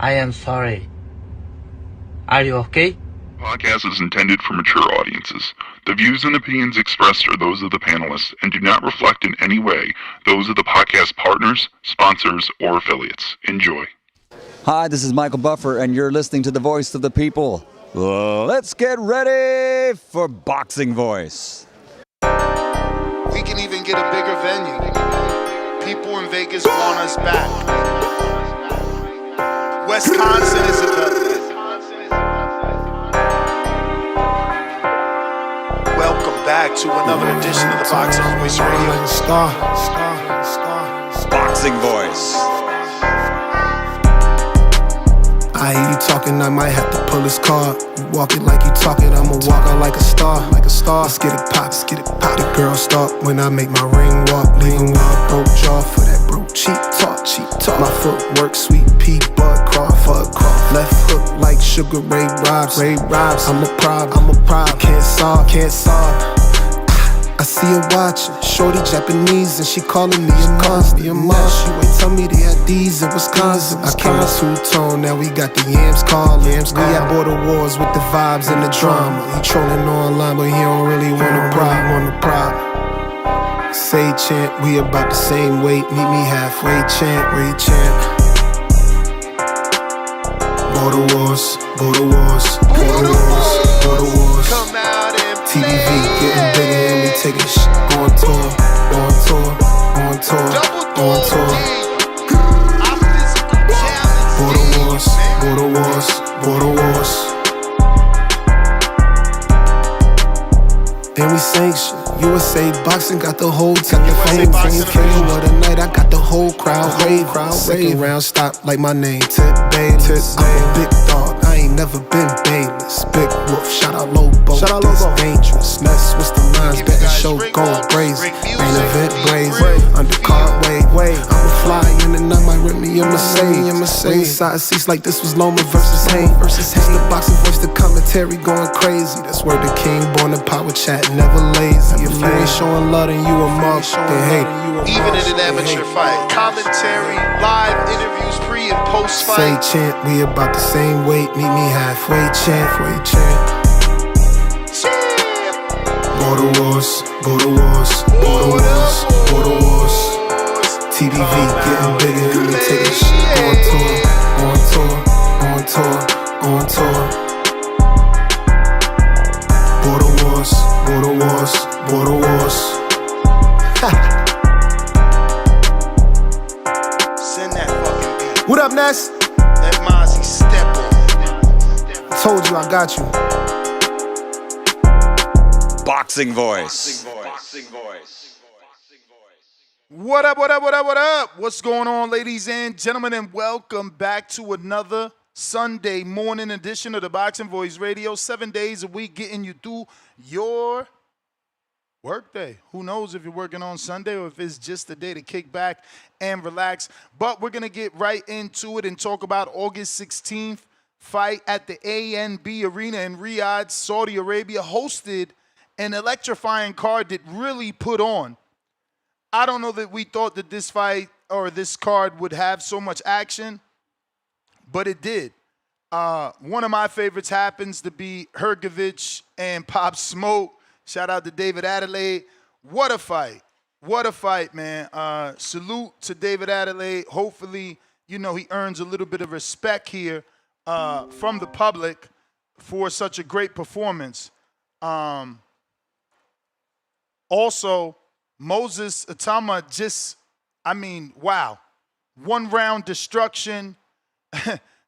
I am sorry. Are you okay? Podcast is intended for mature audiences. The views and opinions expressed are those of the panelists and do not reflect in any way those of the podcast partners, sponsors, or affiliates. Enjoy. Hi, this is Michael Buffer, and you're listening to The Voice of the People. Let's get ready for Boxing Voice. We can even get a bigger venue. People in Vegas want us back. Wisconsin is a welcome back to another edition of the Boxing Voice Radio. Boxing Voice. I hear you talking, I might have to pull his card. You walk it like you talk it, I'ma walk out like a star. Let's get it pop, let's get it pop. The girl start when I make my ring walk. Leaving wild broke jaw for that bro. Cheap talk, cheap talk. My footwork, sweet pea, bud craw, fuck craw. Left hook like Sugar Ray Robs. I'm a problem, can't solve. I see her watching, shorty Japanese, and she calling me a monster. She ain't tell me they had these in Wisconsin. I came two-tone, now we got the yams calling. We at border wars with the vibes and the drama. He trolling online, but he don't really want a problem. Say chant, we about the same weight, meet me halfway, chant. Border wars. Come out and play. TVV getting bigger and we taking shit. On tour. Border wars. And we saying shit. USA Boxing got the whole team. Fame what a night, I got the whole crowd. Second round stop like my name, Tip Bayless. I'm a big dog, I ain't never been Bayless. Big Wolf, shout out Lobo, this dangerous. Mess with the lines, betting show going crazy. Main event brazen, undercard way. I'ma fly in and I might rip me a Mercedes. Ringside seats like this was Loma versus Haynes. It's the Boxing Voice, the commentary going crazy. That's where the king born in power chat, never lazy. If you ain't showing love, then you a mark, they hate it. Even in an amateur fight, commentary, live interviews, pre and post fight. Say chant, we about the same weight, meet me halfway, chant. Border wars. TBV getting bigger, and we taking shit on tour. Border wars. Send that fucking beat. What up, Ness? Let Mozzie step on. Told you I got you. Boxing Voice. What up? What's going on, ladies and gentlemen, and welcome back to another Sunday morning edition of the Boxing Voice Radio. 7 days a week getting you through your workday. Who knows if you're working on Sunday or if it's just a day to kick back and relax. But we're going to get right into it and talk about August 16th fight at the ANB Arena in Riyadh, Saudi Arabia, hosted an electrifying card that really put on. I don't know that we thought that this fight or this card would have so much action, but it did. One of my favorites happens to be Hrgovic and Pop Smoke. Shout out to David Adeleye. What a fight, man. Salute to David Adeleye. Hopefully, he earns a little bit of respect here from the public for such a great performance. Also, Moses Itauma wow. 1 round destruction.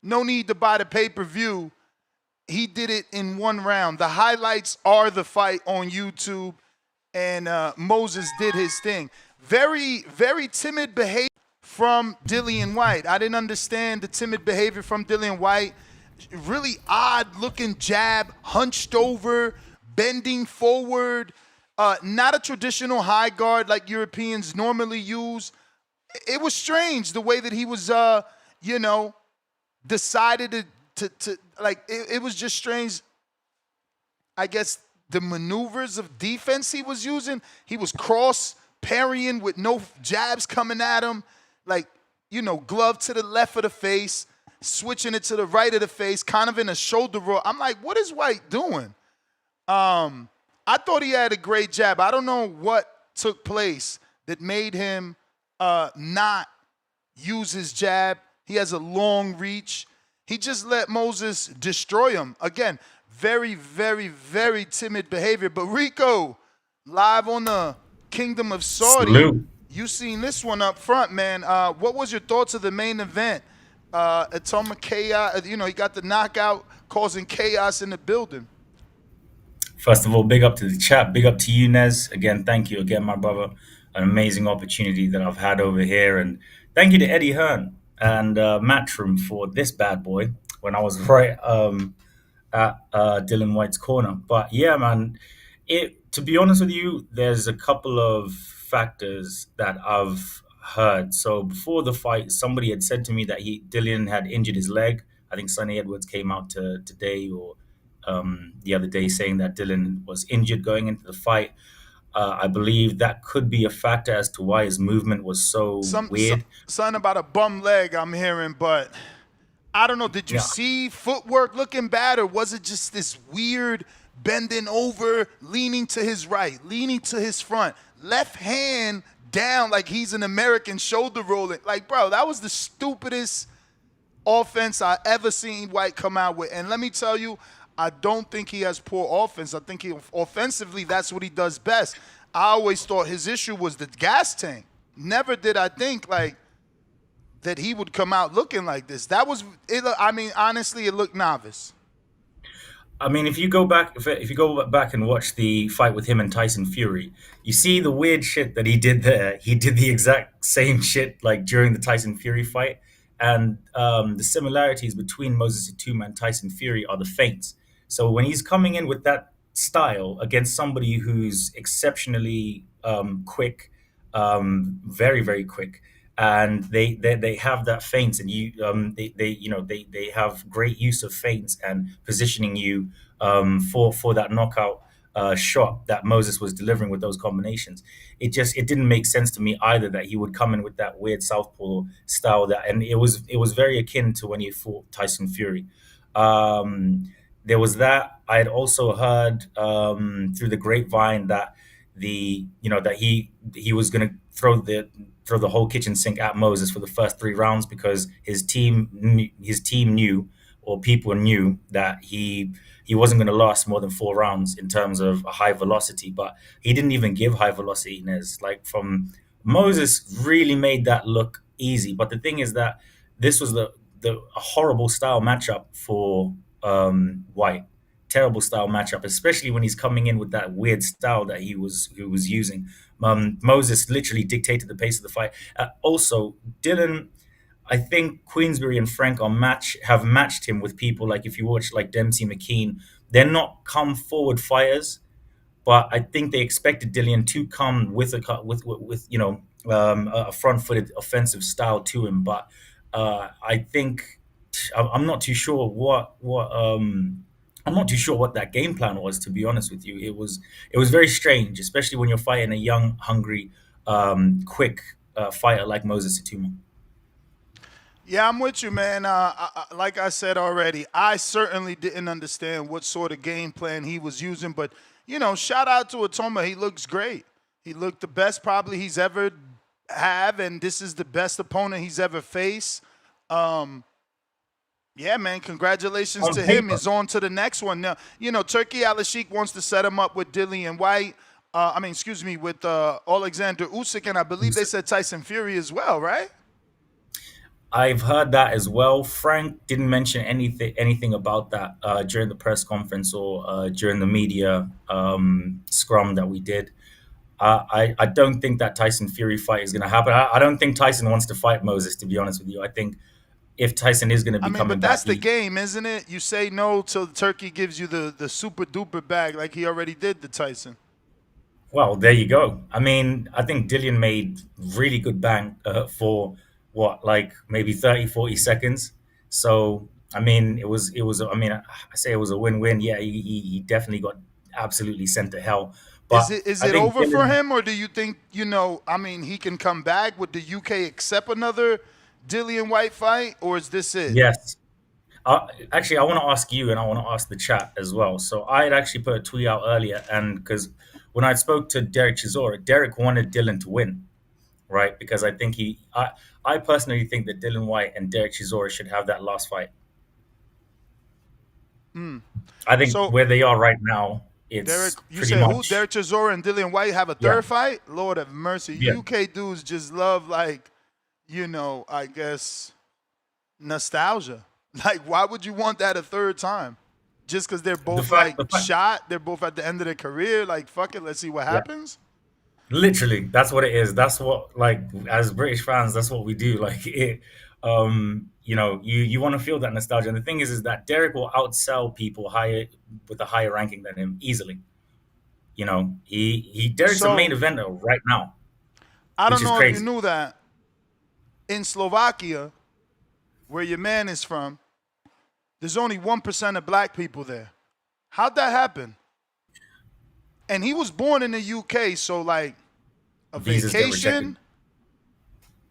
No need to buy the pay-per-view. He did it in 1 round. The highlights are the fight on YouTube, and Moses did his thing. Very, very timid behavior from Dillian Whyte. I didn't understand the timid behavior from Dillian Whyte. Really odd-looking jab, hunched over, bending forward. Not a traditional high guard like Europeans normally use. It was strange the way that he was, decided to it was just strange. I guess the maneuvers of defense he was using, he was cross parrying with no jabs coming at him, glove to the left of the face. switching it to the right of the face, kind of in a shoulder roll. I'm like, what is Whyte doing? I thought he had a great jab. I don't know what took place that made him not use his jab. He has a long reach. He just let Moses destroy him. Again, very, very, very timid behavior. But Rico, live on the Kingdom of Saudi, Salute. you seen this one up front, man. What was your thoughts of the main event? Itauma chaos, he got the knockout, causing chaos in the building. First of all, big up to the chat. Big up to you, Nez. Again, thank you again, my brother. An amazing opportunity that I've had over here. And thank you to Eddie Hearn and Matchroom for this bad boy when I was right at Dillian Whyte's corner. But yeah, man, to be honest with you, there's a couple of factors that I've heard. So before the fight, somebody had said to me that Dillian had injured his leg. I think Sonny Edwards came out today or the other day saying that Dillian was injured going into the fight. I believe that could be a factor as to why his movement was so weird. Something about a bum leg I'm hearing, but I don't know. Did you see footwork looking bad, or was it just this weird bending over, leaning to his right, leaning to his front, left hand down like he's an American shoulder rolling? Like, bro, that was the stupidest offense I ever seen Whyte come out with. And let me tell you, I don't think he has poor offense. I think offensively, that's what he does best. I always thought his issue was the gas tank. Never did I think that he would come out looking like this. That was it. I mean, honestly, it looked novice. I mean, if you go back and watch the fight with him and Tyson Fury, you see the weird shit that he did there. He did the exact same shit like during the Tyson Fury fight, and the similarities between Moses Itauma and Tyson Fury are the feints. So when he's coming in with that style against somebody who's exceptionally quick, very, very quick, and they have that feints, and they have great use of feints and positioning you for that knockout shot that Moses was delivering with those combinations. It didn't make sense to me either that he would come in with that weird southpaw style and it was very akin to when he fought Tyson Fury. There was that. I had also heard through the grapevine that that he was going to throw the whole kitchen sink at Moses for the first 3 rounds because his team knew, or people knew, that he wasn't going to last more than 4 rounds in terms of a high velocity. But he didn't even give high velocity. From Moses really made that look easy. But the thing is that this was a horrible style matchup for Whyte. Terrible style matchup, especially when he's coming in with that weird style that he was using. Moses literally dictated the pace of the fight. Also, Dillian, I think Queensberry and Frank have matched him with people like, if you watch like Dempsey McKean, they're not come forward fighters, but I think they expected Dillian to come with a front-footed offensive style to him. But I think I'm not too sure what that game plan was, to be honest with you. It was very strange, especially when you're fighting a young, hungry, quick fighter like Moses Itauma. Yeah, I'm with you, man. Like I said already, I certainly didn't understand what sort of game plan he was using. But, shout out to Itauma. He looks great. He looked the best probably he's ever have, and this is the best opponent he's ever faced. Yeah, man, congratulations to him. He's on to the next one. Now, Turki Al-Sheikh wants to set him up with Dillian Whyte. With Alexander Usyk, and I believe they said Tyson Fury as well, right? I've heard that as well. Frank didn't mention anything about that during the press conference or during the media scrum that we did. I don't think that Tyson Fury fight is going to happen. I don't think Tyson wants to fight Moses, to be honest with you. I think if Tyson is going to be coming back, that's the game, isn't it? You say no till Turkey gives you the super duper bag, like he already did to Tyson. Well, there you go. I mean, I think Dillian made really good bang for maybe 30, 40 seconds. So, I mean, I say it was a win-win. Yeah, he definitely got absolutely sent to hell. But is it over for him, or do you think, he can come back? Would the UK accept another Dillian Whyte fight, or is this it? Yes. Actually, I want to ask you, and I want to ask the chat as well. So I had actually put a tweet out earlier, and because when I spoke to Derek Chisora, Derek wanted Dylan to win, right? Because I think I personally think that Dillian Whyte and Derek Chisora should have that last fight. I think So- where they are right now, it's Derek, you pretty said much. who? Derek Chisora and Dillian Whyte have a third fight? Lord have mercy. Yeah. UK dudes just love, like, you know, I guess, nostalgia. Like, why would you want that a third time? Just because they're both, fact- shot? They're both at the end of their career? Like, fuck it, let's see what happens? Literally, that's what it is. That's what, like, as British fans, that's what we do. Like, you know, you want to feel that nostalgia. And the thing is that Derek will outsell people higher with a higher ranking than him easily. You know, Derek's So- a main eventer right now. I don't Which is know if crazy. you knew that. In Slovakia, where your man is from, there's only 1% of black people there. How'd that happen? And he was born in the UK, so like a Visas get vacation. rejected.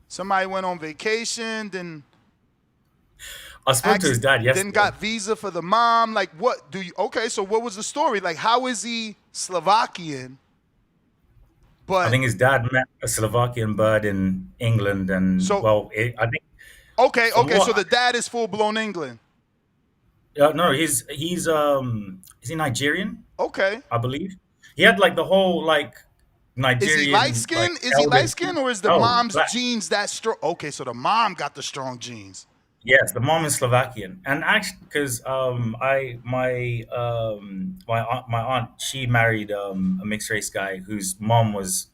Somebody went on vacation, then I spoke to his dad yesterday. then got visa for the mom. Like, what do you? Okay, so what was the story? Like, how is he Slovakian? But I think his dad met a Slovakian bird in England, and So- I think okay, from so what- the dad is full blown England. no, he's is he Nigerian? Okay, I believe he had like the whole like Nigerian. is he light skinned? like, Is he Elvis- light skinned, or is the No, mom's black. genes that strong? Okay, so the mom got the strong genes. Yes, the mom is Slovakian, and actually, because my aunt, she married a mixed race guy whose mom was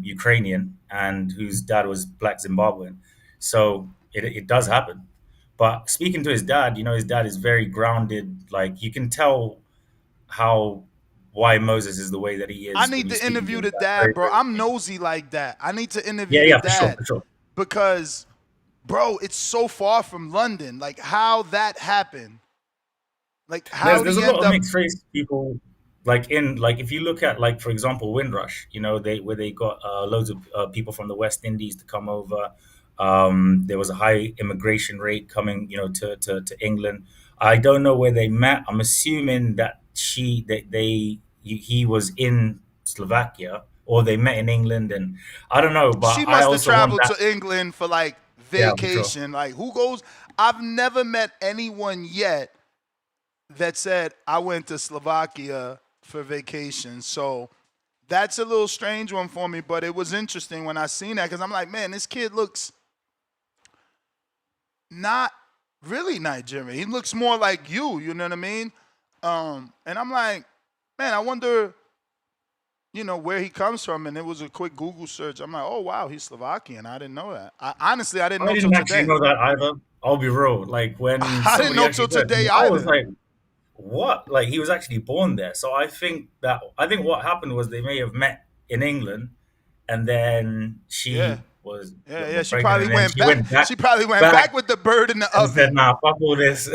Ukrainian and whose dad was black Zimbabwean. So it does happen. But speaking to his dad, you know, his dad is very grounded. Like, you can tell why Moses is the way that he is. I when need you to speak interview his the dad, Very, bro. very- I'm nosy like that. I need to interview Yeah, the for sure, dad for sure. because, bro, it's so far from London. Like, how that happened? Like, how There's did a he lot end of up? mixed race people, like if you look at, like, for example, Windrush, you know, where they got loads of people from the West Indies to come over. There was a high immigration rate coming, you know, to England. I don't know where they met. I'm assuming that he was in Slovakia, or they met in England, and I don't know. But She I must have also want traveled that. to England for like Yeah, for sure. vacation. Like, who goes? I've never met anyone yet that said I went to Slovakia for vacation. So that's a little strange one for me, but it was interesting when I seen that because I'm like, man, this kid looks not really Nigerian. He looks more like you know what I mean? And I'm like, man, I wonder, you know, where he comes from. And it was a quick Google search. I'm like, oh, wow, he's Slovakian. I didn't know that. Honestly, I didn't know I till didn't actually today. know that either. I'll be real. Like, when I didn't somebody know actually till said, today I was either. like, what? Like, he was actually born there. So I think what happened was they may have met in England, and then she Yeah. was Yeah, she pregnant, probably and then went back. She probably went back with the bird in the and said, oven. nah, fuck all this.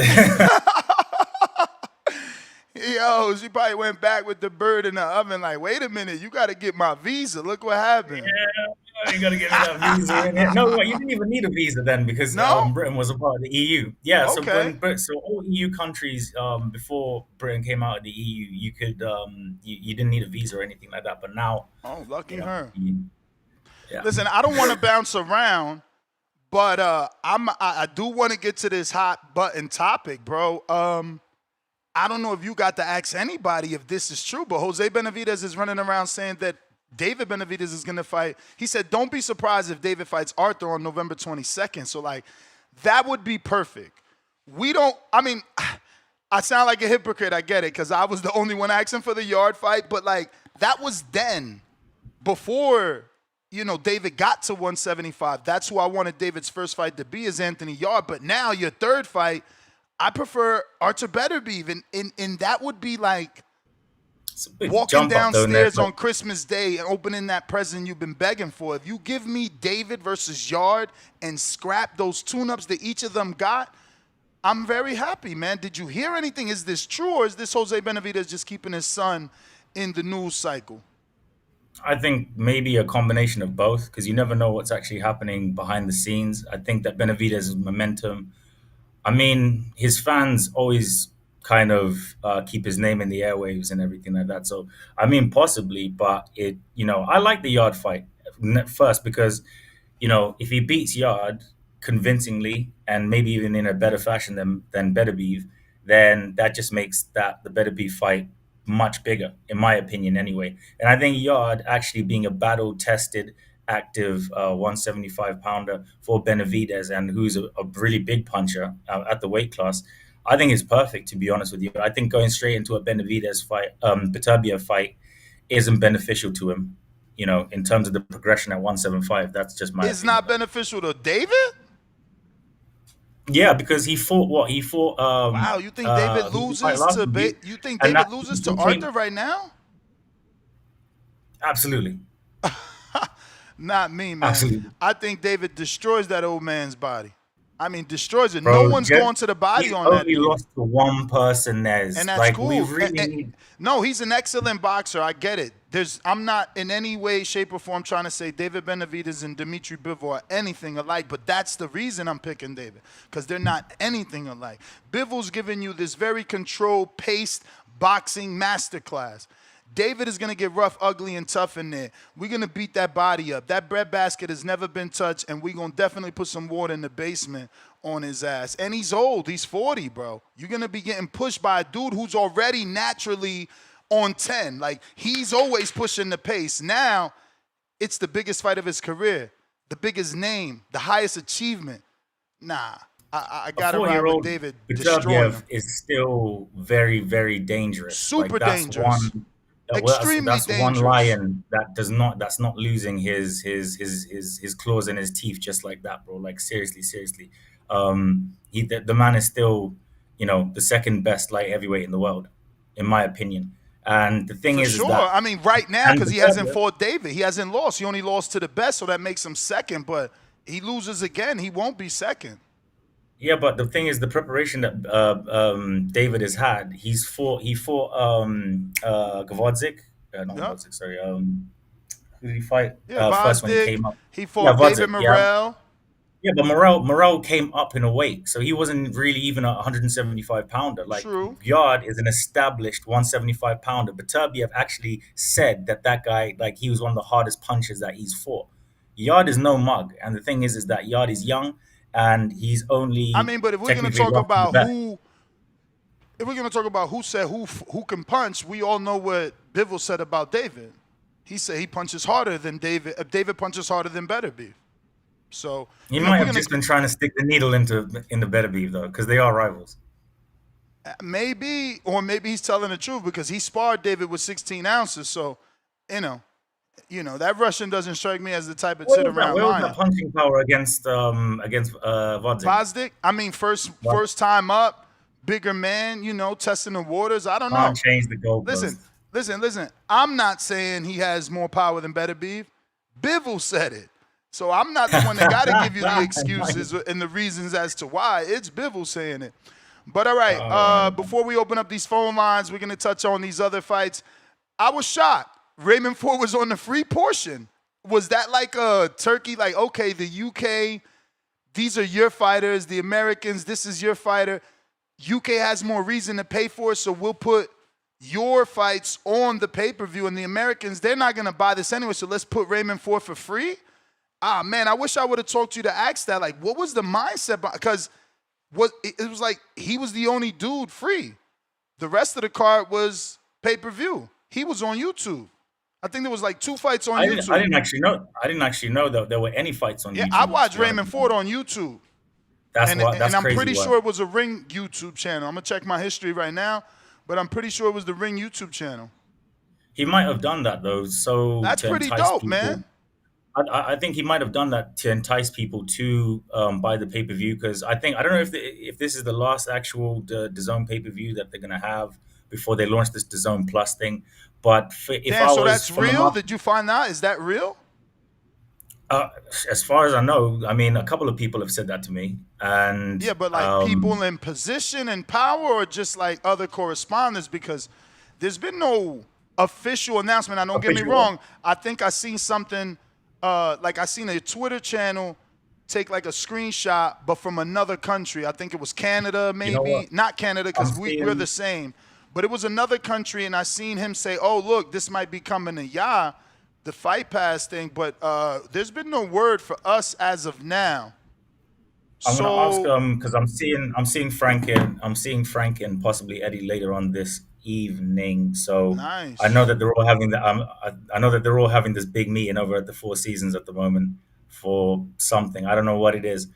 Yo, she probably went back with the bird in the oven. Like, wait a minute, you got to get my visa. Look what happened. You gotta get me that visa in here. No, you didn't even need a visa then, because No? Britain was a part of the EU. Yeah, Okay. so all EU countries before Britain came out of the EU, you could you didn't need a visa or anything like that. But now, Oh, lucky you know, her. yeah. Listen, I don't want to bounce around, but I do want to get to this hot button topic, bro. I don't know if you got to ask anybody if this is true, but Jose Benavidez is running around saying that David Benavidez is going to fight. He said, don't be surprised if David fights Arthur on November 22nd. So, like, that would be perfect. I sound like a hypocrite. I get it, because I was the only one asking for the yard fight. But, like, that was then, before, you know, David got to 175. That's who I wanted David's first fight to be, is Anthony Yard. But now, your third fight, I prefer Artur Beterbiev. And that would be like It's a big walking jump up, though, downstairs Ned. on Christmas Day and opening that present you've been begging for. If you give me David versus Yard and scrap those tune-ups that each of them got, I'm very happy, man. Did you hear anything? Is this true, or is this Jose Benavidez just keeping his son in the news cycle? I think maybe a combination of both, because you never know what's actually happening behind the scenes. I think that Benavidez' momentum, I mean, his fans always kind of keep his name in the airwaves and everything like that. So, I mean, possibly, but I like the Yard fight first because, if he beats Yard convincingly and maybe even in a better fashion than Beterbiev, then that just makes the Beterbiev fight much bigger, in my opinion, anyway. And I think Yard actually being a battle-tested, active 175 pounder for Benavidez, and who's a really big puncher at the weight class, I think is perfect, to be honest with you. I think going straight into a Benavidez fight, Beterbiev fight, isn't beneficial to him. In terms of the progression at 175, that's just my It's opinion. not beneficial to David? Yeah, because he fought what? He fought. Wow, you think David who did he fight loses last to week? you think And David loses he to came- Arthur right now? Absolutely. Not me, man. Absolutely. I think David destroys that old man's body. I mean, destroys it. Bro, no one's going to the body he's on that only dude. lost to one person, Nez. And that's Like, cool. we really need... No, he's an excellent boxer. I get it. I'm not in any way, shape, or form trying to say David Benavidez and Dmitry Bivol are anything alike, but that's the reason I'm picking David, because they're not anything alike. Bivol's giving you this very controlled, paced boxing masterclass. David is going to get rough, ugly, and tough in there. We're going to beat that body up. That breadbasket has never been touched, and we're going to definitely put some water in the basement on his ass. And he's old. He's 40, bro. You're going to be getting pushed by a dude who's already naturally on 10. Like, he's always pushing the pace. Now, it's the biggest fight of his career, the biggest name, the highest achievement. Nah, I got to ride with David. Destroying him. Is still very, very dangerous. Super dangerous. Extremely that's dangerous. one lion that's not losing his claws in his teeth just like that, bro. Like, seriously. The man is still, the second best light heavyweight in the world, in my opinion. And the thing is sure. that, I mean, right now, because he hasn't fought David, he hasn't lost. He only lost to the best, so that makes him second. But he loses again, he won't be second. Yeah, but the thing is, the preparation that David has had. He fought Gvozdyk. Not Gvozdyk, sorry. Who did he fight first when he came up? He fought David Morrell. Yeah, but Morrell came up in a weight, so he wasn't really even a 175 pounder. Like, True. Yard is an established 175 pounder. Beterbiev actually said that guy, like, he was one of the hardest punchers that he's fought. Yard is no mug, and the thing is that Yard is young, and he's only. I mean, but if we're going to talk about who said who can punch, we all know what Bivol said about David. He said he punches harder than David. David punches harder than Beterbiev. So he might have just been trying to stick the needle into Beterbiev, though, because they are rivals. Maybe, or maybe he's telling the truth because he sparred David with 16 ounces. So, that Russian doesn't strike me as the type of sit around Where was lying. that punching power against Gvozdyk? Gvozdyk? I mean, first time up, bigger man, testing the waters. I don't know. Can't change the goalpost. Listen. I'm not saying he has more power than Beterbiev. Bivol said it. So I'm not the one that got to give you the excuses and the reasons as to why. It's Bivol saying it. But all right, before we open up these phone lines, we're going to touch on these other fights. I was shocked. Raymond Ford was on the free portion. Was that like a turkey? Like, okay, the UK, these are your fighters. The Americans, this is your fighter. UK has more reason to pay for it, so we'll put your fights on the pay-per-view. And the Americans, they're not going to buy this anyway, so let's put Raymond Ford for free? Ah, man, I wish I would have talked to you to ask that. Like, what was the mindset? Because it was like he was the only dude free. The rest of the card was pay-per-view. He was on YouTube. I think there was like 2 fights on YouTube. I didn't actually know that there were any fights on YouTube. Yeah, I watched Raymond Ford on YouTube. That's and I'm pretty sure it was a Ring YouTube channel. I'm going to check my history right now, but I'm pretty sure it was the Ring YouTube channel. He might have done that, though. So that's pretty dope, people. Man. I think he might have done that to entice people to buy the pay-per-view, because I don't know if this is the last actual DAZN pay-per-view that they're going to have before they launch this DAZN Plus thing. But so that's real? Did you find out? Is that real? As far as I know, I mean, a couple of people have said that to me. And yeah, but like people in position and power, or just like other correspondents, because there's been no official announcement. Now, don't get me Official wrong. I think I seen something, like I seen a Twitter channel take like a screenshot, but from another country. I think it was Canada, maybe. You know what? Not Canada, because we're seeing- the same. But it was another country, and I seen him say, oh, look, this might be coming to the Fight Pass thing, but there's been no word for us as of now. I'm gonna ask because I'm seeing Frank and possibly Eddie later on this evening. So Nice. I know that they're all having I know that they're all having this big meeting over at the Four Seasons at the moment for something. I don't know what it is,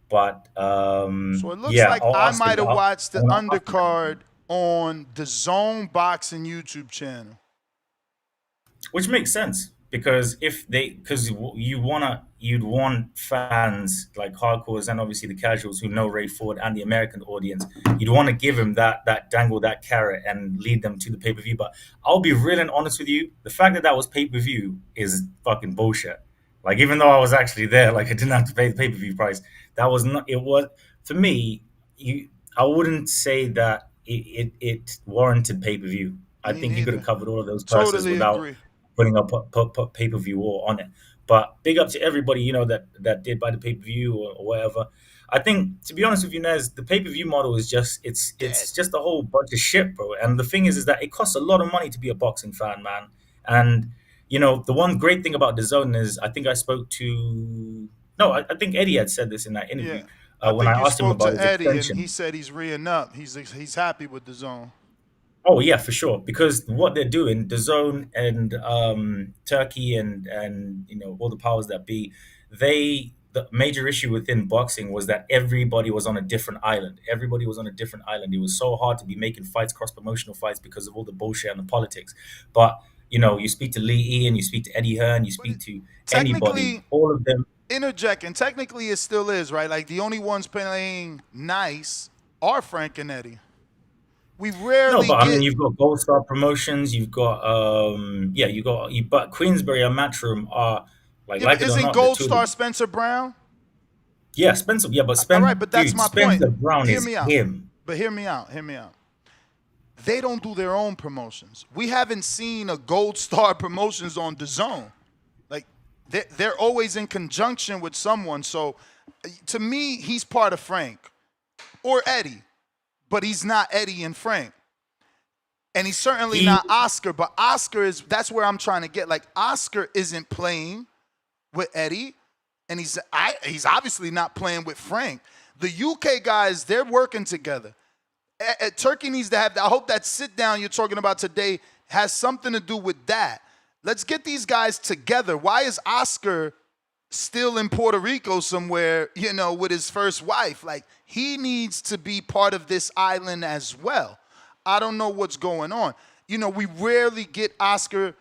but So it looks yeah, like I'll I ask might him. have watched the I'm gonna ask him. undercard on the Zone Boxing YouTube channel. Which makes sense because you'd want fans like hardcores and obviously the casuals who know Ray Ford and the American audience. You'd want to give him that dangle, that carrot, and lead them to the pay per view. But I'll be real and honest with you: the fact that was pay per view is fucking bullshit. Like even though I was actually there, like I didn't have to pay the pay per view price. That was not. It was for me. I wouldn't say that it warranted pay per view. I Me think you could neither. have covered all of those purses Totally without agree. putting up pay per view war on it. But big up to everybody that did buy the pay per view or whatever. I think to be honest with you, Nez, the pay per view model is just it's just a whole bunch of shit, bro. And the thing is that it costs a lot of money to be a boxing fan, man. And the one great thing about DAZN is I think I spoke to I think Eddie had said this in that interview. Yeah. I When think I you asked him spoke about to his Eddie, extension. and he said he's re-ing up. He's happy with the Zone. Oh yeah, for sure. Because what they're doing, the Zone and Turkey and all the powers that be, the major issue within boxing was that everybody was on a different island. Everybody was on a different island. It was so hard to be making fights, cross promotional fights, because of all the bullshit and the politics. But you speak to Lee E and you speak to Eddie Hearn, you speak to anybody, all of them. Interjecting, technically it still is, right? Like the only ones playing nice are Frank and Eddie. We rarely No, but get. I mean, you've got Gold Star Promotions, you've got but Queensberry and Matchroom are like Yeah, like but it or isn't not, Gold the two of Star them. Spencer Brown? Yeah, Spencer. Yeah, but All right, but that's dude, my point. Spencer Brown Hear is me out. him. But hear me out. They don't do their own promotions. We haven't seen a Gold Star Promotions on DAZN. Like they're always in conjunction with someone. So to me, he's part of Frank or Eddie, but he's not Eddie and Frank. And he's certainly not Oscar, but Oscar that's where I'm trying to get. Like Oscar isn't playing with Eddie, and he's obviously not playing with Frank. The UK guys, they're working together. Turkey needs to have that. I hope that sit down you're talking about today has something to do with that. Let's get these guys together. Why is Oscar still in Puerto Rico somewhere, with his first wife? Like, he needs to be part of this island as well. I don't know what's going on. We rarely get Oscar.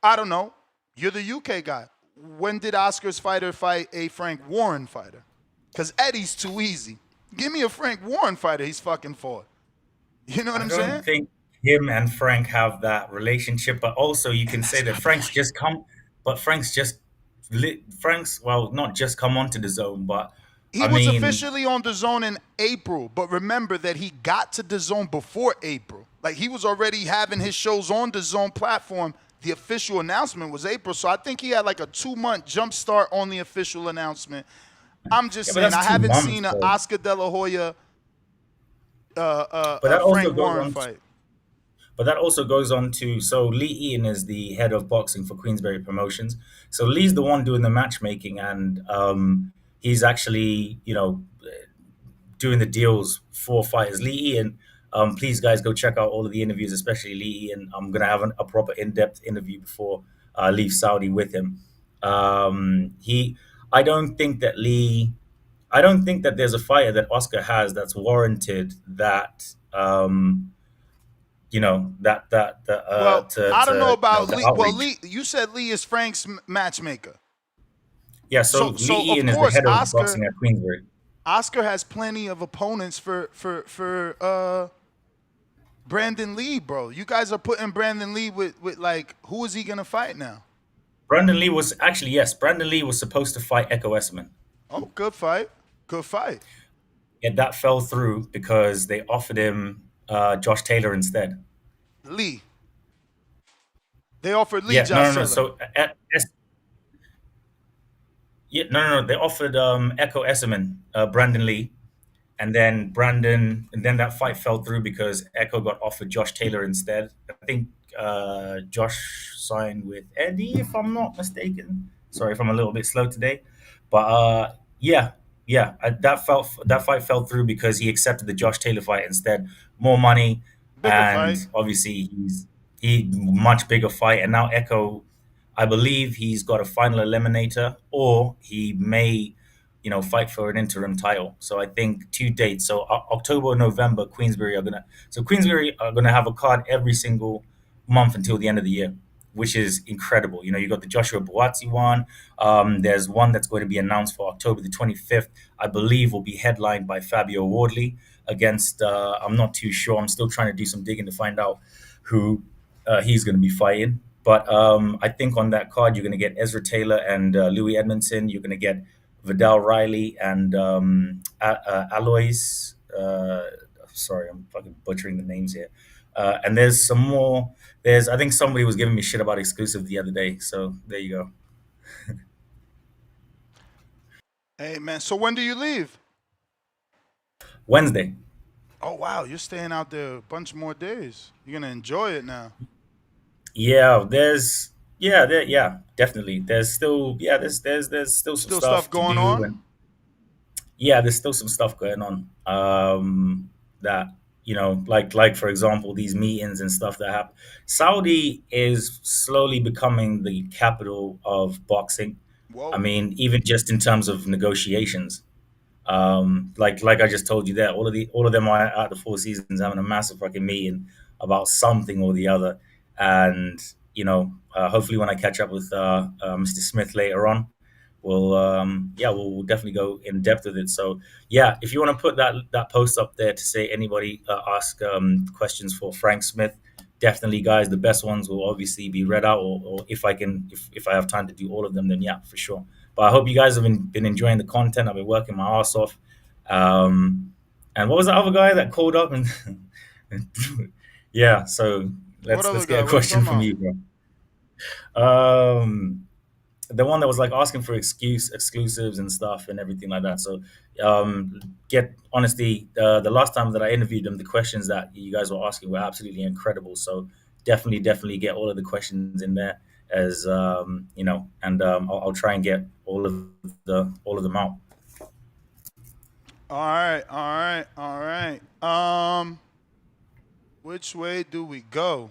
I don't know. You're the UK guy. When did Oscar's fighter fight a Frank Warren fighter? Because Eddie's too easy. Give me a Frank Warren fighter he's fucking fought. You know what I'm saying? I don't think him and Frank have that relationship, but also you can say that Frank's not just come onto the Zone, but He was officially on DAZN in April, but remember that he got to DAZN before April. Like, he was already having his shows on DAZN platform. The official announcement was April, so I think he had like a 2-month jump start on the official announcement. I'm just saying, I haven't seen an Oscar De La Hoya Frank Warren fight. But that also goes on to, so Lee Ian is the head of boxing for Queensberry Promotions. So Lee's the one doing the matchmaking, and he's actually, doing the deals for fighters. Lee Ian, please guys go check out all of the interviews, especially Lee Ian. I'm gonna have a proper in-depth interview before I leave Saudi with him. I don't think that there's a fighter that Oscar has that's warranted that. I don't know about Lee. Outreach. Well, Lee, you said Lee is Frank's matchmaker. Yeah, so Lee Ian is the head of boxing at Queensberry. Oscar has plenty of opponents for Brandon Lee, bro. You guys are putting Brandon Lee with like, who is he gonna fight now? Brandon Lee was supposed to fight Echo Esserman. Oh, good fight. And that fell through because they offered him Josh Taylor instead. Lee. They offered Lee Yeah, no, no, no. Josella. So, yeah, no. They offered Echo Esserman, Brandon Lee, and then that fight fell through because Echo got offered Josh Taylor instead. I think Josh signed with Eddie, if I'm not mistaken. Sorry if I'm a little bit slow today, but that fight fell through because he accepted the Josh Taylor fight instead. More money, Bigger and fight. obviously he much bigger fight. And now Echo, I believe he's got a final eliminator, or he may fight for an interim title. So I think two dates. So October, November, Queensbury are gonna have a card every single month until the end of the year, which is incredible. You got the Joshua Buatsi one. There's one that's going to be announced for October the 25th. I believe will be headlined by Fabio Wardley against. I'm not too sure. I'm still trying to do some digging to find out who he's going to be fighting. But I think on that card, you're going to get Ezra Taylor and Louis Edmondson. You're going to get Vidal Riley and Alois. Sorry, I'm fucking butchering the names here. And there's some more. I think somebody was giving me shit about exclusive the other day. So there you go. Hey, man. So when do you leave? Wednesday. Oh, wow. You're staying out there a bunch more days. You're going to enjoy it now. Yeah, definitely. There's still still some stuff to going do, on? and there's still some stuff going on. That like for example, these meetings and stuff that happen. Saudi is slowly becoming the capital of boxing. Whoa. I mean, even just in terms of negotiations. Like I just told you there, all of them are at the Four Seasons having a massive fucking meeting about something or the other, and hopefully when I catch up with Mr. Smith later on, we'll definitely go in depth with it. So yeah, if you want to put that post up there to say anybody ask questions for Frank Smith, definitely, guys. The best ones will obviously be read out, or if I have time to do all of them, then yeah, for sure. But I hope you guys have been enjoying the content. I've been working my ass off. And what was the other guy that called up and yeah? So let's get a question from you, bro. The one that was like asking for exclusives and stuff and everything like that. So honestly, the last time that I interviewed them, the questions that you guys were asking were absolutely incredible. So definitely get all of the questions in there as and I'll try and get all of them out. All right. Which way do we go?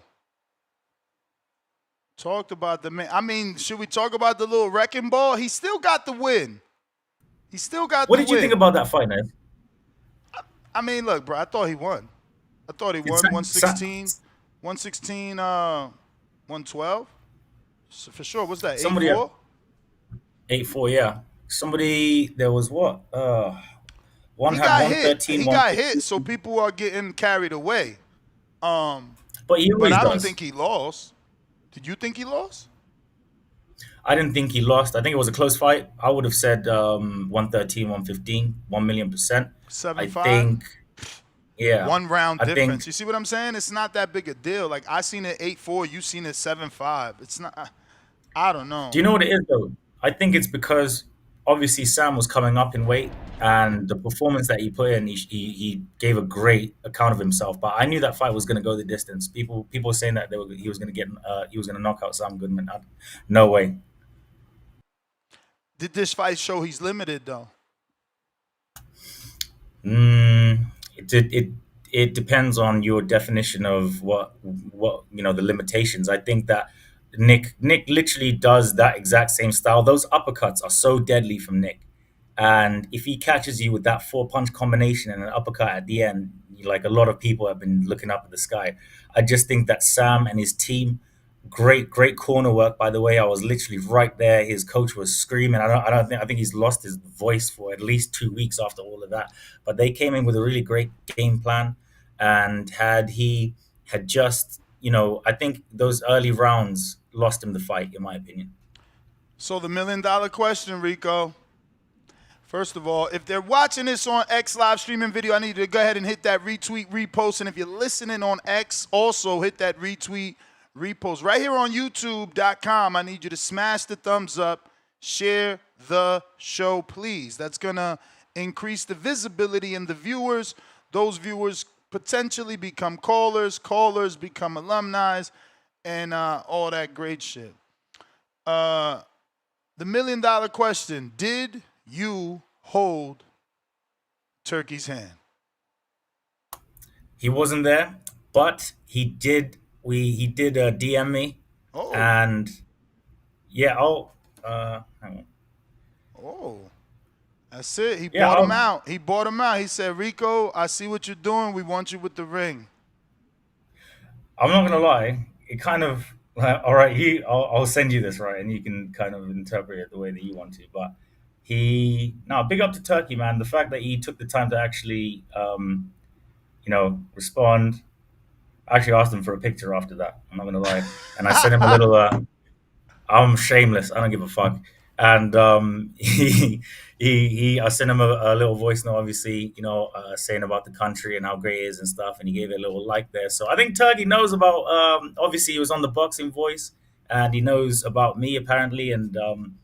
Talked about the man. I mean, should we talk about the little wrecking ball? He still got the win. What did you think about that fight, man? I mean, look, bro, I thought he won. I thought he won 116, 112. So for sure. What's that, 8-4? 8-4, yeah. There was what? One he had got 113. He got hit, so people are getting carried away. But I don't think he lost. Did you think he lost? I didn't think he lost. I think it was a close fight. I would have said 113, 115, 1,000,000%. 7-5? I think, yeah. 1 round difference. You see what I'm saying? It's not that big a deal. Like, I seen it 8-4. You seen it 7-5. It's not, I don't know. Do you know what it is, though? I think it's because obviously Sam was coming up in weight, and the performance that he put in, he gave a great account of himself. But I knew that fight was going to go the distance. People were saying that he was going to knock out Sam Goodman. No way. Did this fight show he's limited though? It depends on your definition of what the limitations. I think that Nick literally does that exact same style. Those uppercuts are so deadly from Nick. And if he catches you with that 4-punch combination and an uppercut at the end, like a lot of people have been looking up at the sky. I just think that Sam and his team, great corner work. By the way, I was literally right there. His coach was screaming. I think he's lost his voice for at least 2 weeks after all of that. But they came in with a really great game plan, and had he had just, I think those early rounds lost him the fight, in my opinion. So the $1 million question, Rico. First of all, if they're watching this on X live streaming video, I need you to go ahead and hit that retweet, repost. And if you're listening on X, also hit that retweet, repost. Right here on YouTube.com, I need you to smash the thumbs up, share the show, please. That's going to increase the visibility in the viewers. Those viewers potentially become callers. Callers become alumni, and all that great shit. The $1 million question: did you hold Turkey's hand? He wasn't there, but he did. He did DM me, and yeah. Hang on. Oh, that's it. He Yeah, bought him out. He bought him out. He said, "Rico, I see what you're doing. We want you with the ring." I'm not gonna lie. It kind of all right. I'll send you this, right, and you can kind of interpret it the way that you want to. But big up to Turkey, man. The fact that he took the time to actually, respond. I actually asked him for a picture after that. I'm not gonna lie, and I sent him a little. I'm shameless. I don't give a fuck. And I sent him a little voice note, obviously, saying about the country and how great it is and stuff. And he gave it a little like there. So I think Turkey knows about. Obviously, he was on the Boxing Voice, and he knows about me apparently. And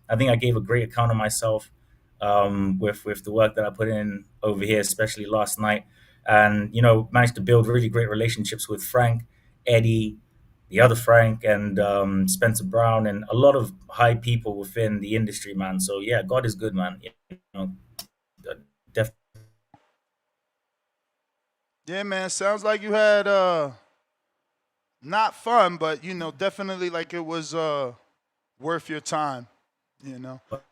I think I gave a great account of myself with the work that I put in over here, especially last night. And managed to build really great relationships with Frank, Eddie, the other Frank, and Spencer Brown, and a lot of high people within the industry, man. So yeah, God is good, man. Definitely. Yeah, man. Sounds like you had not fun, but definitely like it was worth your time.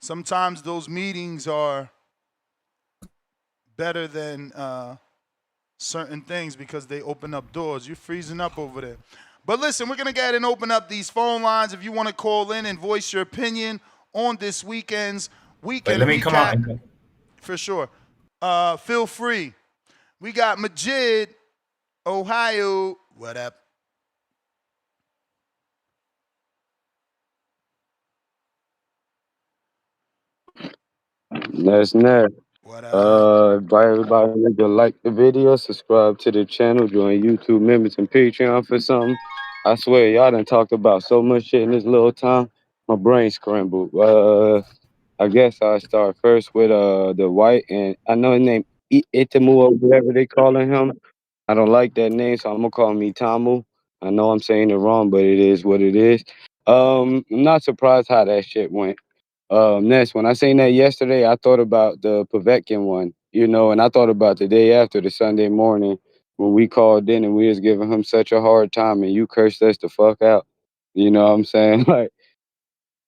Sometimes those meetings are better than certain things because they open up doors. You're freezing up over there. But listen, we're going to go ahead and open up these phone lines if you want to call in and voice your opinion on this weekend's weekend Let me recap. come out and... For sure. Feel free. We got Majid, Ohio. What up? That's Ned. What up? Invite everybody to like the video, subscribe to the channel, join YouTube members and Patreon for something. I swear, y'all done talked about so much shit in this little time. My brain scrambled. I guess I'll start first with the White, and I know his name Itamu or whatever they calling him. I don't like that name, so I'm gonna call him Itamu. I know I'm saying it wrong, but it is what it is. I'm not surprised how that shit went. Next, when I seen that yesterday, I thought about the Povetkin one, and I thought about the day after, the Sunday morning, when we called in and we was giving him such a hard time and you cursed us the fuck out. You know what I'm saying? Like,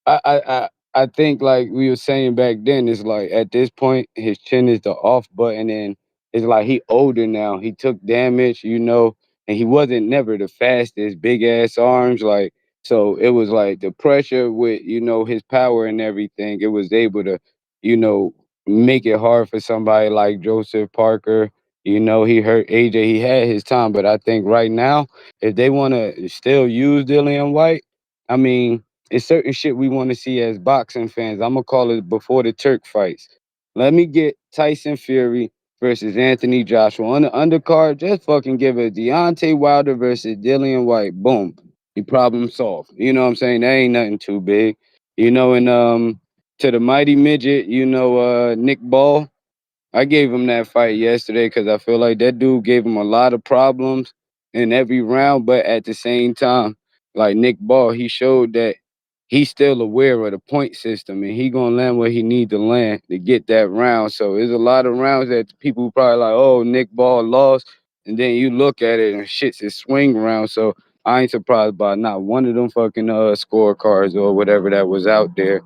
I think like we were saying back then, it's like at this point his chin is the off button, and it's like he older now. He took damage, and he wasn't never the fastest, big ass arms, like, so it was like the pressure with his power and everything. It was able to, make it hard for somebody like Joseph Parker. He hurt AJ. He had his time, but I think right now, if they want to still use Dillian Whyte, I mean, it's certain shit we want to see as boxing fans. I'm gonna call it before the Turk fights. Let me get Tyson Fury versus Anthony Joshua on the undercard. Just fucking give it Deontay Wilder versus Dillian Whyte. Boom, you problem solved. You know what I'm saying? That ain't nothing too big. And to the mighty midget, Nick Ball. I gave him that fight yesterday because I feel like that dude gave him a lot of problems in every round, but at the same time, like Nick Ball, he showed that he's still aware of the point system and he gonna land where he need to land to get that round. So there's a lot of rounds that people probably like, oh, Nick Ball lost, and then you look at it and shit's a swing round. So I ain't surprised by not one of them fucking scorecards or whatever that was out there.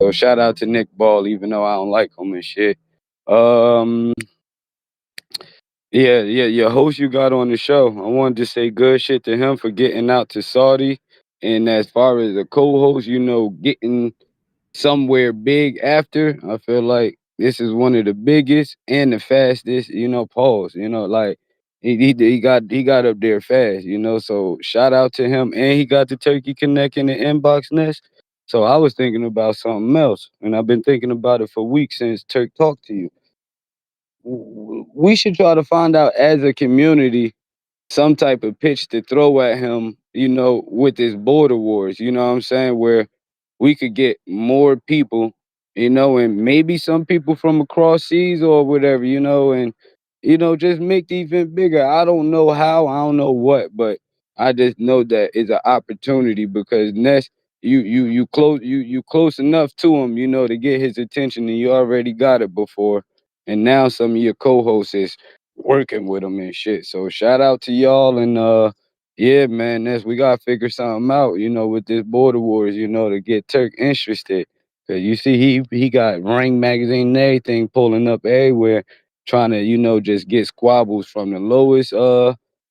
So shout out to Nick Ball, even though I don't like him and shit. Um, yeah, your host you got on the show. I wanted to say good shit to him for getting out to Saudi. And as far as the co-host, getting somewhere big after, I feel like this is one of the biggest and the fastest, pause. Like he got up there fast, so shout out to him. And he got the Turkey Connect in the inbox nest. So I was thinking about something else, and I've been thinking about it for weeks since Turk talked to you. We should try to find out as a community some type of pitch to throw at him with this border wars, you know what I'm saying, where we could get more people, and maybe some people from across seas or whatever, and just make the event bigger. I don't know how, I don't know what, but I just know that it's an opportunity because Ness, you close enough to him, to get his attention, and you already got it before, and now some of your co-hosts is working with him and shit. So shout out to y'all, and yeah, man, we gotta figure something out, with this border wars, to get Turk interested. Cause you see, he got Ring magazine and everything pulling up everywhere, trying to, just get squabbles from the lowest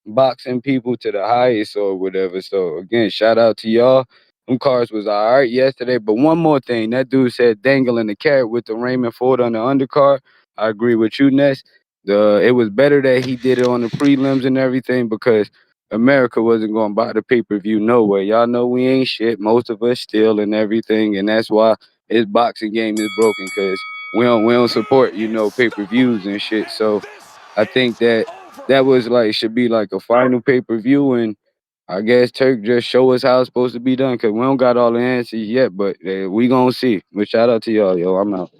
boxing people to the highest or whatever. So again, shout out to y'all. Them cards was all right yesterday. But one more thing, that dude said dangling the carrot with the Raymond Ford on the undercard. I agree with you, Ness. It was better that he did it on the prelims and everything because America wasn't going to buy the pay-per-view no way. Y'all know we ain't shit. Most of us still and everything, and that's why his boxing game is broken because we don't support pay-per-views and shit. So I think that was should be like a final pay-per-view, and I guess Turk just show us how it's supposed to be done because we don't got all the answers yet, but we gonna see. But shout out to y'all, yo. I'm out.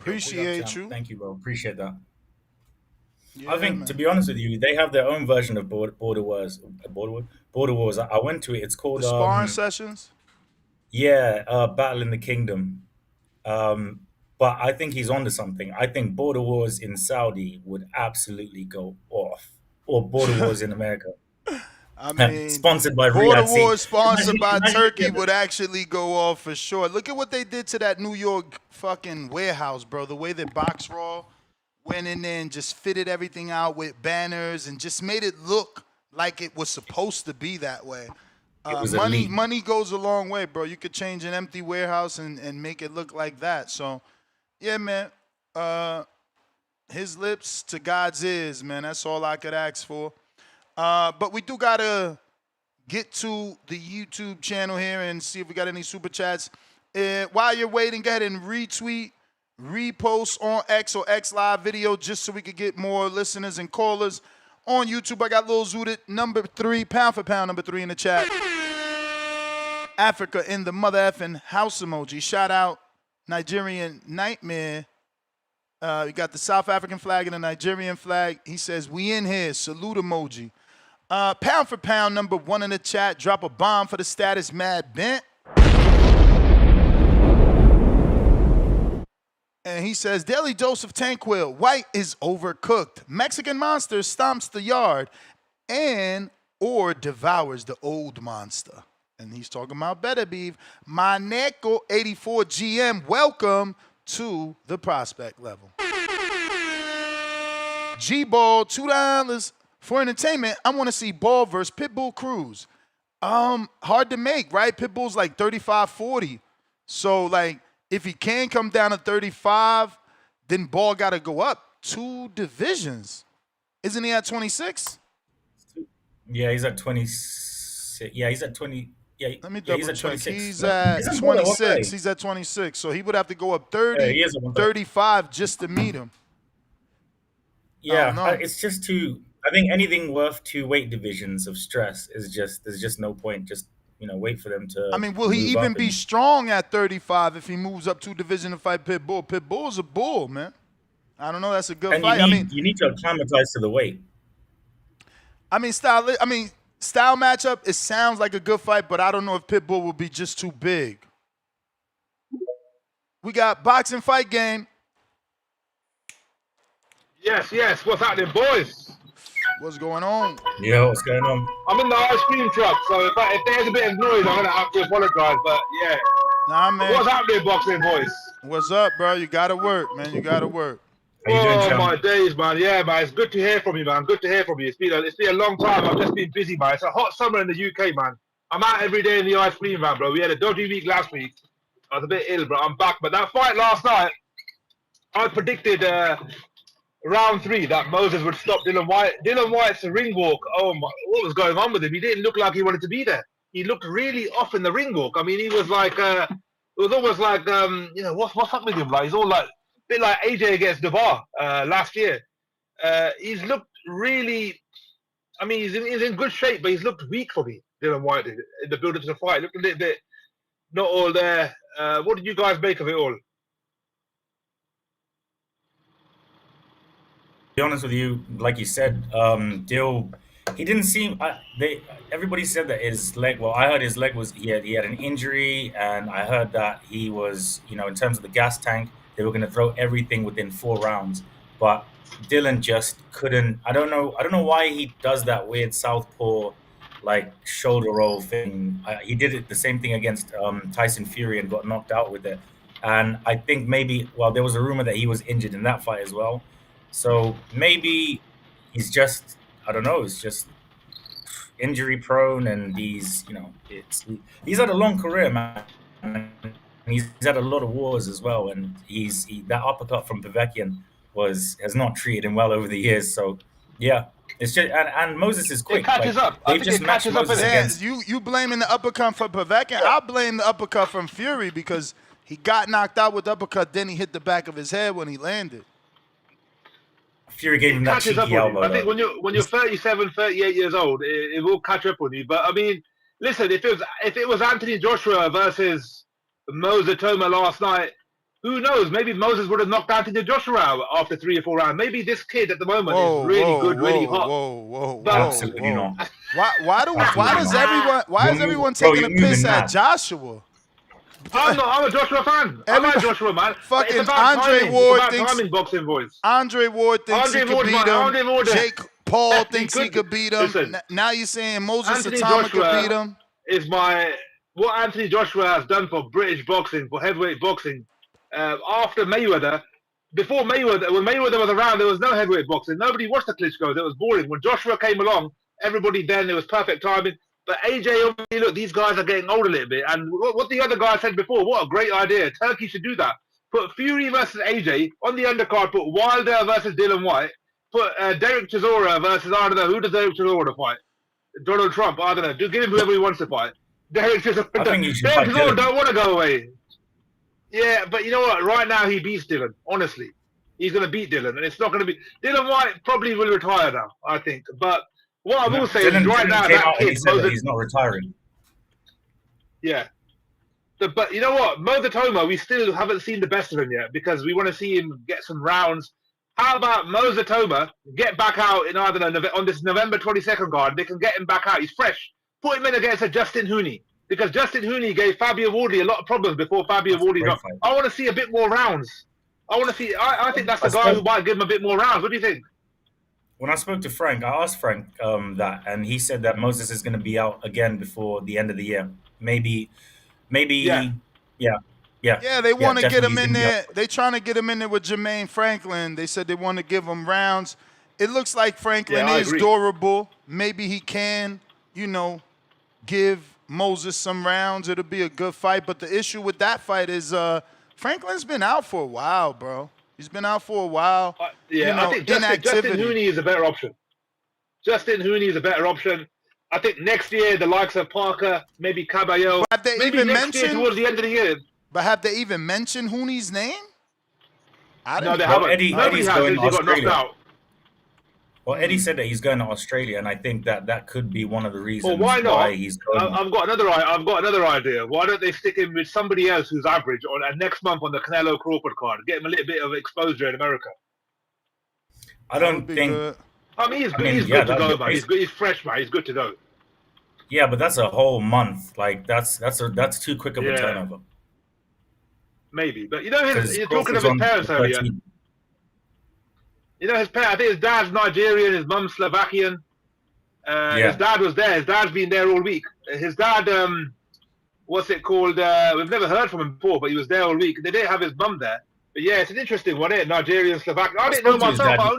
Appreciate you. Thank you, bro. Appreciate that. Yeah, I think, man. to be honest with you, they have their own version of Border Wars. Border Wars. I went to it. It's The called sparring sessions. Battle in the Kingdom. But I think he's onto something. I think Border Wars in Saudi would absolutely go off, or Border Wars in America, I mean, sponsored by Border Riyadh. See, Wars sponsored by Turkey imagine would actually go off for sure. Look at what they did to that New York fucking warehouse, bro. The way that Box Raw went in there and just fitted everything out with banners and just made it look like it was supposed to be that way. it was elite. Money goes a long way, bro. You could change an empty warehouse and make it look like that. So, yeah, man. His lips to God's ears, man. That's all I could ask for. But we do gotta get to the YouTube channel here and see if we got any super chats. While you're waiting, go ahead and retweet, repost on X or X Live video just so we could get more listeners and callers. On YouTube, I got Lil Zooted, number 3, pound for pound, number 3 in the chat. Africa in the mother effing house emoji. Shout out Nigerian Nightmare. We got the South African flag and the Nigerian flag. He says, we in here. Salute emoji. Pound for pound, number 1 in the chat. Drop a bomb for the status Mad Bent. And he says, daily dose of Tanquil. White is overcooked. Mexican monster stomps the yard and or devours the old monster. And he's talking about Beterbiev. Maneco 84 GM, welcome to the prospect level. G-Ball, $2 for entertainment. I want to see Ball versus Pitbull Cruz. Hard to make, right? Pitbull's like 35-40. So, like, if he can come down to 35, then Ball got to go up 2 divisions. Isn't he at 26? Yeah, he's at 26. Yeah, he's at 20. Yeah, Let me yeah, double check. 26. He's at 26. He's at 26. So he would have to go up 30, 35 just to meet him. Yeah, it's just too. I think anything worth 2 weight divisions of stress is just, there's just no point. Just, wait for them to. I mean, will he even be strong at 35 if he moves up 2 divisions to fight Pitbull? Pitbull's a bull, man. I don't know. That's a good fight. You need to acclimatize to the weight. Style matchup, it sounds like a good fight, but I don't know if Pitbull will be just too big. We got boxing fight game. Yes. What's happening, boys? What's going on? Yeah, what's going on? I'm in the ice cream truck, so if there's a bit of noise, I'm going to have to apologize, but yeah. Nah, man. What's happening, boxing boys? What's up, bro? You got to work, man. You got to work. Oh, my days, man. Yeah, man. It's good to hear from you, man. Good to hear from you. It's been a long time. I've just been busy, man. It's a hot summer in the UK, man. I'm out every day in the ice cream van, bro. We had a dodgy week last week. I was a bit ill, bro. I'm back. But that fight last night, I predicted round 3 that Moses would stop Dillian Whyte. Dillian Whyte's ring walk. Oh my! What was going on with him? He didn't look like he wanted to be there. He looked really off in the ring walk. I mean, he was like, it was almost like, what's up with him? Like he's all like a bit like AJ against Duvar last year. He's looked really I mean, he's in good shape, but he's looked weak for me, Dillian Whyte, in the build-up to the fight. Looked a little bit not all there. What did you guys make of it all? To be honest with you, like you said, Dill, he didn't seem. Everybody said that his leg. Well, I heard his leg was he had an injury, and I heard that he was, in terms of the gas tank, they were going to throw everything within 4 rounds. But Dillian just couldn't. I don't know why he does that weird southpaw like shoulder roll thing. He did it the same thing against Tyson Fury and got knocked out with it. And I think maybe, there was a rumor that he was injured in that fight as well. So maybe he's just, I don't know, it's just injury prone, and he's had a long career, man. He's had a lot of wars as well, and that uppercut from Povetkin has not treated him well over the years. So yeah, it's just and Moses is quick. It catches up. They've just matched Moses against. You blaming the uppercut for Povetkin? I blame the uppercut from Fury because he got knocked out with the uppercut, then he hit the back of his head when he landed. Fury gave him that cheeky elbow. I think when you're 37, 38 years old, it will catch up on you. But I mean, listen, if it was Anthony Joshua versus Moses Itauma last night, who knows? Maybe Moses would have knocked Anthony Joshua out after 3 or 4 rounds. Maybe this kid at the moment is really good, really hot. Absolutely not. Why is everyone taking a piss at Joshua? I'm a Joshua fan. I'm a Joshua man. Fucking it's about Andre timing. Ward it's about thinks timing, boxing boys. Andre Ward thinks he could beat him. Jake Paul thinks he could beat him. Listen, now you're saying Moses Anthony Itauma Joshua could beat him. What Anthony Joshua has done for British boxing, for heavyweight boxing, after Mayweather. Before Mayweather, when Mayweather was around, there was no heavyweight boxing. Nobody watched the Klitschko. That was boring. When Joshua came along, everybody then, it was perfect timing. But AJ, look, these guys are getting old a little bit. And what the other guy said before, what a great idea. Turkey should do that. Put Fury versus AJ on the undercard. Put Wilder versus Dillian Whyte. Put Derek Chisora versus, I don't know, who does Derek Chisora fight? Donald Trump, I don't know. Give him whoever he wants to fight. Derek Chisora don't want to go away. Yeah, but you know what? Right now he beats Dillian, honestly. He's going to beat Dillian, and it's not going to be... Dillian Whyte probably will retire now, I think. But... what I will say is right now that kid, Moses, he's not retiring. Yeah. But you know what? Moses Itauma, we still haven't seen the best of him yet because we want to see him get some rounds. How about Moses Itauma get back out in, I don't know, on this November 22nd card? They can get him back out. He's fresh. Put him in against a Justin Hooney because Justin Hooney gave Fabio Wardley a lot of problems before Fabio Wardley got. I want to see a bit more rounds. I think that's the guy who might give him a bit more rounds. What do you think? When I spoke to Frank, I asked Frank that, and he said that Moses is going to be out again before the end of the year. Maybe, yeah. Yeah, they want to get him in there. They're trying to get him in there with Jermaine Franklin. They said they want to give him rounds. It looks like Franklin is durable. Maybe he can, give Moses some rounds. It'll be a good fight. But the issue with that fight is Franklin's been out for a while, bro. He's been out for a while. I think Justin Hooney is a better option. I think next year, the likes of Parker, maybe Caballero, maybe next year towards the end of the year. But have they even mentioned Hooney's name? No, they haven't. Nobody has since he got knocked out. Well, Eddie said that he's going to Australia, and I think that could be one of the reasons why he's going. I've got another idea. Why don't they stick him with somebody else who's average next month on the Canelo Crawford card? Get him a little bit of exposure in America. I don't think. Good. I mean, he's good to go, man. He's fresh, man. He's good to go. Yeah, but that's a whole month. Like that's too quick of a turnover. Maybe, but you're talking about his parents earlier. His parents, I think his dad's Nigerian, his mum's Slovakian. His dad was there. His dad's been there all week. His dad, what's it called? We've never heard from him before, but he was there all week. They didn't have his mum there. But yeah, it's an interesting one, Nigerian, Slovakian. I didn't know myself, but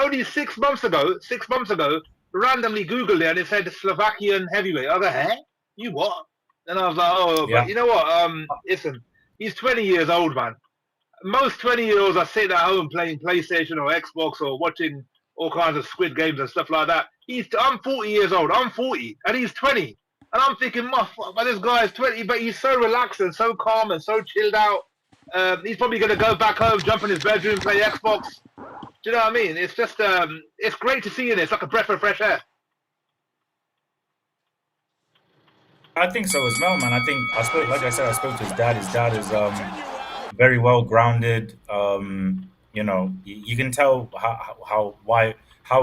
only 6 months ago, randomly Googled it and it said Slovakian heavyweight. I go, hey? You what? And I was like, but you know what? Listen, he's 20 years old, man. Most 20-year-olds are sitting at home playing PlayStation or Xbox or watching all kinds of Squid Games and stuff like that. I'm 40 years old. I'm 40, and he's 20. And I'm thinking, but this guy is 20, but he's so relaxed and so calm and so chilled out. He's probably going to go back home, jump in his bedroom, play Xbox. Do you know what I mean? It's just, it's great to see it. It's like a breath of fresh air. I think so as well, man. I think I spoke, like I said, I spoke to his dad. His dad is very well grounded. You know, you can tell how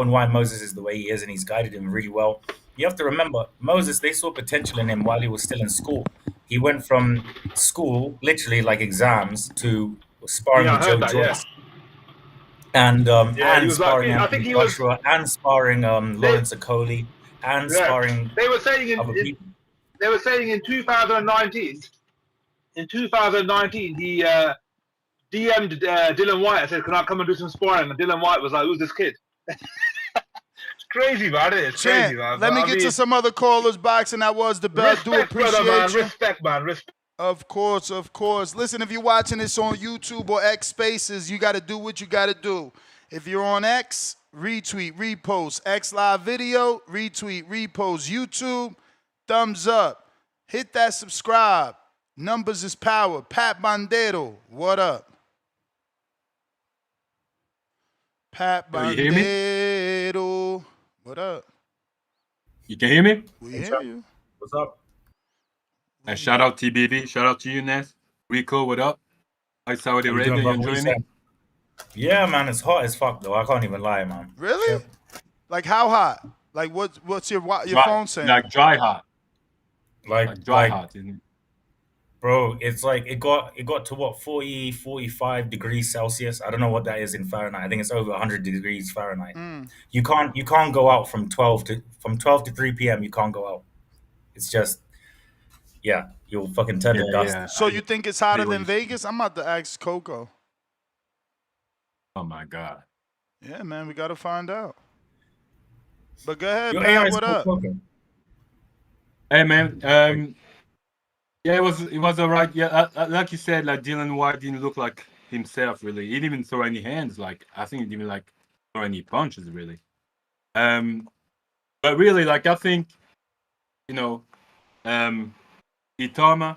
and why Moses is the way he is, and he's guided him really well. You have to remember, Moses, they saw potential in him while he was still in school. He went from school, literally like exams, to sparring Yeah, I with heard Joe that. Yeah, Joyce yeah. He and was like, sparring I think Anthony he was. Joshua and sparring They, Lawrence Okoli and yeah, sparring they were saying other people. they were saying in 2019. In 2019, he DM'd Dillian Whyte and said, "Can I come and do some sparring?" And Dillian Whyte was like, "Who's this kid?" It's crazy, man. It's Chant, crazy, man. let me But, get to some other callers boxing. That was the best. Do respect, appreciate brother, man. you. Respect, man. Respect. Of course, of course. Listen, if you're watching this on YouTube or X Spaces, you got to do what you got to do. If you're on X, retweet, repost. X Live Video, retweet, repost. YouTube, thumbs up. Hit that subscribe. Numbers is power. Pat Bandero, what up? Pat Yo, you hear me? Bandero, what up? You can hear me? We hear you. What's up? And shout out TBV. Shout out to you, Ness. Rico, what up? Hi, Saudi How you Arabia. doing, You bro? What you enjoying it? saying? Yeah, man, it's hot as fuck though. I can't even lie, man. Really? Like how hot? Like what's your Dry- phone saying? Like dry hot. Like Like dry hot, isn't it? bro, it's like it got to what 40, 45 degrees Celsius. I don't know what that is in Fahrenheit. I think it's over 100 degrees Fahrenheit. You can't go out from 12 to 3 p.m. You can't go out. It's just you'll fucking turn to dust. Yeah. So you think it's hotter than Anyways. Vegas? I'm about to ask Coco. Oh my God. Yeah, man, we got to find out. But go ahead, Your Pat, AI is what up? smoking. Hey man, yeah, it was alright. Yeah, like you said, like Dillian Whyte didn't look like himself really. He didn't even throw any hands. Like I think he didn't even like throw any punches really. But really, like I think, you know, Itauma,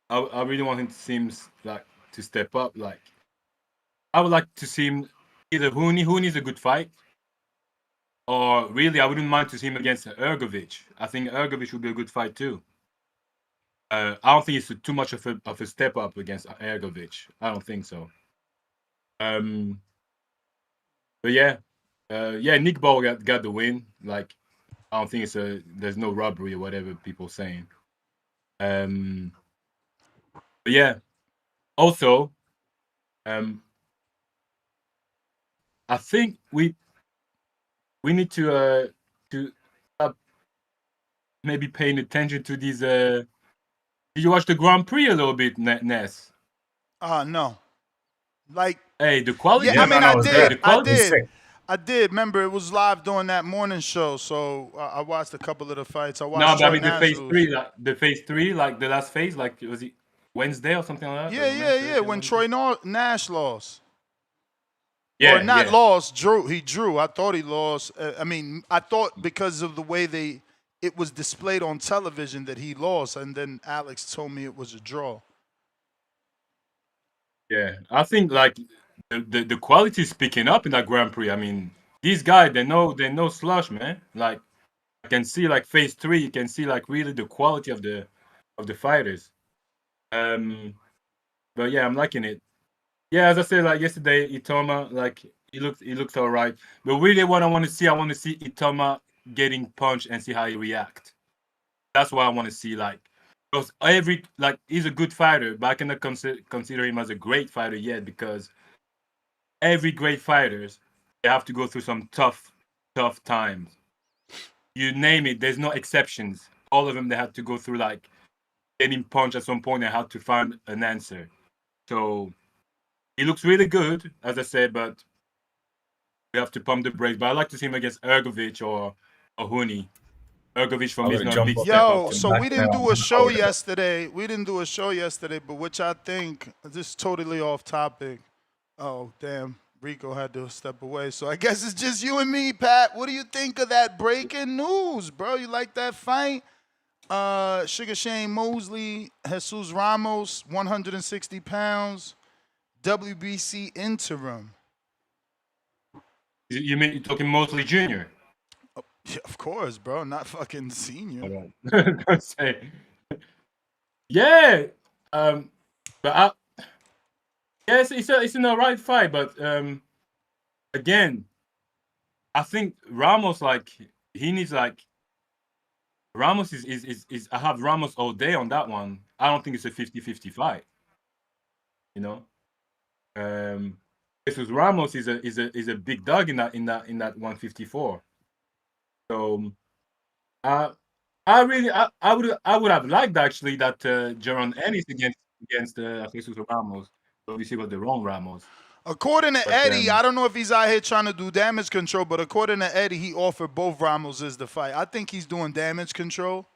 I really want him to seem like to step up. Like I would like to see him either Huni's a good fight, or really I wouldn't mind to see him against Hrgovic. I think Hrgovic would be a good fight too. I don't think it's too much of a step up against Hrgovic. I don't think so. But yeah, Nick Ball got the win. Like I don't think there's no robbery or whatever people saying. But yeah, also, I think we need to stop maybe paying attention to these. Did you watch the Grand Prix a little bit, Ness? No. Like, hey, the quality. Yeah, I mean, I did. The quality is sick. I did. Remember, it was live during that morning show, so I watched a couple of the fights. I No, watched. but I Troy mean the phase Nash three, like the last phase, like was it Wednesday or something like that? Yeah. When Troy Nash lost. Yeah, or not lost. Drew. He drew. I thought he lost. I mean, I thought because of the way it was displayed on television that he lost, and then Alex told me it was a draw. Yeah, I think like the quality is picking up in that Grand Prix. I mean, these guys they know slush, man. Like I can see like phase 3, you can see like really the quality of the fighters. But yeah, I'm liking it. Yeah, as I said like yesterday, Itauma, like he looks all right. But really, what I want to see Itauma getting punched and see how he react. That's what I want to see. Like, because he's a good fighter, but I cannot consider him as a great fighter yet because every great fighters they have to go through some tough times. You name it, there's no exceptions. All of them they had to go through like getting punched at some point and had to find an answer. So he looks really good, as I said, but we have to pump the brakes. But I like to see him against Hrgovic or Huni. Hrgovic for me is not a big step up. So we didn't do a show yesterday. But which I think, this is totally off topic. Oh, damn. Rico had to step away. So I guess it's just you and me, Pat. What do you think of that breaking news, bro? You like that fight? Sugar Shane Mosley, Jesus Ramos, 160 pounds, WBC interim. You mean you're talking Mosley Jr.? Yeah, of course, bro. Not fucking senior. Don't say. Yeah. But yes, it's an alright fight, but again, I think Ramos he needs Ramos is I have Ramos all day on that one. I don't think it's a 50-50 fight. You know, Jesus Ramos is a big dog in that 154. So, I would have liked actually that Jaron Ennis against Jesus Ramos. Obviously, got the wrong Ramos. According to Eddie, I don't know if he's out here trying to do damage control, but according to Eddie, he offered both Ramoses the fight. I think he's doing damage control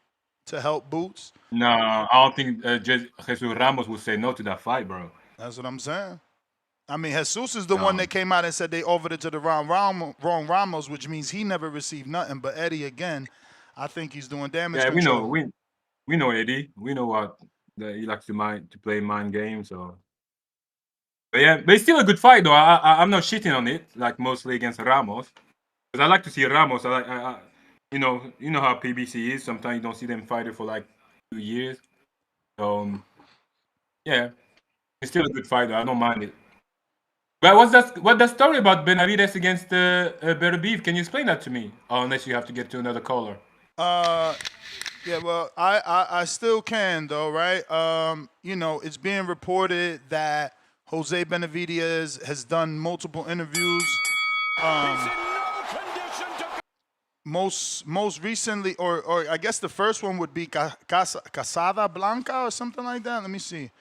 to help Boots. No, I don't think Jesus Ramos would say no to that fight, bro. That's what I'm saying. I mean, Jesus is the one that came out and said they offered it to the wrong Ramos, which means he never received nothing. But Eddie, again, I think he's doing damage control. We know Eddie. We know what he likes to play mind games. So. But yeah, but it's still a good fight though. I'm not shitting on it, like mostly against Ramos, because I like to see Ramos. You know how PBC is. Sometimes you don't see them fighting for like 2 years. So yeah, it's still a good fight though. I don't mind it. But what's that story about Benavidez against Beterbiev? Can you explain that to me? Unless you have to get to another caller. Yeah, well, I still can though, right? You know, it's being reported that Jose Benavidez has done multiple interviews. Most recently, or I guess the first one would be Casada Blanca or something like that. Let me see.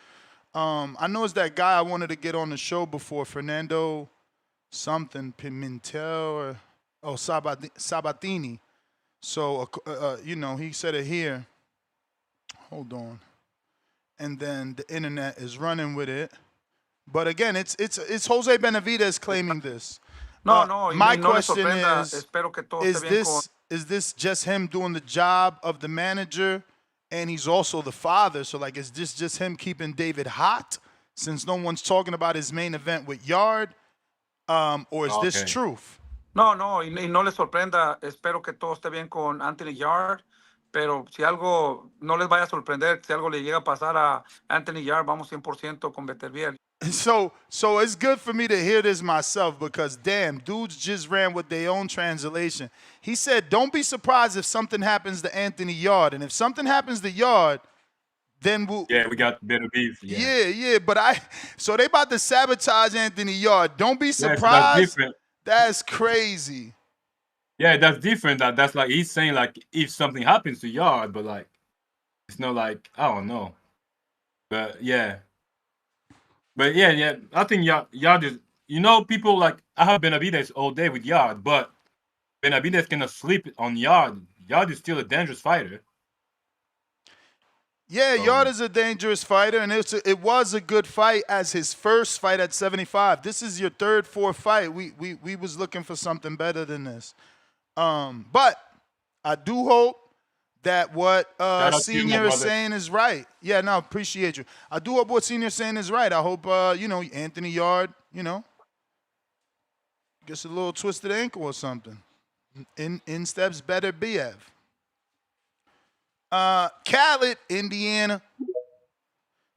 I know it's that guy I wanted to get on the show before, Fernando something Pimentel or Sabatini. So you know, he said it here. Hold on. And then the internet is running with it. But again, it's Jose Benavidez claiming this. My question is this just him doing the job of the manager, and he's also the father? So like, is this just him keeping David hot since no one's talking about his main event with Yard, or is this truth? No, y no les sorprenda. Espero que todo esté bien con Anthony Yard. Pero si algo no les vaya a sorprender, si algo le llega a pasar a Anthony Yard, vamos 100% con Beterbiev. So it's good for me to hear this myself because, damn, dudes just ran with their own translation. He said, don't be surprised if something happens to Anthony Yard. And if something happens to Yard, then we'll... Yeah, we got Beterbiev. Yeah, but so they about to sabotage Anthony Yard. Don't be surprised. That's different. That's crazy. Yeah, that's different. That's like, he's saying like, if something happens to Yard, but like, it's not like, I don't know. But yeah. But yeah, I think Yard is, you know, people like, I have Benavidez all day with Yard, but Benavidez cannot sleep on Yard. Yard is still a dangerous fighter. Yeah, Yard is a dangerous fighter, and it was a good fight as his first fight at 75. This is your third, fourth fight. We was looking for something better than this. But I do hope that what Senior is saying is right. Yeah, no, appreciate you. I do hope what Senior is saying is right. I hope, you know, Anthony Yard, you know, gets a little twisted ankle or something. In steps Beterbiev. Khaled, Indiana.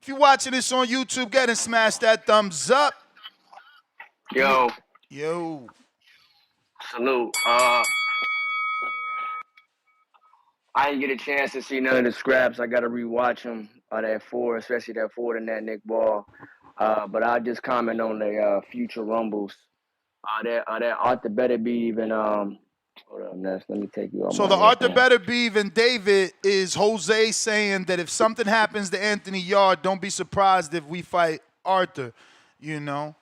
If you're watching this on YouTube, go ahead and smash that thumbs up. Yo. Salute. I didn't get a chance to see none of the scraps. I got to rewatch them. That Ford, especially that Ford and that Nick Ball. But I'll just comment on the future rumbles. That Artur Beterbiev and hold up, Ness. Let me take you off. So the Artur Beterbiev and David is Jose saying that if something happens to Anthony Yard, don't be surprised if we fight Artur. You know.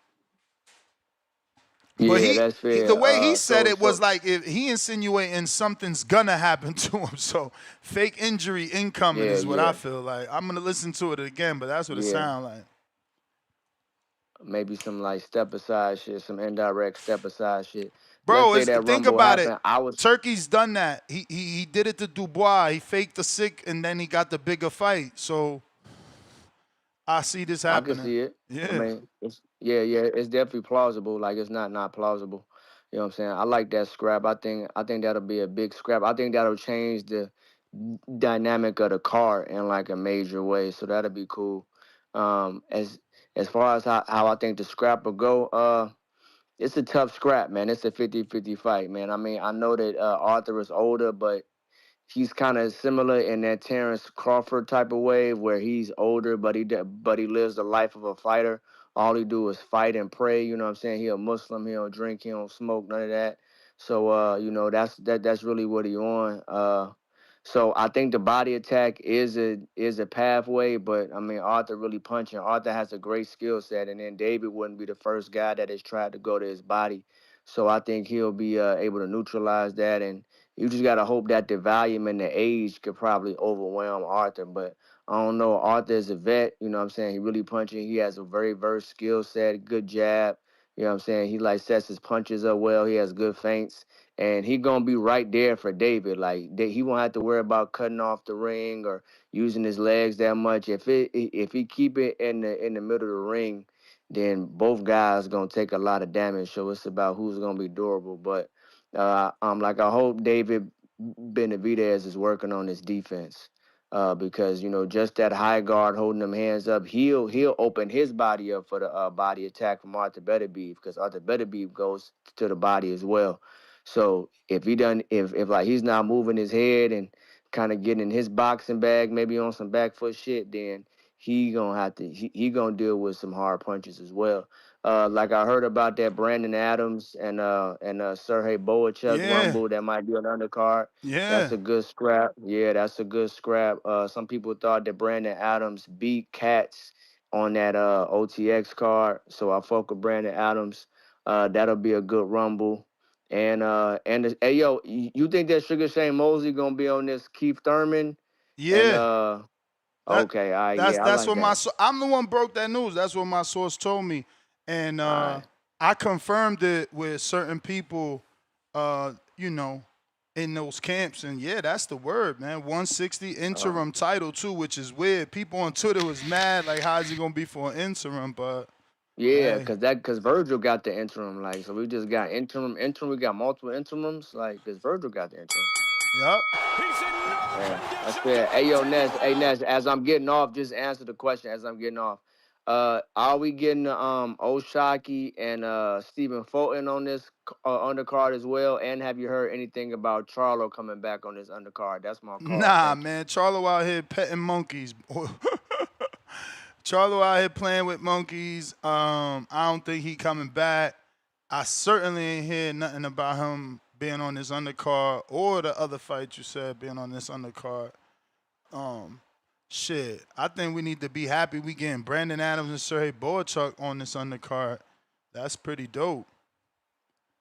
Yeah, but that's fair. The way he said it was like if he insinuating something's gonna happen to him. So fake injury incoming is what I feel like. I'm gonna listen to it again, but that's what it sounds like. Maybe some like step aside shit, some indirect step aside shit. Bro, think about it. Turkey's done that. He did it to Dubois. He faked the sick and then he got the bigger fight. So I see this happening. I can see it. Yeah. I mean, it's definitely plausible. Like, it's not plausible. You know what I'm saying? I like that scrap. I think that'll be a big scrap. I think that'll change the dynamic of the card in like a major way. So that'll be cool. As far as how I think the scrap will go, it's a tough scrap, man. It's a 50-50 fight, man. I mean, I know that Arthur is older, but he's kind of similar in that Terrence Crawford type of way, where he's older, but he lives the life of a fighter. All he do is fight and pray. You know what I'm saying? He a Muslim. He don't drink. He don't smoke. None of that. So that's really what he on. So I think the body attack is a pathway, but I mean Arthur really punching. Arthur has a great skill set, and then David wouldn't be the first guy that has tried to go to his body. So I think he'll be able to neutralize that, and you just gotta hope that the volume and the age could probably overwhelm Arthur. But I don't know. Arthur is a vet. You know what I'm saying? He really punching. He has a very versed skill set, good jab. You know what I'm saying? He like sets his punches up well. He has good feints. And he gonna be right there for David. Like he won't have to worry about cutting off the ring or using his legs that much. If he keep it in the middle of the ring, then both guys gonna take a lot of damage. So it's about who's gonna be durable. But I hope David Benavidez is working on his defense. Because just that high guard holding them hands up, he'll open his body up for the body attack from Artur Beterbiev, because Artur Beterbiev goes to the body as well. So if he's not moving his head and kind of getting in his boxing bag, maybe on some back foot shit, then he gonna deal with some hard punches as well. Like I heard about that Brandon Adams and Sergey Boachuk rumble that might be on the undercard. That's Yeah. a good scrap. Yeah, that's a good scrap. Some people thought that Brandon Adams beat Katz on that OTX card, so I fuck with Brandon Adams. That'll be a good rumble. Hey yo, you think that Sugar Shane Mosley gonna be on this Keith Thurman? And Yeah. That okay, I that's like what that. I'm the one broke that news. That's what my source told me, and All right. I confirmed it with certain people, in those camps. And yeah, that's the word, man. 160 interim title too, which is weird. People on Twitter was mad, like, how is he gonna be for an interim? But Yeah, hey, cause Virgil got the interim, like, so we just got interim. We got multiple interims, like, cause Virgil got the interim. yep. Yeah, that's fair. Hey yo, Ness, as I'm getting off, just answer the question as I'm getting off. Are we getting Oshaki and Stephen Fulton on this undercard as well? And have you heard anything about Charlo coming back on this undercard? That's my call. Nah, Thank you. man. Charlo out here petting monkeys. Charlo out here playing with monkeys. I don't think he coming back. I certainly ain't hear nothing about him being on this undercard or the other fight you said being on this undercard. Shit, I think we need to be happy we getting Brandon Adams and Sergey Boachuk on this undercard. That's pretty dope.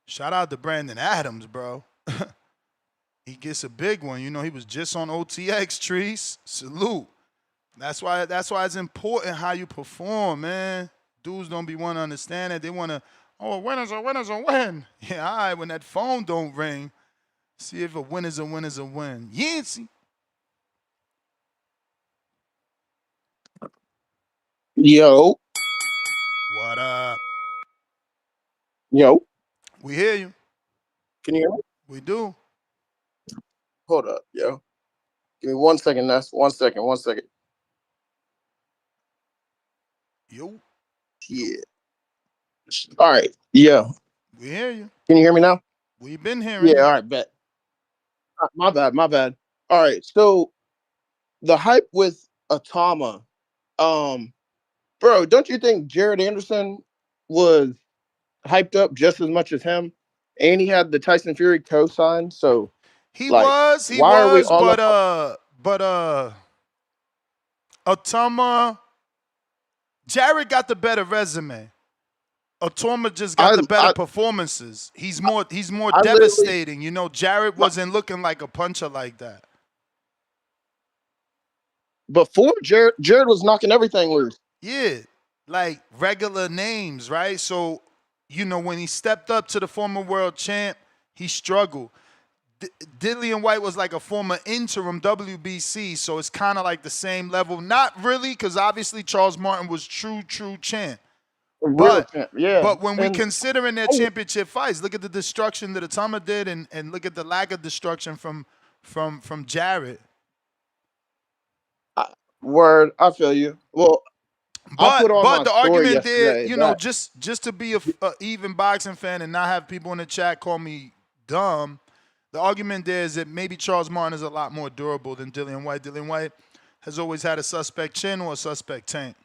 Shout out to Brandon Adams, bro. He gets a big one. He was just on OTX, Trees. Salute. That's why it's important how you perform, man. Dudes don't be want to understand it. They want to, a winner's a winner's a win. Yeah, all right, when that phone don't ring, see if a winner's a winner's a win. Yancey. Yo, What up? yo, We hear you. can you hear me? We do. Hold up, yo. Give me 1 second, Ness. 1 second, 1 second. Yo, Yeah. All right, yeah. we hear you. Can you hear me now? We've been hearing Yeah, you. all right, bet. My bad, my bad. All right, so the hype with Itauma, bro, don't you think Jared Anderson was hyped up just as much as him? And he had the Tyson Fury co-sign, so He like, was, why are we all but up? Itauma, Jared got the better resume. Itauma just got the better performances. He's more devastating. Jared wasn't looking like a puncher like that. Before Jared was knocking everything loose. Yeah, like regular names, right? So, when he stepped up to the former world champ, he struggled. Dillian Whyte was like a former interim WBC, so it's kind of like the same level. Not really, because obviously Charles Martin was true champ. real But champ. Yeah, but when we and considering their championship fights, look at the destruction that Itauma did, and look at the lack of destruction from Jared. word, I feel you. Well, I put on But my the story argument there, yesterday you know, that just to be a even boxing fan and not have people in the chat call me dumb, the argument there is that maybe Charles Martin is a lot more durable than Dillian Whyte. Dillian Whyte has always had a suspect chin or a suspect tank.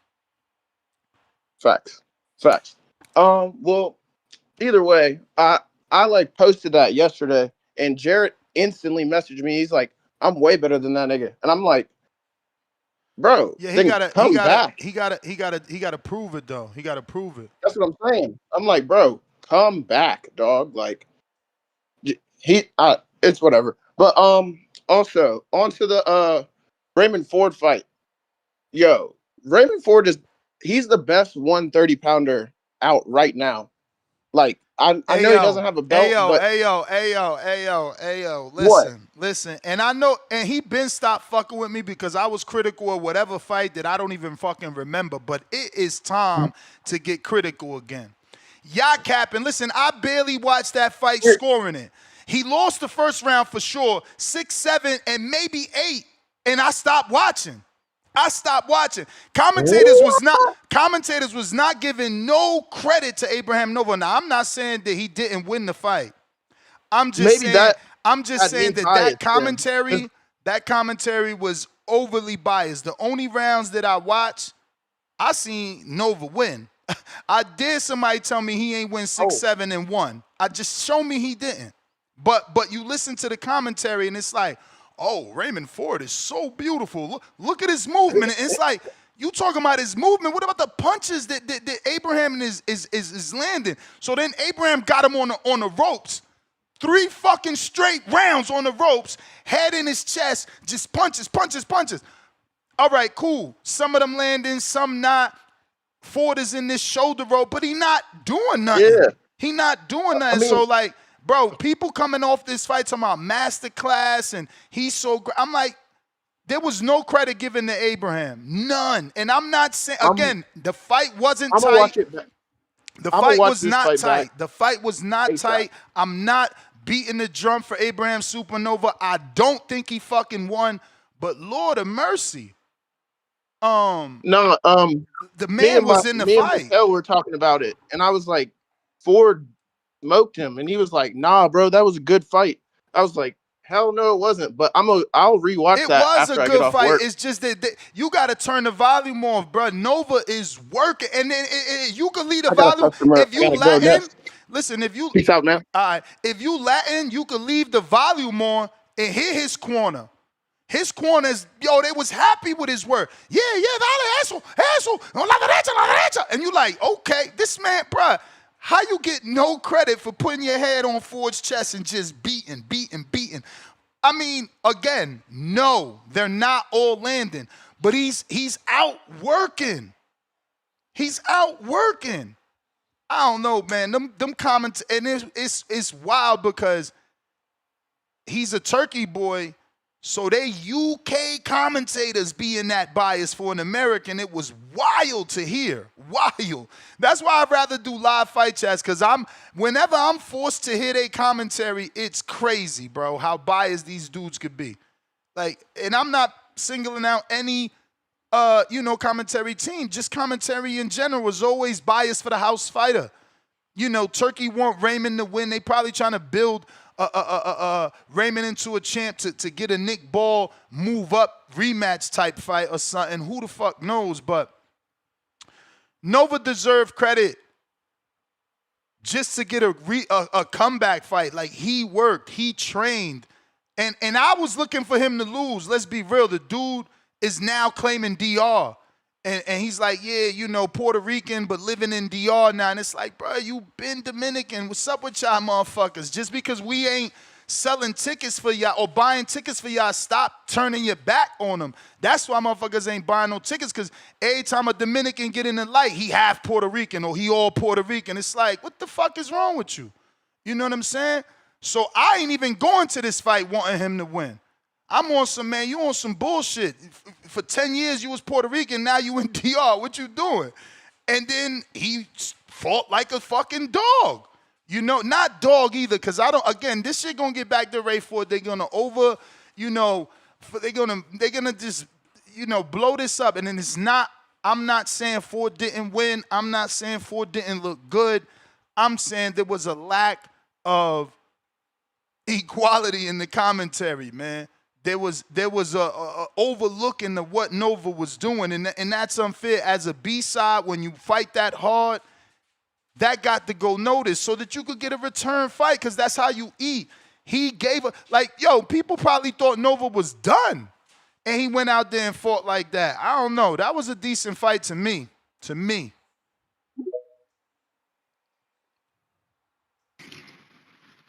facts. Well, either way, I like posted that yesterday, and Jared instantly messaged me. He's like, "I'm way better than that nigga," and I'm like, "Bro, Yeah, then come back." he gotta prove it though. He gotta prove it. That's what I'm saying. I'm like, "Bro, come back, dog." Like, it's whatever. But also onto the Raymond Ford fight. Yo, Raymond Ford he's the best 130 pounder out right now. Like, I know he doesn't have a belt, but Listen. And I know, and he been stopped fucking with me because I was critical of whatever fight that I don't even fucking remember. But it is time to get critical again. Y'all capping. Listen, I barely watched that fight scoring it. He lost the first round for sure, 6-7 and maybe 8, and I stopped watching. Commentators was not giving no credit to Abraham Nova. Now, I'm not saying that he didn't win the fight. I'm just saying that commentary was overly biased. The only rounds that I watched, I seen Nova win. I dare somebody tell me he ain't win 6-7 and 1. I just show me he didn't. But you listen to the commentary and it's like, oh, Raymond Ford is so beautiful. Look at his movement. And it's like, you talking about his movement. What about the punches that Abraham is landing? So then Abraham got him on the ropes. 3 fucking straight rounds on the ropes, head in his chest, just punches. All right, cool. Some of them landing, some not. Ford is in this shoulder rope, but he not doing nothing. Yeah. He not doing nothing. So like, bro, people coming off this fight talking about masterclass and he's so great. I'm like, there was no credit given to Abraham. None. And I'm not saying, again, the fight wasn't tight. Watch it back. The fight was not tight. The fight was not tight. I'm not beating the drum for Abraham Supernova. I don't think he fucking won, but Lord of mercy. The man was in the fight. Me and were talking about it, and I was like, Ford smoked him, and he was like, "Nah, bro, that was a good fight." I was like, "Hell no, it wasn't." But I'll rewatch that after I get off work. It's just that you got to turn the volume off, bro. Nova is working, and then you can leave the volume. If you Latin, listen. If you peace out now. All right. If you Latin, you can leave the volume on and hear his corner. His corners, they was happy with his word. Yeah, dale, eso, la derecha. And you like, okay, this man, bruh, how you get no credit for putting your head on Ford's chest and just beating? I mean, again, no, they're not all landing, but he's out working. I don't know, man. Them comments, and it's wild because he's a Turkey boy. So they UK commentators being that biased for an American, it was wild to hear. Wild. That's why I'd rather do live fight chats, because whenever I'm forced to hear their commentary, it's crazy, bro, how biased these dudes could be. Like, and I'm not singling out any commentary team. Just commentary in general was always biased for the house fighter. Turkey want Raymond to win. They probably trying to build Raymond into a champ to get a Nick Ball move up rematch type fight or something. Who the fuck knows? But Nova deserved credit just to get a comeback fight. Like, he worked, he trained, and I was looking for him to lose. Let's be real. The dude is now claiming DR. And he's like, yeah, Puerto Rican, but living in DR now. And it's like, bro, you been Dominican. What's up with y'all motherfuckers? Just because we ain't selling tickets for y'all or buying tickets for y'all, stop turning your back on them. That's why motherfuckers ain't buying no tickets, because every time a Dominican get in the light, he half Puerto Rican or he all Puerto Rican. It's like, what the fuck is wrong with you? You know what I'm saying? So I ain't even going to this fight wanting him to win. I'm on some, man, you on some bullshit. For 10 years, you was Puerto Rican, now you in DR. What you doing? And then he fought like a fucking dog. You know, not dog either, because again, this shit gonna get back to Ray Ford. They're gonna they're gonna just, blow this up. And then it's not, I'm not saying Ford didn't win. I'm not saying Ford didn't look good. I'm saying there was a lack of equality in the commentary, man. There was a overlooking of what Nova was doing, and that's unfair. As a B-side, when you fight that hard, that got to go noticed so that you could get a return fight, because that's how you eat. He gave people probably thought Nova was done, and he went out there and fought like that. I don't know. That was a decent fight to me.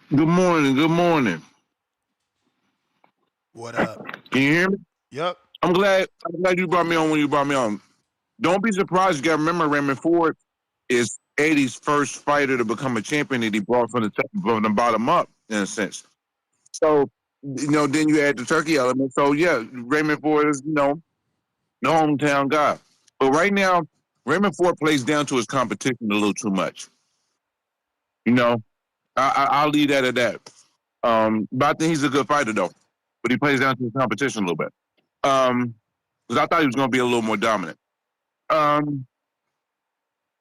Good morning. What up? Can you hear me? Yep. I'm glad you brought me on when you brought me on. Don't be surprised. You got to remember, Raymond Ford is 80's first fighter to become a champion that he brought from the bottom up, in a sense. So, then you add the Turkey element. So, yeah, Raymond Ford is, the hometown guy. But right now, Raymond Ford plays down to his competition a little too much. I'll leave that at that. But I think he's a good fighter, though. But he plays down to his competition a little bit. Because I thought he was going to be a little more dominant.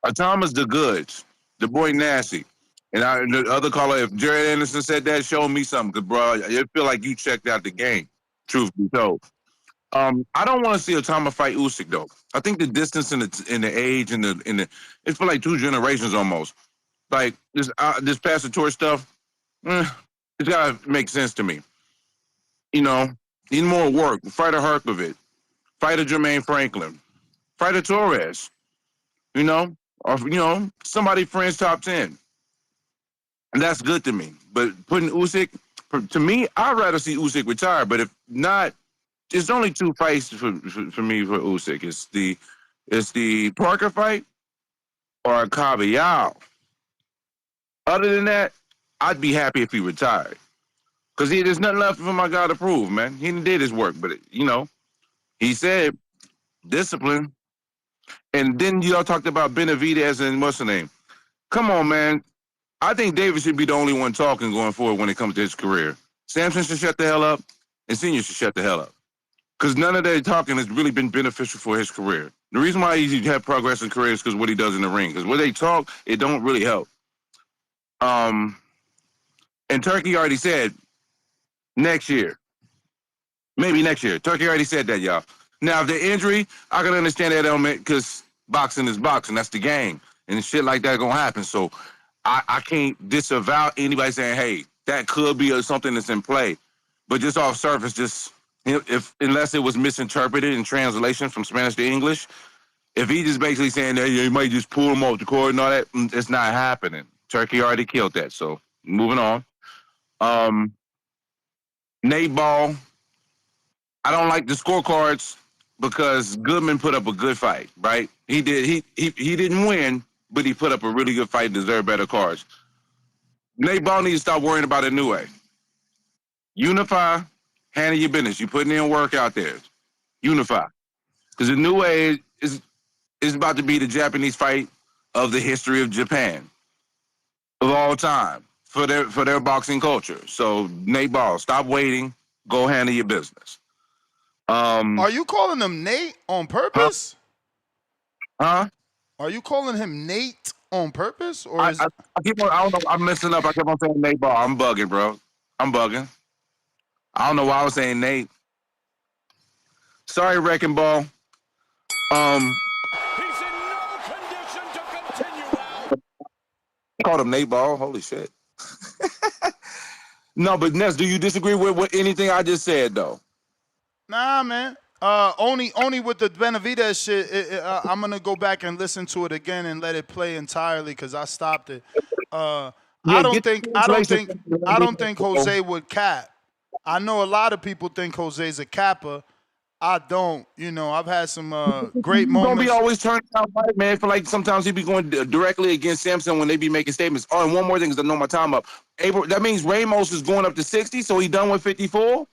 Itauma's the goods. The boy nasty. And the other caller, if Jared Anderson said that, show me something. Because, bro, I feel like you checked out the game, truth be told. I don't want to see Itauma fight Usyk, though. I think the distance and the age and it's for like 2 generations almost. Like, this Pastor Tour stuff, it's got to make sense to me. Need more work. Fight a Hrgovic. Fight a Jermaine Franklin. Fight a Torres. Or, somebody French top 10. And that's good to me. But putting Usyk, to me, I'd rather see Usyk retire. But if not, there's only 2 fights for me for Usyk. It's the Parker fight or a Caballero. Other than that, I'd be happy if he retired. Because there's nothing left for my guy to prove, man. He did his work, but, he said discipline. And then y'all talked about Benavidez and what's the name? Come on, man. I think David should be the only one talking going forward when it comes to his career. Samson should shut the hell up, and Senior should shut the hell up. Because none of that talking has really been beneficial for his career. The reason why he had progress in career is because what he does in the ring. Because when they talk, it don't really help. And Turkey already said next year. Maybe next year. Turkey already said that, y'all. Now, if the injury, I can understand that element because boxing is boxing. That's the game. And shit like that going to happen. So I can't disavow anybody saying, hey, that could be something that's in play. But just off surface, unless it was misinterpreted in translation from Spanish to English, if he just basically saying that you might just pull him off the court and all that, it's not happening. Turkey already killed that. So moving on. Nate Ball, I don't like the scorecards because Goodman put up a good fight, right? He did. He didn't win, but he put up a really good fight and deserved better cards. Nate Ball needs to stop worrying about a new way. Unify, handle your business. You putting in work out there. Unify. Because the new way is about to be the Japanese fight of the history of Japan. Of all time. For their boxing culture. So Nate Ball, stop waiting. Go handle your business. Are you calling him Nate on purpose? Huh? Are you calling him Nate on purpose? Or I keep on, I don't know. I'm messing up. I kept on saying Nate Ball. I'm bugging, bro. I'm bugging. I don't know why I was saying Nate. Sorry, Wrecking Ball. He's in no condition to continue now. I called him Nate Ball. Holy shit. No, but Ness, do you disagree with anything I just said, though? Nah, man. Only with the Benavidez shit. I'm gonna go back and listen to it again and let it play entirely because I stopped it. I don't think Jose would cap. I know a lot of people think Jose's a capper. I don't. I've had some great moments. Don't be always turning out right, man. I feel like sometimes he be going directly against Samson when they be making statements. Oh, and one more thing is I know my time up. That means Ramos is going up to 60, so he done with 54?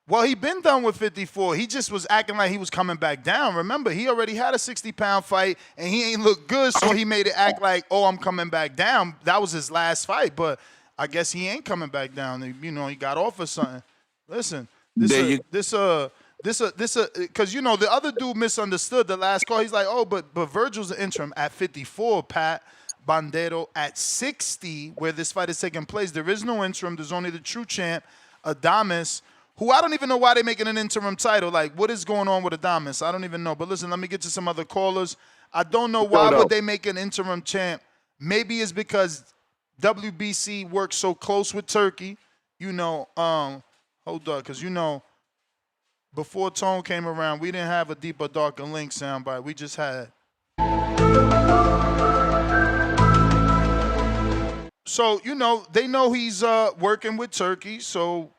Well, he been done with 54. He just was acting like he was coming back down. Remember, he already had a 60-pound fight, and he ain't look good, so he made it act like, oh, I'm coming back down. That was his last fight, but I guess he ain't coming back down. You know, he got off or something. Listen, because the other dude misunderstood the last call. He's like, oh, but Virgil's the interim at 54, Pat. Bandero at 60, where this fight is taking place. There is no interim. There's only the true champ, Adames, who I don't even know why they're making an interim title. Like, what is going on with Adames? I don't even know. But listen, let me get to some other callers. I don't know why would they make an interim champ. Maybe it's because WBC works so close with Turkey. You know, hold up, because, you know, before Tone came around, we didn't have a Deeper, Darker Link soundbite. We just had... So, you know, they know he's working with Turkey, so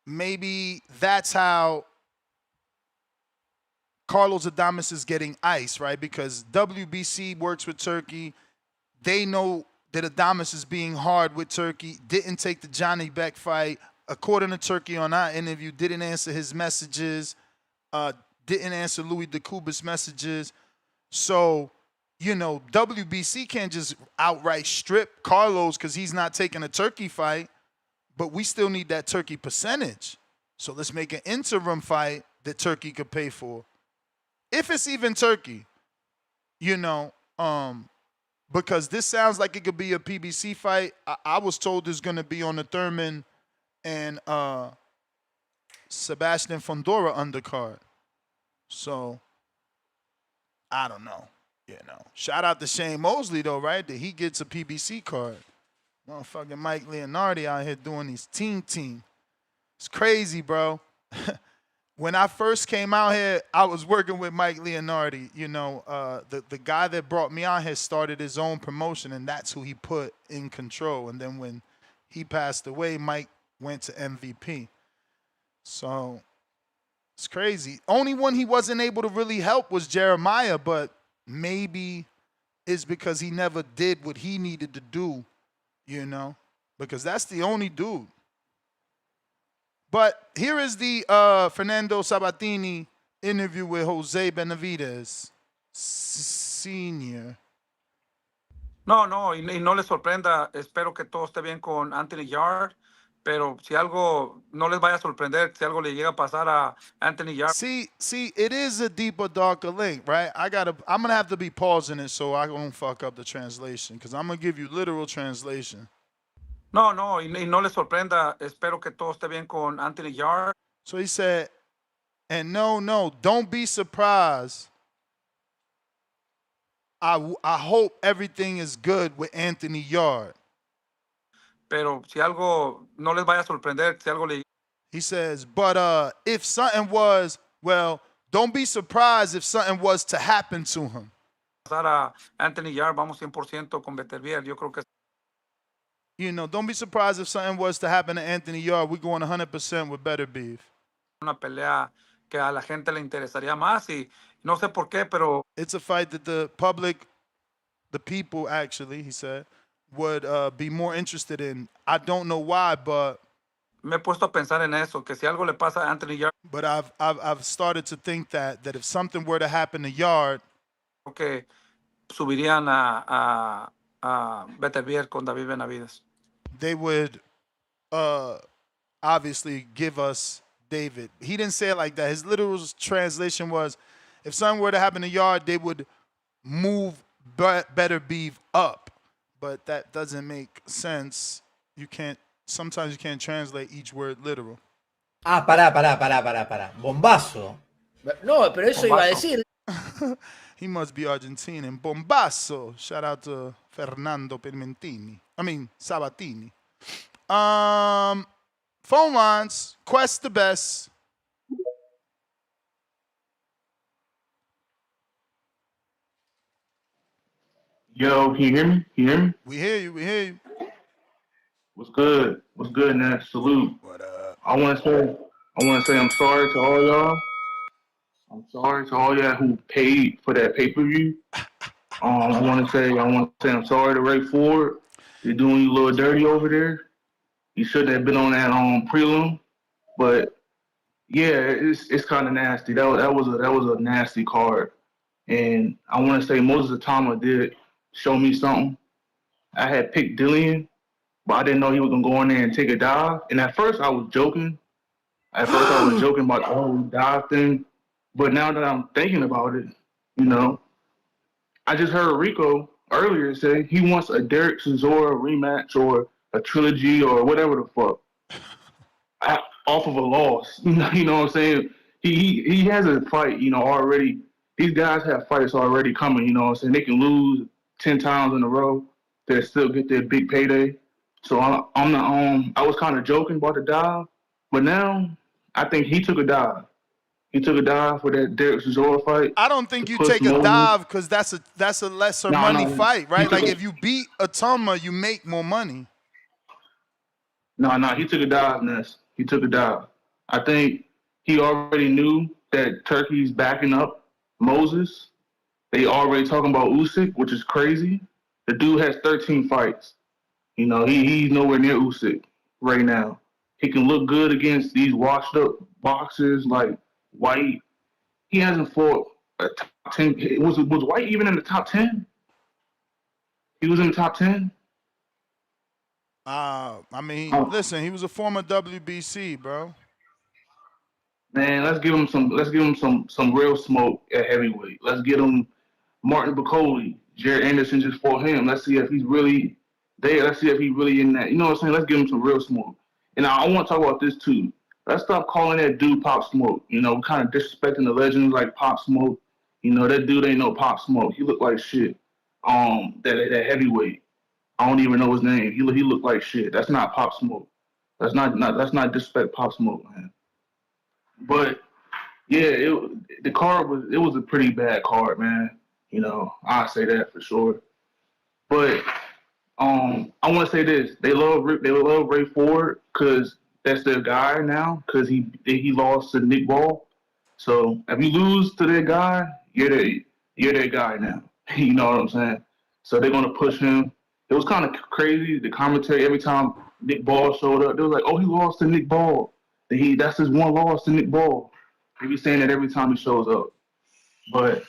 maybe that's how Carlos Adames is getting ice, right? Because WBC works with Turkey. They know that Adames is being hard with Turkey, didn't take the Johnny Beck fight. According to Turkey on our interview, didn't answer his messages, didn't answer Louis DeCubas' messages. So... you know, WBC can't just outright strip Carlos because he's not taking a Turkey fight, but we still need that Turkey percentage. So let's make an interim fight that Turkey could pay for. If it's even Turkey, you know, because this sounds like it could be a PBC fight. I was told it's going to be on the Thurman and Sebastian Fondora undercard. So, I don't know. You know, shout out to Shane Mosley, though, right? That he gets a PBC card. Motherfucking Mike Leonardi out here doing these team. It's crazy, bro. When I first came out here, I was working with Mike Leonardi. You know, the guy that brought me out here started his own promotion, and that's who he put in control. And then when he passed away, Mike went to MVP. So, it's crazy. Only one he wasn't able to really help was Jeremiah, but maybe it's because he never did what he needed to do, you know, because that's the only dude. But here is the Fernando Sabatini interview with Jose Benavidez, Sr. No, y no les sorprenda. Espero que todo esté bien con Anthony Yarde. Pero si algo no les vaya a sorprender, si algo le llega a pasar a Anthony Yarde. See, it is a deeper, darker link, right? I'm gonna have to be pausing it so I don't fuck up the translation, because I'm gonna give you literal translation. No, y no les sorprenda. Espero que todo esté bien con Anthony Yarde. So he said, and no, don't be surprised. I hope everything is good with Anthony Yarde. Pero si algo no les vaya a sorprender, si algo le... He says, but if something was, well, don't be surprised if something was to happen to him. Pasar a Anthony Yarde, vamos 100% con Beterbiev. Yo creo que... You know, don't be surprised if something was to happen to Anthony Yarde. We're going 100% with Beterbiev. Una pelea que a la gente le interesaría más y no sé por qué, pero... It's a fight that the public, the people actually, he said, would be more interested in. I don't know why, but me he puesto a pensar en eso, que si algo le pasa a Anthony Yarde. But I've started to think that if something were to happen to Yarde, que subirían a Beterbiev con David Benavidez. They would obviously give us David. He didn't say it like that. His literal translation was, if something were to happen to Yarde, they would move Beterbiev up. But that doesn't make sense. Sometimes you can't translate each word literal. Pará. Bombazo. No, pero eso iba a decir. He must be Argentinian. Bombazo. Shout out to Fernando Sabatini. Phone lines. Quest the best. Yo, can you hear me? We hear you. What's good, Nat? Salute. What up? I want to say I'm sorry to all y'all. I'm sorry to all y'all who paid for that pay-per-view. I want to say I'm sorry to Ray Ford. You're doing you a little dirty over there. You should have been on that prelim. But yeah, it's kind of nasty. That was a nasty card, and I want to say Moses Itauma did show me something. I had picked Dillian, but I didn't know he was gonna go in there and take a dive. And at first I was joking. At first I was joking about the whole dive thing, but now that I'm thinking about it, you know, I just heard Rico earlier say he wants a Derek Chisora rematch or a trilogy or whatever the fuck off of a loss. You know what I'm saying? He has a fight, you know, already. These guys have fights already coming, you know what I'm saying? They can lose 10 times in a row. They still get their big payday. So I'm not I was kind of joking about the dive, but now I think he took a dive. He took a dive for that Derek Chisora fight I don't to think you push take a Moses. dive because that's a lesser No, money no, fight, he right? took Like a, if you beat Itauma, you make more money. no, he took a dive, Ness. He took a dive. I think he already knew that Turkey's backing up Moses. They already talking about Usyk, which is crazy. The dude has 13 fights. You know, he's nowhere near Usyk right now. He can look good against these washed up boxers like White. He hasn't fought a top 10. Was White even in the top 10? He was in the top 10? I mean, Oh, listen, he was a former WBC, bro. man, let's give him some real smoke at heavyweight. Let's get him Martin Bacoli. Jared Anderson just fought him. Let's see if he's really there. Let's see if he's really in that. You know what I'm saying? Let's give him some real smoke. And I want to talk about this too. Let's stop calling that dude Pop Smoke. You know, kind of disrespecting the legends like Pop Smoke. You know, that dude ain't no Pop Smoke. He looked like shit. That heavyweight. I don't even know his name. He looked like shit. That's not Pop Smoke. That's not disrespect Pop Smoke, man. But yeah, the card was a pretty bad card, man. You know, I say that for sure. But I want to say this: they love Ray Ford because that's their guy now. Because he lost to Nick Ball. So if you lose to that guy, you're their guy now. You know what I'm saying? So they're gonna push him. It was kind of crazy. The commentary every time Nick Ball showed up, they was like, "Oh, he lost to Nick Ball. That's his one loss to Nick Ball." They be saying that every time he shows up. But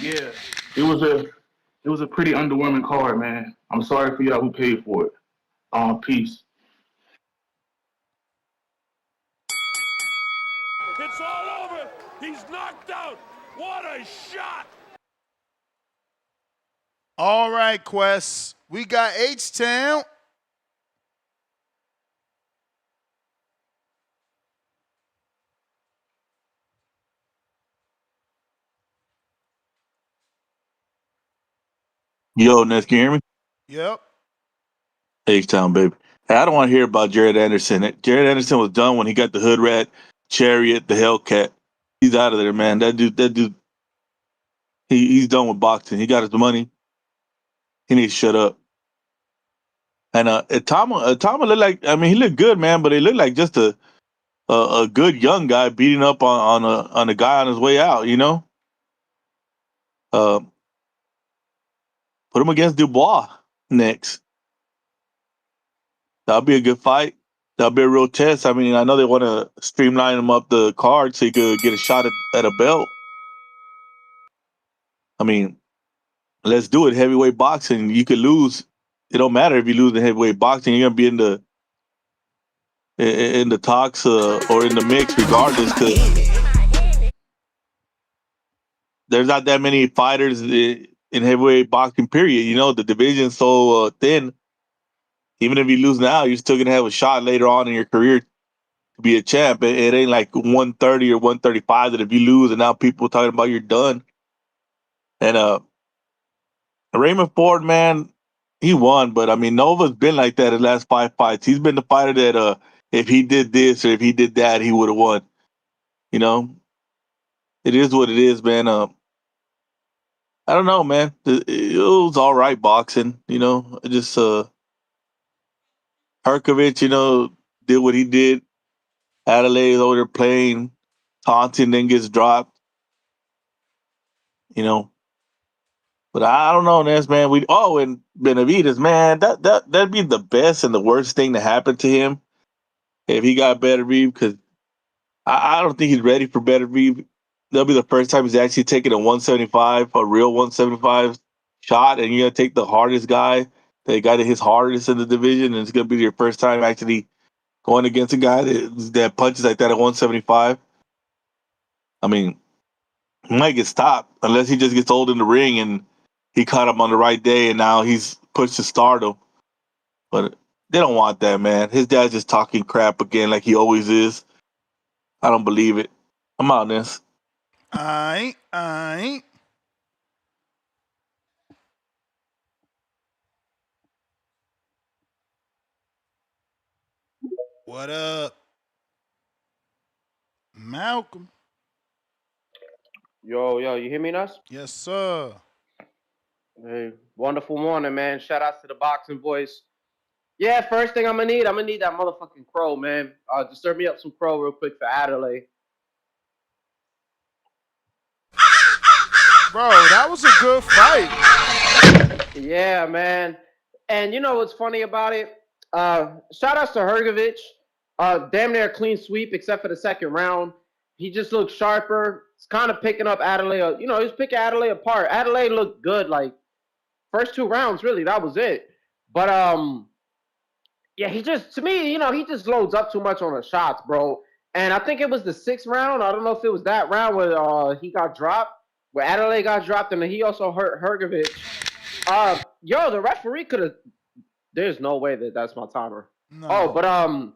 yeah, it was a pretty underwhelming card, man. I'm sorry for y'all who paid for it. Peace. It's all over. He's knocked out. What a shot. All right, Quest. We got H-Town. Yo, Ness, can you hear me? Yep. H-Town, baby. Hey, I don't want to hear about Jared Anderson. Jared Anderson was done when he got the Hood Rat, Chariot, the Hellcat. He's out of there, man. That dude, he's done with boxing. He got his money. He needs to shut up. And Itauma looked like, I mean, he looked good, man, but he looked like just a good young guy beating up on a guy on his way out, you know? Uh, put him against Dubois next. That'll be a good fight. That'll be a real test. I mean, I know they want to streamline him up the card so he could get a shot at a belt. I mean, let's do it. Heavyweight boxing. You could lose. It don't matter if you lose in heavyweight boxing. You're gonna be in the talks or in the mix regardless, because there's not that many fighters in heavyweight boxing. Period. You know, the division's so thin. Even if you lose now, you're still gonna have a shot later on in your career to be a champ. It ain't like 130 or 135 that if you lose and now people talking about you're done. And Raymond Ford, man, he won, but I mean Nova's been like that in the last 5 fights. He's been the fighter that if he did this or if he did that, he would have won. You know, it is what it is, man. I don't know, man. It was all right boxing. You know, just Hrgovic, you know, did what he did. Adeleye is over there playing, taunting, then gets dropped. You know, but I don't know, Ness, man. And Benavidez, man, that'd be the best and the worst thing to happen to him if he got Beterbiev, because I don't think he's ready for Beterbiev. That'll be the first time he's actually taking a 175, a real 175 shot, and you're gonna take the hardest guy, the guy that hits hardest in the division, and it's gonna be your first time actually going against a guy that punches like that at 175. I mean, he might get stopped unless he just gets old in the ring and he caught him on the right day and now he's pushed to stardom. But they don't want that, man. His dad's just talking crap again like he always is. I don't believe it. I'm out, Ness. Aight. What up? Malcolm. Yo, you hear me, Nuss? Yes, sir. Hey, wonderful morning, man. Shout outs to the Boxing Voice. Yeah, first thing I'm gonna need that motherfucking crow, man. Just serve me up some crow real quick for Adeleye. Bro, that was a good fight. Yeah, man. And you know what's funny about it? Shout outs to Hrgovic. Damn near a clean sweep except for the second round. He just looked sharper. It's kind of picking up Adeleye. You know, he was picking Adeleye apart. Adeleye looked good, like, first 2 rounds, really. That was it. But, yeah, he just, to me, you know, he just loads up too much on the shots, bro. And I think it was the 6th round. I don't know if it was that round where he got dropped, where Adeleye got dropped, and then he also hurt Hrgovic. Yo, the referee could have, there's no way that's my timer. No. Oh, but,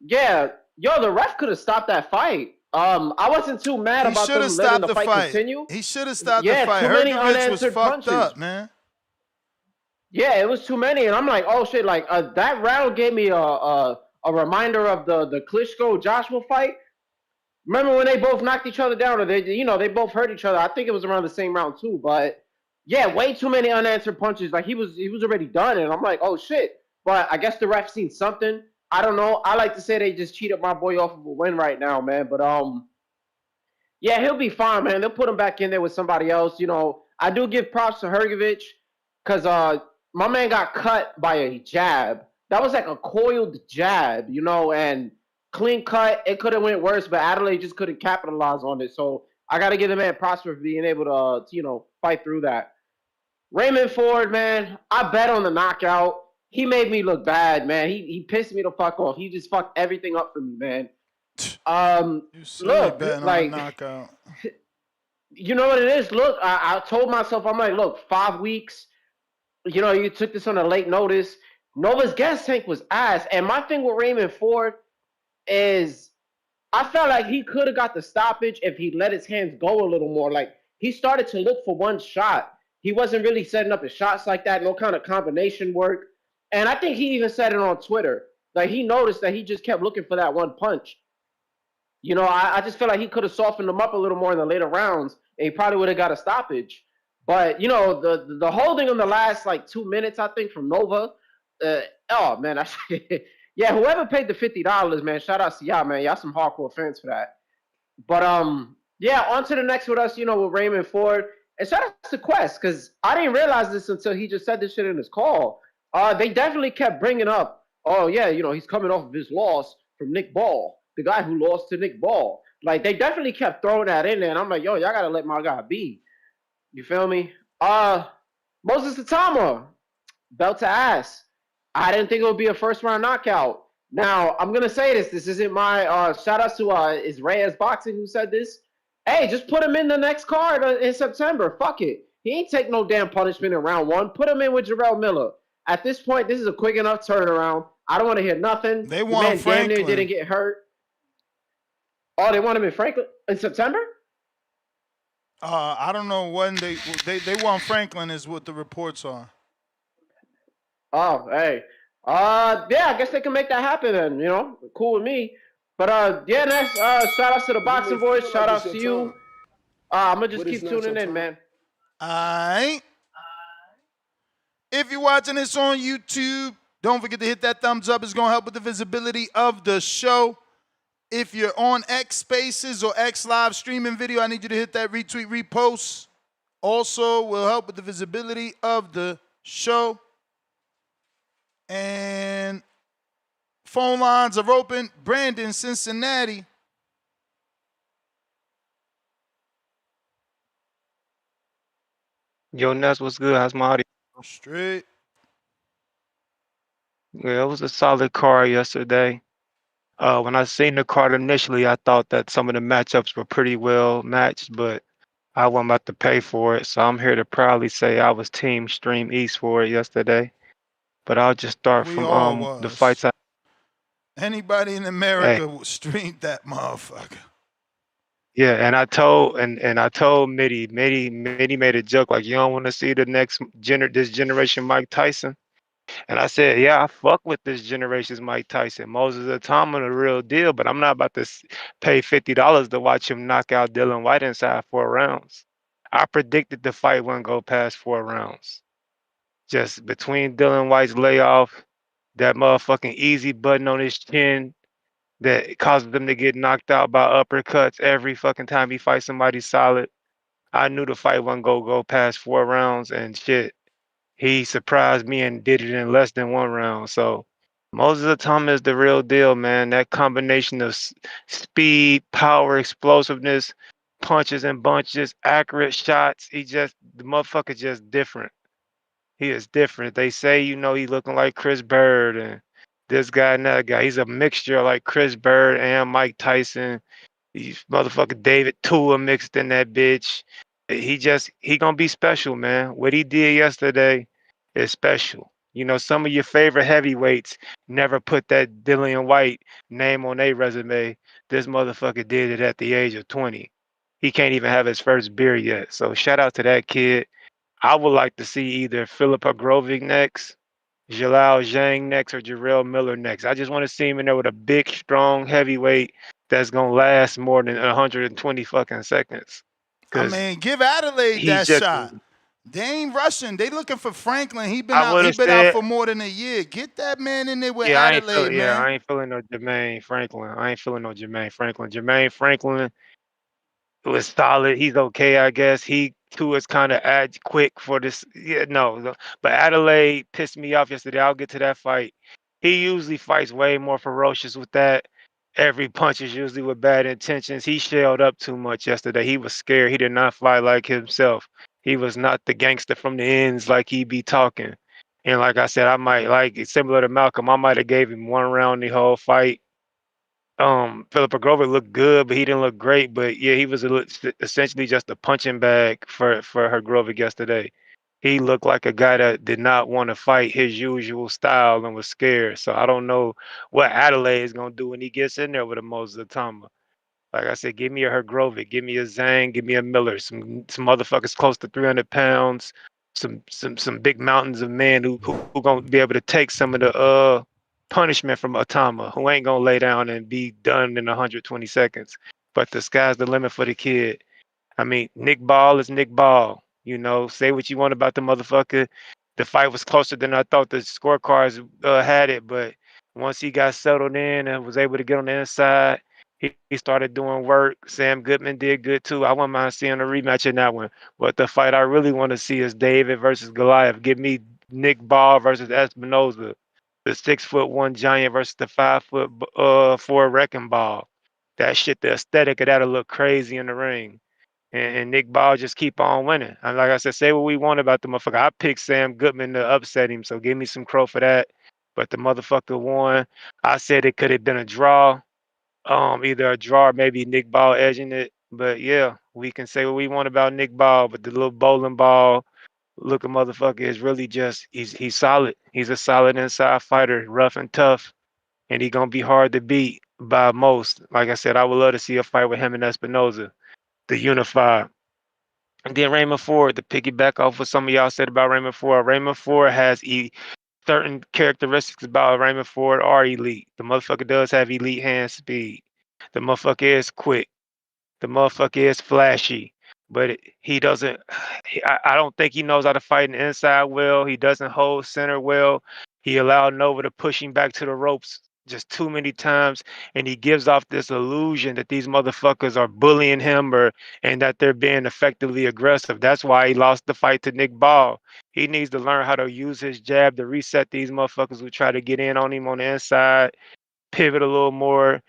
yeah, yo, the ref could have stopped that fight. I wasn't too mad about them letting the fight continue. He should have stopped the fight. Too many Hrgovic was unanswered fucked punches. up, man. Yeah, it was too many, and I'm like, oh shit! Like that round gave me a reminder of the Klitschko Joshua fight. Remember when they both knocked each other down, or they both hurt each other? I think it was around the same round too. But yeah, way too many unanswered punches. Like he was already done, and I'm like, oh shit! But I guess the ref seen something. I don't know. I like to say they just cheated my boy off of a win right now, man. But yeah, he'll be fine, man. They'll put him back in there with somebody else. You know, I do give props to Hrgovic because my man got cut by a jab. That was like a coiled jab, you know, and clean cut. It could have went worse, but Adeleye just couldn't capitalize on it. So I got to give the man props for being able to, you know, fight through that. Raymond Ford, man, I bet on the knockout. He made me look bad, man. He pissed me the fuck off. He just fucked everything up for me, man. Look, like, knockout. You know what it is? Look, I told myself, I'm like, look, 5 weeks. You know, you took this on a late notice. Nova's gas tank was ass. And my thing with Raymond Ford is I felt like he could have got the stoppage if he let his hands go a little more. Like, he started to look for one shot. He wasn't really setting up his shots like that, no kind of combination work. And I think he even said it on Twitter. Like, he noticed that he just kept looking for that one punch. You know, I just feel like he could have softened him up a little more in the later rounds, and he probably would have got a stoppage. But, you know, the holding in the last, like, 2 minutes, I think, from Nova, oh, man, yeah, whoever paid the $50, man, shout out to y'all, man. Y'all some hardcore fans for that. But, yeah, on to the next with us, you know, with Raymond Ford. And shout out to Quest, because I didn't realize this until he just said this shit in his call. They definitely kept bringing up, oh, yeah, you know, he's coming off of his loss from Nick Ball, the guy who lost to Nick Ball. Like, they definitely kept throwing that in there, and I'm like, yo, y'all got to let my guy be. You feel me? Moses Itauma, belt to ass. I didn't think it would be a first-round knockout. Now, I'm going to say this. This isn't my shout-out to is Reyes Boxing who said this. Hey, just put him in the next card in September. Fuck it. He ain't take no damn punishment in round 1. Put him in with Jarrell Miller. At this point, this is a quick enough turnaround. I don't want to hear nothing. They want Franklin. Damn near didn't get hurt. Oh, they want him in Franklin in September? I don't know when they want Franklin is what the reports are. Oh, hey. Yeah, I guess they can make that happen then, you know. Cool with me. But yeah, next shout out to the Boxing Voice. Shout out to you. I'm gonna just keep tuning in, man. Alright. If you're watching this on YouTube, don't forget to hit that thumbs up. It's gonna help with the visibility of the show. If you're on X Spaces or X Live streaming video, I need you to hit that retweet, repost. Also will help with the visibility of the show. And Phone lines are open. Brandon, Cincinnati. Yo, Ness, what's good? How's my audio? Straight. Yeah, it was a solid card yesterday. When I seen the card initially, I thought that some of the matchups were pretty well matched, but I wasn't about to pay for it. So I'm here to proudly say I was Team Stream East for it yesterday. But I'll just start We from all the was. fights. Anybody in America streamed that motherfucker. Yeah, and I told I told Mitty made a joke like, you don't want to see the next this generation Mike Tyson. And I said, yeah, I fuck with this generation's Mike Tyson. Moses Itauma, the real deal, but I'm not about to pay $50 to watch him knock out Dillian Whyte inside 4 rounds. I predicted the fight wouldn't go past 4 rounds. Just between Dillian Whyte's layoff, that motherfucking easy button on his chin that causes them to get knocked out by uppercuts every fucking time he fights somebody solid. I knew the fight wasn't gonna go past 4 rounds, and shit, he surprised me and did it in less than 1 round. So Moses Itauma is the real deal, man. That combination of speed, power, explosiveness, punches and bunches, accurate shots. The motherfucker just different. He is different. They say, you know, he looking like Chris Bird and this guy and that guy. He's a mixture like Chris Bird and Mike Tyson. He's motherfucking David Tua mixed in that bitch. He gonna be special, man. What he did yesterday is special. You know, some of your favorite heavyweights never put that Dillian Whyte name on their resume. This motherfucker did it at the age of 20. He can't even have his first beer yet. So shout out to that kid. I would like to see either Filip Hrgovic next, Jalal Zhang next, or Jarrell Miller next. I just want to see him in there with a big, strong heavyweight that's gonna last more than 120 fucking seconds. I mean, give Adelaide that shot. They ain't rushing. They looking for Franklin. He been out for more than a year. Get that man in there with Adelaide, man. I ain't feeling no Jermaine Franklin. Jermaine Franklin was solid. He's okay, I guess. He too is kind of quick for this. Yeah, no, but Adelaide pissed me off yesterday. I'll get to that fight. He usually fights way more ferocious with that. Every punch is usually with bad intentions. He shelled up too much yesterday. He was scared. He did not fight like himself. He was not the gangster from the ends like he be talking. And like I said, I might like similar to Malcolm. I might have gave him 1 round the whole fight. Filip Hrgovic looked good, but he didn't look great. But yeah, he was essentially just a punching bag for Hrgovic yesterday. He looked like a guy that did not want to fight his usual style and was scared. So I don't know what Adelaide is gonna do when he gets in there with a Moses Itauma. Like I said, give me a Hrgovic, give me a Zhang, give me a Miller, some motherfuckers close to 300 pounds, some big mountains of men who gonna be able to take some of the punishment from Itauma, who ain't gonna lay down and be done in 120 seconds. But the sky's the limit for the kid. I mean, Nick Ball is Nick Ball. You know, say what you want about the motherfucker. The fight was closer than I thought the scorecards had it, but once he got settled in and was able to get on the inside, he started doing work. Sam Goodman did good too. I wouldn't mind seeing a rematch in that one. But the fight I really want to see is David versus Goliath. Give me Nick Ball versus Espinoza. The 6'1" giant versus the 5'4" wrecking ball. That shit, the aesthetic of that'll look crazy in the ring. And Nick Ball just keep on winning. And like I said, say what we want about the motherfucker. I picked Sam Goodman to upset him, so give me some crow for that. But the motherfucker won. I said it could have been a draw. Either a draw or maybe Nick Ball edging it. But yeah, we can say what we want about Nick Ball, but the little bowling ball looking motherfucker is really just he's solid. He's a solid inside fighter, rough and tough, and he gonna be hard to beat by most. Like I said, I would love to see a fight with him and Espinoza, the unify. And then Raymond Ford, to piggyback off what some of y'all said about Raymond Ford. Raymond Ford has certain characteristics about Raymond Ford are elite. The motherfucker does have elite hand speed. The motherfucker is quick. The motherfucker is flashy. But he doesn't. I don't think he knows how to fight in the inside well. He doesn't hold center well. He allowed Nova to push him back to the ropes just too many times, and he gives off this illusion that these motherfuckers are bullying him and that they're being effectively aggressive. That's why he lost the fight to Nick Ball. He needs to learn how to use his jab to reset these motherfuckers who try to get in on him on the inside. pivot a little more,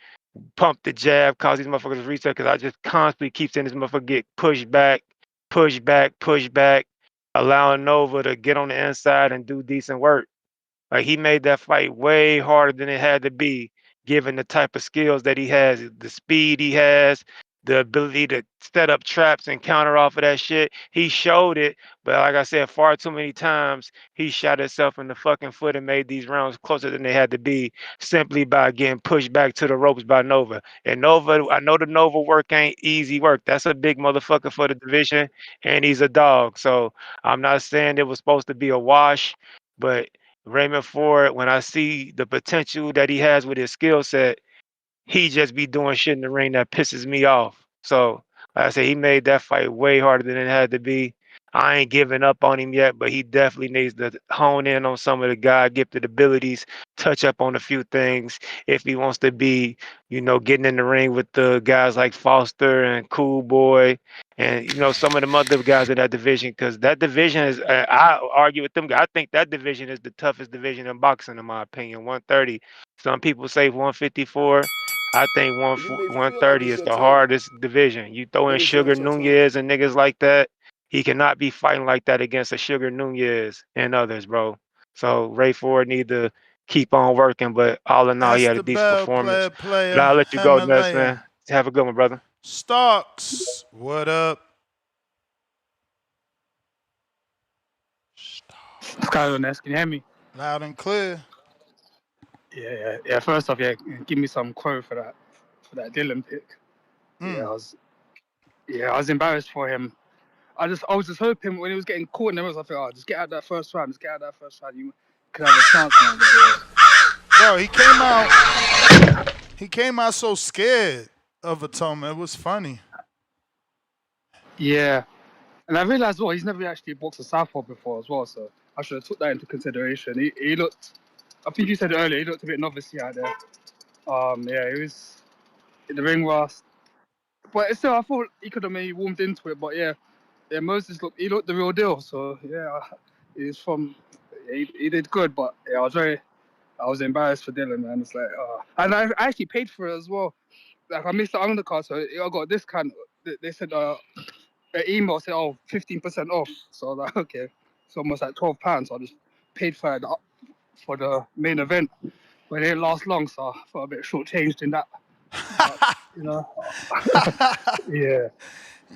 pump the jab, cause these motherfuckers to reset, because I just constantly keep seeing this motherfucker get pushed back, allowing Nova to get on the inside and do decent work. Like, he made that fight way harder than it had to be, given the type of skills that he has, the speed he has, the ability to set up traps and counter off of that shit. He showed it, but like I said, far too many times he shot himself in the fucking foot and made these rounds closer than they had to be, simply by getting pushed back to the ropes by Nova. And Nova, I know the Nova work ain't easy work. That's a big motherfucker for the division, and he's a dog. So I'm not saying it was supposed to be a wash, but Raymond Ford, when I see the potential that he has with his skill set, he just be doing shit in the ring that pisses me off. So, like I said, he made that fight way harder than it had to be. I ain't giving up on him yet, but he definitely needs to hone in on some of the God-gifted abilities, touch up on a few things if he wants to be, getting in the ring with the guys like Foster and Cool Boy and, some of them other guys in that division, because that division is, I argue with them. I think that division is the toughest division in boxing, in my opinion. 130. Some people say 154. I think 130 is the hardest division. You throw in Sugar Nunez and niggas like that, he cannot be fighting like that against a Sugar Nunez and others, bro. So Ray Ford need to keep on working, but all in all, he That's had a the decent bell performance. player, But I'll let you go, Ness, Himalaya. man. Have a good one, brother. Starks, what up? Skyler Ness, can you hear me? Loud and clear. Yeah. First off, give me some quote for that Dillian pick. I was embarrassed for him. I was just hoping when he was getting caught in the ropes, I thought, just get out that first round. You could have a chance now. Bro, he came out so scared of Itauma. It was funny. Yeah. And I realized, he's never actually boxed a southpaw before as well, so I should have took that into consideration. He looked, I think you said it earlier, he looked a bit novice out there. He was in the ring rust. But still, I thought he could have maybe warmed into it. But Moses he looked the real deal. So he did good. But I was embarrassed for Dillian, man. It's like, and I actually paid for it as well. Like, I missed the undercard, so I got a discount. They said an email said 15% off. So I was like, okay, it's almost like £12. So I just paid for it for the main event. But it didn't last long, so I felt a bit shortchanged in that. Yeah.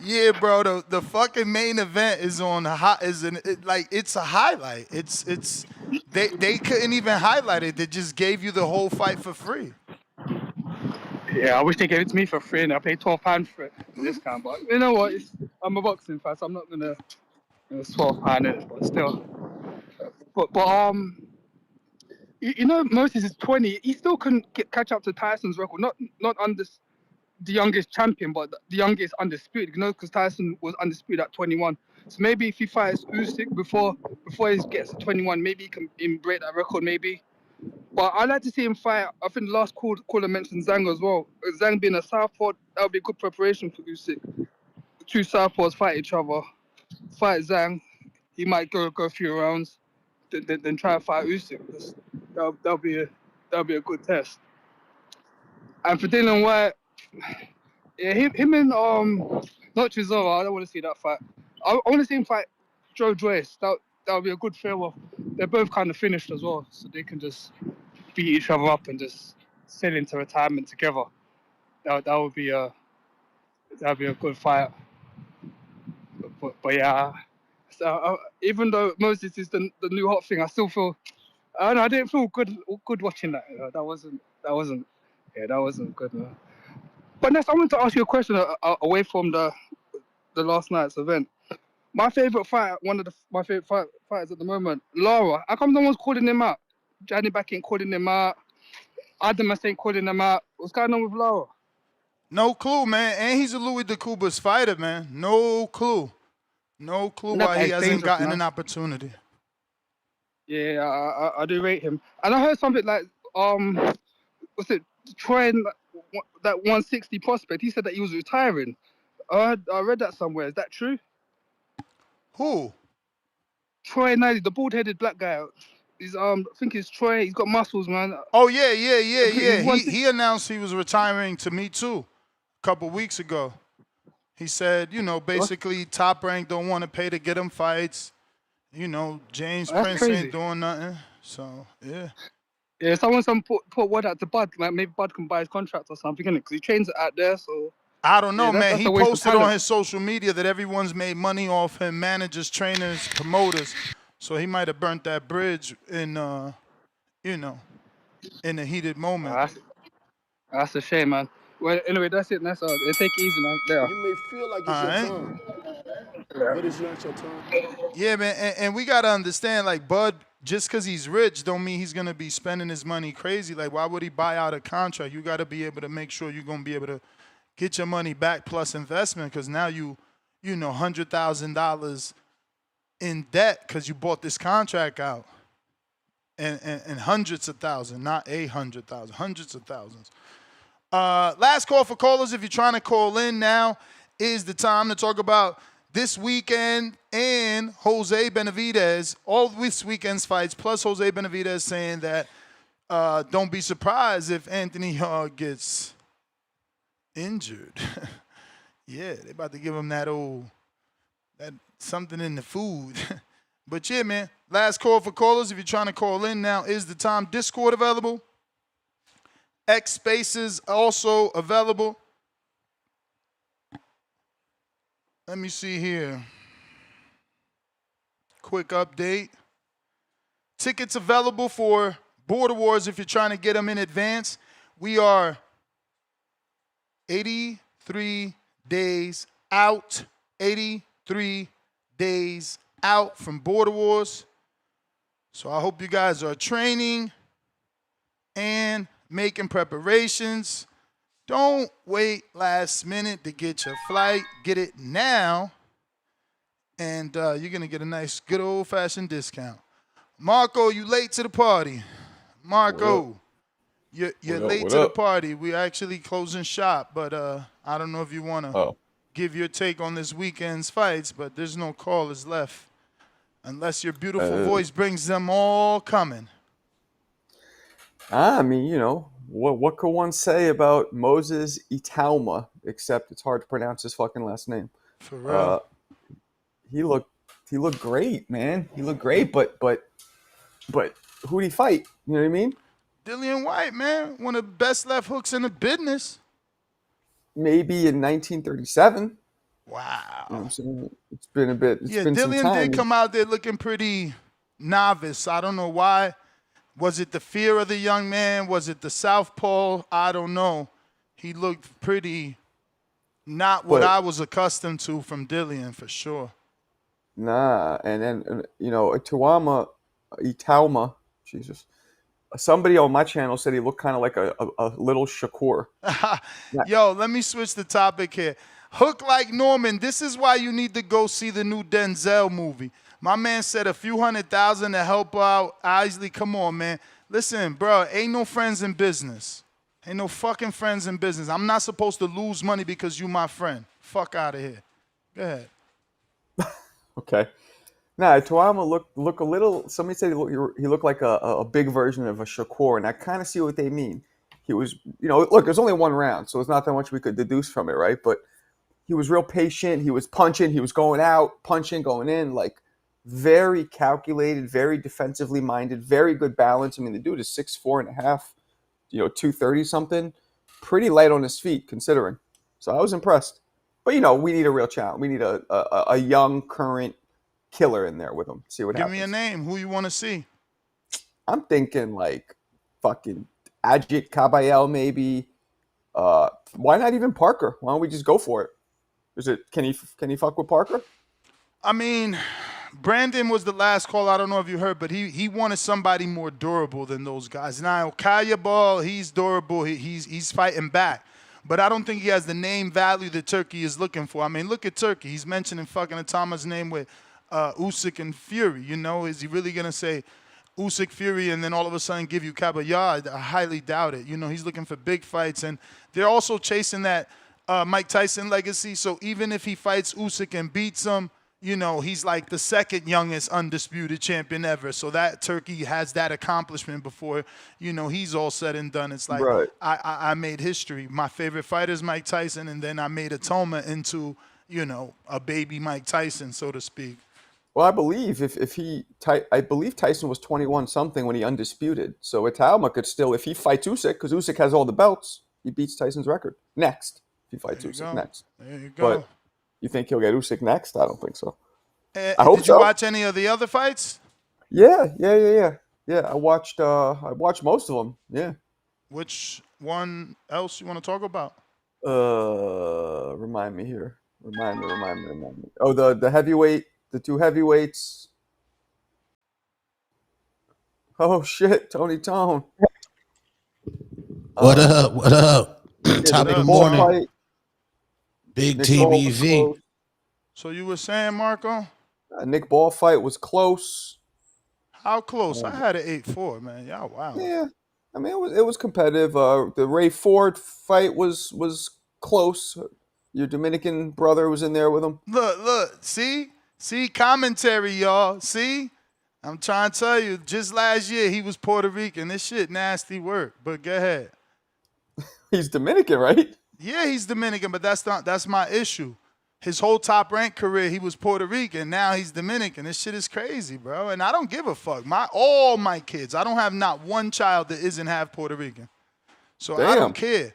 Yeah, bro. The fucking main event is on it's a highlight. They couldn't even highlight it. They just gave you the whole fight for free. Yeah, I wish they gave it to me for free, and I paid £12 for it, the discount. But you know what? I'm a boxing fan, so I'm not gonna £12 it. But still, Moses is 20. He still couldn't catch up to Tyson's record. Not under the youngest champion, but the youngest undisputed. Because Tyson was undisputed at 21. So maybe if he fights Usyk before he gets to 21, maybe he can break that record. Maybe. But I'd like to see him fight. I think the last caller mentioned Zhang as well. Zhang being a southpaw, that would be good preparation for Usyk. The two southpaws fight each other. Fight Zhang, he might go a few rounds, then try to fight Usyk. That'll be a good test. And for Dillian Whyte, him and not Chisora, I don't want to see that fight. I want to see him fight Joe Joyce. That would be a good farewell. They're both kind of finished as well, so they can just beat each other up and just sail into retirement together. That would be a good fight. But yeah, so even though Moses is the new hot thing, I still feel I didn't feel good watching that. That wasn't good. Man. But next, I want to ask you a question away from the last night's event. My favorite fight, my favorite fighters at the moment, Lara. How come no one's calling him out? Johnny Back ain't calling him out. Adamas ain't calling him out. What's going on with Lara? No clue, man. And he's a Louis DeCubas fighter, man. No clue why he hasn't gotten an opportunity. Yeah, I do rate him. And I heard something like, what's it, Troy, that 160 prospect, he said that he was retiring. I read that somewhere. Is that true? Who? Troy Knightley, the bald-headed black guy. He's I think he's Troy. He's got muscles, man. Oh yeah. He He announced he was retiring to me too, a couple weeks ago. He said, basically Top Rank don't want to pay to get him fights. James That's Prince crazy. ain't doing nothing. So yeah. Yeah, someone put word out to Bud. Like maybe Bud can buy his contract or something, innit? Because he trains out there. So I don't know, man. that's He a waste of posted on talent. his social media that everyone's made money off him, managers, trainers, promoters. So he might have burnt that bridge in, in a heated moment. That's a shame, man. Well, anyway, that's it. That's all. Take it easy, man. There. You may feel like it's All your right. time, but it's not your time. Yeah, man, and we gotta understand, like Bud, just because he's rich, don't mean he's gonna be spending his money crazy. Like, why would he buy out a contract? You gotta be able to make sure you're gonna be able to get your money back plus investment, because now $100,000 in debt because you bought this contract out, and hundreds of thousands, not 100,000, hundreds of thousands. Last call for callers. If you're trying to call in, now is the time to talk about this weekend and Jose Benavidez, all this weekend's fights, plus Jose Benavidez saying that don't be surprised if Anthony gets injured. Yeah, they about to give him that something in the food. But yeah, man, last call for callers. If you're trying to call in, now is the time. Discord available. X Spaces also available. Let me see here. Quick update. Tickets available for Border Wars if you're trying to get them in advance. We are 83 days out. 83 days out from Border Wars. So I hope you guys are training and making preparations. Don't wait last minute to get your flight. Get it now, and you're going to get a nice, good old-fashioned discount. Marco, you late to the party. Marco, you're late to the party. We're actually closing shop, but I don't know if you want to give your take on this weekend's fights, but there's no callers left unless your beautiful voice brings them all coming. I mean, what could one say about Moses Itauma, except it's hard to pronounce his fucking last name. For real. He looked great, man. He looked great, but who'd he fight? You know what I mean? Dillian Whyte, man, one of the best left hooks in the business. Maybe in 1937. Wow. You know what I'm saying? It's been a bit. It's been some Dillian time. did come out there looking pretty novice. I don't know why. Was it the fear of the young man? Was it the southpaw? I don't know. He looked pretty not what I was accustomed to from Dillian, for sure. Nah, and then Itauma, Jesus. Somebody on my channel said he looked kind of like a little Shakur. Yo, let me switch the topic here. Hook like Norman. This is why you need to go see the new Denzel movie. My man said a few $100,000 to help out Isley. Come on, man. Listen, bro, ain't no friends in business. Ain't no fucking friends in business. I'm not supposed to lose money because you my friend. Fuck out of here. Go ahead. Okay. Nah, Itauma look a little. Somebody said he looked like a big version of a Shakur, and I kind of see what they mean. He was, look, there's only one round, so there's not that much we could deduce from it, right? But he was real patient. He was punching. He was going out, punching, going in, like very calculated, very defensively minded, very good balance. I mean, the dude is 6'4.5", 230 something, pretty light on his feet considering. So I was impressed. But we need a real challenge. We need a young current killer in there with him. See what happens. Give me a name. Who you want to see? I'm thinking like fucking Ajit Kabayel maybe. Why not even Parker? Why don't we just go for it? Can he fuck with Parker? I mean, Brandon was the last call. I don't know if you heard, but he wanted somebody more durable than those guys. Now, Kaya Ball, he's durable. He's fighting back. But I don't think he has the name value that Turkey is looking for. I mean, look at Turkey. He's mentioning fucking Itauma's name with Usyk and Fury. Is he really going to say Usyk, Fury, and then all of a sudden give you Kabayel? I highly doubt it. He's looking for big fights. And they're also chasing that Mike Tyson legacy. So even if he fights Usyk and beats him, you know, he's like the second youngest undisputed champion ever. So that Turkey has that accomplishment before, you know, he's all said and done. It's like, Right. I made history. My favorite fighter is Mike Tyson, and then I made Itauma into, you know, a baby Mike Tyson, so to speak. Well, I believe I believe Tyson was 21 something when he undisputed. So Itauma could still, if he fights Usyk, because Usyk has all the belts, he beats Tyson's record next. If he fights Usyk next. There you go. But you think he'll get Usyk next? I don't think so. I hope did you so. watch any of the other fights? Yeah. I watched most of them. Yeah. Which one else you want to talk about? Remind me here. Remind me. Oh, the heavyweight, the two heavyweights. Oh shit, Tony Tone. What up? What up? Top of the morning. Fight. Big Nick Ball was TBV. close. So you were saying, Marco? Nick Ball fight was close. How close? I had it 8-4, man. Y'all, wow. Yeah, I mean it was competitive. The Ray Ford fight was close. Your Dominican brother was in there with him. Look, see commentary, y'all. See, I'm trying to tell you. Just last year he was Puerto Rican. This shit nasty work. But go ahead. He's Dominican, right? Yeah, he's Dominican, but that's my issue. His whole top rank career, he was Puerto Rican. Now he's Dominican. This shit is crazy, bro. And I don't give a fuck. All my kids, I don't have not one child that isn't half Puerto Rican. So I don't care.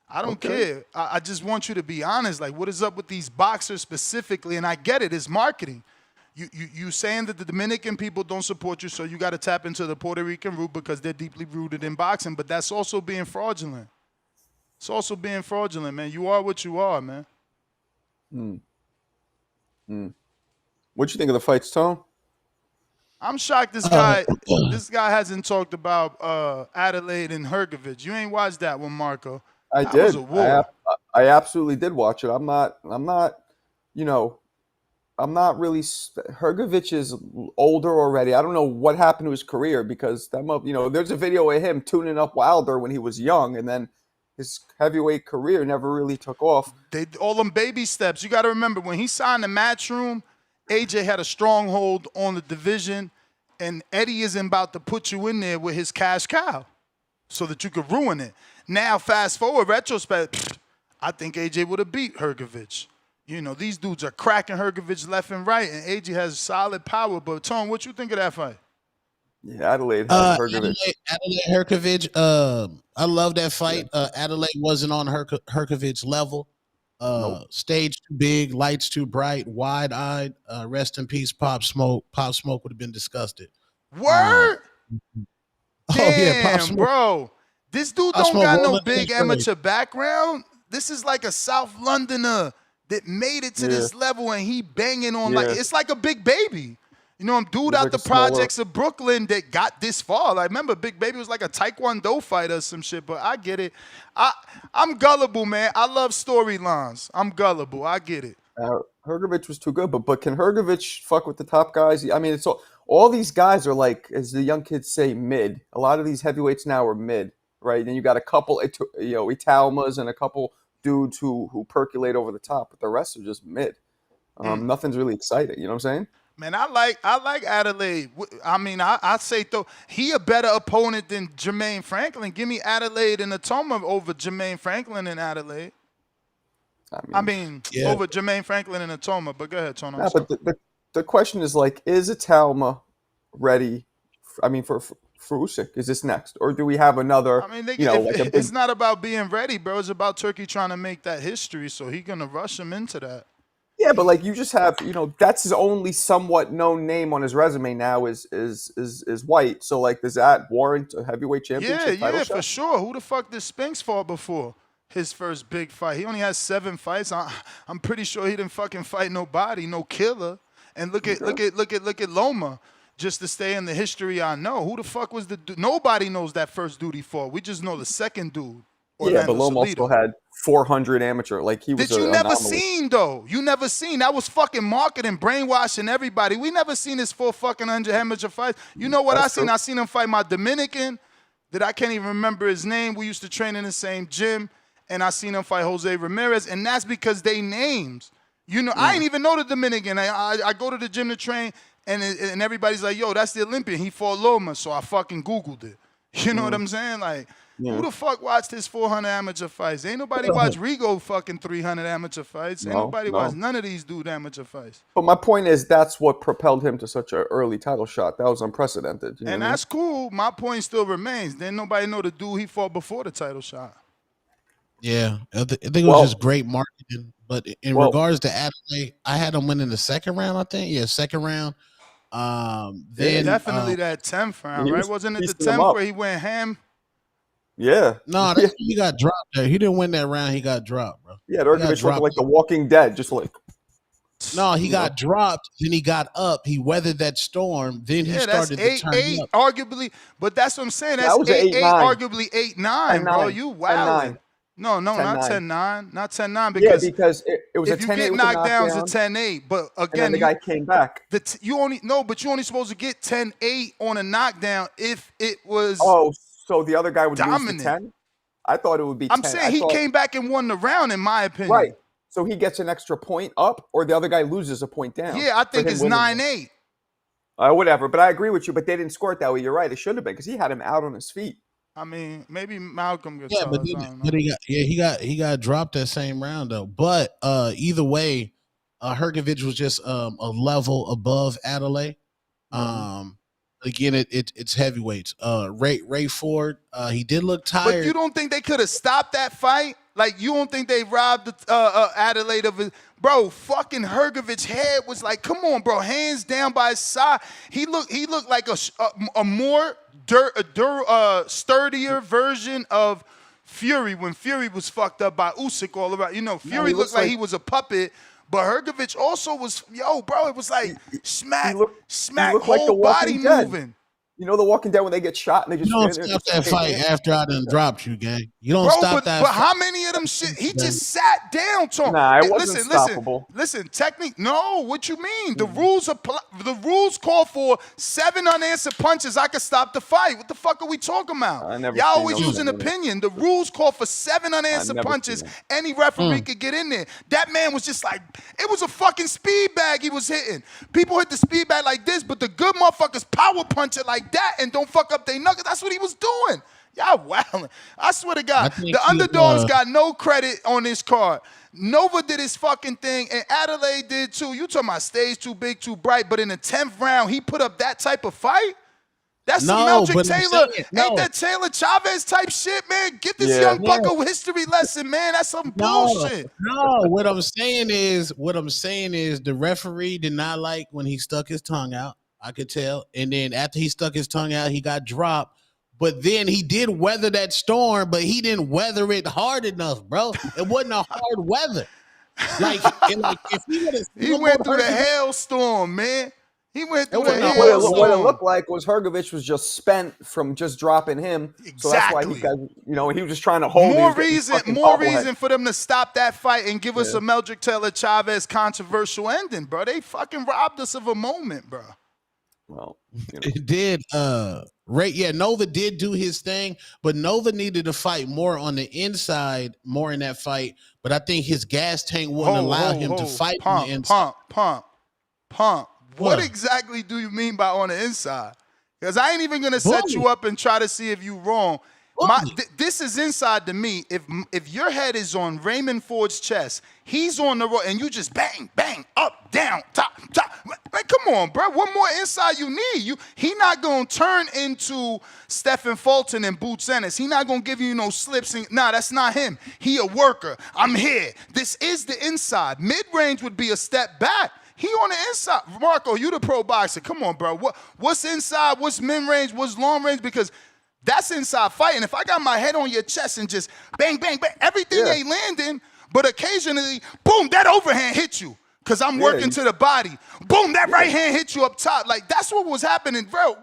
I don't care. I just want you to be honest. Like, what is up with these boxers specifically? And I get it. It's marketing. You saying that the Dominican people don't support you, so you got to tap into the Puerto Rican route because they're deeply rooted in boxing. But that's also being fraudulent. It's also being fraudulent, man. You are what you are, man. What'd you think of the fights, Tone? I'm shocked this guy hasn't talked about Adelaide and Hrgovic. You ain't watched that one, Marco. I That did. was a war. I absolutely did watch it. I'm not. You know, I'm not really. Hrgovic is older already. I don't know what happened to his career because there's a video of him tuning up Wilder when he was young, and then his heavyweight career never really took off. All them baby steps. You got to remember, when he signed the Matchroom, AJ had a stronghold on the division, and Eddie isn't about to put you in there with his cash cow so that you could ruin it. Now, fast forward, retrospect, I think AJ would have beat Hrgovic. You know, these dudes are cracking Hrgovic left and right, and AJ has solid power. But, Tom, what you think of that fight? Yeah, Adelaide Hrgovic. Adelaide Hrgovic. I love that fight. Adelaide wasn't on Hrgovic's level. Stage too big, lights too bright, wide-eyed. Rest in peace, Pop Smoke. Pop Smoke would have been disgusted. Word? Damn, Pop Smoke. Bro. This dude Pop don't Smoke got no rolling big in his amateur background. This is like a South Londoner that made it to this level, and he banging on it's like a Big Baby. You know, I'm dude out the projects of Brooklyn that got this far. Like, remember, Big Baby was like a Taekwondo fighter or some shit, but I get it. I'm gullible, man. I love storylines. I'm gullible. I get it. Hrgovic was too good, but can Hrgovic fuck with the top guys? I mean, it's all these guys are like, as the young kids say, mid. A lot of these heavyweights now are mid, right? And you got a couple, Itaumas and a couple dudes who percolate over the top, but the rest are just mid. Nothing's really exciting. You know what I'm saying? Man, I like Adelaide. I mean, I say though he a better opponent than Jermaine Franklin. Give me Adelaide and Itauma over Jermaine Franklin and Adelaide. I mean over Jermaine Franklin and Itauma. But go ahead, Tony. Yeah, but the question is like, is Itauma ready? I mean, for Usyk, is this next, or do we have another? I mean, it's not about being ready, bro. It's about Turkey trying to make that history. So he's gonna rush him into that. Yeah, but like you just have, that's his only somewhat known name on his resume now is White. So like, does that warrant a heavyweight championship title shot? For sure. Who the fuck did Spinks fought before his first big fight? He only has 7 fights. I'm pretty sure he didn't fucking fight nobody, no killer. And look at Loma. Just to stay in the history I know. Who the fuck was the dude? Nobody knows that first dude he fought. We just know the second dude. Yeah, but Loma also had 400 amateur. Like he was. That you never seen though. You never seen. That was fucking marketing, brainwashing everybody. We never seen his 4 fucking 100 amateur fights. You know what I seen? I seen him fight my Dominican that I can't even remember his name. We used to train in the same gym, and I seen him fight Jose Ramirez, and that's because they names. You know, I ain't even know the Dominican. I go to the gym to train, and everybody's like, yo, that's the Olympian. He fought Loma, so I fucking Googled it. You know what I'm saying? Like, who the fuck watched his 400 amateur fights? Ain't nobody watch Rigo fucking 300 amateur fights. Ain't nobody watch none of these dude amateur fights. But my point is, that's what propelled him to such an early title shot. That was unprecedented. You know And what I mean? that's cool. My point still remains. Didn't nobody know the dude he fought before the title shot. Yeah, I think it was just great marketing. But in regards to Adeleye, I had him win in the second round, I think. Yeah, second round. Then definitely that 10th round, right? Wasn't it the 10th where he went ham? Yeah. No, that's when he got dropped there. He didn't win that round. He got dropped, bro. Yeah, Hrgovic looked like The Walking Dead, just like. No, he got dropped. Then he got up. He weathered that storm. Then he started to turn 8-8, up. arguably. But that's what I'm saying. That's That was 8-8, 8-9. arguably 8-9, bro. You wildin'. No, not 10-9. Not 10-9 because it was if a 10-8 you get with a knocked down, knockdown, it's a 10-8. But and again, then the guy came back. you only supposed to get 10-8 on a knockdown if it was. Oh, so the other guy would dominant. lose the 10? I thought it would be 10. I'm saying he came back and won the round, in my opinion. Right. So he gets an extra point up, or the other guy loses a point down. Yeah, I think it's 9-8. Whatever, but I agree with you. But they didn't score it that way. You're right. It should have been because he had him out on his feet. I mean, maybe Malcolm gets But he got dropped that same round though. But either way, Hrgovic was just a level above Adeleye. Again, it's heavyweights. Ray Ford, he did look tired. But you don't think they could have stopped that fight? Like, you don't think they robbed Adeleye of it? Bro, fucking Hrgovic's head was like, come on, bro, hands down by his side. He looked like a more sturdier version of Fury when Fury was fucked up by Usyk all around. You know, Fury looked like he was a puppet. But Hrgovic also was, bro, it was like smack, whole body moving. You know The Walking Dead when they get shot and they just... You don't stop that fight after I done dropped you, gang. You don't stop that But fight. how many of them shit? He just sat down, Tom. Nah, it wasn't stoppable. Listen, technique. No, what you mean? The rules call for 7 unanswered punches. I could stop the fight. What the fuck are we talking about? Y'all always use an opinion. The rules call for 7 unanswered punches. Any referee could get in there. That man was just like, it was a fucking speed bag he was hitting. People hit the speed bag like this, but the good motherfuckers power punch it like that and don't fuck up their knuckles. That's what he was doing. Y'all wildin'. I swear to God, the underdogs got no credit on this card. Nova did his fucking thing, and Adeleye did too. You talking about stage too big, too bright, but in the 10th round, he put up that type of fight? That's some Meldrick Taylor. Ain't that Taylor Chavez type shit, man? Get this young buck a history lesson, man. That's some bullshit. No, what I'm saying is the referee did not like when he stuck his tongue out. I could tell. And then after he stuck his tongue out, he got dropped. But then he did weather that storm, but he didn't weather it hard enough, bro. It wasn't a hard weather. If he went through the hailstorm, man. He went through the hailstorm. What it looked like was Hrgovic was just spent from just dropping him. Exactly. So that's why he was just trying to hold more reason for them to stop that fight and give us a Meldrick Taylor Chavez controversial ending, bro. They fucking robbed us of a moment, bro. Well, it did. Nova did do his thing, but Nova needed to fight more on the inside, more in that fight. But I think his gas tank wouldn't allow him to fight on the inside. Pump. What exactly do you mean by on the inside? Because I ain't even gonna set you up and try to see if you wrong. This is inside to me. If your head is on Raymond Ford's chest, he's on the road, and you just bang, bang, up, down, top. Man, come on, bro. What more inside you need? He not gonna turn into Stephen Fulton and Boots Ennis. He not gonna give you no slips. Nah, that's not him. He a worker. I'm here. This is the inside. Mid-range would be a step back. He on the inside. Marco, you the pro boxer. Come on, bro. What's inside? What's mid-range? What's long range? Because that's inside fighting. If I got my head on your chest and just bang, bang, bang, everything ain't landing, but occasionally, boom, that overhand hit you because I'm working to the body. Boom, that right hand hit you up top. Like, that's what was happening, bro.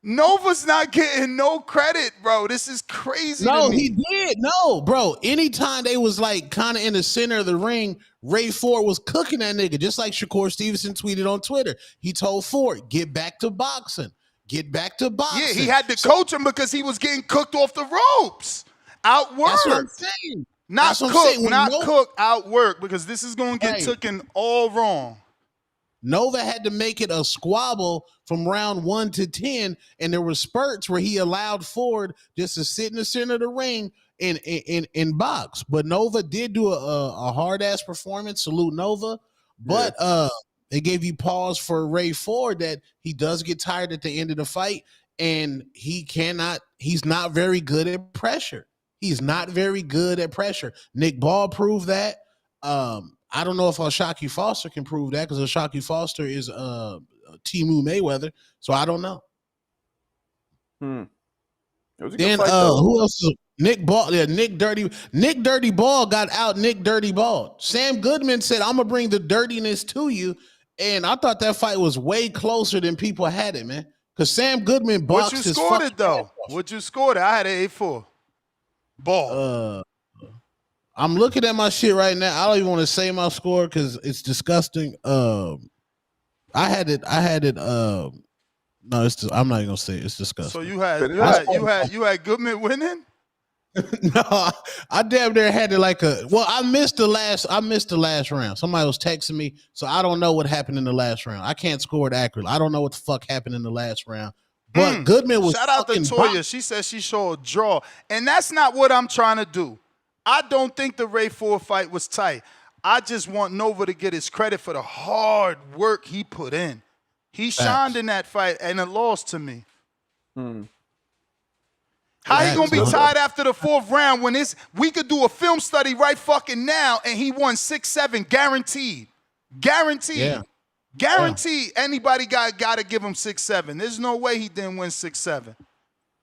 Nova's not getting no credit, bro. This is crazy to me. He did. No, bro. Anytime they was like kind of in the center of the ring, Ray Ford was cooking that nigga, just like Shakur Stevenson tweeted on Twitter. He told Ford, get back to boxing. Get back to boxing. Yeah, he had to coach him because he was getting cooked off the ropes. Outworked. That's what I'm saying. Not That's what I'm Cook, saying. When not Nova, Cook outwork, because this is going to get Right. taken all wrong. Nova had to make it a squabble from round 1 to 10, and there were spurts where he allowed Ford just to sit in the center of the ring and box. But Nova did do a hard ass performance. Salute Nova. But it gave you pause for Ray Ford that he does get tired at the end of the fight, and he's not very good at pressure. He's not very good at pressure. Nick Ball proved that. I don't know if O'Shaquie Foster can prove that, because O'Shaquie Foster is Timu Mayweather, so I don't know. It was a Then good fight, though. who else? Nick Ball, yeah, Nick Dirty Ball got out. Nick Dirty Ball. Sam Goodman said, "I'm gonna bring the dirtiness to you," and I thought that fight was way closer than people had it, man. Because Sam Goodman boxed What you his scored fucking it though? What you scored it? I had an 8-4. Ball. I'm looking at my shit right now. I don't even want to say my score because it's disgusting. I had it. No, I'm not even gonna say it. It's disgusting. So you had Goodman winning? No, I damn near had it like a. Well, I missed the last round. Somebody was texting me, so I don't know what happened in the last round. I can't score it accurately. I don't know what the fuck happened in the last round. But Goodman was shout out to Toya. She said she saw a draw, and that's not what I'm trying to do. I don't think the Ray Ford fight was tight. I just want Nova to get his credit for the hard work he put in. He shined in that fight, and it lost to me. How he gonna be tied after the 4th round when we could do a film study right fucking now and he won 6-7 guaranteed. Guaranteed. Yeah. Guaranteed. Anybody gotta give him 6-7. There's no way he didn't win 6-7.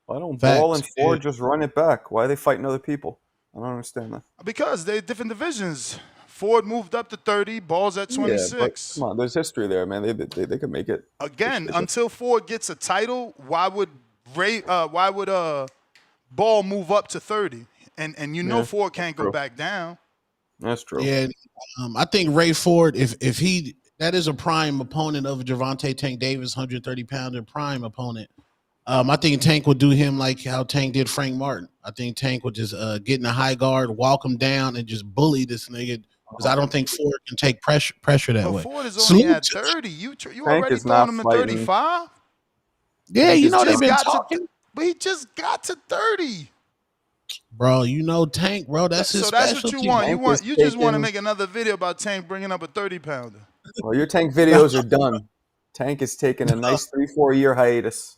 Why don't Ball and Ford just run it back? Why are they fighting other people? I don't understand that. Because they're different divisions. Ford moved up to 30, Ball's at 26. Yeah, but come on, there's history there, man. They could make it. Again, until Ford gets a title, why would Ball move up to 30? And you know Ford can't go back down. That's true. Yeah, I think Ray Ford, if he that is a prime opponent of Gervonta Tank Davis, 130-pounder prime opponent. I think Tank would do him like how Tank did Frank Martin. I think Tank would just get in the high guard, walk him down, and just bully this nigga. Because I don't think Ford can take pressure that way. Ford is only at 30. You already throwing him at 35? Yeah, you know they've been talking. But he just got to 30. Bro, you know Tank, bro. That's his specialty. That's what you want. You just want to make another video about Tank bringing up a 30-pounder. Well, your Tank videos are done. Tank is taking a nice 3-4 year hiatus.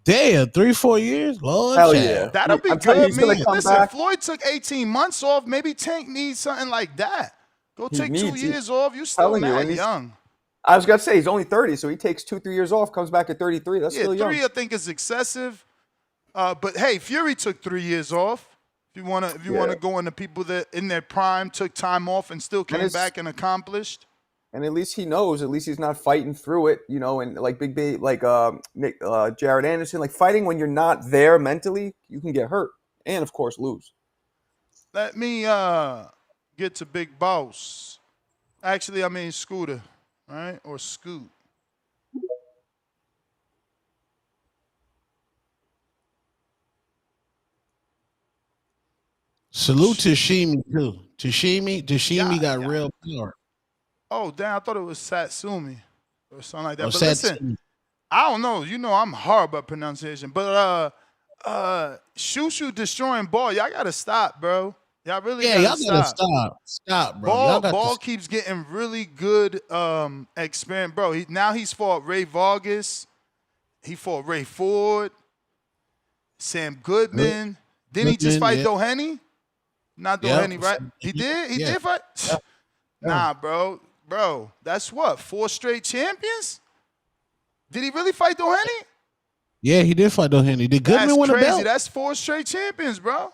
Damn, 3-4 years? Lord, hell yeah. That'll be good, man. Listen, Floyd took 18 months off. Maybe Tank needs something like that. Go take 2 years off. You still mad young. I was gonna say he's only 30, so he takes 2-3 years off, comes back at 33. That's still young. 3 I think is excessive. But hey, Fury took 3 years off. If you wanna go into people that in their prime took time off and still came back and accomplished. And at least he knows. At least he's not fighting through it, you know. And like Jared Anderson, like fighting when you're not there mentally, you can get hurt and of course lose. Let me get to Big Boss. Actually, I mean Scooter, right? Or Scoot. Salute Tashimi too. Tashimi got real power. Oh, damn, I thought it was Satsumi or something like that. Oh, but listen, I don't know. You know I'm horrible at pronunciation. But Shushu destroying Ball. Y'all got to stop, bro. Y'all really gotta stop. Stop, bro. Ball keeps getting really good experience. Bro, he's fought Ray Vargas. He fought Ray Ford. Sam Goodman. Didn't he just fight Doheny? Not Doheny, right? He did? He did fight? Yeah. Nah, bro. Bro, that's what? 4 straight champions? Did he really fight Doheny? Yeah, he did fight Doheny. Did Goodman win a belt? That's 4 straight champions, bro.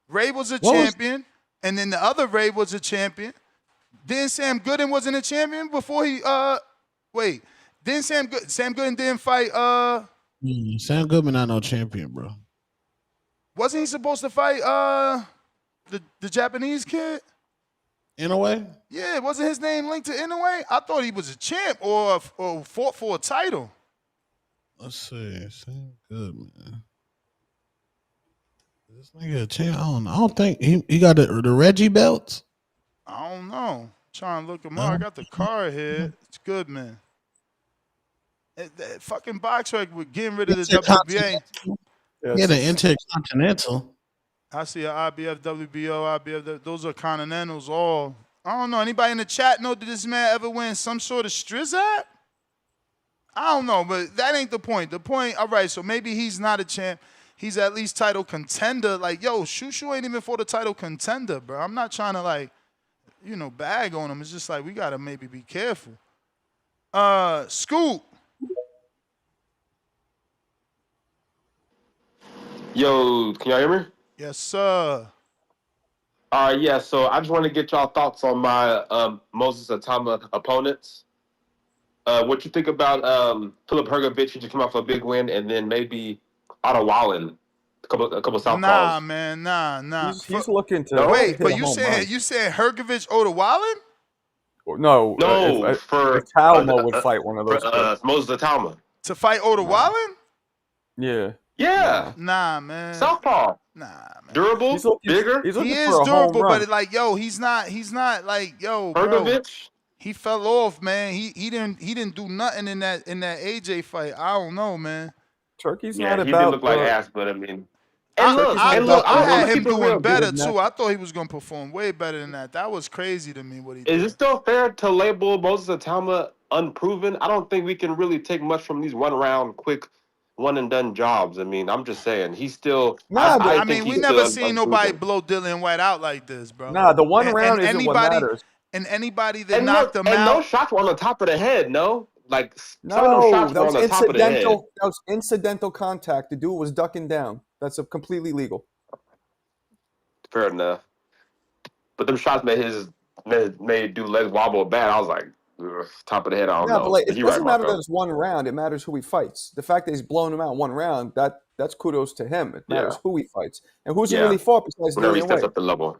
Ray was a champion, and then the other Ray was a champion. Then Sam Goodman wasn't a champion before he wait. Then Sam Goodman didn't fight Sam Goodman not no champion, bro. Wasn't he supposed to fight the Japanese kid? Inoue? Yeah, wasn't his name linked to Inoue? I thought he was a champ or fought for a title. Let's see. Sam Goodman. This nigga a champ. I don't think he got the Reggie belts. I don't know. Trying to look him No. up. I got the card here. It's good, man. That fucking box rec with getting rid of the WBA. Yeah, the Intercontinental. I see a IBF, WBO, IBF. Those are Continentals all. I don't know. Anybody in the chat know, did this man ever win some sort of Strizat? I don't know, but that ain't the point. The point, all right, so maybe he's not a champ. He's at least title contender. Like, yo, Shushu ain't even for the title contender, bro. I'm not trying to, like, you know, bag on him. It's just like we got to maybe be careful. Scoop. Yo, can y'all hear me? Yes, sir. Yeah, so I just want to get y'all thoughts on my Moses Itauma opponents. What you think about Filip Hrgovic, who just came off a big win, and then maybe Otto Wallen, a couple southpaws. Nah, man, nah. He's looking to wait, hit but a home run. you saying Hrgovic Otto Wallen? No, if Itauma would fight one of those kids. Moses Itauma. To fight Otto Wallen? Yeah. Yeah. Nah, man. Southpaw. Nah, man. Durable, bigger. He's looking He for is a home durable, run. but like, yo, he's not like, yo, bro. Hrgovic? He fell off, man. He didn't do nothing in that AJ fight. I don't know, man. Turkey's Yeah, not he about. did look like ass, but I mean. I had him doing real, better dude. too. I thought he was gonna perform way better than that. That was crazy to me what he did. Is it still fair to label Moses Itauma unproven? I don't think we can really take much from these one-round, quick, one-and-done jobs. I mean, I'm just saying he's still. I mean, we never seen nobody blow Dillian White out like this, bro. Nah, the one round isn't what matters. And anybody that knocked him and out. those shots were on the top of the head. No, like some of No, those shots that were was on the top of the head. incidental. That was incidental contact. The dude was ducking down. That's completely legal. Fair enough. But them shots made dude legs wobble bad. I was like, top of the head. I don't know. But like, it You're doesn't right, matter Marco. that it's one round. It matters who he fights. The fact that he's blown him out in one round, that's kudos to him. It matters who he fights and who's he really fought besides whenever he Dillian steps Whyte. up the level.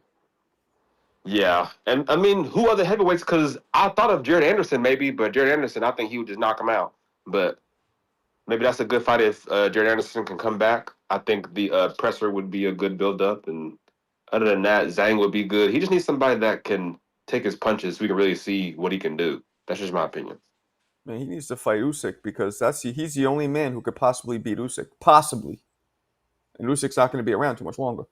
Yeah, and I mean, who are the heavyweights? Because I thought of Jared Anderson maybe, but Jared Anderson, I think he would just knock him out. But maybe that's a good fight if Jared Anderson can come back. I think the presser would be a good build-up, and other than that, Zhang would be good. He just needs somebody that can take his punches so we can really see what he can do. That's just my opinion. Man, he needs to fight Usyk because he's the only man who could possibly beat Usyk. Possibly. And Usyk's not going to be around too much longer.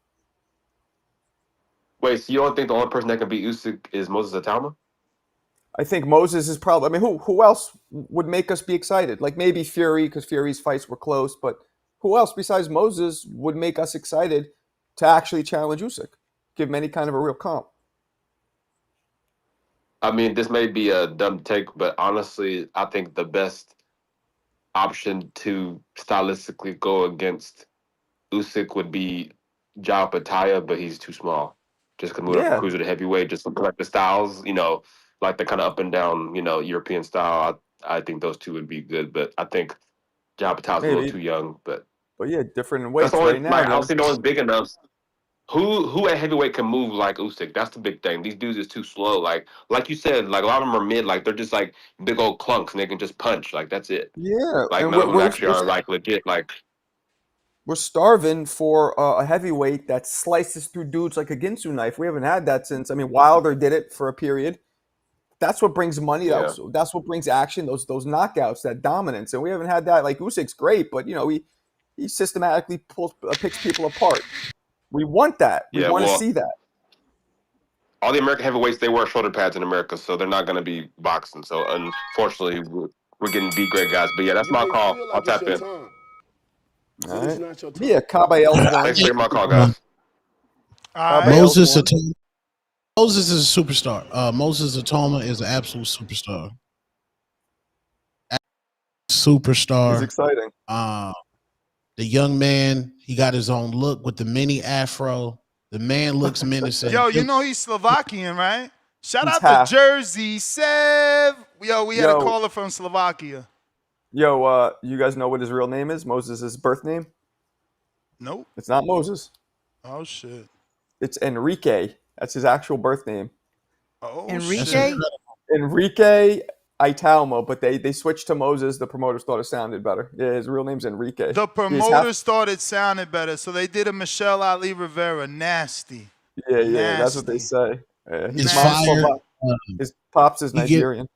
Wait, so you don't think the only person that can beat Usyk is Moses Itauma? I think Moses is probably. I mean, who else would make us be excited? Like maybe Fury, because Fury's fights were close. But who else besides Moses would make us excited to actually challenge Usyk? Give him any kind of a real comp. I mean, this may be a dumb take, but honestly, I think the best option to stylistically go against Usyk would be Jao Pataya, but he's too small. Just because move up from cruiser to heavyweight, just look like the styles, like the kind of up and down, European style. I think those two would be good, but I think Jao Pataya's a little too young. But yeah, different in weights that's the only, right now. I don't see no one's big enough. Who at heavyweight can move like Usyk? That's the big thing. These dudes is too slow. Like you said, like a lot of them are mid. Like they're just like big old clunks, and they can just punch. Like that's it. Yeah, like and none of them actually are like legit. Like we're starving for a heavyweight that slices through dudes like a Ginsu knife. We haven't had that since. I mean, Wilder did it for a period. That's what brings money. Yeah. That's what brings action. Those knockouts, that dominance, and we haven't had that. Like Usyk's great, but he systematically picks people apart. We want that. We want to see that. All the American heavyweights, they wear shoulder pads in America, so they're not going to be boxing. So unfortunately, we're getting B-grade guys. But yeah, that's my call. I'll tap in. All right. Yeah, Caballe's one. Thanks for my call, guys. Moses Itauma. Moses is a superstar. Moses Itauma is an absolute superstar. Superstar. He's exciting. The young man, he got his own look with the mini afro. The man looks menacing. Yo, he's Slovakian, right? Shout out to Jersey, Sev. Yo, we had a caller from Slovakia. Yo, you guys know what his real name is? Moses' birth name? Nope. It's not Moses. Oh, shit. It's Enrique. That's his actual birth name. Oh, Enrique? Enrique Itauma, but they switched to Moses. The promoters thought it sounded better. Yeah, his real name's Enrique. The promoters thought it sounded better, so they did a Michelle Ali Rivera. Nasty. Yeah, that's what they say. He's fired. His pops is Nigerian.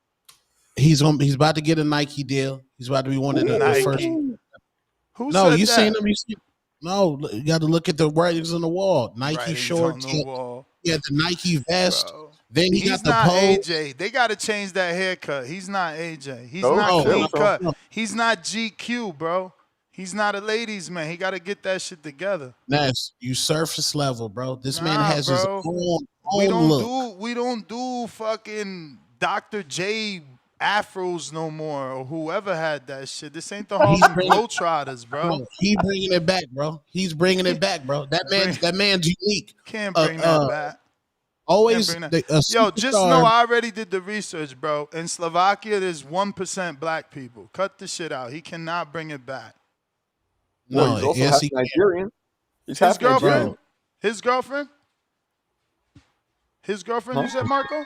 He's about to get a Nike deal. He's about to be one of the first. Who no, said you that? seen him? No, you got to look at the writings on the wall. Nike Writings shorts. on the wall. Yeah, the Nike vest. Bro. Then he He's got the not pole. AJ. They got to change that haircut. He's not AJ. He's not clean cut. He's not GQ, bro. He's not a ladies man. He got to get that shit together. Ness, you surface level, bro. This man has his own look. We don't do fucking Dr. J afros no more, or whoever had that shit. This ain't the Harlem Globetrotters, bro. He bringing it back, bro. He's bringing it back, bro. That man's unique. Can't bring that back. Always, Yo, just know I already did the research, bro. In Slovakia, there's 1% black people. Cut the shit out. He cannot bring it back. No, he's also half Nigerian. He's half girlfriend. Nigerian. His girlfriend. His girlfriend. Huh? You said Marco?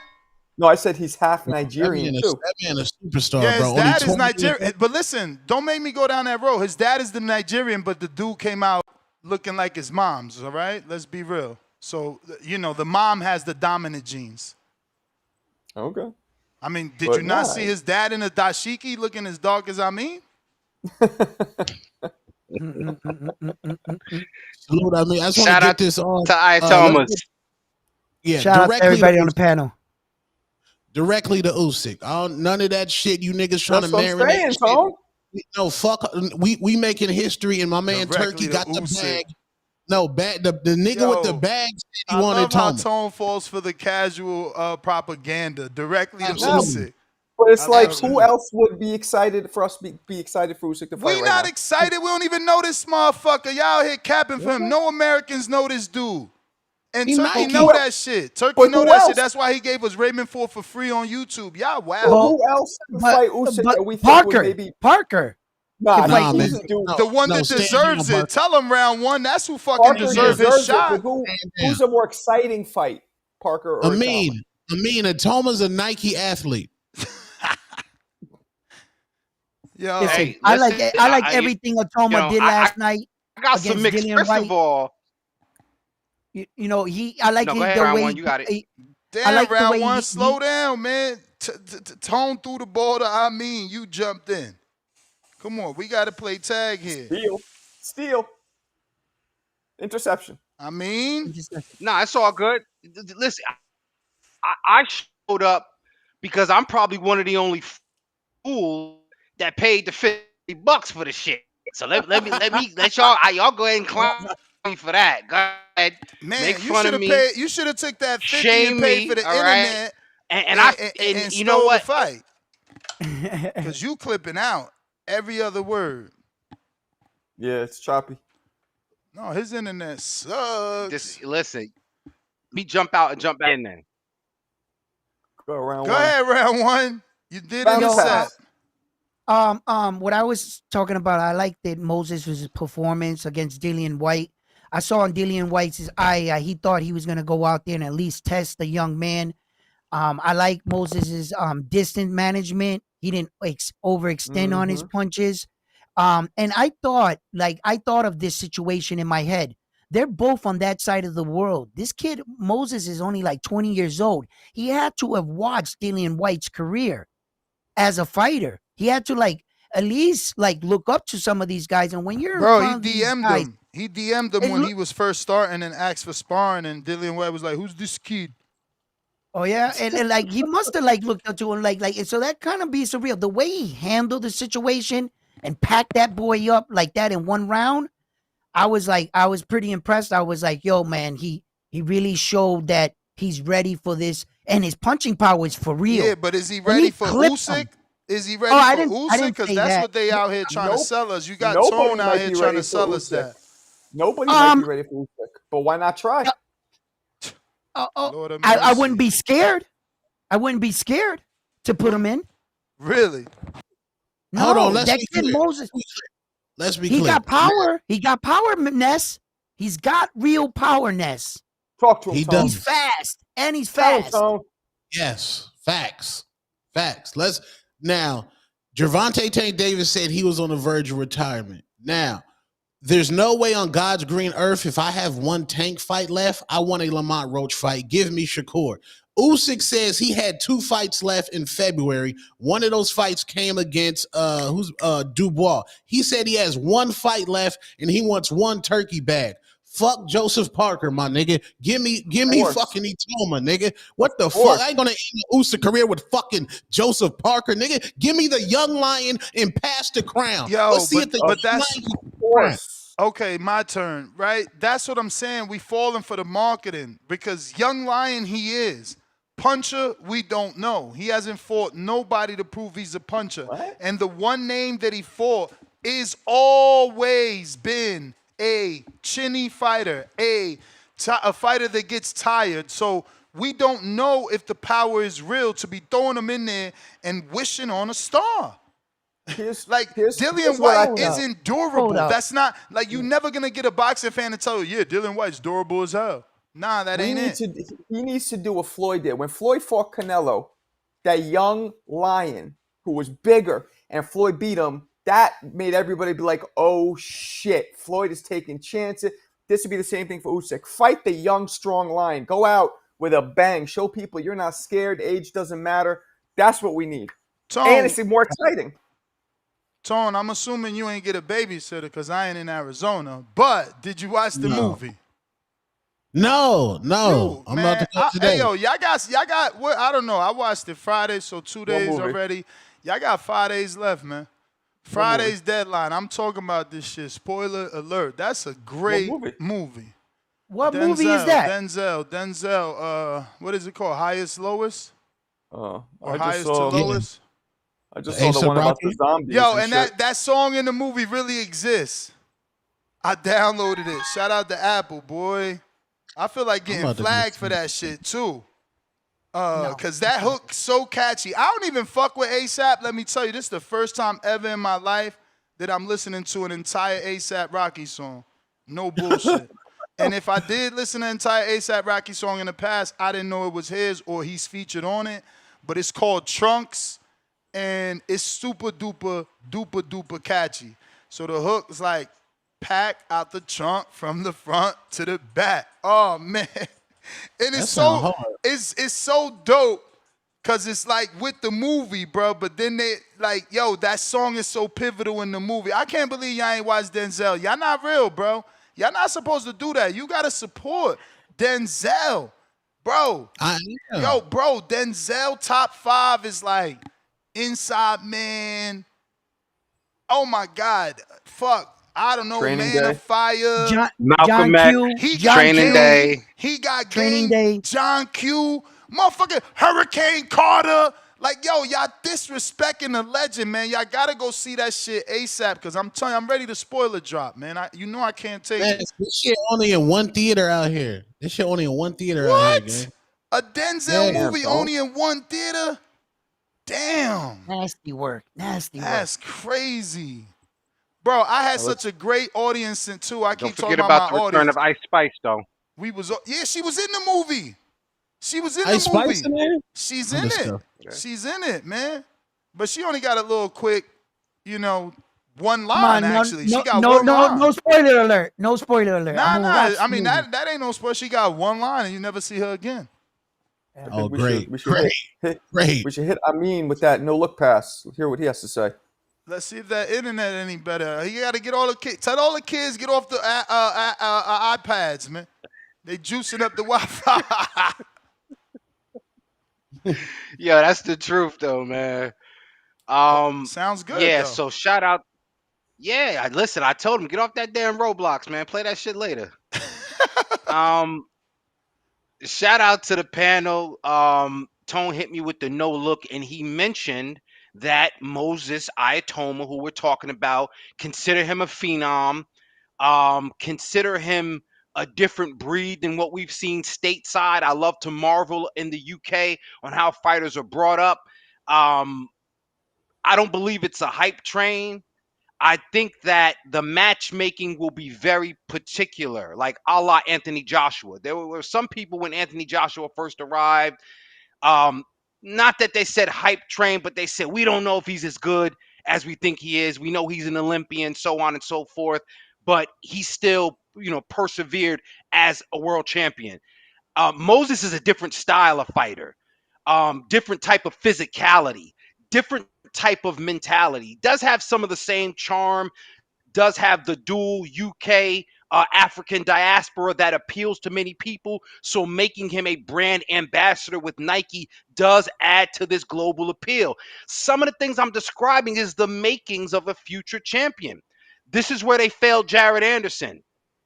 No, I said he's half Nigerian too. That man is a superstar, Yeah, bro. his dad is Nigerian. But listen, don't make me go down that road. His dad is the Nigerian, but the dude came out looking like his mom's. All right, let's be real. So the mom has the dominant genes. Okay. I mean, did you not see his dad in a dashiki looking as dark as I mean? Salute, I mean, I just want to get this on to Itauma. Yeah, Shout out to everybody on the panel. Directly to Usyk. None of that shit you niggas trying to marinate. No, fuck. We making history, and my man Turkey got the bag. No, the nigga with the bag said he wanted Tone. I love how Tone falls for the casual propaganda directly to Usyk. But it's like, who else would be excited for us to be excited for Usyk to fight? We not excited. We don't even know this motherfucker. Y'all here capping for him. No Americans know this dude. And Turkey know that shit. Turkey know that shit. That's why he gave us Raymond Ford for free on YouTube. Y'all wow. Who else can fight Usyk that we think would maybe... Parker. Nah, man. The one that deserves it. Tell him round one. That's who fucking deserves his shot. Who's a more exciting fight, Parker or Amin? Itauma's a Nike athlete. Yo, listen, hey, I like everything Itauma did last night. I got some mixed. Dillian First Whyte. of all, I like the way one, you got it. Damn, like round one, slow down, man. Tone through the border. I mean, you jumped in. Come on, we got to play tag here. Steal. Interception. I mean, nah, it's all good. Listen, I showed up because I'm probably one of the only fools that paid the $50 for the shit. So let y'all go ahead and clown me for that. Go ahead, man. Make fun of me. You should have took that 50 shame and paid me, for the internet, right? and you know what? Fight because you clipping out every other word. Yeah, it's choppy. No, his internet sucks. Listen, me jump out and jump back in then. Go ahead, round one. You did it yourself. What I was talking about, I liked that Moses' performance against Dillian Whyte. I saw on Dillian Whyte's eye, he thought he was going to go out there and at least test the young man. I like Moses' distance management. He didn't overextend on his punches. And I thought of this situation in my head. They're both on that side of the world. This kid, Moses, is only like 20 years old. He had to have watched Dillian Whyte's career as a fighter. He had to at least look up to some of these guys. And when you're he DM'd him. He DM'd him when he was first starting and asked for sparring. And Dillian Whyte was like, "Who's this kid?" Oh yeah, and he must have looked up to him so that kind of be surreal. The way he handled the situation and packed that boy up like that in one round, I was pretty impressed. I was like, yo, man, he really showed that he's ready for this, and his punching power is for real. Yeah, but is he ready for Usyk? Is he ready for Usyk? Because that's what they out here trying to sell us. You got Tone out here trying to sell us that. Nobody might be ready for Usyk, but why not try? I wouldn't be scared. I wouldn't be scared to put him in. Really? No, hold on. Let's be clear. Moses. Let's be clear. He got power. He got power, Ness. He's got real power, Ness. Talk to him. He does. He's fast, and he's fast. Yes, facts. Let's. Now, Gervonta Tank Davis said he was on the verge of retirement. Now, there's no way on God's green earth, if I have one Tank fight left, I want a Lamont Roach fight. Give me Shakur. Usyk says he had 2 fights left in February. One of those fights came against Dubois. He said he has 1 fight left and he wants 1 turkey bag. Fuck Joseph Parker, my nigga. Give me fucking Itauma, nigga. What the fuck? I ain't gonna end the Usyk career with fucking Joseph Parker, nigga. Give me the young lion and pass the crown. Yo, Let's see if the but young that's lion can crown. okay. My turn, right? That's what I'm saying. We falling for the marketing because young lion he is. Puncher, we don't know. He hasn't fought nobody to prove he's a puncher. And the one name that he fought is always been a chinny fighter, a fighter that gets tired. So we don't know if the power is real to be throwing him in there and wishing on a star. Dillian Whyte isn't durable. That's not, like, you're never going to get a boxing fan to tell you, yeah, Dillian Whyte's durable as hell. Nah, that ain't it. He needs to do what Floyd did. When Floyd fought Canelo, that young lion who was bigger and Floyd beat him, that made everybody be like, oh shit, Floyd is taking chances. This would be the same thing for Usyk. Fight the young, strong lion. Go out with a bang. Show people you're not scared. Age doesn't matter. That's what we need. And it's more exciting. Tone, I'm assuming you ain't get a babysitter because I ain't in Arizona. But did you watch the movie? No. I'm about to go today. Hey, yo, y'all got what? I don't know. I watched it Friday, so 2 days already. Y'all got 5 days left, man. Friday's deadline. I'm talking about this shit. Spoiler alert. That's a great movie. What movie is that? Denzel. What is it called? Highest, Lowest? Or Highest to Lowest? I just saw the one about the zombies. Yo, and that song in the movie really exists. I downloaded it. Shout out to Apple, boy. I feel like getting flagged for that shit too. Cause that hook's so catchy. I don't even fuck with ASAP. Let me tell you, this is the first time ever in my life that I'm listening to an entire ASAP Rocky song. No bullshit. And if I did listen to an entire ASAP Rocky song in the past, I didn't know it was his or he's featured on it. But it's called Trunks, and it's super duper catchy. So the hook is like, pack out the trunk from the front to the back. Oh man. And it's so dope because it's like with the movie, bro. But then they like, yo, that song is so pivotal in the movie. I can't believe y'all ain't watched Denzel. Y'all not real, bro. Y'all not supposed to do that. You gotta support Denzel, bro. Yo, bro, Denzel top 5 is like Inside Man. Oh my God, fuck. I don't know, Training Man Day. of Fire. Malcolm X, Training Day. He got Game, John Q, motherfucking Hurricane Carter. Like, yo, y'all disrespecting the legend, man. Y'all gotta go see that shit ASAP, because I'm telling you, I'm ready to spoiler drop, man. You know I can't take it. This shit only in one theater out here. This shit only in one theater out here, man. A Denzel movie only in one theater? Damn. Nasty work. That's crazy. Bro, I had such a great audience too. I keep talking Forget about my the return audience. of Ice Spice, though. She was in the movie. She was in Ice the movie. Spice in there? She's in it. She's in it, man. But she only got a little quick, one line, actually. She got one line. No spoiler alert. No spoiler alert. Nah. I mean, that ain't no spoiler. She got one line and you never see her again. Oh, great. We should hit Amin with that no-look pass. Hear what he has to say. Jlet's see if that internet any better. You got to get all the kids. Tell all the kids get off the iPads, man. They juicing up the Wi-Fi. Yo, that's the truth, though, man. Sounds good. Yeah, though. so shout out. Yeah, listen, I told him, get off that damn Roblox, man. Play that shit later. Shout out to the panel. Tone hit me with the no look, and he mentioned that Moses Itauma, who we're talking about, consider him a phenom, consider him a different breed than what we've seen stateside. I love to marvel in the UK on how fighters are brought up. I don't believe it's a hype train. I think that the matchmaking will be very particular, like a la Anthony Joshua. There were some people when Anthony Joshua first arrived, not that they said hype train, but they said we don't know if he's as good as we think he is. We know he's an Olympian, so on and so forth, but he still, persevered as a world champion. Moses is a different style of fighter, different type of physicality, different type of mentality. Does have some of the same charm, does have the dual UK African diaspora that appeals to many people. So making him a brand ambassador with Nike does add to this global appeal. Some of the things I'm describing is the makings of a future champion. This is where they failed Jared Anderson.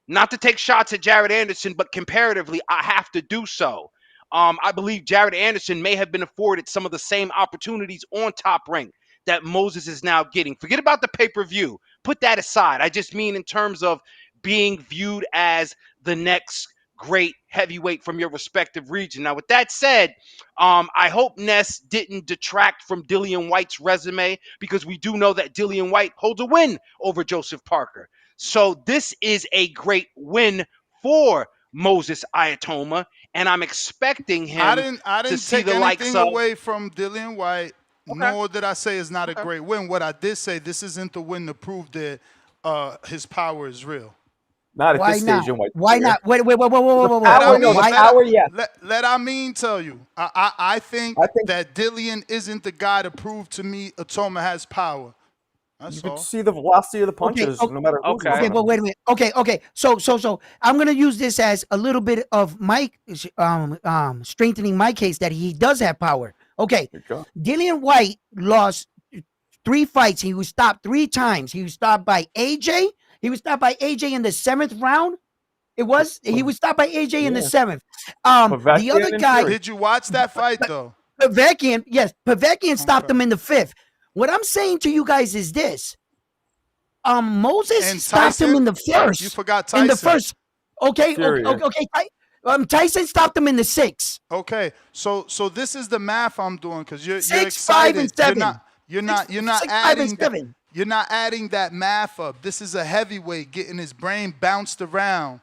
Not to take shots at Jared Anderson, but comparatively, I have to do so. I believe Jared Anderson may have been afforded some of the same opportunities on Top Rank that Moses is now getting. Forget about the pay-per-view. Put that aside. I just mean in terms of being viewed as the next great heavyweight from your respective region. Now, with that said, I hope Ness didn't detract from Dillian Whyte's resume, because we do know that Dillian Whyte holds a win over Joseph Parker. So this is a great win for Moses Itauma, and I'm expecting him I to didn't see take the likes anything of. away from Dillian Whyte, nor did I say it's not a great win. What I did say, this isn't the win to prove that his power is real. Not at Why this not? stage in White's Why career. not? Wait, whoa. Let Amin tell you. I think that Dillian isn't the guy to prove to me Itauma has power. That's You could all. see the velocity of the punches, no matter who's Okay, but wait a minute. Okay. So I'm gonna use this as a little bit of my strengthening my case that he does have power. Okay, Dillian Whyte lost 3 fights. He was stopped 3 times. He was stopped by AJ. He was stopped by AJ in the 7th round. He was stopped by AJ in the 7th. The other guy. Did you watch that fight though? Povetkin, yes, Povetkin stopped him in the 5th. What I'm saying to you guys is this. Moses And stopped him in the first. You forgot Tyson. In the first. Okay. Tyson stopped him in the 6th. Okay, so this is the math I'm doing, because you're 6, excited. 5, and 7. You're not 6, 5, adding and that. 7. You're not adding that math up. This is a heavyweight getting his brain bounced around,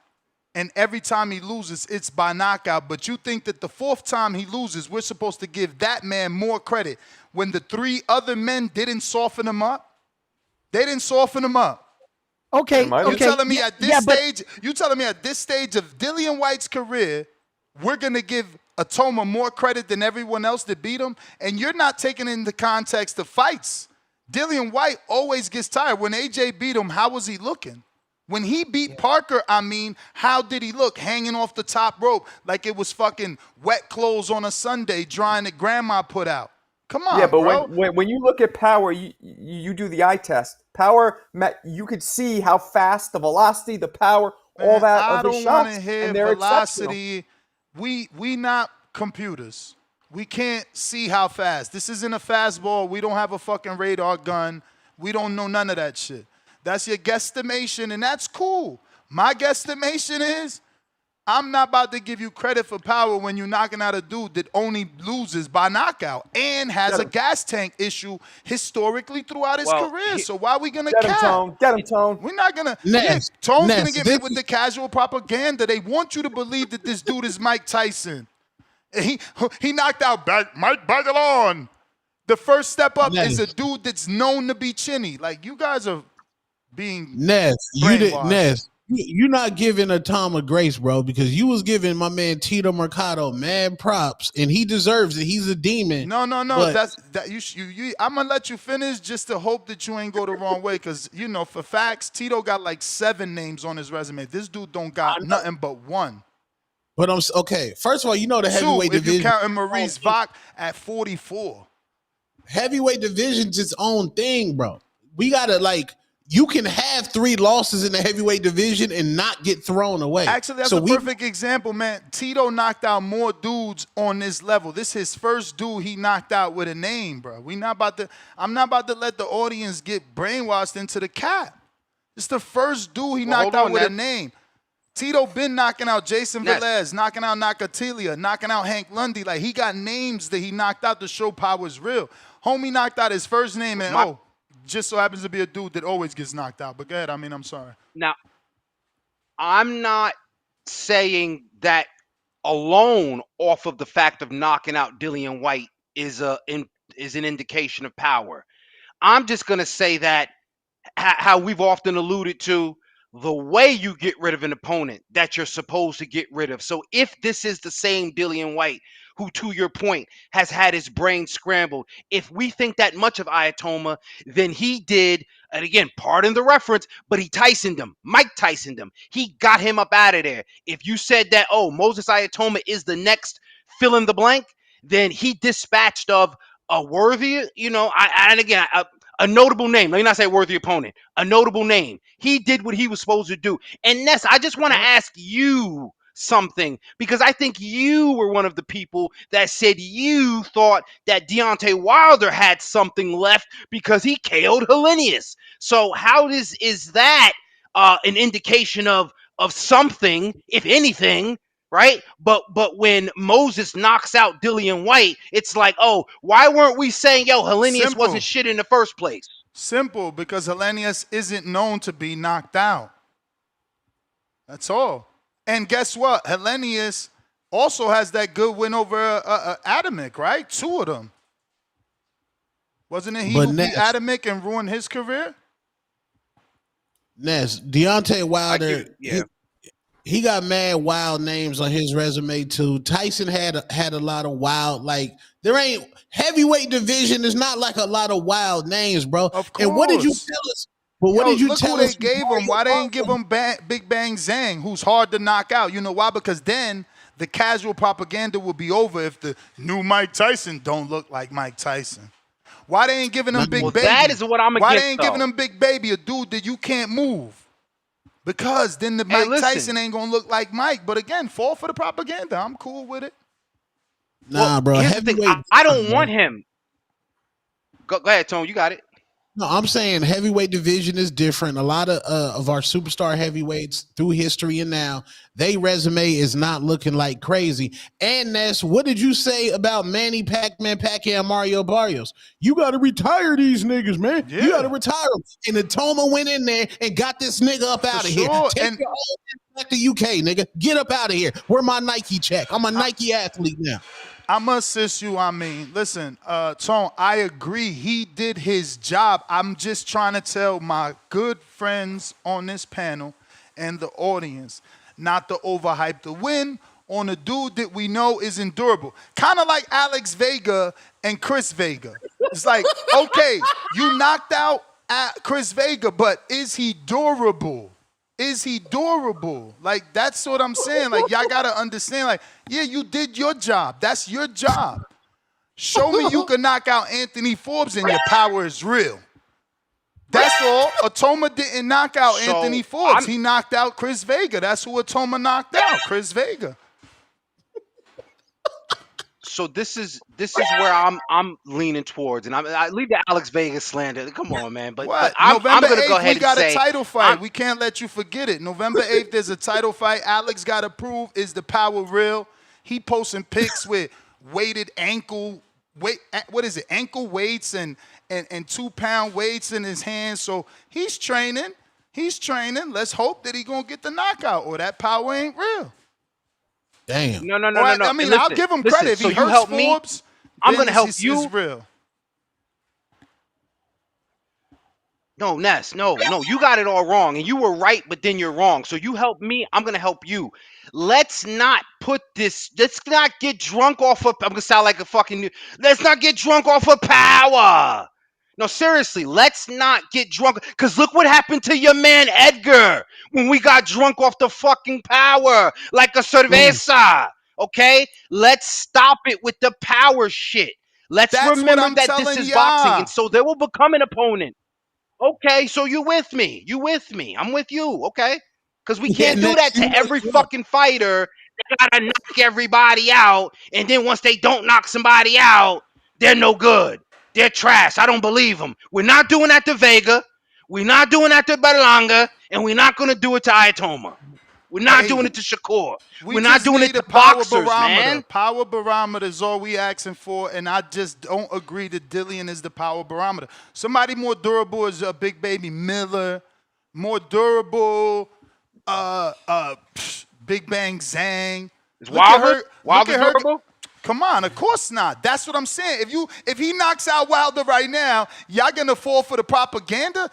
and every time he loses, it's by knockout. But you think that the 4th time he loses, we're supposed to give that man more credit when the 3 other men didn't soften him up? They didn't soften him up. Okay. You telling me at this stage? You telling me at this stage of Dillian Whyte's career, we're gonna give Itauma more credit than everyone else that beat him? And you're not taking into context the fights. Dillian Whyte always gets tired. When AJ beat him, how was he looking? When he beat Parker, how did he look? Hanging off the top rope like it was fucking wet clothes on a Sunday drying that grandma put out. Come on, yeah, but bro. when you look at power, you do the eye test. Power, you could see how fast, the velocity, the power, all that I of the don't shots, want to hear and they're velocity. We not computers. We can't see how fast. This isn't a fastball. We don't have a fucking radar gun. We don't know none of that shit. That's your guesstimation, and that's cool. My guesstimation is I'm not about to give you credit for power when you're knocking out a dude that only loses by knockout and has a gas tank issue historically throughout his career. So why are we going to Get him, Tone. Get him, Tone. We're not going to. Tone's going to get me with the casual propaganda. They want you to believe that this dude is Mike Tyson. He knocked out Mike Bagalon. The first step up is a dude that's known to be chinny. Like, you guys are being Ness, brainwashed. You're not giving Itauma grace, bro, because you was giving my man Tito Mercado mad props, and he deserves it. He's a demon. No. But I'm gonna let you finish just to hope that you ain't go the wrong way, because for facts, Tito got like 7 names on his resume. This dude don't got nothing but 1. But I'm okay. First of all, the heavyweight 2, if division. you counting Maurice Vach at 44. Heavyweight division's its own thing, bro. We gotta you can have 3 losses in the heavyweight division and not get thrown away. Actually, that's a perfect example, man. Tito knocked out more dudes on this level. This is his first dude he knocked out with a name, bro. I'm not about to let the audience get brainwashed into the cap. It's the first dude he knocked out with a name. Tito been knocking out Jason Velez, knocking out Nakatilia, knocking out Hank Lundy. Like, he got names that he knocked out to show power is real. Homie knocked out his first name and just so happens to be a dude that always gets knocked out. But go ahead, I'm sorry. Now, I'm not saying that alone off of the fact of knocking out Dillian Whyte is an indication of power. I'm just gonna say that how we've often alluded to, the way you get rid of an opponent that you're supposed to get rid of. So if this is the same Dillian Whyte who, to your point, has had his brain scrambled, if we think that much of Itauma, then he did, and again, pardon the reference, but he Tysoned him. Mike Tysoned him. He got him up out of there. If you said that, oh, Moses Itauma is the next fill in the blank, then he dispatched of a worthy, a notable name. Let me not say worthy opponent. A notable name. He did what he was supposed to do. And Ness, I just want to ask you something, because I think you were one of the people that said you thought that Deontay Wilder had something left because he KO'd Helenius. So how is that an indication of something, if anything? Right? But when Moses knocks out Dillian Whyte, it's like, oh, why weren't we saying, yo, Helenius wasn't shit in the first place? Simple, because Helenius isn't known to be knocked out. That's all. And guess what? Helenius also has that good win over Adamic, right? 2 of them. Wasn't it he who beat Adamic and ruined his career? Ness, Deontay Wilder, he got mad wild names on his resume too. Tyson had a lot of wild, like, there ain't heavyweight division is not like a lot of wild names, bro. Of course. And what did you tell us? But what did you tell us? Look who they gave him. Why they ain't give him Big Bang Zhang, who's hard to knock out? You know why? Because then the casual propaganda will be over if the new Mike Tyson don't look like Mike Tyson. Why they ain't giving him Big Baby? That is what I'm against. Why they ain't giving him Big Baby, a dude that you can't move? Because then the Mike Tyson ain't gonna look like Mike. But again, fall for the propaganda. I'm cool with it. Nah, bro. Here's the thing. I don't want him. Go ahead, Tone. You got it. No, I'm saying heavyweight division is different. A lot of our superstar heavyweights through history and now, they resume is not looking like crazy. And Ness, what did you say about Manny Pacquiao, Mario Barrios? You got to retire these niggas, man. Yeah. You got to retire them. And Itauma went in there and got this nigga up out of here. Take your old back to UK, nigga. Get up out of here. Where my Nike check? I'm a Nike athlete now. I'm gonna assist you. Listen, Tone, I agree. He did his job. I'm just trying to tell my good friends on this panel and the audience not to overhype the win on a dude that we know is endurable. Kind of like Alex Vega and Chris Vega. It's like, okay, you knocked out Chris Vega, but is he durable? Is he durable? Like, that's what I'm saying. Like, y'all got to understand, like, yeah, you did your job. That's your job. Show me you can knock out Anthony Forbes and your power is real. That's all. Itauma didn't knock out Anthony Forbes. He knocked out Chris Vega. That's who Itauma knocked out, Chris Vega. So this is where I'm leaning towards, and I leave the Alex Vegas slander. Come on, man. But I'm going to go ahead we got and say, a title fight. We can't let you forget it. November 8th, there's a title fight. Alex got to prove, is the power real? He posting pics with weighted ankle weights and 2-pound weights in his hands. So he's training. Let's hope that he gonna get the knockout, or that power ain't real. Damn. No. I mean, I'll give him credit. If he hurts Forbes, I'm going to help you. It's real. No, Ness, no, you got it all wrong, and you were right, but then you're wrong. So you help me, I'm gonna help you. Let's not get drunk off of, I'm gonna sound like a fucking, let's not get drunk off of power. No, seriously, let's not get drunk, because look what happened to your man Edgar when we got drunk off the fucking power, like a cerveza, okay? Let's stop it with the power shit. Let's remember that this is boxing, and so there will become an opponent. Okay, so you with me. I'm with you, okay? Because we can't do that to every fucking fighter. They gotta knock everybody out, and then once they don't knock somebody out, they're no good. They're trash. I don't believe them. We're not doing that to Vega. We're not doing that to Berlanga, and we're not gonna do it to Itauma. We're not doing it to Shakur. We're not doing it to boxers, man. Power barometer is all we asking for, and I just don't agree that Dillian is the power barometer. Somebody more durable is a Big Baby Miller. More durable, Big Bang Zhang. Is Wilder durable? Come on, of course not. That's what I'm saying. If he knocks out Wilder right now, y'all gonna fall for the propaganda?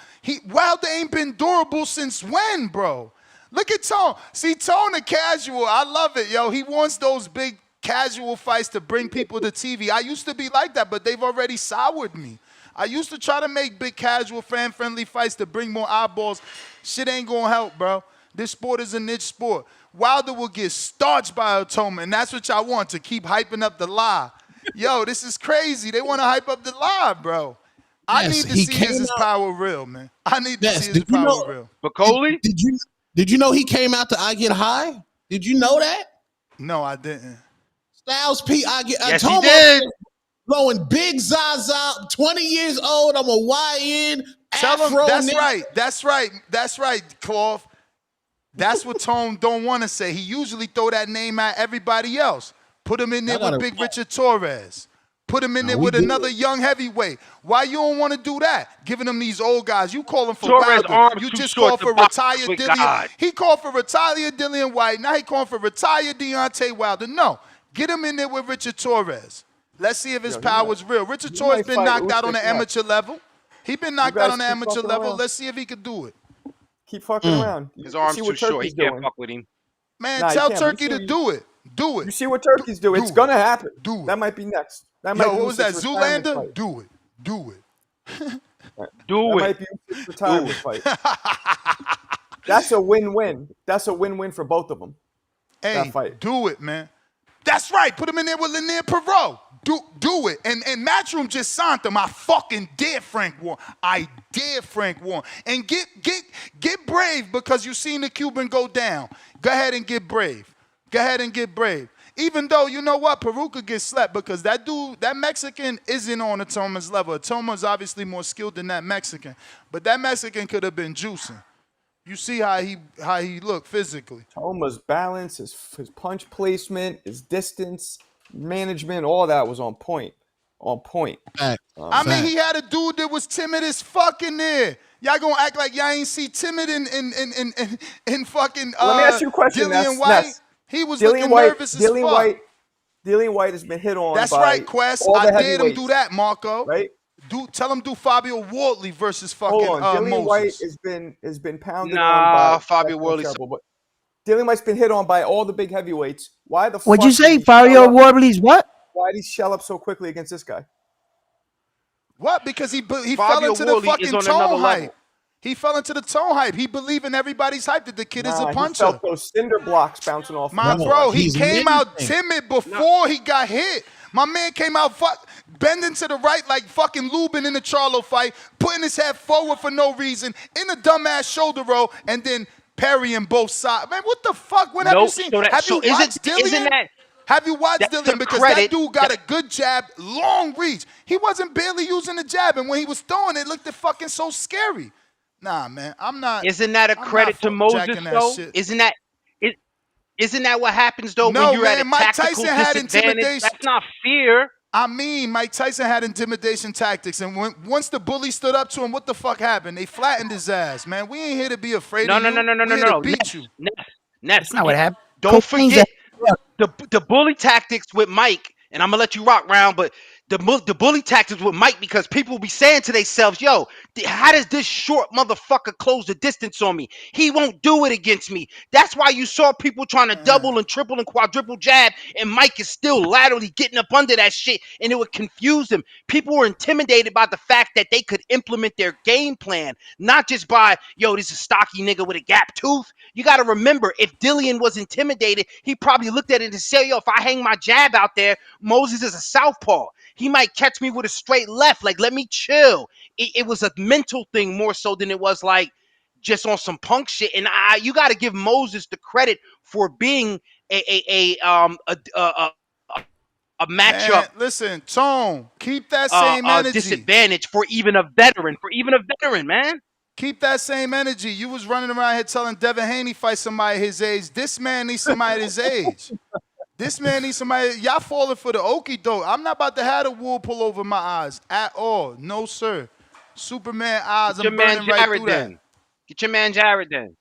Wilder ain't been durable since when, bro? Look at Tone. See, Tone the casual. I love it, yo. He wants those big casual fights to bring people to TV. I used to be like that, but they've already soured me. I used to try to make big casual fan-friendly fights to bring more eyeballs. Shit ain't gonna help, bro. This sport is a niche sport. Wilder will get starched by Itauma, and that's what y'all want, to keep hyping up the lie. Yo, this is crazy. They want to hype up the lie, bro. I need to see is his power real, man. I need to see his power real. Bacoli? Did you know he came out to I Get High? Did you know that? No, I didn't. Styles P, Yes, he did. Blowing big Zaza, 20 years old. I'm a YN. Tell him, Afro that's nigga. right, that's right, Cloth. That's what Tone don't want to say. He usually throw that name at everybody else. Put him in there with Big Richard Torres. Put him in there with another young heavyweight. Why you don't want to do that? Giving him these old guys. You calling for Torres' Wilder. arms You too just short called to for box retired with Dillian. God. He called for retired Dillian Whyte. Now he calling for retired Deontay Wilder. No. Get him in there with Richard Torres. Let's see if his power's real. Richard Torres been knocked out on the amateur level. He been knocked out on the amateur level. Let's see if he could do it. Keep fucking around. His arm's too short. He can't fuck with him. Man, tell Turkey to do it. Do it. You see what Turkey's doing. It's going to happen. Do it. That might be next. That might Yo, be what was that, Usyk's retirement Zoolander? fight. Do it. Do it. That might be Usyk's retirement fight. That's a win-win. That's a win-win for both of them. Hey, that fight. Do it, man. That's right. Put him in there with Lanier Perot. Do it. And Matchroom just signed him. I fucking dare Frank Warren. I dare Frank Warren. And get brave, because you seen the Cuban go down. Go ahead and get brave. Go ahead and get brave. Even though, you know what, Peruka gets slept, because that dude, that Mexican isn't on Itauma's level. Itauma's obviously more skilled than that Mexican. But that Mexican could have been juicing. You see how he looked physically. Itauma's balance, his punch placement, his distance, management, all that was on point. On point. I mean, he had a dude that was timid as fuck in there. Y'all gonna act like y'all ain't see timid in fucking Let me ask you a question. Dillian Whyte. He was looking nervous as fuck. Dillian Whyte has been hit on. That's by right, Quest. all the I dared him heavyweights, do that, Marco. Right? Tell him do Fabio Wardley versus fucking Hold on. Dillian Moses. Whyte has been pounded on by Fabio Wardley. but Dillian Whyte's been hit on by all the big heavyweights. Why the fuck? What'd you say? did he Fabio shell up- Wardley's what? Why did he shell up so quickly against this guy? What? Because he fell Fabio into the Wardley fucking is on another tone level. hype. He fell into the tone hype. He believed in everybody's hype that the kid is a He puncher. felt those cinder blocks bouncing off. My him. bro, he came out timid before he got hit. My man came out bending to the right like fucking Lubin in the Charlo fight, putting his head forward for no reason, in a dumbass shoulder roll, and then parrying both sides. Man, what the fuck? When have you seen? Have you watched Dillian? Have you watched Dillian? Because that dude got a good jab, long reach. He wasn't barely using the jab, and when he was throwing it, looked fucking so scary. Nah, man, I'm not. Isn't that a credit to Moses, though? Isn't that what happens, though, No, when you're man, at a Mike tactical Tyson had disadvantage? intimidation. That's not fear. I mean, Mike Tyson had intimidation tactics, and once the bully stood up to him, what the fuck happened? They flattened his ass, man. We ain't here to be afraid of you. We here to beat you. That's not what happened. Don't Cocaine's forget the bully tactics with Mike, and I'm gonna let you rock round, but the bully tactics with Mike, because people be saying to themselves, yo, how does this short motherfucker close the distance on me? He won't do it against me. That's why you saw people trying to double and triple and quadruple jab, and Mike is still laterally getting up under that shit, and it would confuse them. People were intimidated by the fact that they could implement their game plan, not just by, yo, this is a stocky nigga with a gap tooth. You got to remember, if Dillian was intimidated, he probably looked at it and said, yo, if I hang my jab out there, Moses is a southpaw. He might catch me with a straight left. Like, let me chill. It was a mental thing more so than it was like just on some punk shit. And you got to give Moses the credit for being a matchup. Man, listen, Tone, keep that same energy. Disadvantage for even a veteran. Man. Keep that same energy. You was running around here telling Devin Haney fight somebody his age. This man needs somebody his age. This man needs somebody. Y'all falling for the okie doke. I'm not about to have the wool pull over my eyes at all. No, sir. Superman eyes. I'm burning right through that. Get your man Jared then.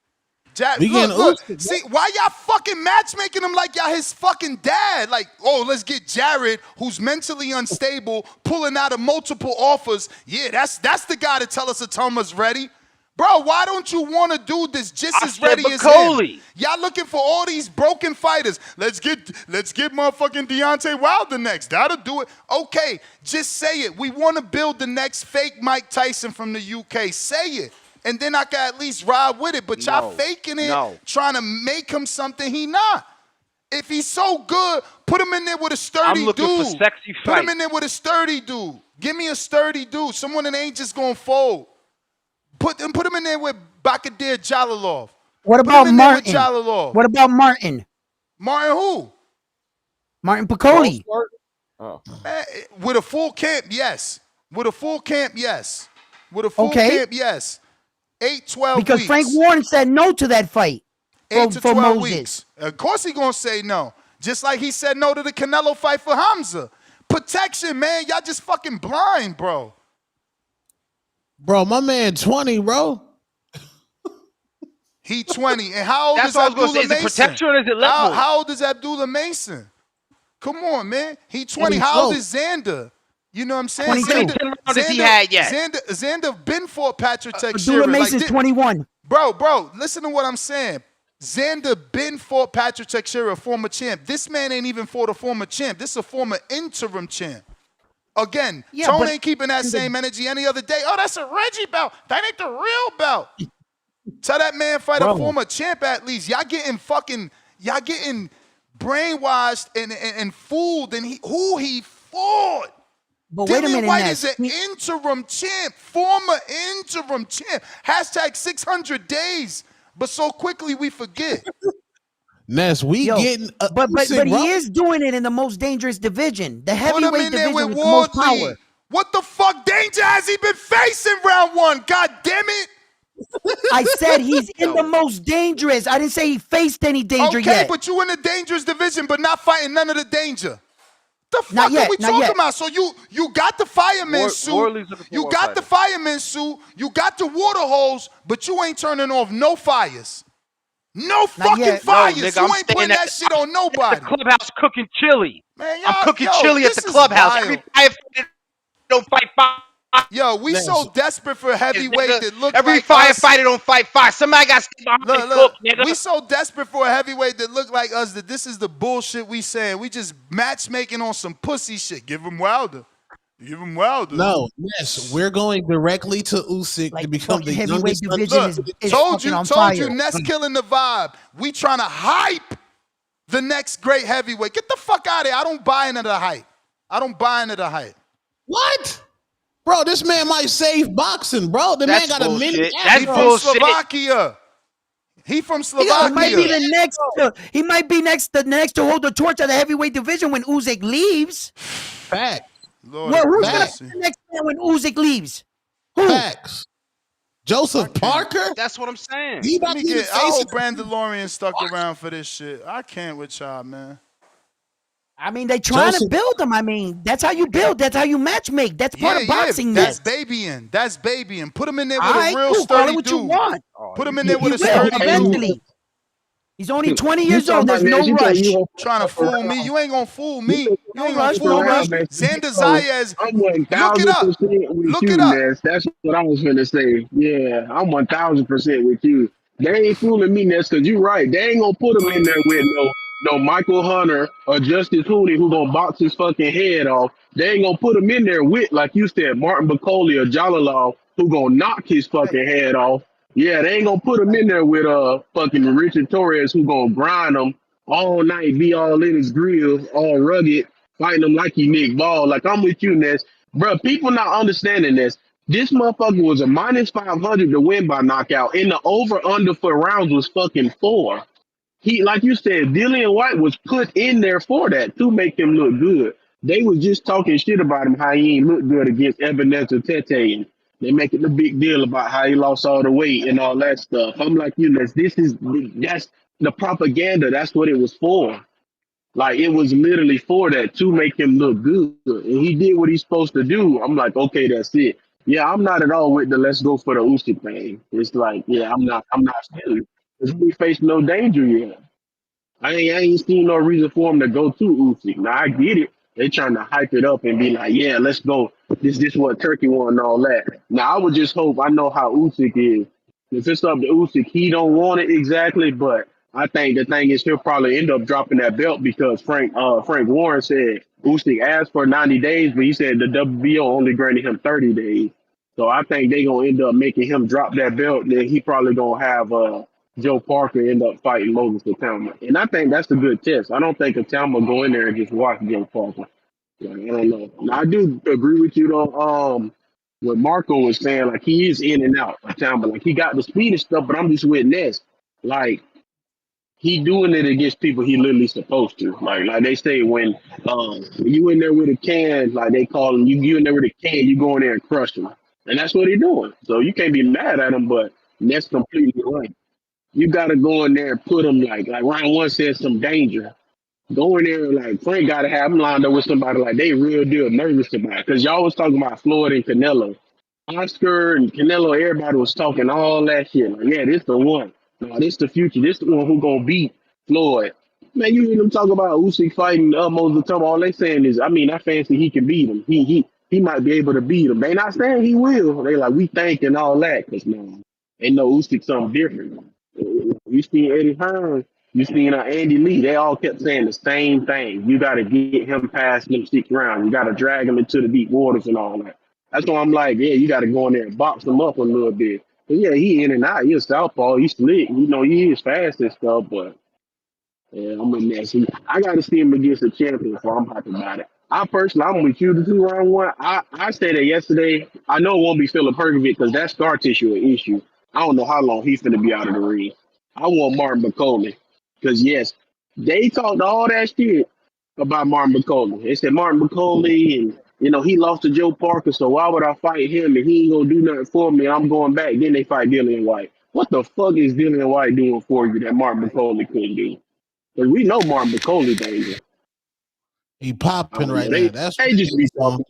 We Look, getting look. Usyk, See, why y'all fucking matchmaking him like y'all his fucking dad? Like, oh, let's get Jared, who's mentally unstable, pulling out of multiple offers. Yeah, that's the guy to tell us Itauma's ready. Bro, why don't you want to do this just as ready as him? Y'all looking for all these broken fighters. Let's get motherfucking Deontay Wilder next. That'll do it. Okay, just say it. We want to build the next fake Mike Tyson from the UK. Say it. And then I can at least ride with it. But y'all faking it, trying to make him something he not. If he's so good, put him in there with a sturdy I'm looking dude. for sexy Put him fight. in there with a sturdy dude. Give me a sturdy dude. Someone that ain't just going to fold. Put him in there with Bakadir Jalilov. What about Martin? Jalilov. What about Martin? Martin who? Martin Piccoli. Oh. With a full camp, yes. With a full camp, yes. With a full camp, yes. 8-12 because weeks. Frank Warren said no to that fight. 8 to for 12 Moses. weeks. Of course he gonna say no. Just like he said no to the Canelo fight for Hamza. Protection, man. Y'all just fucking blind, bro. Bro, my man 20, bro. He 20. And how old That's is what I was gonna Abdullah say. Is it Mason? protection or is it level? How old is Abdullah Mason? Come on, man. He 20. he's How old close. is Xander? You know what I'm saying? 22. How many rounds has he had yet? Xander been fought Patrick Teixeira. Abdullah Mason's 21. Bro, listen to what I'm saying. Xander been fought Patrick Teixeira, a former champ. This man ain't even fought a former champ. This is a former interim champ. Again, Tone ain't keeping that same energy any other day. Oh, that's a Reggie belt. That ain't the real belt. Tell that man fight a former champ at least. Y'all getting brainwashed and fooled in who he fought. But wait a minute, White Ness. is an interim champ, former interim champ. Hashtag 600 days. But so quickly we forget. Ness, getting but Usyk, bro. he is doing it in the most dangerous division, the Put him heavyweight in there division with with the most Wardley. power. What the fuck danger has he been facing round one? God damn it. I said he's in the most dangerous. I didn't say he faced any danger Okay, yet. but you in the dangerous division, but not fighting none of the danger. The fuck Not yet, are we not talking yet. about? So you got the fireman suit, you got the fireman suit, you got the water hose, but you ain't turning off no fires. No fucking yet. fires. No, nigga, you I'm ain't putting that shit on nobody. The clubhouse cooking chili. Man, I'm cooking chili at the this is clubhouse. wild. Every fight don't fight five. Yo, we so desperate for heavyweight Nigga, that look every like us. firefighter don't fight five. Somebody got to stay behind and cook, nigga. We so desperate for a heavyweight that look like us that this is the bullshit we saying. We just matchmaking on some pussy shit. Give him Wilder. Give him Wilder. No, yes, we're going directly to Usyk to become the heavyweight youngest. division is Told fucking on you, fire. Ness killing the vibe. We trying to hype the next great heavyweight. Get the fuck out of here. I don't buy into the hype. What? Bro, this man might save boxing, bro. The man got a mini. He from Slovakia. He from Slovakia. He might be the next. He might be next to hold the torch of the heavyweight division when Usyk leaves. Fact. Lord, Well, who's gonna be the next man when Usyk leaves? Who? Facts. Joseph Parker? That's what I'm saying. He about to be the I face hope of- Brandon Lorian stuck around for this shit. I can't with y'all, man. I mean, they trying to build them. I mean, that's how you build. That's how you matchmake. That's part of boxing. That's babying. That's babying. Put him in there with All right, a real cool. Call it sturdy what you dude. want. Put him in there with a He will sturdy dude. eventually. He's only 20 years old. There's no rush. Trying to fool me. You ain't gonna fool me. No rush. No rush. Xander Zayas. I'm Look it 1000% up. with Look you, it up. Ness. That's what I was gonna say. Yeah, I'm 1000% with you. They ain't fooling me, Ness, because you're right. They ain't gonna put him in there with no Michael Hunter or Justice Hooney who gonna box his fucking head off. They ain't gonna put him in there with, like you said, Martin Bacoli or Jalilov who gonna knock his fucking head off. Yeah, they ain't gonna put him in there with fucking Richard Torres who gonna grind him all night, be all in his grill, all rugged, fighting him like he Nick Ball. Like, I'm with you, Ness. Bro, people not understanding this. This motherfucker was a minus 500 to win by knockout, and the over-under for rounds was fucking 4. He, like you said, Dillian Whyte was put in there for that to make him look good. They was just talking shit about him, how he ain't look good against Ebenezer Tete, and they making a big deal about how he lost all the weight and all that stuff. I'm like, you know, that's the propaganda. That's what it was for. Like, it was literally for that, to make him look good. And he did what he's supposed to do. I'm like, okay, that's it. Yeah, I'm not at all with the let's go for the Usyk thing. It's like, yeah, I'm not feeling it. because he ain't facing no danger yet. I ain't seen no reason for him to go to Usyk. Now I get it. They trying to hype it up and be like, yeah, let's go. This what Turkey want and all that. Now I would just hope, I know how Usyk is. If it's up to Usyk, he don't want it exactly, but I think the thing is he'll probably end up dropping that belt because Frank Warren said Usyk asked for 90 days, but he said the WBO only granted him 30 days. So I think they gonna end up making him drop that belt. Then he probably gonna have Joe Parker end up fighting Moses Itauma. And I think that's a good test. I don't think Itauma go in there and just watch Joe Parker. Like, I don't know. Now, I do agree with you though. What Marco was saying, like he is in and out of Itauma. Like he got the speed and stuff, but I'm just with Ness. Like he doing it against people he literally supposed to. Like they say when you in there with a can, like they call him, you in there with a can, you go in there and crush him. And that's what he doing. So you can't be mad at him, but Ness completely right. You gotta go in there and put them like Ryan one said, some danger. Go in there like Frank gotta have him lined up with somebody like they real deal nervous about it. Cause y'all was talking about Floyd and Canelo. Oscar and Canelo, everybody was talking all that shit. Like, yeah, this the one. No, this the future. This the one who gonna beat Floyd. Man, you hear them talk about Usyk fighting Moses Itauma. All they saying is, I mean, I fancy he can beat him. He might be able to beat him. They not saying he will. They like we think and all that. Cause man, they know Usyk something different. You seen Eddie Hearn, you seen Andy Lee. They all kept saying the same thing. You got to get him past them 6 rounds. You got to drag him into the deep waters and all that. That's why I'm like, yeah, you got to go in there and box him up a little bit. But yeah, he in and out. He a southpaw. He's slick. You know, he is fast and stuff. But yeah, I'm in there. See, I got to see him against a champion before I'm happy about it. I personally, I'm with you. The 2-round one. I said that yesterday. I know it won't be Filip Hrgovic because that scar tissue an issue. I don't know how long he's going to be out of the ring. I want Martin McCollum because, yes, they talked all that shit about Martin McCollum. They said Martin McCollum and, you know, he lost to Joe Parker, so why would I fight him and he ain't going to do nothing for me? I'm going back. Then they fight Dillian Whyte. What the fuck is Dillian Whyte doing for you that Martin McCollum couldn't do? Because we know Martin McCollum dangerous. He popping right now. That's they just be talking.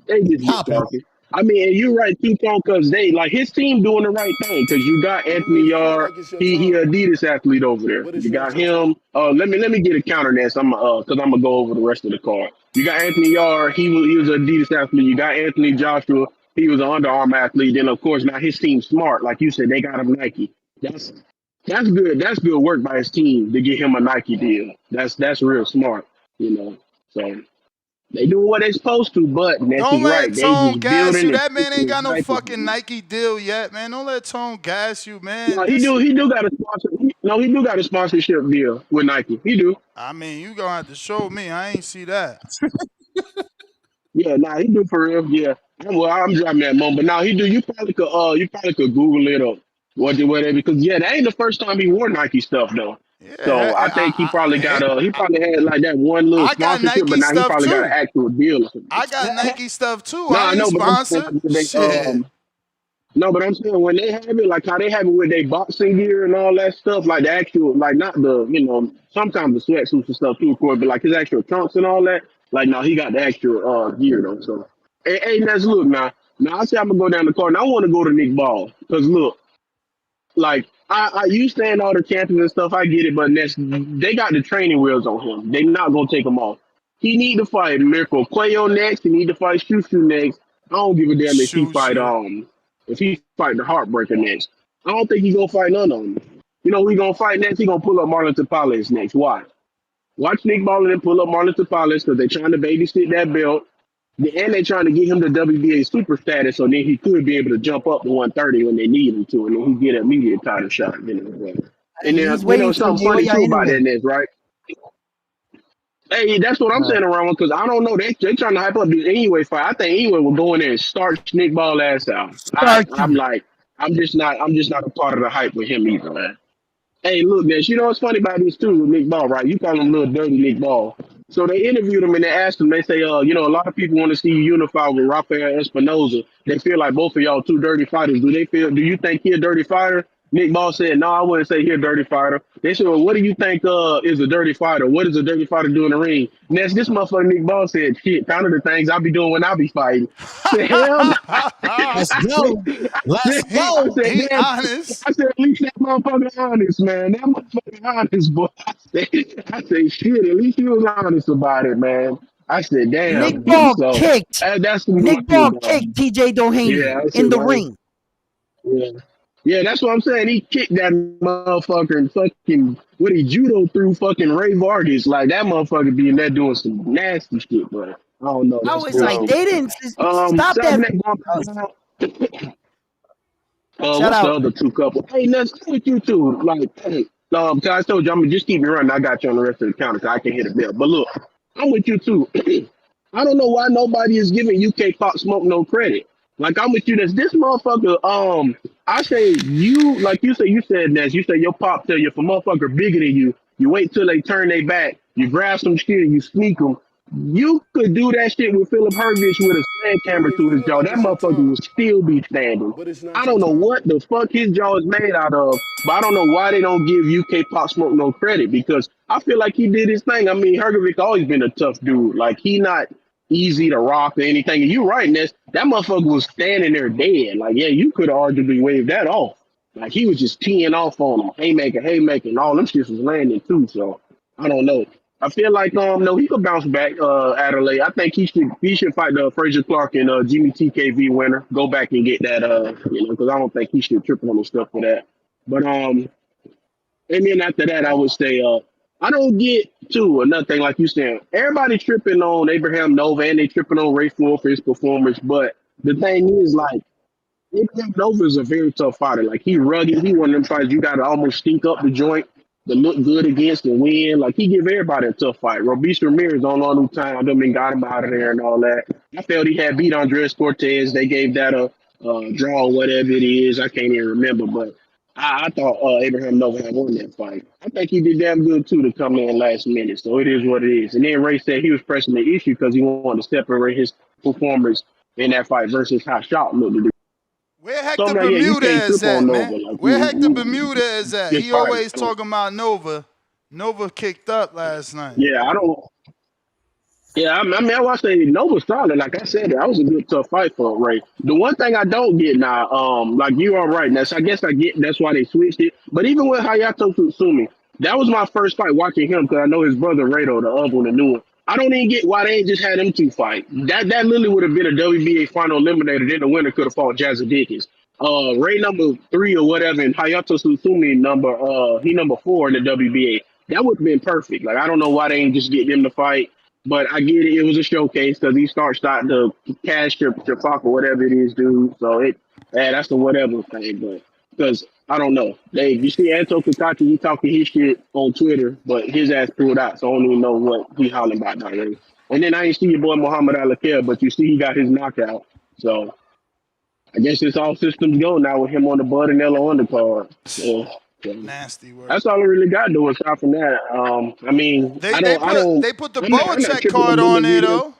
They just be talking. I mean, and you're right too, Tom, because they like his team doing the right thing. Because you got Anthony Yard, he Adidas athlete over there. You got him. Let me get a counter next. Because I'm gonna go over the rest of the card. You got Anthony Yard, he was an Adidas athlete. You got Anthony Joshua, he was an Under Armour athlete. Then of course now his team's smart, like you said, they got him Nike. That's good. That's good work by his team to get him a Nike deal. That's real smart, you know. So. They doing what they supposed to, but Don't let right. They Tone just gas building you. and That man ain't got no Nike. fucking Nike deal yet, man. Don't let Tone gas you, man. No, he do got a sponsor. No, he do got a sponsorship deal with Nike. He do. I mean, you gonna have to show me. I ain't see that. Yeah, he do for real. Yeah. Well, I'm driving that moment, but he do. You probably could Google it or whatever because that ain't the first time he wore Nike stuff though. Yeah, so I think he probably had like that one little I got sponsorship, Nike but now he stuff probably got too. an actual deal or something. I got Nike stuff too. No, I I ain't know, but I'm sponsored. saying Shit. No, but I'm saying when they have it, like how they have it with their boxing gear and all that stuff, like the actual, like not the, sometimes the sweatsuits and stuff too, of course, but like his actual trunks and all that, like no, he got the actual gear though. So, hey, let's look now. Now I say I'm gonna go down the card. Now I want to go to Nick Ball because look, like I you saying all the champions and stuff, I get it, but they got the training wheels on him. They not gonna take him off. He need to fight Mirko Cuello next. He need to fight Shushu next. I don't give a damn if he fight the Heartbreaker next. I don't think he gonna fight none of them. You know who he gonna fight next? He gonna pull up Marlon Tapales next. Watch Nick Ball and then pull up Marlon Tapales because they trying to babysit that belt. And they trying to get him the WBA super status so then he could be able to jump up to 130 when they need him to, and then he get an immediate title shot. And then something funny too about that next, right? Hey, that's what I'm saying around because I don't know. They trying to hype up the anyway fight. I think anyway will go in there and start Nick Ball ass out. I'm just not a part of the hype with him either, man. Hey, look, Ness, you know what's funny about this too with Nick Ball, right? You call him little dirty Nick Ball. So they interviewed him and they asked him, they say, a lot of people want to see you unify with Rafael Espinoza. They feel like both of y'all two dirty fighters. Do you think he a dirty fighter? Nick Ball said, no, I wouldn't say he a dirty fighter. They said, well, what do you think is a dirty fighter? What does a dirty fighter do in the ring? Next, this motherfucker Nick Ball said, shit, kind of the things I be doing when I be fighting. I said, hell no. Let's go. Let's I go. said, he damn. honest. I said, at least that motherfucker honest, man. That motherfucker honest, boy. I said, shit, at least he was honest about it, man. I said, Nick damn. Ball So kicked. that's the Nick Ball kicked TJ Yeah, Doheny I in said, the man. ring. Yeah. Yeah, that's what I'm saying. He kicked that motherfucker and fucking what he judo through fucking Ray Vargas. Like that motherfucker be in there doing some nasty shit, but I don't know. I That's was like, cool. they didn't stop that. Shout What's the out. other two couple? Hey, let's with you too. Like, hey, cause I told you I'm gonna just keep it running. I got you on the rest of the counter, cause I can hit a bell. But look, I'm with you too. I don't know why nobody is giving UK Pop Smoke no credit. Like I'm with you. This motherfucker. I say you like you said Ness. You say your pop tell you if a motherfucker bigger than you, you wait till they turn their back. You grab some shit and you sneak them. You could do that shit with Filip Hrgovic with a sledgehammer to his jaw. That motherfucker would still be standing. I don't know what the fuck his jaw is made out of, but I don't know why they don't give UK Pop Smoke no credit because I feel like he did his thing. I mean, Hrgovic always been a tough dude. Like he not easy to rock or anything. And you right, Ness. That motherfucker was standing there dead. Like, yeah, you could have arguably waved that off. Like he was just teeing off on him. Haymaker, and all them shits was landing too. So I don't know. I feel like no, he could bounce back. Adelaide. I think he should fight the Fraser Clark and Jimmy TKV winner. Go back and get that. Because I don't think he should trip on his stuff for that. But and then after that, I would say I don't get to another thing like you said. Everybody tripping on Abraham Nova and they tripping on Ray Ford for his performance. But the thing is, like, Abraham Nova is a very tough fighter. Like he rugged. He one of them fighters you got to almost stink up the joint to look good against and win. Like he give everybody a tough fight. Robis Ramirez on all new time. Them and got him out of there and all that. I felt he had beat Andres Cortez. They gave that a draw or whatever it is. I can't even remember, but I thought Abraham Nova had won that fight. I think he did damn good too to come in last minute. So it is what it is. And then Ray said he was pressing the issue because he wanted to separate his performers in that fight versus how Sharp looked to do. Where Hector So I'm like, yeah, you can't Bermudez trip at, on man? Nova. Like, Where Hector Bermudez at? just He fight. always talking about Nova. Nova kicked up last night. Yeah, I don't. Yeah, I mean, I watched Nova solid. Like I said, that was a good tough fight for Ray. The one thing I don't get now, like you are right, Ness. I guess I get that's why they switched it. But even with Hayato Tsutsumi, that was my first fight watching him because I know his brother Rado, the other one, the new one. I don't even get why they ain't just had them two fight. That literally would have been a WBA final eliminator. Then the winner could have fought Jazzy Dickens. Ray number 3 or whatever, and Hayato Tsutsumi number 4 in the WBA. That would have been perfect. Like I don't know why they ain't just get them to fight. But I get it. It was a showcase because he started the cash your fuck or whatever it is, dude. So that's the whatever thing. But because I don't know, you see Anto Kakachi, he talking his shit on Twitter, but his ass pulled out, so I don't even know what he hollering about already. And then I ain't see your boy Muhammad Alakir, but you see he got his knockout. So I guess it's all systems go now with him on the Budanello undercard. So nasty work. That's all I really got to do aside from that. I mean, They put the Boacek card on there though.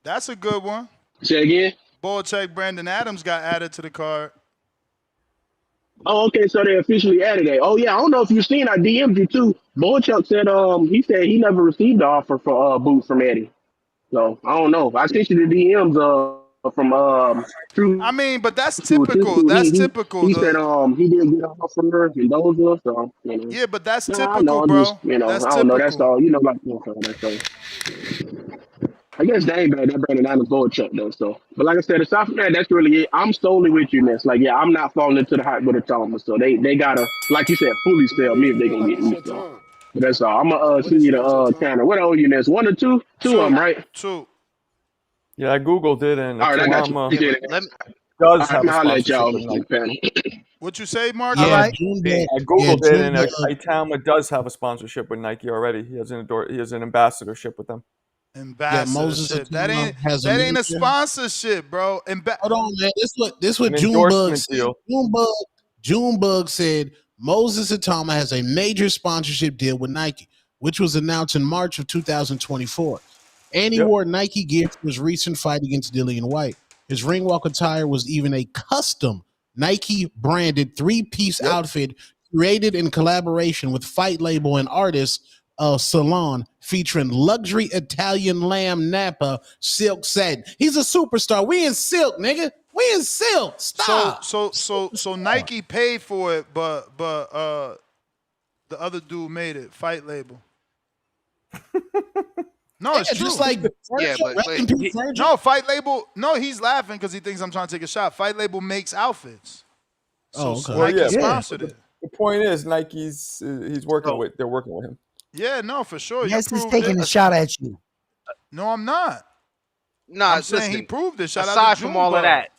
That's a good one. Say again. Boacek Brandon Adams got added to the card. Oh, okay, so they officially added it. Oh yeah, I don't know if you've seen. I DM'd you too. Boacek said he never received the offer for Boot from Eddie. So I don't know. I sent you the DMs from True. I mean, but that's typical. That's typical. He said he didn't get an offer from her and those were so you know. Yeah, but that's typical, I know, bro. Just, that's I don't know. That's typical. all. Like that's all. I guess they ain't bad. That Brandon Adams Boacek though. So, but like I said, aside from that, that's really it. I'm solely with you, Ness. Like, yeah, I'm not falling into the hype with Itauma. So they gotta, like you said, fully sell me if they gonna get me. So, but that's all. I'm gonna see you the counter. What are you, Ness? 1 or 2? 2 of them, right? 2. Yeah, I googled it, and all right, I got you. Does have a sponsorship y'all. with Nike. What you say, Mark? Yeah, All right. I googled it, and Itauma does have a sponsorship with Nike already. He has an ambassadorship with them. Ambassadorship. That ain't a sponsorship, bro. Hold on, man. This what Junebug said. Junebug said Moses Itauma has a major sponsorship deal with Nike, which was announced in March of 2024. And he wore Nike gear for his recent fight against Dillian Whyte. His ring walk attire was even a custom Nike branded 3-piece outfit created in collaboration with Fight Label and artist Salon, featuring luxury Italian lamb Napa silk satin. He's a superstar. We in silk, nigga. We in silk. Stop. So Nike paid for it, but the other dude made it. Fight Label. No, it's true. Just like no, Fight Label. No, he's laughing because he thinks I'm trying to take a shot. Fight Label makes outfits. So Nike sponsored it. The point is, Nike's he's working with. They're working with him. Yeah, no, for sure. Yes, he's taking a shot at you. No, I'm not. Nah, I'm saying he proved it. Shout out aside to from June all Bug. of that,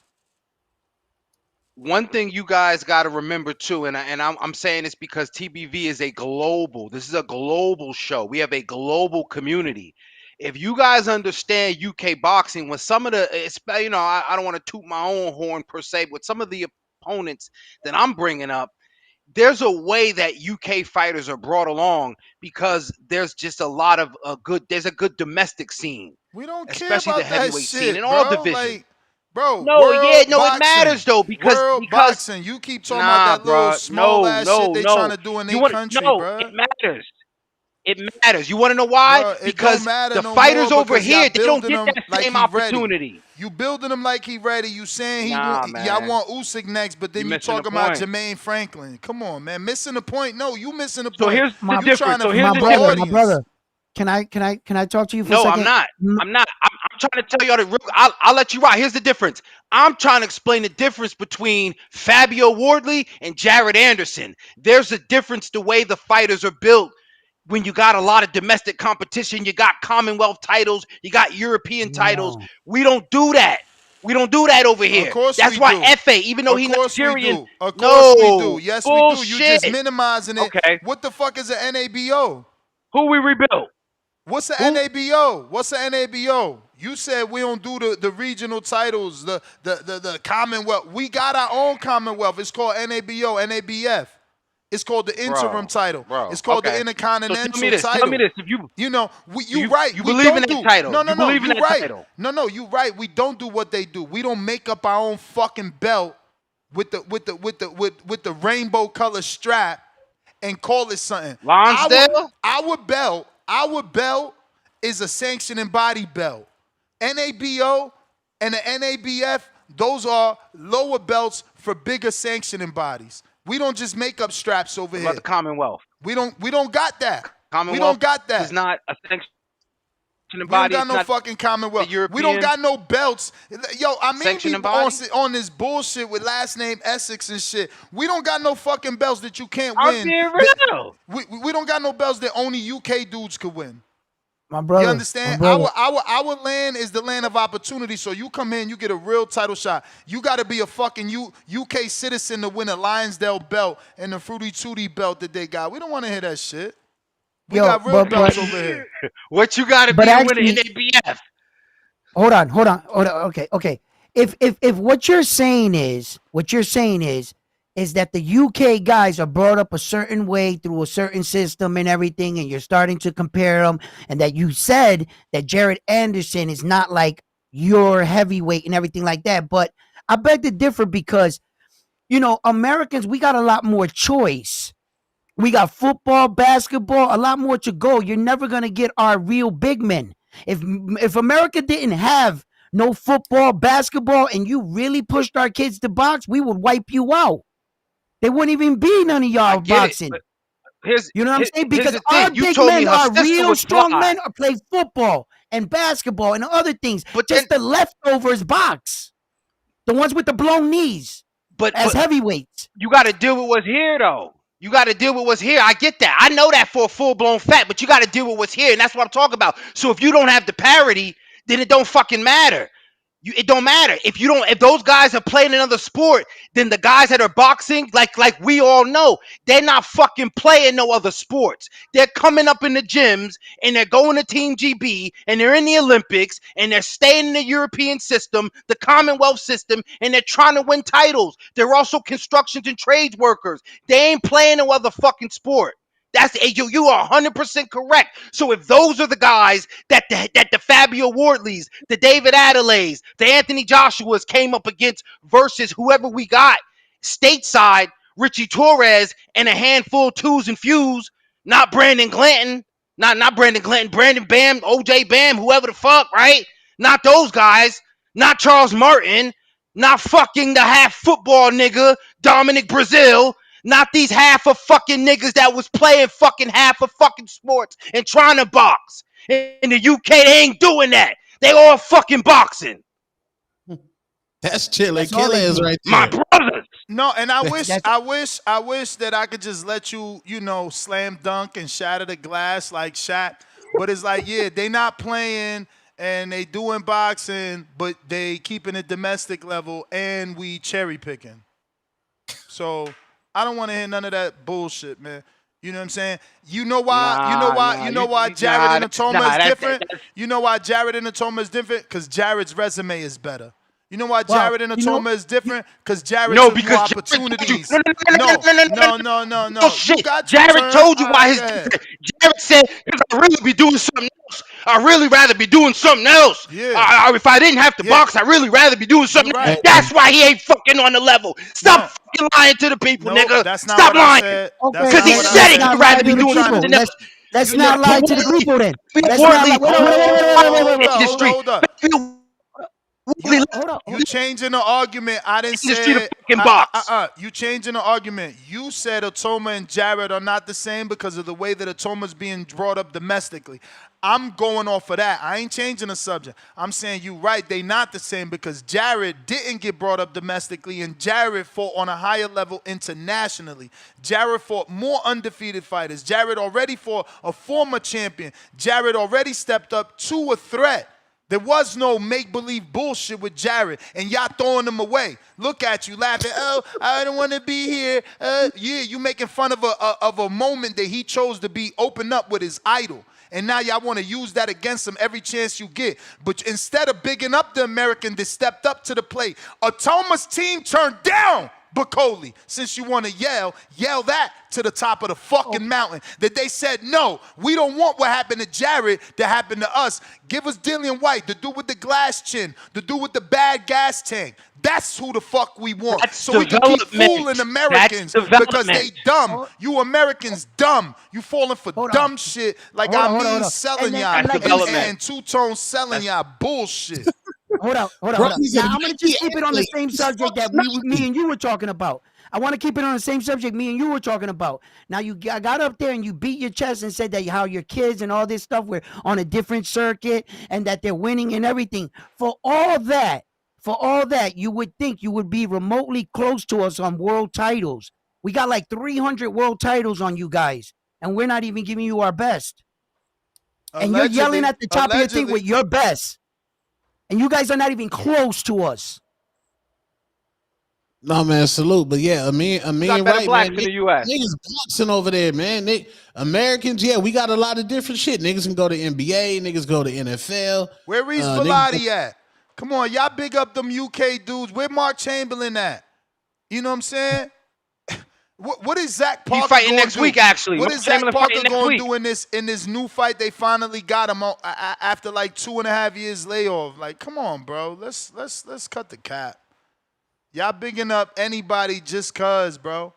one thing you guys got to remember too, and I'm saying this because TBV is a global. This is a global show. We have a global community. If you guys understand UK boxing, when some of the, I don't want to toot my own horn per se, but some of the opponents that I'm bringing up, there's a way that UK fighters are brought along because there's just a lot of there's a good domestic scene. We don't care especially about the heavyweight that scene shit, in all bro. divisions. Like, bro, it matters though because boxing. You keep talking about that little small ass shit they trying to do in their country, bro. It matters. It matters. You want to know why? Bruh, because the fighters over here, they don't get that like same opportunity. You building him like he ready. You saying Nah, y'all want Usyk next, but then you missing talking the about point. Jermaine Franklin. Come on, man, missing the point. No, you missing the point. So here's the You difference. trying to So here's fool the the difference. audience. My brother, can I talk to you for a No, second? I'm not. I'm trying to tell y'all the real. I'll let you ride. Here's the difference. I'm trying to explain the difference between Fabio Wardley and Jared Anderson. There's a difference the way the fighters are built. When you got a lot of domestic competition, you got Commonwealth titles, you got European titles. We don't do that. We don't do that over here. Of course That's we why do. FA, even though Of he's course Nigerian, we do. Of course we no, do. Yes, bullshit. we do. You just minimizing it. Okay. What the fuck is an NABO? Who we rebuilt? What's an NABO? What's an NABO? You said we don't do the regional titles, the Commonwealth. We got our own Commonwealth. It's called NABO, NABF. It's called the interim title. It's called the intercontinental title. Tell me this. If you right. You we believe don't in that do, title. No, You believe in you that right. title. No, you right. We don't do what they do. We don't make up our own fucking belt with the rainbow color strap and call it something. Lonsdale? Our belt is a sanctioning body belt. NABO and the NABF, those are lower belts for bigger sanctioning bodies. We don't just make up straps over here. About the Commonwealth. We don't got that. Commonwealth we don't got that. Is not a sanctioning we body. don't got no fucking Commonwealth. We don't got no belts. Yo, I mean, people on this bullshit with last name Essex and shit. We don't got no fucking belts that you can't win. Being real. We don't got no belts that only UK dudes could win. My brother. You understand? My brother. Our land is the land of opportunity. So you come in, you get a real title shot. You got to be a fucking UK citizen to win a Lionsdale belt and the Fruity Tooty belt that they got. We don't want to hear that shit. We got real belts over here. What you got to be winning NABF? Hold on. Okay. If what you're saying is that the UK guys are brought up a certain way through a certain system and everything, and you're starting to compare them, and that you said that Jared Anderson is not like your heavyweight and everything like that. But I beg to differ because, Americans, we got a lot more choice. We got football, basketball, a lot more to go. You're never going to get our real big men. If America didn't have no football, basketball, and you really pushed our kids to box, we would wipe you out. There wouldn't even be none of y'all boxing. You know what I'm saying? Because our big men are real strong men who play football and basketball and other things. But just the leftovers box. The ones with the blown knees. But heavyweights. You got to deal with what's here, though. You got to deal with what's here. I get that. I know that for a full-blown fact, but you got to deal with what's here, and that's what I'm talking about. So if you don't have the parity, then it don't fucking matter. It don't matter. If those guys are playing another sport, then the guys that are boxing, like we all know, they're not fucking playing no other sports. They're coming up in the gyms and they're going to Team GB and they're in the Olympics and they're staying in the European system, the Commonwealth system, and they're trying to win titles. They're also constructions and trades workers. They ain't playing no other fucking sport. You are 100% correct. So if those are the guys that the Fabio Wardleys, the David Adeleyes, the Anthony Joshuas came up against versus whoever we got, stateside Richie Torres and a handful of twos and fews, not Brandon Glanton, not Brandon Glanton, Brandon Bam, OJ Bam, whoever the fuck, right? Not those guys, not Charles Martin, not fucking the half football nigga, Dominic Brazil, not these half of fucking niggas that was playing fucking half of fucking sports and trying to box. In the UK, they ain't doing that. They all fucking boxing. That's Chile That's all they Killers do. right My there. brothers. No, and I wish That's- I wish that I could just let you, slam dunk and shatter the glass like Shaq. But it's like, yeah, they not playing and they doing boxing, but they keeping it domestic level and we cherry picking. So I don't want to hear none of that bullshit, man. You know what I'm saying? You know why Jared and Itauma is different? You know why Jared and Itauma is different? Because Jared's resume is better. You know why Jared and Itauma is different? Because Jared took more opportunities. No. Shit. You got your Jared turn. told you All why right, his go ahead. Jared said, because I'd really be doing something else. I'd really rather be doing something else. Yeah. If I didn't have to box, I'd really rather be doing something else. right. That's why he ain't fucking on the level. Stop fucking lying to the people, nigga. That's not Stop what I lying. said. Because he said he'd rather be doing something else. Let's not lie to the people then. Let's Wait. Hold up. You changing the argument. I didn't say you changing the argument. You said Itauma and Jared are not the same because of the way that Atauma's being brought up domestically. I'm going off of that. I ain't changing the subject. I'm saying you right. They not the same because Jared didn't get brought up domestically and Jared fought on a higher level internationally. Jared fought more undefeated fighters. Jared already fought a former champion. Jared already stepped up to a threat. There was no make-believe bullshit with Jared, and y'all throwing him away. Look at you laughing. Oh, I don't want to be here. Yeah, you making fun of a moment that he chose to be open up with his idol. And now y'all want to use that against him every chance you get. But instead of bigging up the American that stepped up to the plate, Atauma's team turned down Bacoli. Since you want to yell that to the top of the fucking mountain. That they said, no, we don't want what happened to Jared to happen to us. Give us Dillian Whyte, the dude with the glass chin, the dude with the bad gas tank. That's who the fuck we want. So we can keep fooling Americans because they dumb. You Americans dumb. You falling for dumb shit like selling y'all. And two-tone selling y'all bullshit. Hold up. Now, I'm going to just keep it on the same subject that me and you were talking about. I want to keep it on the same subject me and you were talking about. Now, you got up there and you beat your chest and said that how your kids and all this stuff were on a different circuit and that they're winning and everything. For all that, you would think you would be remotely close to us on world titles. We got like 300 world titles on you guys, and we're not even giving you our best. And you're yelling at the top of your thing with your best. And you guys are not even close to us. No, man, salute. But yeah, I mean, right, blacks man. in the US. Niggas boxing over there, man. Americans, yeah, we got a lot of different shit. Niggas can go to NBA, niggas go to NFL. Where Reese Velati at? Come on, y'all big up them UK dudes. Where Mark Chamberlain at? You know what I'm saying? What is Zach Parker fighting next week, actually. What is Zach Parker going to do in this new fight? They finally got him after like 2.5 years layoff. Like, come on, bro. Let's cut the cap. Y'all bigging up anybody just cause, bro.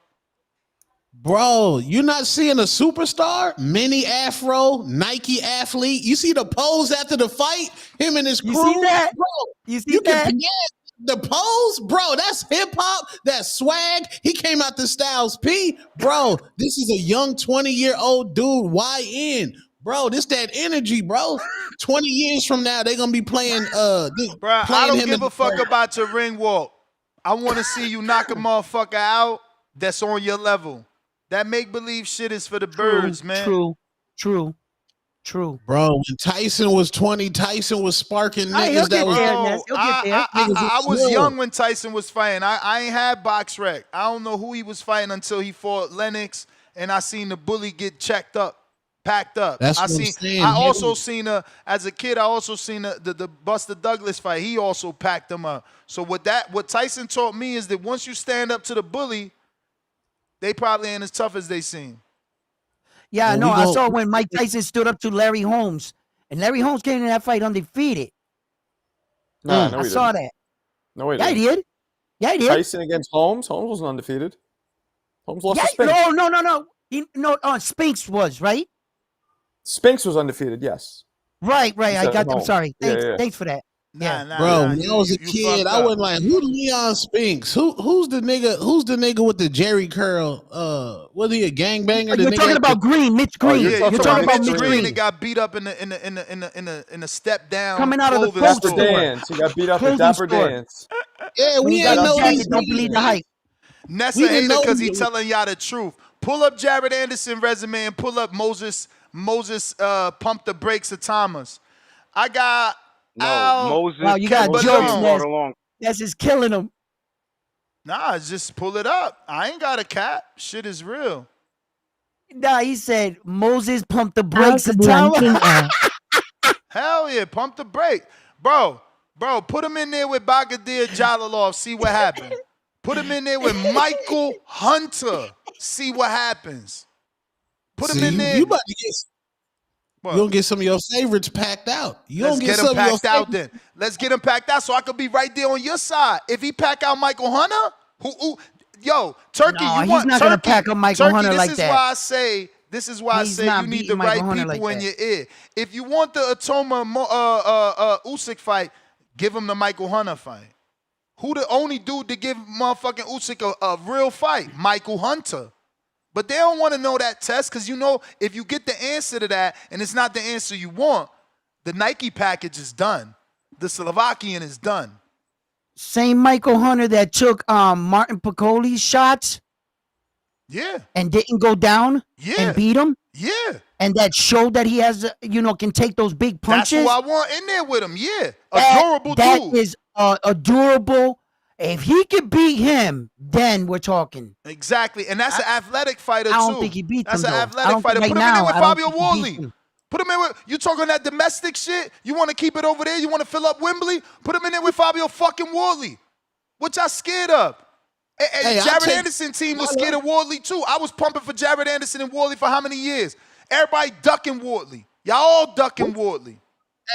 Bro, you're not seeing a superstar? Mini afro, Nike athlete. You see the pose after the fight? Him and his crew? You see that? Bro, you see that? The pose, bro, that's hip hop, that's swag. He came out the Styles P. Bro, this is a young 20-year-old dude. YN. Bro, this that energy, bro. 20 years from now, they're gonna be playing bro, I don't give a fuck about your ring walk. I want to see you knock a motherfucker out that's on your level. That make-believe shit is for the birds, man. True. Bro, when Tyson was 20, Tyson was sparking niggas that was... I was young when Tyson was fighting. I ain't had box rec. I don't know who he was fighting until he fought Lennox, and I seen the bully get packed up. That's I what I'm saying. also seen as a kid. I also seen the Buster Douglas fight. He also packed him up. So what Tyson taught me is that once you stand up to the bully, they probably ain't as tough as they seem. Yeah, no, I saw when Mike Tyson stood up to Larry Holmes, and Larry Holmes came in that fight undefeated. No, I saw that. No, he did. Yeah, he did. Tyson against Holmes. Holmes wasn't undefeated. Holmes lost Yeah, to Spinks. no. Spinks was right. Spinks was undefeated. Yes. Right. I'm Holmes. sorry. Thanks. Yeah. Thanks for that. Nah, Bro, when I was a kid, I wasn't like, who Leon Spinks? Who's the nigga? Who's the nigga with the Jerry curl? Was he a gangbanger? You're talking about Green, Mitch Green. Yeah, you're talking about Mitch Green. That got beat up in a step down. Coming out of the clothing store. Dance. He got beat up at Dapper Dance. Yeah, When we he got ain't his know jacket, these don't believe the hype. Nessa We didn't hater know because he he- telling y'all the truth. Pull up Jared Anderson resume and pull up Moses pump the brakes of Thomas. I got Moses. Wow, you got Moses jokes, brought Ness. along. That's just killing him. Nah, just pull it up. I ain't got a cap. Shit is real. Nah, he said Moses pumped the brakes of Itauma. Hell yeah, pump the brake. Bro, put him in there with Bagadir Jalalov, see what happens. Put him in there with Michael Hunter, see what happens. Put him in there. You about to get. You gonna get some of your favorites packed out. Let's get him packed out then. Let's get him packed out so I could be right there on your side. If he pack out Michael Hunter, yo, Turkey, No, you he's want not Turkey, gonna pack up Michael Turkey, Hunter like that. This is why I He's say not you need the beating Michael right Hunter people like in that. your ear. If you want the Itauma Usyk fight, give him the Michael Hunter fight. Who the only dude to give motherfucking Usyk a real fight? Michael Hunter. But they don't want to know that test because you know if you get the answer to that and it's not the answer you want, the Nike package is done. The Slovakian is done. Same Michael Hunter that took Martin Piccoli's shots. Yeah. And didn't go down. Yeah. And beat him. Yeah. And that showed that he has, can take those big punches. That's who I want in there with him. Yeah. Adorable that dude. That is adorable. If he could beat him, then we're talking. Exactly. And that's an athletic fighter, too. I don't think he beat him, That's an though. athletic fighter. Right Put him in there now, with I don't Fabio think he beat Wardley. him. Put him in with, you talking that domestic shit? You want to keep it over there? You want to fill up Wembley? Put him in there with Fabio fucking Wardley. What y'all scared of? And Jared Anderson team was scared of Wardley, too. I was pumping for Jared Anderson and Wardley for how many years? Everybody ducking Wardley. Y'all all ducking Wardley.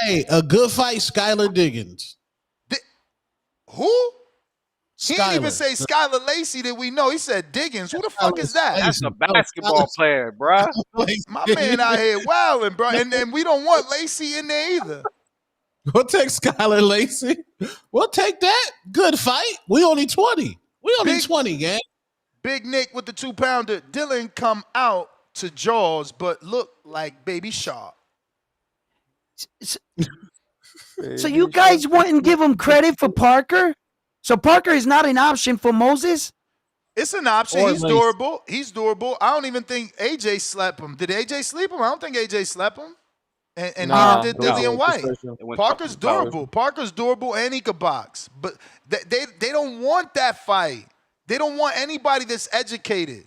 Hey, a good fight, Skylar Diggins. Who? He didn't even Skylar. say Skylar Lacey that we know. He said Diggins. Who the fuck is that? That's a basketball player, bruh. My man out here wilding, bro. And we don't want Lacey in there either. We'll take Skylar Lacey. We'll take that. Good fight. We only 20. We only 20, gang. Big Nick with the 2-pounder. Dylan come out to Jaws, but look like Baby Shark. So you guys wouldn't give him credit for Parker? So Parker is not an option for Moses? It's an option. Or He's Lacey. durable. He's durable. I don't even think AJ slept him. Did AJ sleep him? I don't think AJ slept him. And neither did Dillian White. Parker's durable. Parker's durable and he could box. But they don't want that fight. They don't want anybody that's educated.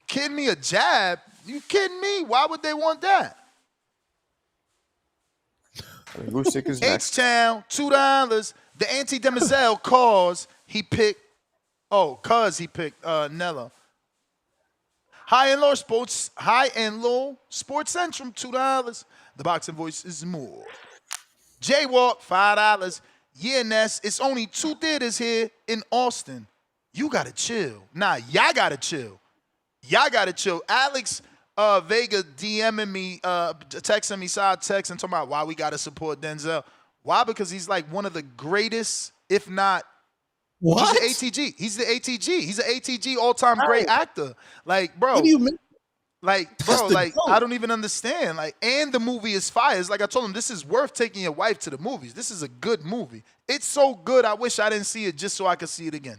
Kidding me, a jab? You kidding me? Why would they want that? Usyk is next. H-Town, $2. The anti-demoiselle cause he picked Nella. High and low sports centrum, $2. The boxing voice is more. Jaywalk, $5. Yeah, Ness, it's only 2 theaters here in Austin. You gotta chill. Nah, y'all gotta chill. Y'all gotta chill. Alex Vega DMing me, texting me side text and talking about why we gotta support Denzel. Why? Because he's like one of the greatest, if not. What? He's the ATG. He's an ATG all-time great actor. Like, bro. What do you mean? Like, bro, like, I don't even understand. Like, and the movie is fire. It's like I told him, this is worth taking your wife to the movies. This is a good movie. It's so good, I wish I didn't see it just so I could see it again.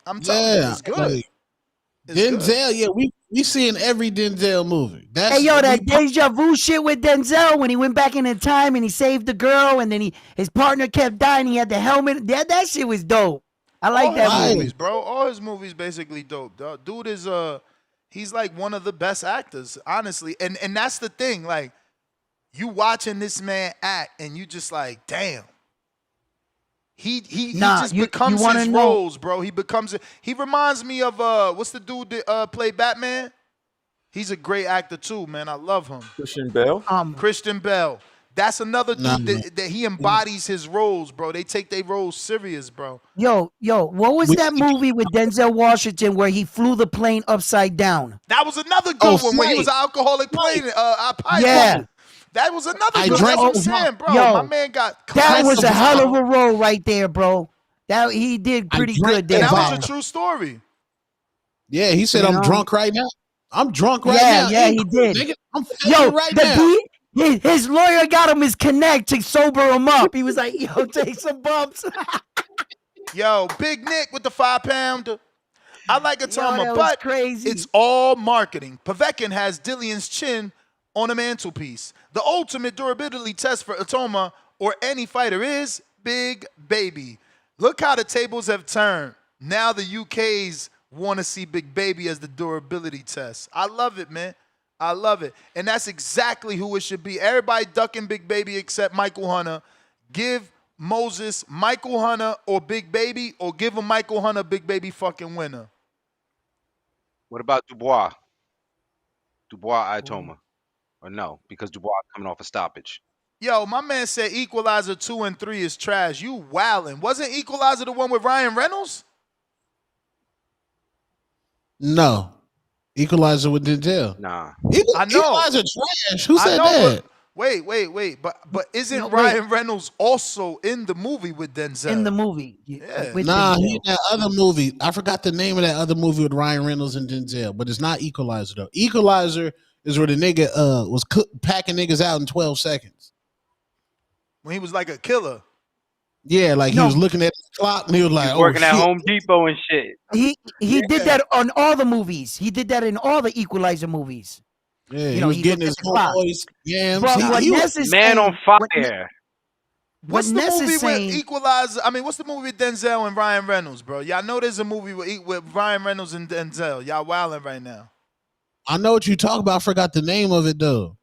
I'm telling you, it's good. Like, Denzel, yeah, we seeing every Denzel movie. That's Hey, yo, that deja vu shit with Denzel when he went back in time and he saved the girl and then his partner kept dying. He had the helmet. That shit was dope. I like all that his movie. movies, bro. All his movies basically dope. Dog. Dude is he's like one of the best actors, honestly. And that's the thing. Like, you watching this man act and you just like, damn. He just becomes his roles, bro. He reminds me of what's the dude that played Batman? He's a great actor too, man. I love him. Christian Bale. Christian Bale. That's another dude that he embodies his roles, bro. They take their roles serious, bro. Yo, what was that movie with Denzel Washington where he flew the plane upside down? That was another good one when he was an alcoholic plane pilot. Yeah. That was another I good one. That's what I'm drank- saying, bro. Yo, My man got That was a classics, hell of bro. a role right there, bro. That he did pretty good there. And that man. was a true story. Yeah, he said, "I'm drunk right now. I'm drunk right now." Yeah, Ain't he cool, did. nigga. I'm Yo, faking right now. his lawyer got him his connect to sober him up. He was like, "Yo, take some bumps." Yo, Big Nick with the 5-pounder. I like Itauma, that was but crazy. it's all marketing. Povetkin has Dillian's chin on a mantelpiece. The ultimate durability test for Itauma or any fighter is Big Baby. Look how the tables have turned. Now the UKs want to see Big Baby as the durability test. I love it, man. I love it. And that's exactly who it should be. Everybody ducking Big Baby except Michael Hunter. Give Moses Michael Hunter or Big Baby, or give him Michael Hunter, Big Baby fucking winner. What about Dubois? Dubois Itauma. Or no, because Dubois coming off a stoppage. Yo, my man said Equalizer 2 and 3 is trash. You wildin'. Wasn't Equalizer the one with Ryan Reynolds? No, Equalizer with Denzel. Nah, I know. Equalizer trash. Who said know, that? Wait. But isn't Ryan Reynolds also in the movie with Denzel? In the movie. Yeah. Nah, he in that other movie. I forgot the name of that other movie with Ryan Reynolds and Denzel, but it's not Equalizer though. Equalizer is where the nigga was packing niggas out in 12 seconds. When he was like a killer. Yeah, like he was looking at the clock and he was like, working "Oh at shit." Home Depot and shit. He did that on all the movies. He did that in all the Equalizer movies. Yeah, You he know, was he getting looked his at the clock. boys. Yeah, But what Ness is Man saying- on fire. What's the Ness movie is with saying- Equalizer? I mean, what's the movie with Denzel and Ryan Reynolds, bro? Y'all know there's a movie with Ryan Reynolds and Denzel. Y'all wilding right now. I know what you talk about. I forgot the name of it though.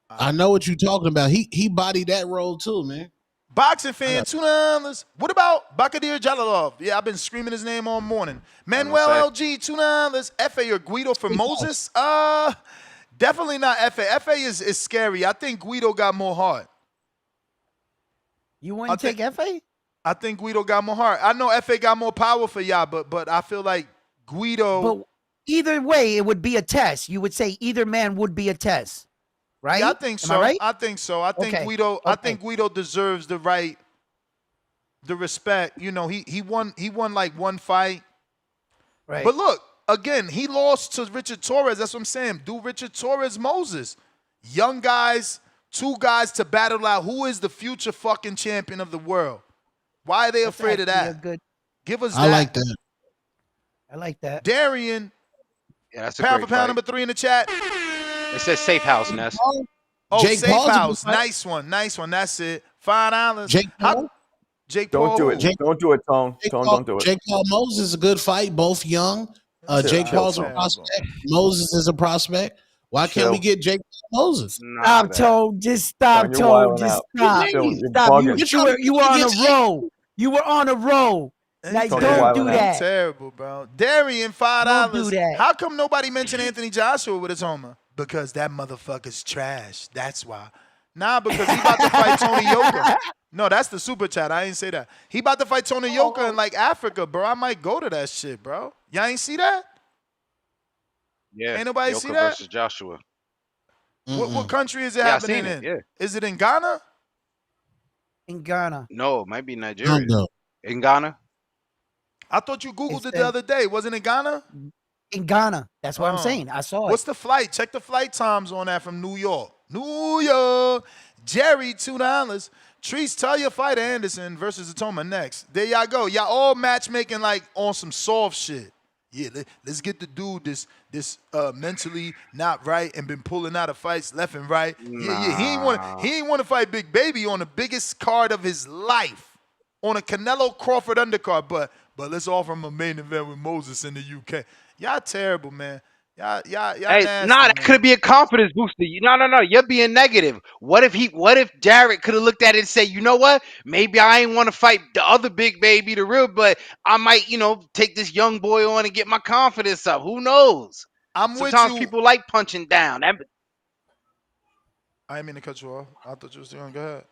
I know what you're talking about. He bodied that role too, man. Boxing fan, $2. What about Bakadir Jalalov? Yeah, I've been screaming his name all morning. Manuel LG, $2. FA or Guido for Moses? Definitely not FA. FA is scary. I think Guido got more heart. You wouldn't take FA? I think Guido got more heart. I know FA got more power for y'all, but I feel like Guido. But either way, it would be a test. You would say either man would be a test, right? Yeah, I think so. Am I right? I think so. I think Okay. Guido. I Okay. think Guido deserves the respect. You know, he won like one fight. Right. But look, again, he lost to Richard Torres. That's what I'm saying. Do Richard Torres, Moses, young guys, two guys to battle out. Who is the future fucking champion of the world? Why are they afraid of that? Give us that. I like that. I like that. Darian. Yeah, that's a pound great for pound fight. number 3 in the chat. It says Safe House, Ness. Oh, Jake Safe Paul's a good House. fight. Nice one. That's it. $5. Jake Paul? Jake Paul. Don't do it. Don't do it, Tone. Tone, don't do it. Jake Paul Moses is a good fight, both young. Jake Chill, Paul's a Tone. prospect. Moses is a prospect. Why can't we get Jake Paul Moses? Stop, Tone. Just stop, Tone, you're Tone. wilding Just out. stop. You're you're Stop. bugging. You were on a roll. You were on a roll. Like, Tony don't do Wilder, that. Terrible, bro. Darian, $5. Don't do that. How come nobody mentioned Anthony Joshua with Itauma? Because that motherfucker's trash. That's why. Nah, because he about to fight Tony Yoka. No, that's the super chat. I ain't say that. He about to fight Tony Yoka in like Africa, bro. I might go to that shit, bro. Y'all ain't see that? Yeah. Ain't nobody Yoka see that? versus Joshua. What country is it Yeah, I happening seen it, in? yeah. Is it in Ghana? In Ghana. No, it might be Nigeria. know. In Ghana? I thought you Googled It's it the other day. Wasn't it Ghana? In Ghana. That's what I'm Oh. saying. I saw it. What's the flight? Check the flight times on that from New York. New York. Jerry, $2. Treese, tell your fighter Anderson versus Itauma next. There y'all go. Y'all all matchmaking like on some soft shit. Yeah, let's get the dude this mentally not right and been pulling out of fights left and right. Yeah. He ain't want to fight Big Baby on the biggest card of his life, on a Canelo Crawford undercard. But let's offer him a main event with Moses in the UK. Y'all terrible, man. Y'all Hey, nasty, nah, that man. could be a confidence booster. No, you're being negative. What if Jarrett could have looked at it and said, you know what? Maybe I ain't want to fight the other Big Baby, the real, but I might, take this young boy on and get my confidence up. Who knows? I'm with Sometimes you. people like punching down. I didn't mean to cut you off. I thought you were still going to go ahead.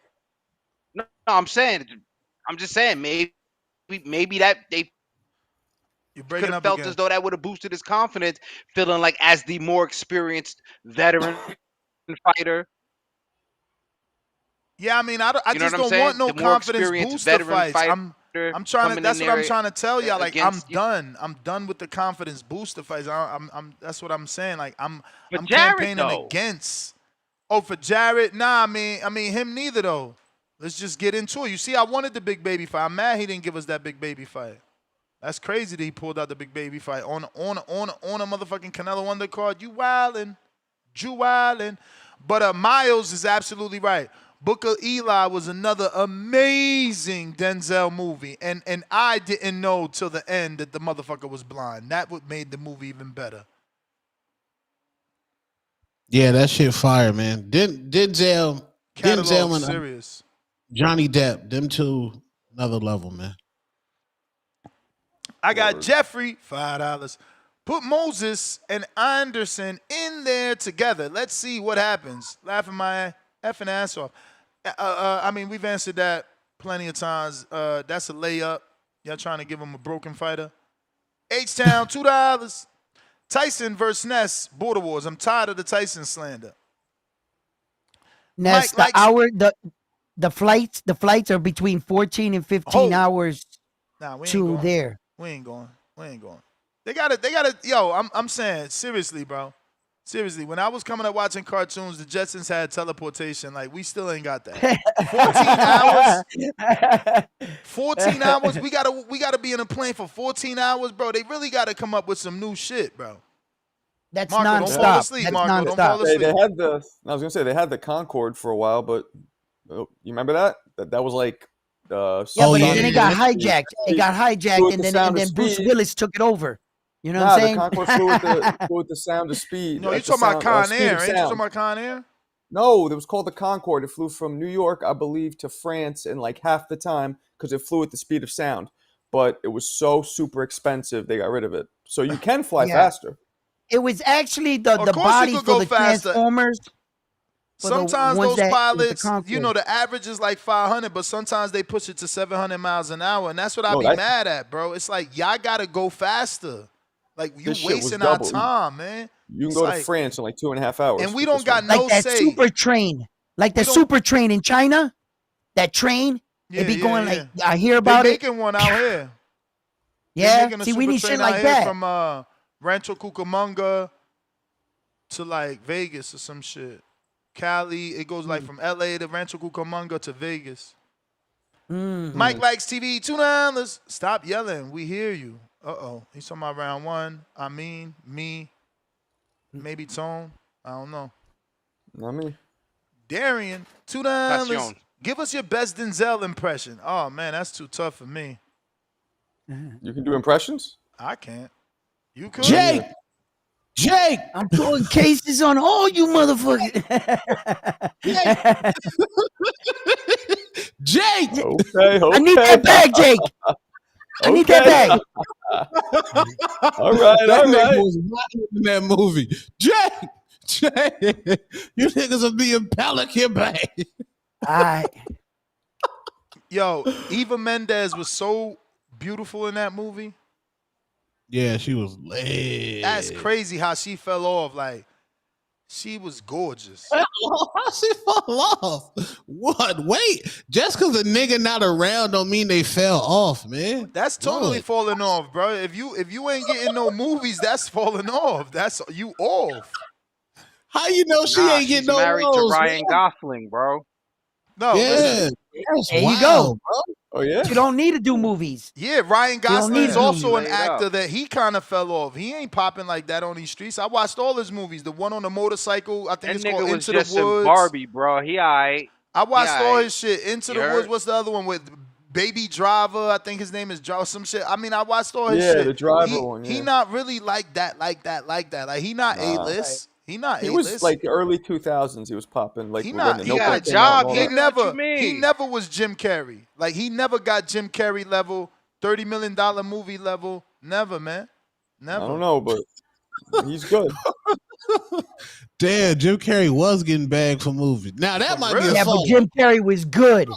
No, I'm just saying, maybe that they You're could breaking have up felt again. as though that would have boosted his confidence, feeling like as the more experienced veteran fighter. Yeah, I mean, I You know just what I'm don't saying? want no The more confidence experienced booster veteran fights. fighter I'm trying to. coming That's in what I'm there trying to tell y'all. Like, I'm against you. done. I'm done with the confidence booster fights. I'm. That's what I'm saying. Like, I'm Jared, campaigning though. against. Oh, for Jared? Nah, I mean him neither though. Let's just get into it. You see, I wanted the big baby fight. I'm mad he didn't give us that big baby fight. That's crazy that he pulled out the big baby fight on a motherfucking Canelo undercard. You wildin'. But Miles is absolutely right. Book of Eli was another amazing Denzel movie, and I didn't know till the end that the motherfucker was blind. That what made the movie even better. Yeah, that shit fire, man. Denzel Catalog and serious. Johnny Depp, them two, another level, man. I got Jeffrey, $5. Put Moses and Anderson in there together. Let's see what happens. Laughing my effing ass off. I mean, we've answered that plenty of times. That's a layup. Y'all trying to give him a broken fighter. H-Town, $2. Tyson versus Ness, Border Wars. I'm tired of the Tyson slander. Ness, the flights are between 14 and 15 hours Nah, we ain't to going. there. We ain't going. They gotta, yo, I'm saying, seriously, bro. Seriously, when I was coming up watching cartoons, the Jetsons had teleportation. Like, we still ain't got that. 14 hours? 14 hours? We gotta be in a plane for 14 hours, bro. They really gotta come up with some new shit, bro. That's Marco, nonstop. don't fall asleep, That's Marco. nonstop. Don't fall asleep. They had I was gonna say they had the Concorde for a while, but you remember that? That was like. But then it got hijacked. It got hijacked, and then Bruce Willis took it over. You know what I'm saying? The Concorde flew with the Sound of Speed. No, you're talking about Con Air, ain't you talking about Con Air? No, it was called the Concorde. It flew from New York, I believe, to France in like half the time because it flew at the speed of sound. But it was so super expensive, they got rid of it. So you can fly faster. It was actually the body for the Transformers. Sometimes those pilots, you know, the average is like 500, but sometimes they push it to 700 miles an hour, and that's what I be mad at, bro. It's like, y'all got to go faster. Like, you wasting our time, man. You can go to France in like 2.5 hours. And we don't got no say. Like that super train. Like the super train in China. That train. It be going like, I hear about it. They're making one out here. Yeah, see, we need shit like that. From Rancho Cucamonga to like Vegas or some shit. Cali, it goes like from LA to Rancho Cucamonga to Vegas. Mike likes TV, $2. Stop yelling. We hear you. He's talking about round one. I mean, me. Maybe Tone. I don't know. Not me. Darian, $2. Give us your best Denzel impression. Oh, man, that's too tough for me. You can do impressions? I can't. You could? Jake! I'm pulling cases on all you motherfuckers. Jake! Okay. I need that bag, Jake. I need that bag. All right. Nigga was wild in that movie. Jake! You niggas are being pelican bag. All right. Yo, Eva Mendes was so beautiful in that movie. Yeah, she was lit. That's crazy how she fell off. Like, she was gorgeous. How she fall off? What? Wait, just because a nigga not around don't mean they fell off, man. That's totally falling off, bro. If you ain't getting no movies, that's falling off. That's you off. How you know she ain't getting no married roles, to Ryan man? Gosling, bro. No, listen. There you go. Bro. Oh yeah. You don't need to do movies. Yeah, Ryan Gosling is also an Laid actor up. that he kind of fell off. He ain't popping like that on these streets. I watched all his movies. The one on the motorcycle, I think That it's nigga called was Into just the Woods. in Barbie, bro. He alright. I watched Yeah, all his shit. Into You the heard? Woods. What's the other one with Baby Driver? I think his name is Driver. Some shit. I mean, I watched all his shit. Yeah, the Driver one. He Yeah. not really like that. Like he not A-list. He not He A-list. was like the early 2000s. He was popping like He when not. the He Notebook got a came out job. and all He that. never. mean? He never was Jim Carrey. Like he never got Jim Carrey level, $30 million movie level. Never, man. Never. I don't know, but he's good. Damn, Jim Carrey was getting bagged for movies. Now that might be a Yeah, but song. Jim Carrey was good.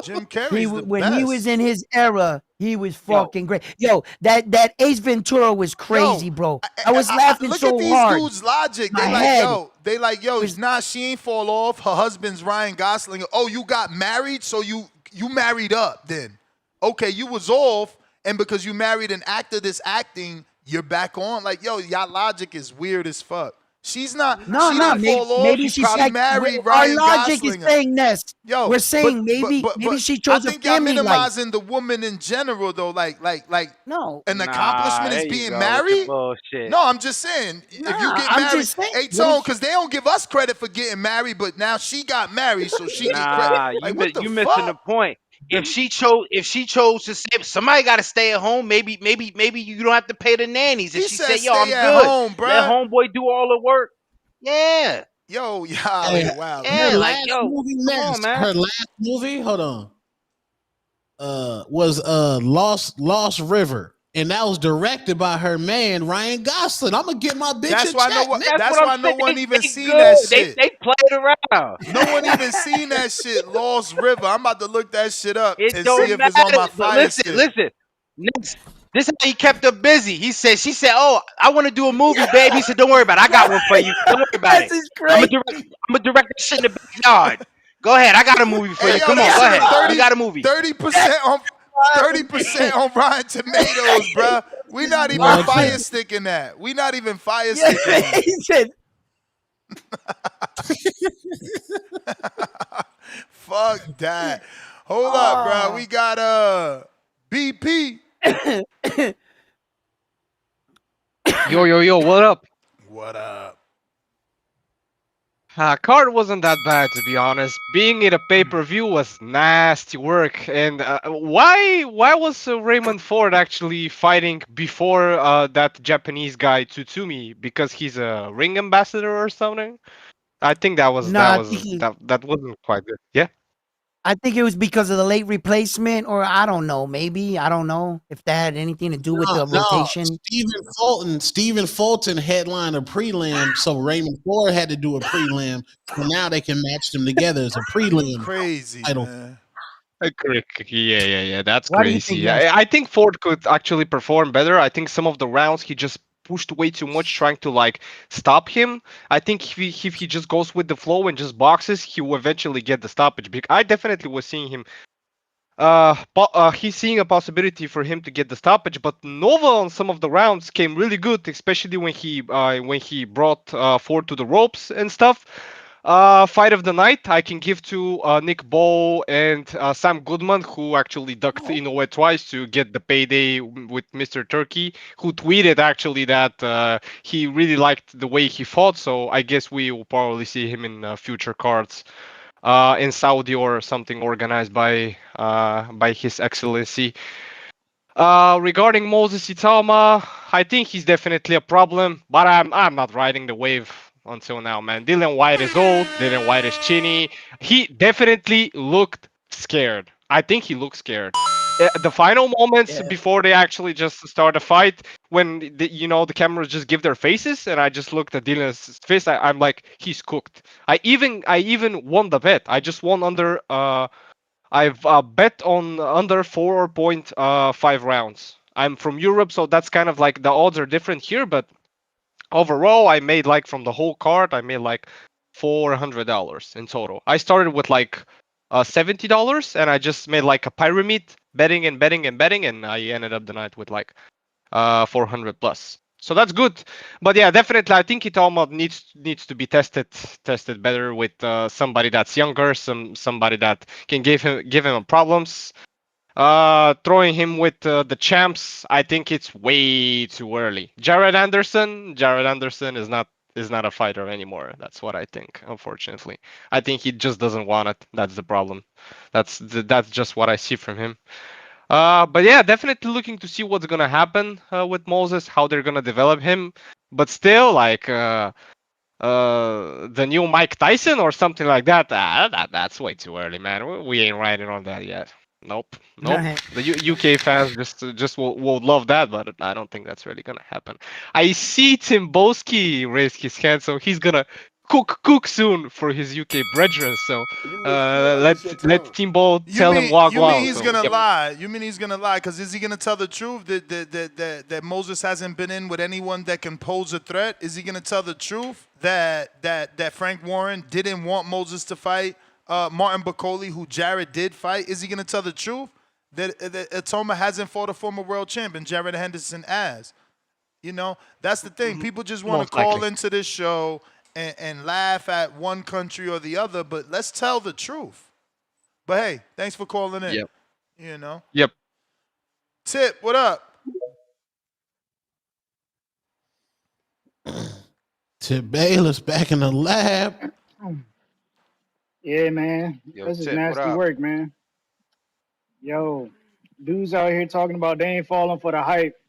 Jim Carrey's the When best. he was in his era, he was fucking great. Yo, that Ace Ventura was crazy, bro. I was laughing Look so at these hard. dudes' logic. My They like, head yo, nah, she ain't fall off. Her husband's Ryan Gosling. Oh, you got married, so you married up then. Okay, you was off, and because you married an actor that's acting, you're back on. Like, yo, y'all logic is weird as fuck. She's not. No, she no, didn't fall off. maybe She she's like married our Ryan logic Gosling. is saying this. Yo, We're saying maybe she chose I a think y'all family life. minimizing the woman in general though. Like No, an Nah, accomplishment is there you being go with your married. bullshit. No, I'm just saying if you get I'm married, just saying, hey what Tone, if- because they don't give us credit for getting married, but now she got married, so she get credit. Nah, Like what the you missing the fuck? point. If she chose to say somebody got to stay at home, maybe you don't have to pay the nannies. If He she said said, "Yo, stay I'm at good," home, let bruh. homeboy do all the work. Yeah, Yo, y'all Hey, ain't wild. her like last yo, movie come on, next. man. Her last movie, hold on. Was Lost River. And that was directed by her man, Ryan Gosling. I'm gonna get my bitch That's a why check. that's what why I'm no saying. one even They seen good. that They shit. played around. No one even seen that shit. Lost River. I'm about to look that shit up It and don't see if matter. it's on my But fire stick. listen. Next, this is how he kept her busy. She said, "Oh, I want to do a movie, babe." He said, "Don't worry about it. I got one for you. Don't worry about it. This is I'm crazy. gonna direct that shit in the backyard. Go ahead. I got a movie for Hey, you. yo, Come on, that go shit ahead. is We got a movie." 30% on 30% on Rotten Tomatoes, bruh. We not even Watch fire out. sticking that. We not even fire Yeah, sticking that. he said, Fuck that. Hold up, bruh. We got BP. Yo, what up? What up? Card wasn't that bad, to be honest. Being in a pay-per-view was nasty work. And why was Raymond Ford actually fighting before that Japanese guy Tsutsumi? Because he's a ring ambassador or something? I think that nah, I think he, that wasn't quite good. Yeah. I think it was because of the late replacement, or I don't know. Maybe I don't know if that had anything to do with the No, rotation. Stephen Fulton headlined a prelim, so Raymond Ford had to do a prelim. So now they can match them together as a prelim Crazy, title. man. Yeah. That's Why do you think crazy. that? I think Ford could actually perform better. I think some of the rounds he just pushed way too much, trying to like stop him. I think if he just goes with the flow and just boxes, he will eventually get the stoppage. Because I definitely was seeing him. He's seeing a possibility for him to get the stoppage, but Nova on some of the rounds came really good, especially when he brought Ford to the ropes and stuff. Fight of the night, I can give to Nick Bowe and Sam Goodman, who actually ducked Inoue twice to get the payday with Mr. Turkey, who tweeted actually that he really liked the way he fought. So I guess we will probably see him in future cards in Saudi or something organized by His Excellency. Regarding Moses Itauma, I think he's definitely a problem, but I'm not riding the wave until now, man. Dillian Whyte is old. Dillian Whyte is chinny. He definitely looked scared. I think he looked scared. The final moments before they actually just start a fight, when the cameras just give their faces, and I just looked at Dylan's face. I'm like, he's cooked. I even won the bet. I just won under. I've bet on under 4.5 rounds. I'm from Europe, so that's kind of like the odds are different here, but overall, I made like from the whole card, I made like $400 in total. I started with like $70, and I just made like a pyramid betting and betting and betting, and I ended up the night with like 400 plus. So that's good. But yeah, definitely, I think Itauma needs to be tested better with somebody that's younger, somebody that can give him problems. Throwing him with the champs, I think it's way too early. Jared Anderson is not a fighter anymore. That's what I think. Unfortunately, I think he just doesn't want it. That's the problem. That's just what I see from him. But yeah, definitely looking to see what's gonna happen with Moses, how they're gonna develop him. But still, like the new Mike Tyson or something like that. That's way too early, man. We ain't riding on that yet. Nope. The UK fans just will love that, but I don't think that's really gonna happen. I see Timboski raise his hand, so he's gonna cook soon for his UK brethren. So let Timbo tell him walk You mean wild. he's So, gonna yep. lie? You mean he's gonna lie? Because is he gonna tell the truth that Moses hasn't been in with anyone that can pose a threat? Is he gonna tell the truth that Frank Warren didn't want Moses to fight Martin Bakole, who Jared did fight? Is he gonna tell the truth that Itauma hasn't fought a former world champion, Jared Henderson has? You know, that's the thing. People just want to call into this show and laugh at one country or the other, but let's tell the truth. But hey, thanks for calling in. Yep. You know. Yep. Tip, what up? Tip Bayless back in the lab. Yeah, man. Yo, This is Tip, what nasty up? work, man. Yo, dudes out here talking about they ain't falling for the hype,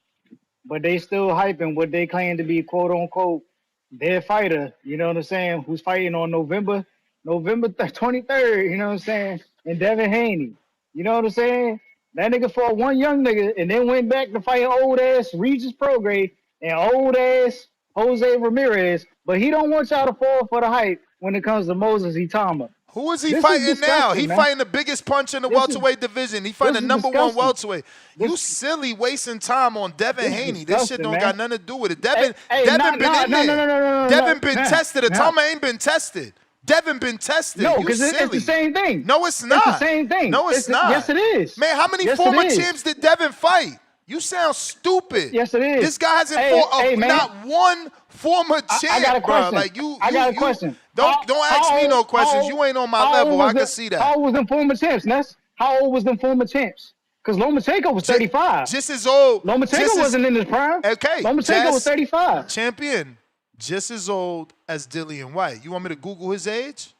but they still hyping what they claim to be quote unquote their fighter. You know what I'm saying? Who's fighting on November 23rd? You know what I'm saying? And Devin Haney. You know what I'm saying? That nigga fought one young nigga and then went back to fight old ass Regis Prograis and old ass Jose Ramirez. But he don't want y'all to fall for the hype when it comes to Moses Itauma. Who is he This fighting now? disgusting, He man. fighting the biggest punch in the This is- welterweight division. He fighting the this is number one disgusting. welterweight. You silly wasting time on Devin This is Haney. This shit disgusting, don't man. got nothing to do with it. Devin Hey, been no, in there. no, Devin been no, tested. no. Itauma ain't been tested. Devin been tested. No, You because it's silly. the same thing. No, it's It's not. the same thing. No, it's not. Yes, it is. Man, how many Yes, it former is. champs did Devin fight? You sound stupid. Yes, it is. This guy hasn't Hey, fought hey, man. not one former champ, I got a bro. question. Like you, I got a you- question. Don't ask me no questions. You ain't on my level. I can see that. How old was them former champs, Ness? How old was them former champs? Because Lomachenko was 35. Just as old. Lomachenko wasn't in his prime. Okay. Lomachenko was 35. Champion. Just as old as Dillian Whyte. You want me to Google his age?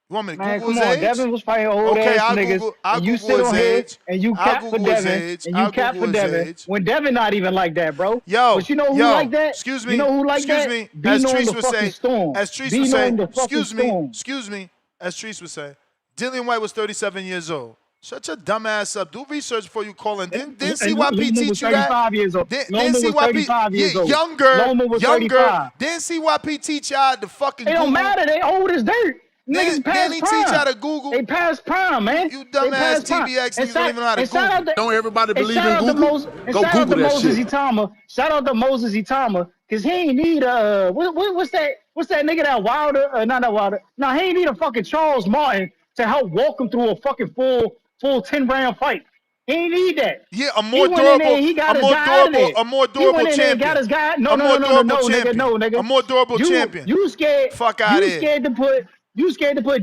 You want me to Man, Google come his on. age? Devin was fighting old Okay, ass I'll niggas. Google- I'll and you Google sit on his here age. and you I'll cap for Google his Devin. age. And you I'll cap Google for his Devin. age. When Devin not even like that, bro. Yo, But you know who yo, like that? excuse me, You know who like excuse that? me, Be as knowing Treese the would fucking say, storm. as Treese Be would say, knowing the fucking excuse me, storm. excuse me, as Treese would say, Dillian Whyte was 37 years old. Shut your dumb ass up. Do research before you call in. Didn't see And why Loma P was teach you that? 35 years old. Didn't Loma see was why 35 years old. younger, Loma was younger. 35. Didn't see why P teach y'all to fucking It don't Google. matter. They old as dirt. Niggas Didn't past he prime. teach y'all to Google? They past prime, man. You They dumbass past prime. TBX And niggas don't even know how to and shout out Google. to- Don't everybody and believe shout in out to Google? Moses, and Go shout out Google to that Moses shit. Itauma. Shout out to Moses Itauma, cause he ain't need what's that nigga that Wilder? Not that Wilder. No, he ain't need a fucking Charles Martin to help walk him through a fucking full 10-round fight. He ain't need that. Yeah, a He more went in there durable, and he got a his more guy out of durable, there. a more He durable went in there and champion. got his guy. No, A more durable nigga, champion. no, nigga. A more durable champion. You scared? Fuck outta You here. scared to put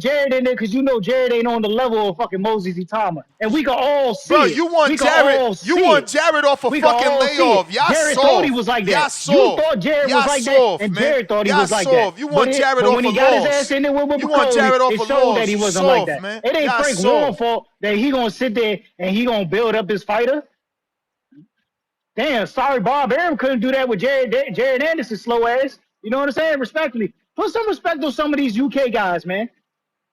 Jared in there because you know Jared ain't on the level of fucking Moses Itauma, and we can all see Bro, it. you want We can Jared? all You see want it. Jared off a We can fucking all see layoff? it. Y'all Jared soft. thought he was like Y'all that. soft. You thought Jared Y'all was like soft, that, and man. Jared thought he Y'all was like soft. that. You want Jared but off when a he got his loss. ass in there with You want Jared off it a showed loss. that he You wasn't like soft, that. man. It ain't Y'all Frank soft. Warren's fault that he gonna sit there and he gonna build up his fighter. Damn, sorry, Bob Arum couldn't do that with Jared Anderson's slow ass. You know what I'm saying? Respectfully, put some respect on some of these UK guys, man.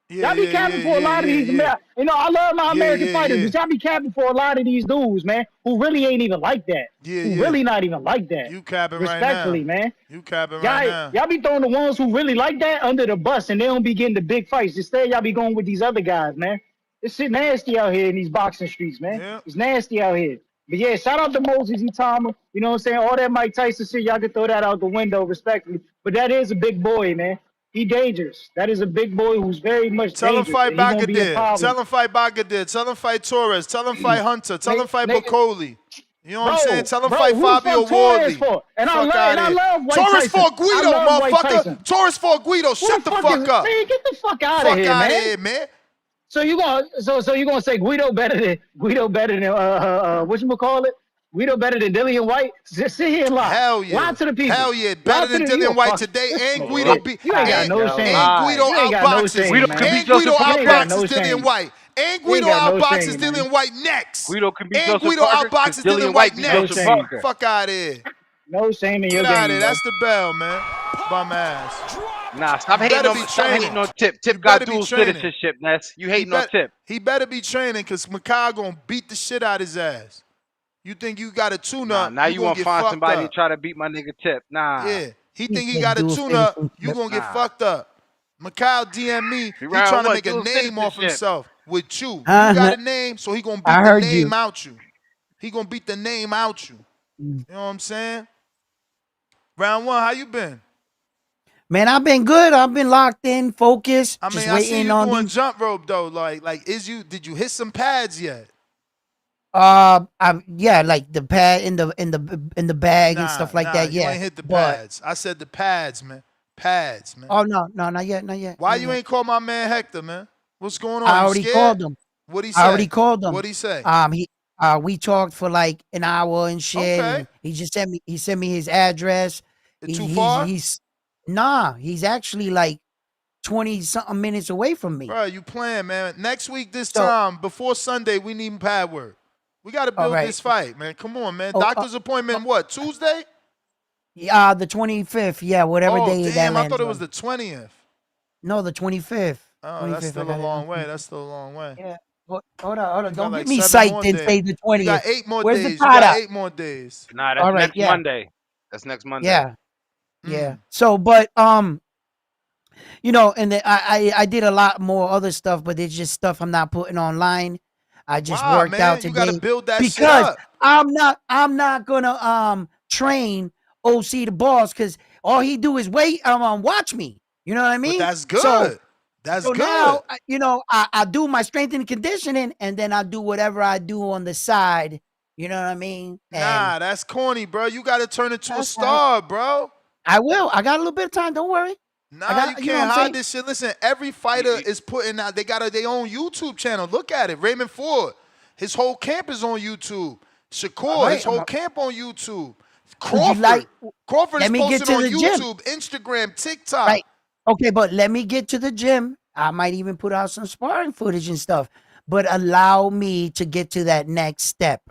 Y'all be capping for a lot of these. You know, I love my American fighters, but y'all be capping for a lot of these dudes, man, who really ain't even like that. Who really not even like that. You capping right now. Respectfully, man. You capping right now. Y'all be throwing the ones who really like that under the bus, and they don't be getting the big fights. Instead, y'all be going with these other guys, man. This shit nasty out here in these boxing streets, man. Yeah. It's nasty out here. But yeah, shout out to Moses Itauma. You know what I'm saying? All that Mike Tyson shit, y'all can throw that out the window, respectfully. But that is a big boy, man. He dangerous. That is a big boy who's very much Tell him dangerous. fight and he gonna be a Bagadir. problem. Tell him fight Bagadir. Tell him fight Torres. Tell him fight Hunter. Tell him fight Bakole. You know what I'm saying? Tell him fight who the Fabio fuck Torres Wardley. for? And Fuck I outta here. love White Torres Tyson. for Guido, I love White Tyson. motherfucker. Torres for Guido. Shut the fuck up. Man, get the fuck out Fuck of here, outta man. here, man. So you gonna say Guido better than whatchamacallit? Guido better than Dillian White? Just sit here and lie. Hell yeah. Lie to the people. Hell yeah. Better than Dillian White today. And Guido beat. You ain't got no shame. And Guido You ain't got no outboxes. shame, Guido man. can beat You ain't got outboxes no Dillian shame. White. And You ain't Guido got no outboxes shame, Dillian man. White next. Guido can beat And Joseph Guido Parker, 'cause outboxes Dillian Dillian White beat next. Joseph Parker. Fuck out of here. No shame in your Get out of game. here. That's the bell, man. Bum ass. Nah, stop He hating better on be stop hating training. on Tip. He Tip got better be dual training. citizenship, Ness. You He hating on Tip. better be training because Makai gonna beat the shit out his ass. You think you got a tune-up, Now you you gonna want to get find fucked somebody to up. try to beat my nigga Tip. Nah. Yeah, he think he said got a dual tune-up, citizenship. you gonna get Nah. fucked up. Mikhail DM me, he Round trying to one, make a dual name off citizenship. himself with you. You Uh, got a name, so he gonna I beat the heard name you. out you. He gonna beat the name out you. You know what I'm saying? Round one, how you been? Man, I've been good. I've been locked in, focused, I just mean, I see waiting you on doing these. jump rope though. Did you hit some pads yet? Yeah, like the pad in the bag and stuff like that. You Yeah, ain't hit the but pads. I said the pads, man. Pads, man. oh no, not yet, not yet. Why not you yet. ain't call my man Hector, man? What's going on? I You already scared? called him. What'd he I already say? called him. What'd he say? We talked for like an hour and shit. Okay. And he sent me his address. Too far? He's actually like 20 something minutes away from me. Bro, you playing, man. Next week this So- time, before Sunday, we need pad work. We got to All build right. this fight, man. Come on, man. Oh, Doctor's appointment, what, Tuesday? The 25th. Yeah, whatever day that damn, I lands thought it on. was the 20th. No, the 25th. Oh, that's 25th, I still a got it long on way. That's still a long way. Yeah. Hold on. You got Don't like get me 7 more psyched and days. say the 20th. You got 8 more Where's days. the You tie got up? 8 more days. Nah, that's All right, next yeah. Monday. That's next Monday. Yeah. Yeah. So, but you know, and then I did a lot more other stuff, but it's just stuff I'm not putting online. I just Wow, worked man, out you today gotta build that shit because up. I'm not gonna train OC the boss because all he do is wait watch me. You know what I mean? But that's good. So, That's so good. now I do my strength and conditioning, and then I do whatever I do on the side. You know what I mean? Nah, that's corny, bro. You gotta turn into a That's star, bro. I will. I got a little bit of time. Don't worry. Nah, I got, you know what can't I'm hide saying? this shit. Listen, every fighter is putting out. They got their own YouTube channel. Look at it. Raymond Ford, his whole camp is on YouTube. Shakur, Right, his whole camp on YouTube. Would you Crawford, Crawford let is me get posting to on the gym. YouTube, Instagram, TikTok. Right. Okay, but let me get to the gym. I might even put out some sparring footage and stuff. But allow me to get to that next step.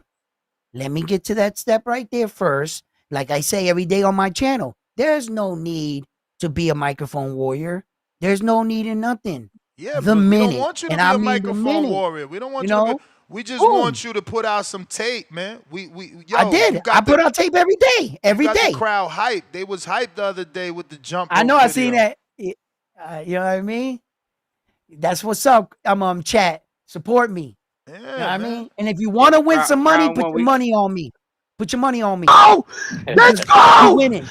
Let me get to that step right there first. Like I say every day on my channel, there's no need to be a microphone warrior. There's no need in nothing. Yeah, the but we minute, don't want you to and be I a mean the microphone minute, warrior. We don't want you you to know? be. We just Boom. want you to put out some tape, man. Yo, I did. you got I put out tape every day. Every you got day. the crowd hype. They was hyped the other day with the jump. I know. rope I seen video. that. You know what I mean? That's what's up. I'm chat. Support me. Yeah, You know what I man. mean? And if you want to win some money, round put one, your money on me. Put your money on me. Oh, let's go! We winning.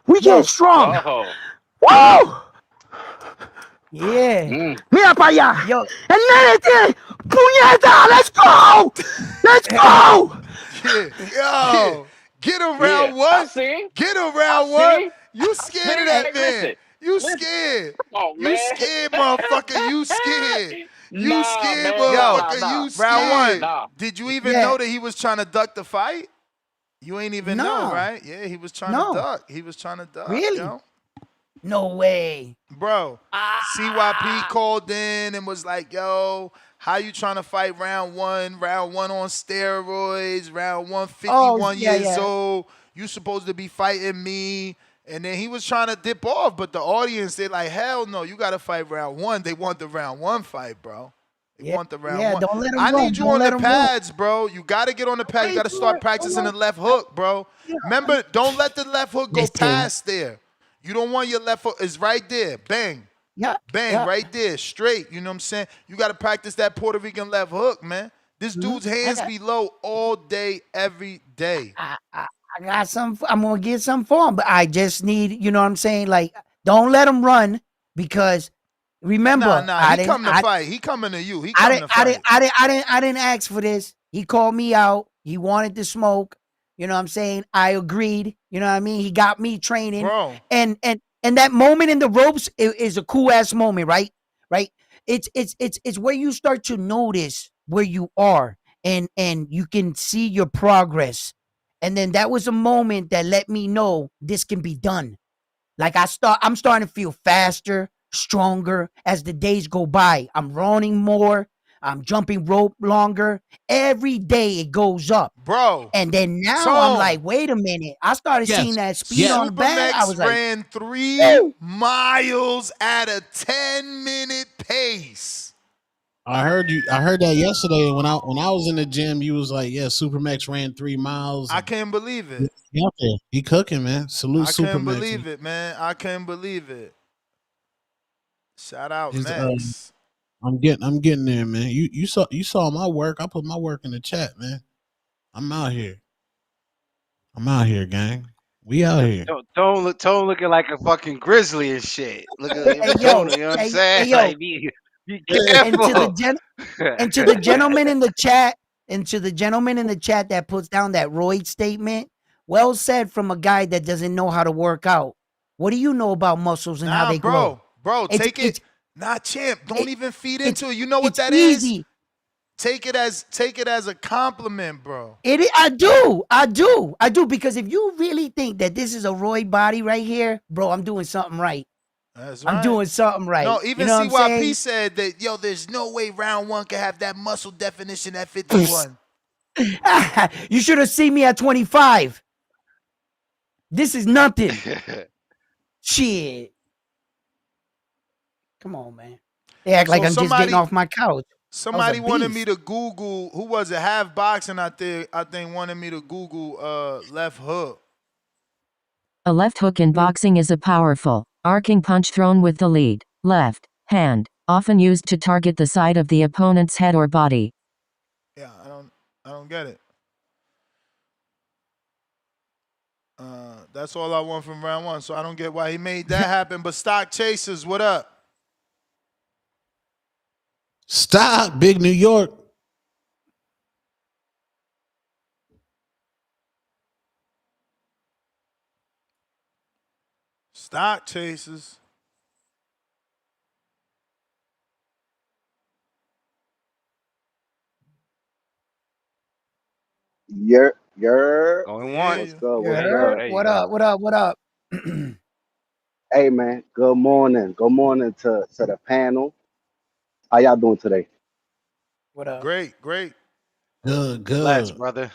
We get strong. Oh. Woo! Yeah. Mira para allá. Yo. El nene tiene puñeta. Let's go. Let's go. Yo, get him round one. Get him round one. You scared of that man. You scared. You scared, motherfucker. You scared. You scared, motherfucker. You scared. Round one. Did you even know that he was trying to duck the fight? You ain't even know, No. right? Yeah, he was trying No. to duck. He was trying to duck. Really? Yo. No way. Bro, CYP called in and was like, yo, how you trying to fight round one? Round one on steroids. Round one, 51 years old. You supposed to be fighting me. And then he was trying to dip off, but the audience, they're like, hell no, you got to fight round one. They want the round one fight, bro. They want the round one. Don't let him I run. need you Don't on let the him pads, bro. You got to get on the pads. You got to start practicing the left hook, bro. Remember, don't let the left hook go past there. You don't want your left hook. It's right there. Bang. Yeah. Bang, right there. Straight. You know what I'm saying? You got to practice that Puerto Rican left hook, man. This dude's hands be low all day, every day. I got some. I'm gonna get some for him, but I just need, you know what I'm saying? Like, don't let him run because remember, Nah. He coming to fight. He coming to you. He I coming to fight. I didn't ask for this. He called me out. He wanted to smoke. You know what I'm saying? I agreed. You know what I mean? He got me training. Bro. And that moment in the ropes is a cool ass moment, right? Right? It's where you start to notice where you are and you can see your progress. And then that was a moment that let me know this can be done. Like I'm starting to feel faster, stronger as the days go by. I'm running more. I'm jumping rope longer. Every day it goes up. Bro. And then now I'm Tone. like, wait a minute. I started seeing that speed on the bag. I Supermax was like, ran 3 miles at a 10-minute pace. I heard that yesterday when I was in the gym. You was like, yeah, Supermax ran 3 miles. I can't believe it. He cooking, man. Salute I couldn't Supermax. believe it, man. I couldn't believe it. Shout out His, Max. I'm getting there, man. You saw my work. I put my work in the chat, man. I'm out here, gang. We out here. Tone looking like a fucking grizzly and shit. Look at Tone, you know what I'm saying? Like, be careful. And to the gentleman in the chat, that puts down that Royd statement, well said from a guy that doesn't know how to work out. What do you know about muscles and how they grow? Bro, take it. Champ. Don't even feed into it. You know what that is? Take it as a compliment, bro. I do. Because if you really think that this is a Royd body right here, bro, I'm doing something right. That's right. I'm doing something right. No, even you know CYP said that, there's no way round one can have that muscle definition at 51. You should have seen me at 25. This is nothing. Shit. Come on, man. They act like I'm just getting off my couch. Somebody wanted me to Google, who was it? Half Boxing, I think wanted me to Google left hook. A left hook in boxing is a powerful, arcing punch thrown with the lead left hand, often used to target the side of the opponent's head or body. Yeah, I don't get it. That's all I want from round one, so I don't get why he made that happen. But Stock Chasers, what up? Stop, Big New York. Stock Chasers. You're going one. What's good? What up? Hey man, good morning. Good morning to the panel. How y'all doing today? What up? Great. Good. Bless, brother.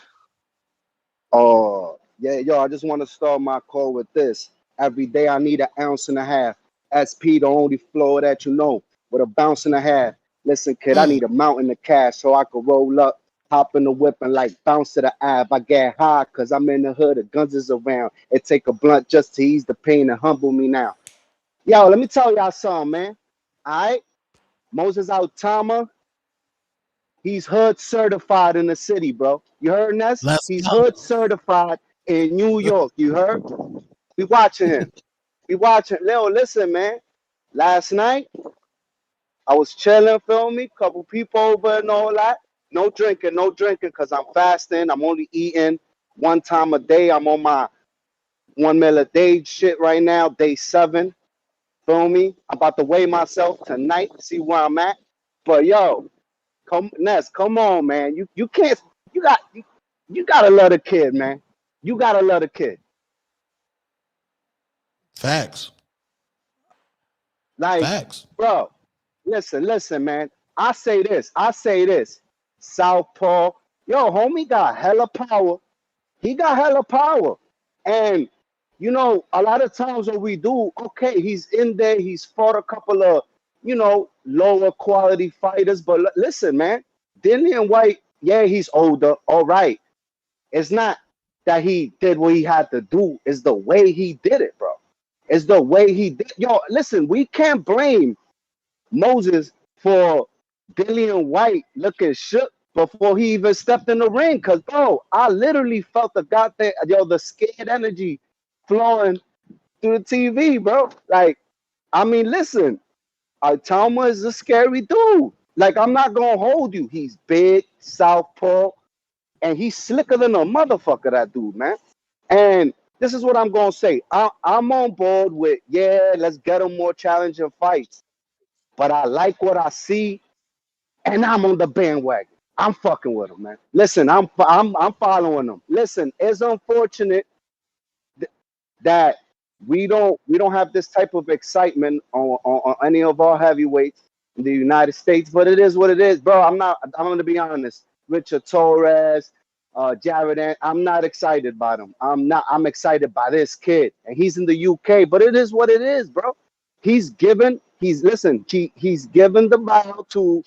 I just want to start my call with this. Every day I need 1.5 ounces. SP, the only floor that you know, with 1.5 ounces. Listen, kid, I need a mountain of cash so I could roll up, hop in the whip and like bounce to the Ave. I get high because I'm in the hood, the guns is around. It take a blunt just to ease the pain and humble me now. Yo, let me tell y'all something, man. All right? Moses Itauma, he's hood certified in the city, bro. You heard, Ness? He's hood certified in New York. You heard? We watching him. Leo, listen, man. Last night, I was chilling, feel me? Couple people over and all that. No drinking, because I'm fasting. I'm only eating 1 time a day. I'm on my 1 meal a day shit right now, day 7. Feel me? I'm about to weigh myself tonight, see where I'm at. But yo, Ness, come on, man. You can't. You gotta love the kid, man. You gotta love the kid. Facts. Like, Facts. Bro, listen, man. I say this. Southpaw, yo, homie got hella power. He got hella power. And, you know, a lot of times what we do, okay, he's in there. He's fought a couple of, lower quality fighters. But listen, man, Dillian Whyte, yeah, he's older. All right. It's not that he did what he had to do. It's the way he did it, bro. It's the way he did. Yo, listen, we can't blame Moses for Dillian Whyte looking shook before he even stepped in the ring. Because, bro, I literally felt the scared energy flowing through the TV, bro. Like, I mean, listen, Itauma is a scary dude. Like, I'm not going to hold you. He's big, southpaw, and he's slicker than a motherfucker, that dude, man. And this is what I'm going to say. I'm on board with, let's get him more challenging fights. But I like what I see, and I'm on the bandwagon. I'm fucking with him, man. Listen, I'm following him. Listen, it's unfortunate that we don't have this type of excitement on any of our heavyweights. in the United States. But it is what it is, bro. I'm gonna be honest. Richard Torres, Jared, I'm not excited by them. I'm excited by this kid, and he's in the UK. But it is what it is, bro. He's given the ball to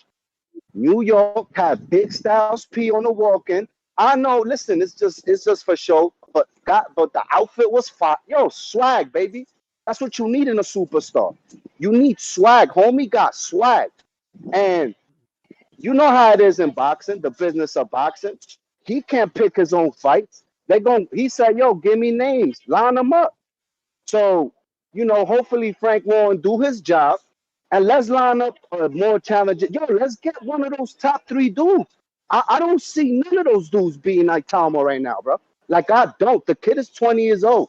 New York, had big Styles P on the walk-in. I know, listen, it's just for show, but the outfit was fire. Yo, swag, baby. That's what you need in a superstar. You need swag. Homie got swag. And you know how it is in boxing, the business of boxing. He can't pick his own fights. He said, yo, give me names, line them up. So, hopefully Frank Warren do his job, and let's line up more challenging. Yo, let's get one of those top 3 dudes. I don't see none of those dudes being like Itauma right now, bro. Like, I don't. The kid is 20 years old.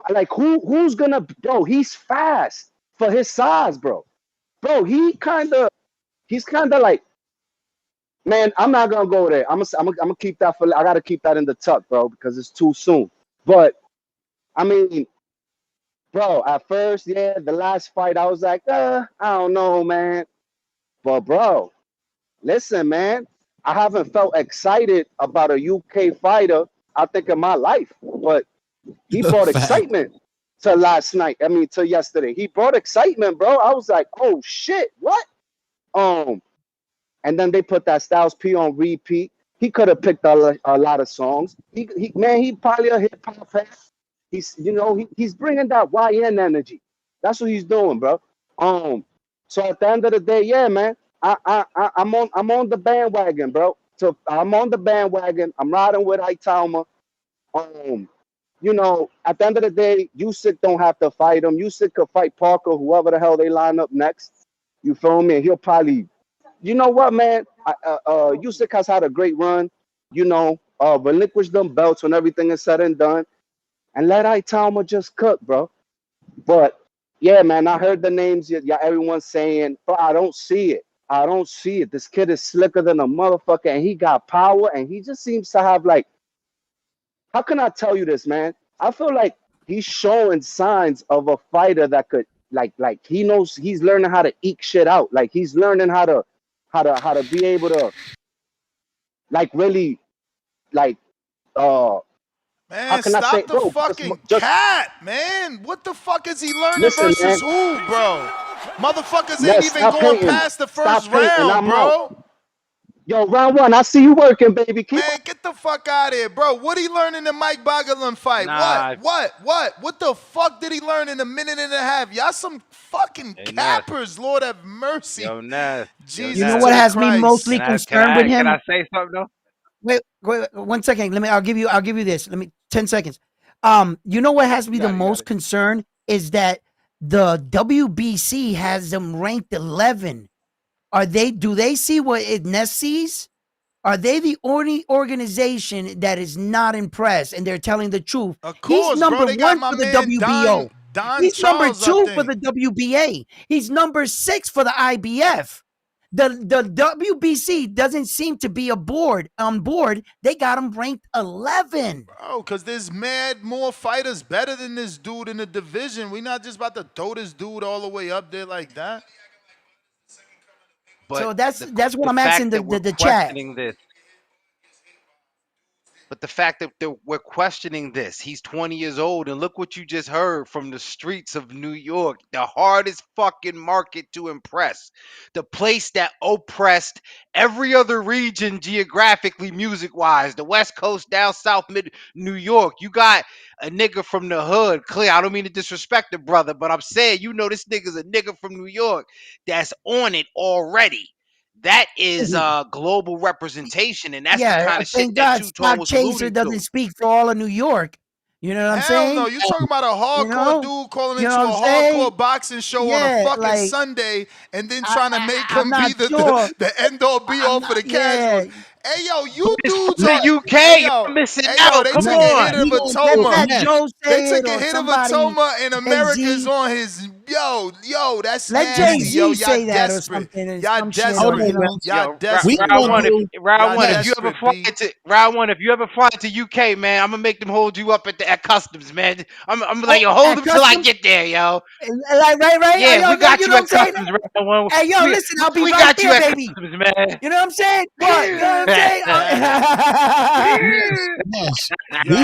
Like, who's gonna, bro, he's fast for his size, bro. Bro, he's kind of like, man, I'm not gonna go there. I'm gonna keep that I gotta keep that in the tuck, bro, because it's too soon. But I mean, bro, at first, the last fight, I was like, I don't know, man. But bro, listen, man, I haven't felt excited about a UK fighter, I think, in my life. But he brought excitement to yesterday. He brought excitement, bro. I was like, oh shit, what? And then they put that Styles P on repeat. He could have picked a lot of songs. He probably a hip hop fan. He's bringing that YN energy. That's what he's doing, bro. So at the end of the day, yeah, man, I'm on the bandwagon, bro. So I'm on the bandwagon. I'm riding with Itauma. At the end of the day, Usyk don't have to fight him. Usyk could fight Parker, whoever the hell they line up next. You feel me? And he'll probably, you know what, man? Usyk has had a great run. Relinquish them belts when everything is said and done, and let Itauma just cook, bro. But yeah, man, I heard the names. Yeah, everyone's saying, but I don't see it. I don't see it. This kid is slicker than a motherfucker, and he got power, and he just seems to have, like, how can I tell you this, man? I feel like he's showing signs of a fighter that could, like he knows, he's learning how to eke shit out. Like, he's learning how to be able to, like, really, like, man, stop the fucking cat, man. What the fuck is he learning versus who, bro? Motherfuckers ain't even going past the first round, bro. Yo, round 1, I see you working, baby. Man, get the fuck out of here, bro. What he learn in the Mike Bogerlin fight? What the fuck did he learn in a minute and a half? Y'all some fucking cappers, Lord have mercy. Yo, Ness. Jesus, you know what has me mostly concerned with him? Can I say something though? Wait, 1 second. I'll give you this. 10 seconds. You know what has me the most concerned is that the WBC has them ranked 11. Do they see what Ness sees? Are they the only organization that is not impressed and they're telling the truth? Of course, he's number bro, 1 for the WBO. He's Charles, number 2 for the WBA. He's number 6 for the IBF. The WBC doesn't seem to be on board. They got him ranked 11. Bro, because there's mad more fighters better than this dude in the division. We're not just about to throw this dude all the way up there like that. But so that's what I'm asking the chat. But the fact that we're questioning this, he's 20 years old, and look what you just heard from the streets of New York, the hardest fucking market to impress, the place that oppressed every other region geographically, music-wise, the West Coast, down south, mid New York. You got a nigga from the hood, clear. I don't mean to disrespect the brother, but I'm saying, this nigga's a nigga from New York that's on it already. That is global representation, and that's the kind of shit that Two-Tone was Chaser doesn't speak for all of New York. You know what I'm saying? Hell no, you talking about a hardcore dude calling into a hardcore boxing show on a fucking Sunday and then trying to make him be the end-all be-all for the casuals. Hey, yo, you dudes the UK, you're missing out. They took a hit of Itauma. They took a hit of Itauma, and America's on his Yo, that's Let nasty, Jay-Z yo. Y'all say that or desperate. something and Y'all some shit, Hold or, desperate. you on, know. man. Y'all Yo, We desperate, gonna bro. do. round Y'all one. Yes. If you ever desperate, fly B. to round one, if you ever fly to UK, man, I'm gonna make them hold you up at customs, man. I'm like, Oh, yo, hold at them till I customs? get there, yo. Like, right? Yeah, Yo, we got you you know what at I'm saying? customs round one. Hey, yo, We, listen, I'll be we right got you there, at baby. customs, man. You know what I'm saying? What? You know what I'm saying? Yes. Yo.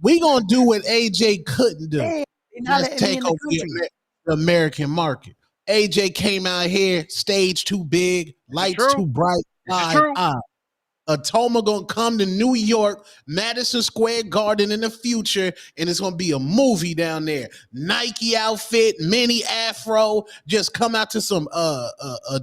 We gonna do what AJ couldn't do. Damn, they're not Just letting me take in the over country. the American market. AJ came out here, stage too big, lights true. too bright, This is wide true. eye. Itauma gonna come to New York, Madison Square Garden in the future, and it's gonna be a movie down there. Nike outfit, mini afro, just come out to some a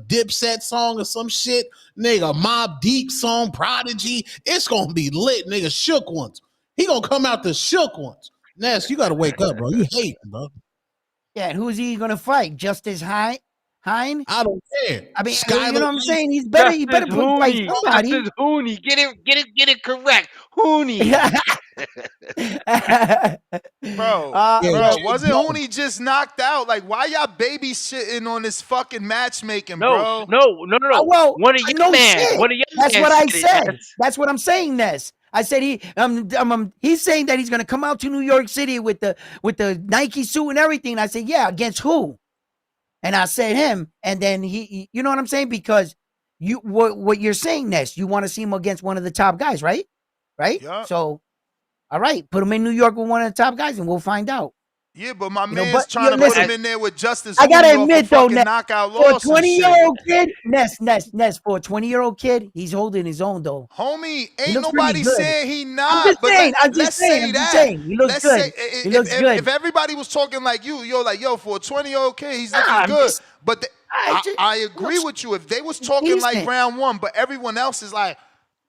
Dipset song or some shit, nigga. Mobb Deep song, Prodigy. It's gonna be lit, nigga. Shook Ones. He gonna come out the Shook Ones. Ness, you gotta wake up, bro. You hating, bro. Yeah, and who's he gonna fight? Justice Hine? I don't care. I mean, you Skylar know what I'm saying? He better Justice fight Hooney. somebody. Justice Hooney. Get it correct. Hooney. Bro, Yeah, wasn't Hooney just knocked out? Like, why y'all babysitting on this fucking matchmaking, No, bro? Well, One of your no man. shit. One of your That's man what I said it. said. That's what I'm saying, Ness. I said he's saying that he's gonna come out to New York City with the Nike suit and everything. And I said, yeah, against who? And I said him, and then he you know what I'm saying? Because what you're saying, Ness, you want to see him against one of the top guys, right? Right? Yup. So, all right, put him in New York with one of the top guys, and we'll find out. Yeah, but my You know, man's but trying to put listen, him in there with Justice I gotta Hooney off a admit though, fucking Ness, knockout for a loss and shit. 20-year-old kid, Ness, for a 20-year-old kid, he's holding his own though. Homie, He ain't looks pretty nobody good. saying he I'm not, just but saying. let's say that. He looks Let's good. say He looks good. if everybody was talking like you're like, yo, for a 20-year-old kid, he's Nah, looking I'm good. just- But I agree with you. If they was talking like decent. round one, but everyone else is like,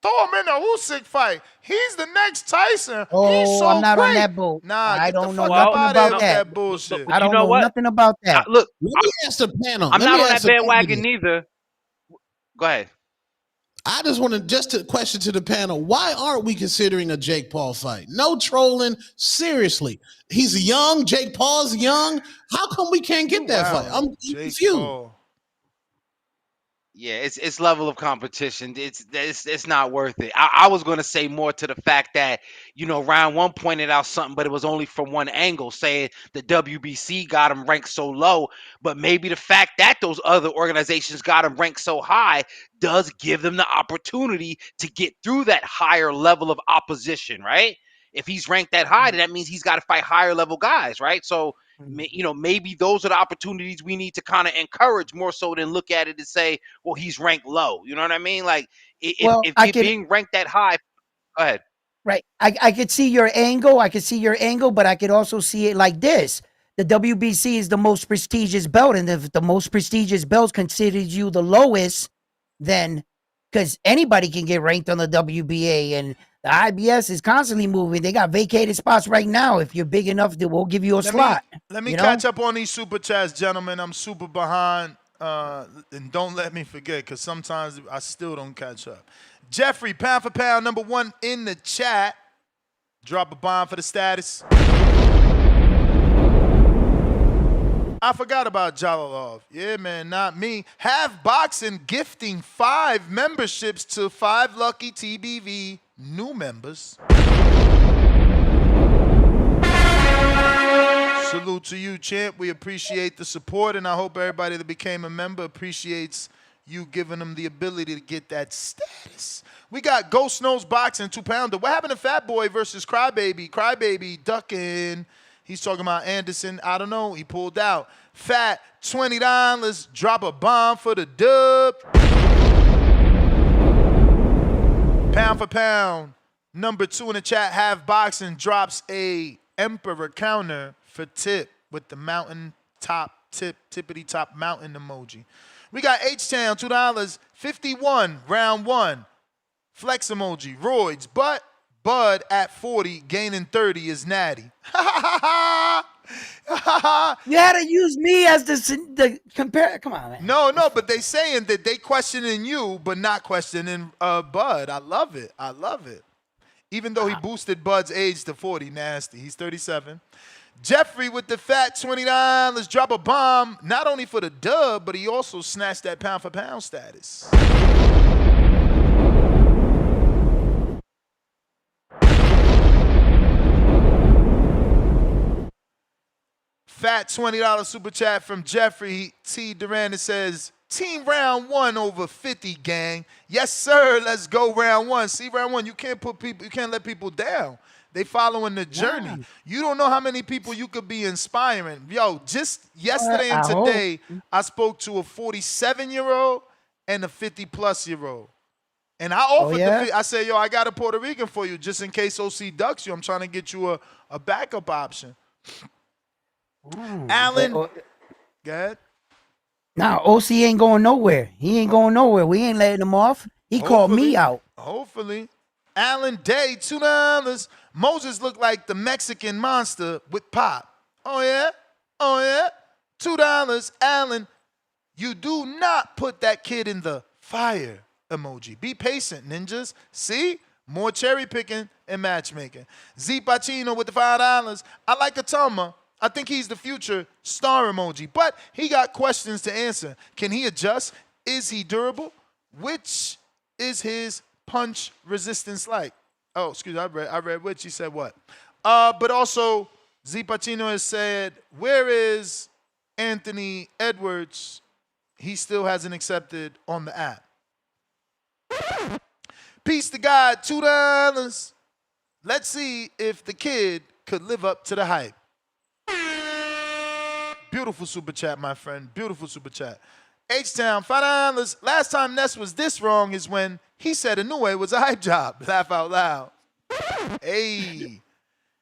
throw him in a Usyk fight. He's the next Tyson. He's Oh, so I'm not great. on that boat. Nah, I get the don't know fuck up nothing out of here about with that. that bullshit. I you don't know know what? nothing about that. Look, Let me ask the panel. I'm Let not me on that ask the panel bandwagon this. neither. Go ahead. I just want to just a question to the panel. Why aren't we considering a Jake Paul fight? No trolling. Seriously. He's young. Jake Paul's young. How come we can't get that fight? I'm Jake confused. Paul. Yeah, it's level of competition. It's not worth it. I was gonna say more to the fact that round one pointed out something, but it was only from one angle, saying the WBC got him ranked so low. But maybe the fact that those other organizations got him ranked so high does give them the opportunity to get through that higher level of opposition, right? If he's ranked that high, then that means he's got to fight higher level guys, right? So maybe those are the opportunities we need to kind of encourage more so than look at it and say, well, he's ranked low. You know what I mean? Like Well, if I could being ranked that high, go ahead. right. I could see your angle. But I could also see it like this. The WBC is the most prestigious belt, and if the most prestigious belt considers you the lowest, then because anybody can get ranked on the WBA, and the IBS is constantly moving. They got vacated spots right now. If you're big enough, we'll give you a slot. Let me you catch know? up on these super chats, gentlemen. I'm super behind, and don't let me forget because sometimes I still don't catch up. Jeffrey, pound for pound, number one in the chat. Drop a bomb for the status. I forgot about Jalalov. Yeah, man, not me. Have Boxing gifting 5 memberships to 5 lucky TBV new members. Salute to you, champ. We appreciate the support, and I hope everybody that became a member appreciates you giving them the ability to get that status. We got Ghost Nose Boxing 2-pounder. What happened to Fat Boy versus Crybaby? Crybaby ducking. He's talking about Anderson. I don't know. He pulled out. Fat, $20. Drop a bomb for the dub. Pound for pound. Number 2 in the chat, Have Boxing drops a Emperor counter for Tip with the mountain top, tippity top mountain emoji. We got H-Town, $2. 51, round 1. Flex emoji. Roids, but Bud at 40, gaining 30 is natty. You had to use me as the compare. Come on, man. No, but they saying that they questioning you, but not questioning Bud. I love it. Even though he boosted Bud's age to 40, nasty. He's 37. Jeffrey with the fat $20. Drop a bomb, not only for the dub, but he also snatched that pound for pound status. Fat $20 super chat from Jeffrey T. Duran. It says, team round 1 over 50, gang. Yes, sir. Let's go round 1. See, round 1, you can't let people down. They following the journey. Yeah. You don't know how many people you could be inspiring. Yo, just yesterday and today, I spoke to a 47-year-old and a 50-plus-year-old. And I offered I said, yo, I got a Puerto Rican for you just in case OC ducks you. I'm trying to get you a backup option. Alan, go ahead. Nah, OC ain't going nowhere. He ain't going nowhere. We ain't letting him off. He called me out. Hopefully. Alan Day, $2. Moses looked like the Mexican monster with pop. Oh, yeah? Oh, yeah? $2. Alan, you do not put that kid in the fire emoji. Be patient, ninjas. See? More cherry picking and matchmaking. Z Pacino with the $5. I like Itauma. I think he's the future star emoji, but he got questions to answer. Can he adjust? Is he durable? Which is his punch resistance like? Oh, excuse me, I read which. He said what? But also, Z Pacino has said, where is Anthony Edwards? He still hasn't accepted on the app. Peace to God, $2. Let's see if the kid could live up to the hype. Beautiful super chat, my friend. Beautiful super chat. H-Town, $5. Last time Ness was this wrong is when he said Inoue was a hype job. Laugh out loud. Hey.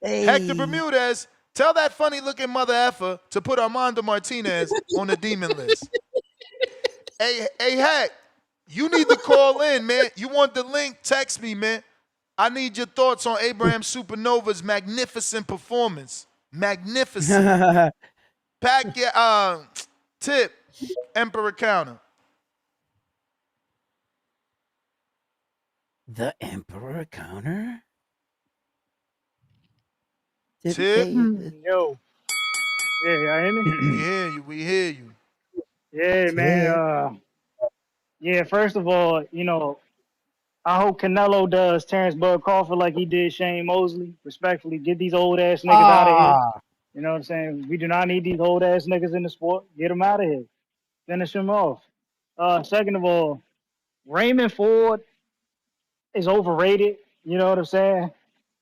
Hector Bermudez, tell that funny-looking mother effer to put Armando Martinez on the demon list. Hey, Heck, you need to call in, man. You want the link? Text me, man. I need your thoughts on Abraham Supernova's magnificent performance. Magnificent. Pack your tip, Emperor Counter. The Emperor Counter? Tip. Yo. Yeah, y'all hear me? We hear you. Yeah, man. Yeah, first of all, you know, I hope Canelo does Terrence Bud Crawford like he did Shane Mosley. Respectfully, get these old ass niggas out of here. You know what I'm saying? We do not need these old ass niggas in the sport. Get them out of here. Finish them off. Second of all, Raymond Ford is overrated. You know what I'm saying?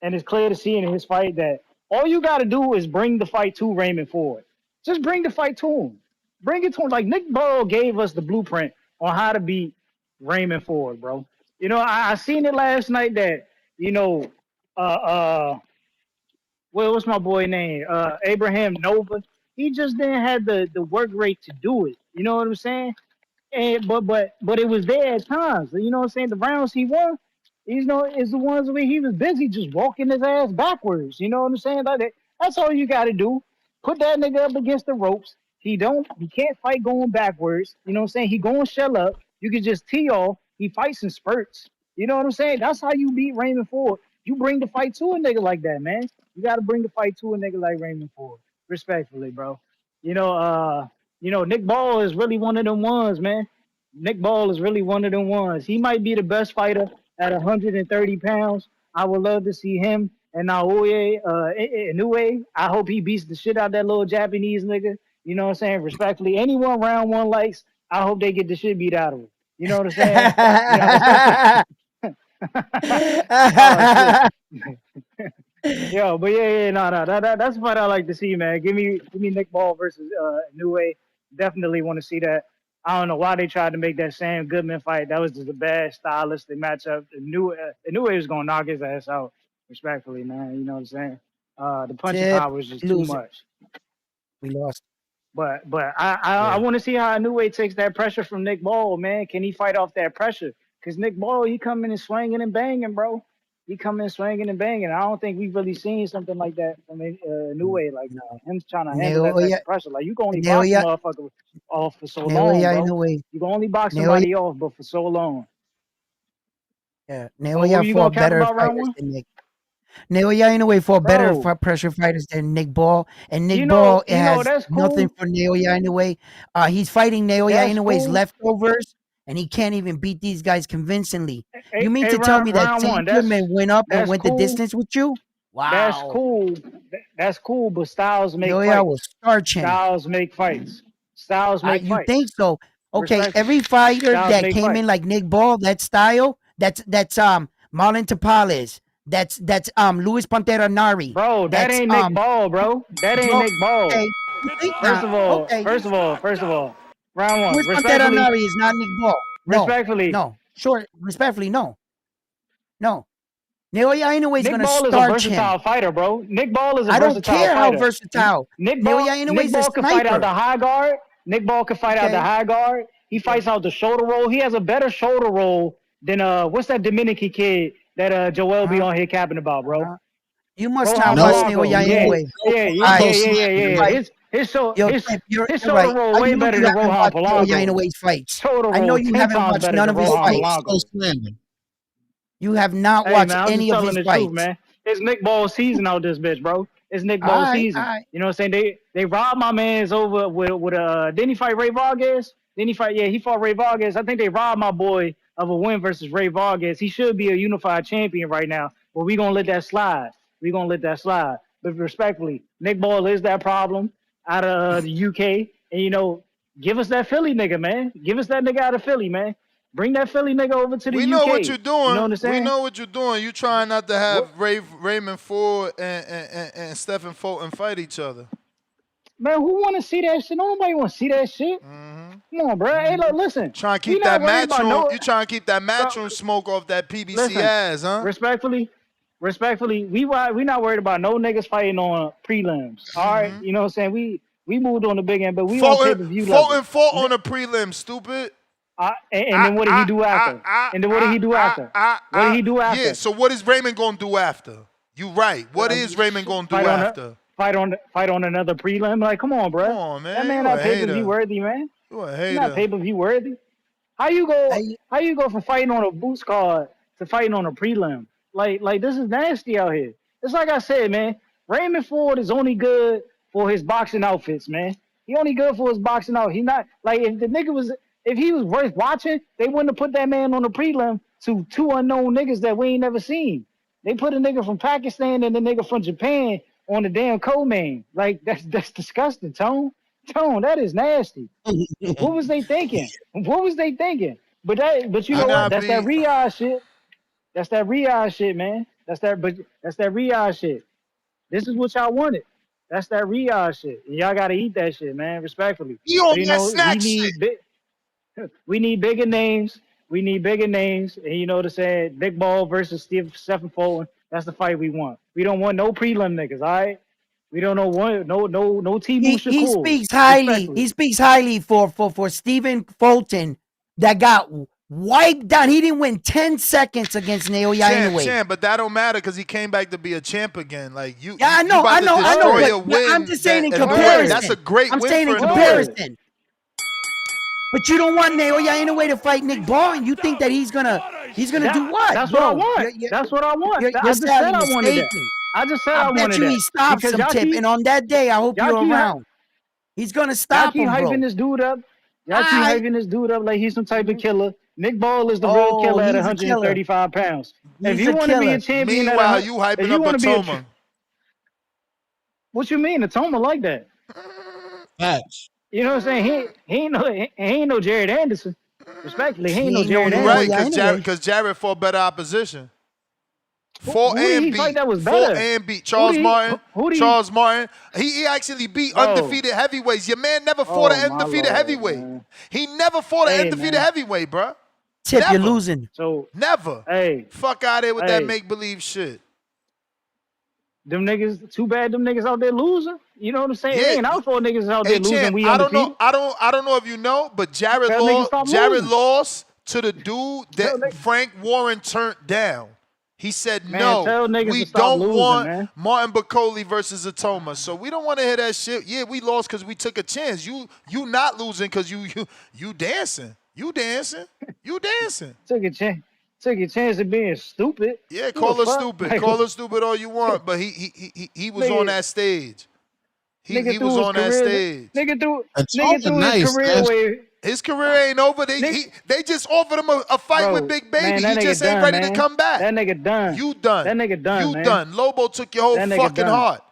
And it's clear to see in his fight that all you got to do is bring the fight to Raymond Ford. Just bring the fight to him. Bring it to him. Like Nick Burrow gave us the blueprint on how to beat Raymond Ford, bro. You know, I seen it last night that, you know, what's my boy name? Abraham Nova. He just didn't have the work rate to do it. You know what I'm saying? And but it was there at times. You know what I'm saying? The rounds he won, you know, is the ones where he was busy just walking his ass backwards. You know what I'm saying? Like that. That's all you got to do. Put that nigga up against the ropes. He can't fight going backwards. You know what I'm saying? He going shell up. You can just tee off. He fights in spurts. You know what I'm saying? That's how you beat Raymond Ford. You bring the fight to a nigga like that, man. You got to bring the fight to a nigga like Raymond Ford. Respectfully, bro. You know, Nick Ball is really one of them ones, man. Nick Ball is really one of them ones. He might be the best fighter at 130 pounds. I would love to see him and Inoue. I hope he beats the shit out of that little Japanese nigga. You know what I'm saying? Respectfully, anyone round one likes, I hope they get the shit beat out of him. You know what I'm saying? Yo, but that's what I like to see, man. Give me Nick Ball versus Inoue. Definitely want to see that. I don't know why they tried to make that Sam Goodman fight. That was just a bad stylistic matchup. Inoue was gonna knock his ass out. Respectfully, man. You know what I'm saying? The punching power was just too much. We lost. But I want to see how Inoue takes that pressure from Nick Ball, man. Can he fight off that pressure? Because Nick Ball, he coming and swinging and banging, bro. He coming and swinging and banging. I don't think we've really seen something like that from Inoue. Like him trying to handle that type of pressure. Like you can only box a motherfucker off for so long, bro. You can only box somebody off, but for so long. Yeah, Naoya fought better fighters than Nick. Naoya Inoue fought better Bro, pressure fighters than Nick Ball, and Nick Ball it you know has that's nothing cool. for Naoya Inoue. He's fighting Naoya That's Inoue's cool. leftovers, and he can't even beat these guys convincingly. You mean Hey, to tell me that round Sam one. Goodman went up and That's went the cool. distance with you? That's Wow. cool. That's cool. But styles make Naoya will fights. starch him. Styles make fights. Styles make You fights. think so? Okay, Respect. every fighter Styles that make came in fights. like Nick Ball, that style, that's Marlon Tapales, that's Luis Pantera Nari. Bro, that That's ain't Nick Ball, bro. That ain't no, Nick Ball. okay. You think First not? of all, Okay. round one. Luis Pantera Respectfully, Nari is not Nick Ball. No, respectfully. no. Short, respectfully, no. No. Naoya Inoue is Nick gonna Ball is a starch him. versatile fighter, bro. Nick Ball is a I don't versatile care how fighter. versatile. Nick Ball, Naoya Inoue Nick is a Ball can fight out sniper. the high guard. Nick Ball can fight out the Okay. high guard. He fights out the shoulder roll. He has a better shoulder roll than what's that Dominican kid that Joel be on here capping about, bro? You must Rohan not watch Polanco. Naoya Yeah, Inoue. yeah. His You're shoulder right. roll I way know better you than haven't Rohan watched Naoya Polanco. Inoue's fights. Shoulder I know roll you 10 haven't times watched better none than of his Rohan fights. Polanco. You have not Hey watched man, I'm any just of telling his the truth, fights. man. It's Nick Ball season out this bitch, bro. It's Nick All Ball right, season. all right. You know what I'm saying? They robbed my man's over with didn't he fight Ray Vargas? Didn't he fight? Yeah, he fought Ray Vargas. I think they robbed my boy of a win versus Ray Vargas. He should be a unified champion right now, but we gonna let that slide. But respectfully, Nick Ball is that problem out of the UK, and you know, give us that Philly nigga, man. Give us that nigga out of Philly, man. Bring that Philly nigga over to the We UK. know what you're doing. You know what I'm saying? We know what you're doing. You trying not to have Raymond Ford and Stephen Fulton fight each other. Man, who want to see that shit? Nobody want to see that shit. Come on, bro. Hey, look, listen. Trying to We keep not that worried about matchroom. You trying to keep that matchroom smoke off that PBC Listen, ass, huh? respectfully, we not worried about no niggas fighting on prelims. All right, you know what I'm saying? We moved on the big end, but we on pay per view level. Fulton fought on a prelim, stupid. And then what did he do after? And then what did he do after? What did he do after? Yeah, so what is Raymond gonna do after? You right. What is Raymond gonna do after? Fight on another prelim? Like, come on, bro. Come on, man. That man You not a pay per view hater. worthy, man. You a He's not hater. pay per view worthy. How you go from fighting on a boost card to fighting on a prelim? Like this is nasty out here. It's like I said, man. Raymond Ford is only good for his boxing outfits, man. He only good for his boxing out. He not like if he was worth watching, they wouldn't have put that man on the prelim to two unknown niggas that we ain't never seen. They put a nigga from Pakistan and a nigga from Japan on the damn co-main. Like that's disgusting, Tone. Tone, that is nasty. What was they thinking? But you know what? That's that Riyadh shit. That's that Riyadh shit, man. That's that Riyadh shit. This is what y'all wanted. That's that Riyadh shit. And y'all gotta eat that shit, man, respectfully. You on that snack shit. We need bigger names. We need bigger names. And you know what I'm saying? Big Ball versus Stephen Fulton. That's the fight we want. We don't want no prelim niggas, all right? We don't know no T-Boo Shakur. He speaks highly. He speaks highly for Stephen Fulton that got wiped down. He didn't win 10 seconds against Naoya Inoue. Champ, but that don't matter because he came back to be a champ again. Like you, Yeah, I know. Win I'm just saying in that, comparison. That's a great I'm win saying for in him. comparison. But you don't want Naoya Inoue to fight Nick Ball, and you think that he's gonna do what? That's what I want. That's what I want. You're I just said sadly I wanted that. mistaken. I just said I bet wanted you that. he stops Because him, y'all Tip, keep- and on that day, I hope y'all you're keep around. He's gonna Y'all stop keep him, bro. hyping this dude up. Y'all keep hyping this dude up like he's some type of killer. Nick Ball is the real killer at he's a killer. 135 pounds. If He's you a want to be killer. a champion, Meanwhile, you hyping up Itauma. What you mean? Itauma like that? Facts. You know what I'm saying? He ain't no Jared Anderson. Respectfully, he ain't no Jared You're Anderson. right, because Jared fought better opposition. Who did he fight that was better? Fought and beat. Charles Martin. Charles Martin. He actually beat undefeated heavyweights. Your man never fought an undefeated heavyweight. Man. He never fought an undefeated heavyweight, bro. Tip, never. you're losing. So never. Hey, fuck out there with that make believe shit. Them niggas, too bad them niggas out there losing. You know what I'm saying? Yeah. Ain't our four niggas out there losing. Champ, We I don't undefeated. know. I don't know if you know, but Jared lost to the dude that Frank Warren turned down. He said, Man, no, tell niggas we to stop don't losing, want man. Martin Bacoli versus Itauma. So we don't want to hear that shit. Yeah, we lost because we took a chance. You not losing because you dancing. You dancing. You dancing. Took a chance. Take your chance of being stupid. Yeah, Who call the her fuck? stupid. Like, Call her stupid all you want, but he was on nigga, that stage. He nigga was threw his on that career. stage. Nigga threw Itauma his nice. career away. His career ain't over. They just offered him a fight with Bro, Big Baby. man, He that nigga just ain't done, ready to man. come back. That nigga done. You done. That nigga done, You man. done. Lobo took your whole That nigga fucking done. heart.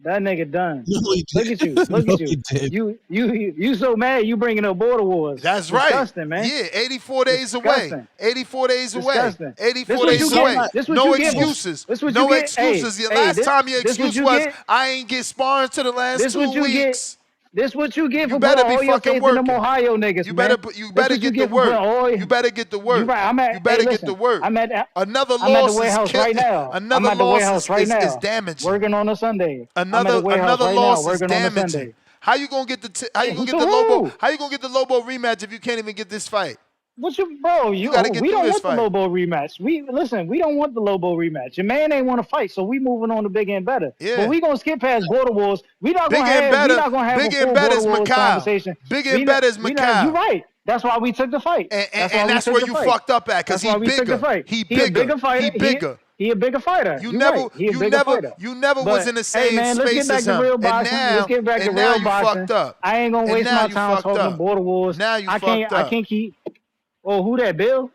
That nigga done. No, he Look at you. didn't. Look No, at he you. didn't. You so mad you bringing up border wars. That's Disgusting, right. man. Yeah, 84 days away. Disgusting. 84 days away. Disgusting. 84 This what days you get. away. This what No you get. excuses. This what No you get. excuses. Hey, Last time your this what excuse you was get. I ain't get sparring to the last This 2 what you weeks. get. This what you get You for better putting be all your fucking faith in them working. Ohio niggas, You man. better get the work. You better get the work. You right. I'm at. You better hey, get the listen, work. I'm at. Another I'm at the loss is warehouse right now. Another I'm at the loss warehouse right now. is damaging. Working on a Sunday. I'm at the Another warehouse right loss now. is Working on a damaging. Sunday. How you gonna get the who? How you gonna get the Lobo rematch if you can't even get this fight? What you, bro? You gotta get we through don't this want fight. the Lobo rematch. We don't want the Lobo rematch. Your man ain't want to fight, so we moving on to big and better. Yeah. But we gonna skip past border wars. We not Big gonna and have. better. We not gonna have Big a and full better border is wars Macau. conversation. Big and better is Macau. You right. That's why we took the fight. And that's where you fucked up at, because That's why we took the fight. He a bigger fighter. He bigger. He a bigger fighter. You You're never, right. He a you bigger never, fighter. you never But, was in the same hey man, let's space get back as to him. real And boxing. now, Let's get back to and now real you boxing. fucked up. I ain't gonna And waste now my you time fucked talking up. to border wars. Now you I fucked up. can't keep. Oh, who that, Bill?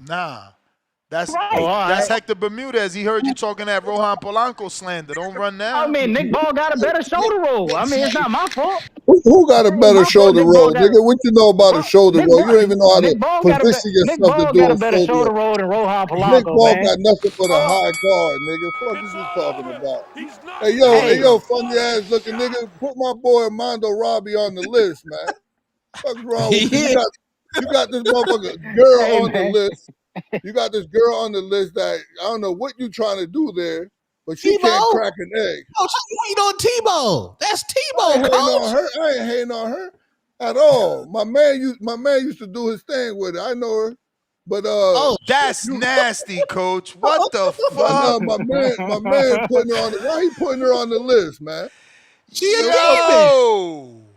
Nah. That's Right. that's Hector Bermudez. He heard you talking that Rohan Polanco slander. Don't run now. I mean, Nick Ball got a better shoulder roll. I mean, it's not my fault. Who got a It ain't better my fault. shoulder Nick Ball roll, got nigga? What you know about a shoulder Nick roll? Ball, You don't even know how to Nick Ball position yourself to do got a a better shoulder shoulder roll. roll than Rohan Nick Polanco, Ball man. got nothing but a Oh, high guard, nigga. Fuck is you talking about? He's not Hey Hey. yo, funny ass looking nigga. Put my boy Armando Robbie on the list, man. What's wrong with you? You got this motherfucker girl Hey, on the man. list. You got this girl on the list that I don't know what you trying to do there, but she can't Tebow? crack an egg. Coach, you ain't on Tebow. That's I Tebow, ain't hating on coach. her. I ain't hating on her at all. My man used to do his thing with it. I know her, but That's nasty, coach. What the but no, fuck? my man putting her on. Why he putting her on the list, man? She a And demon.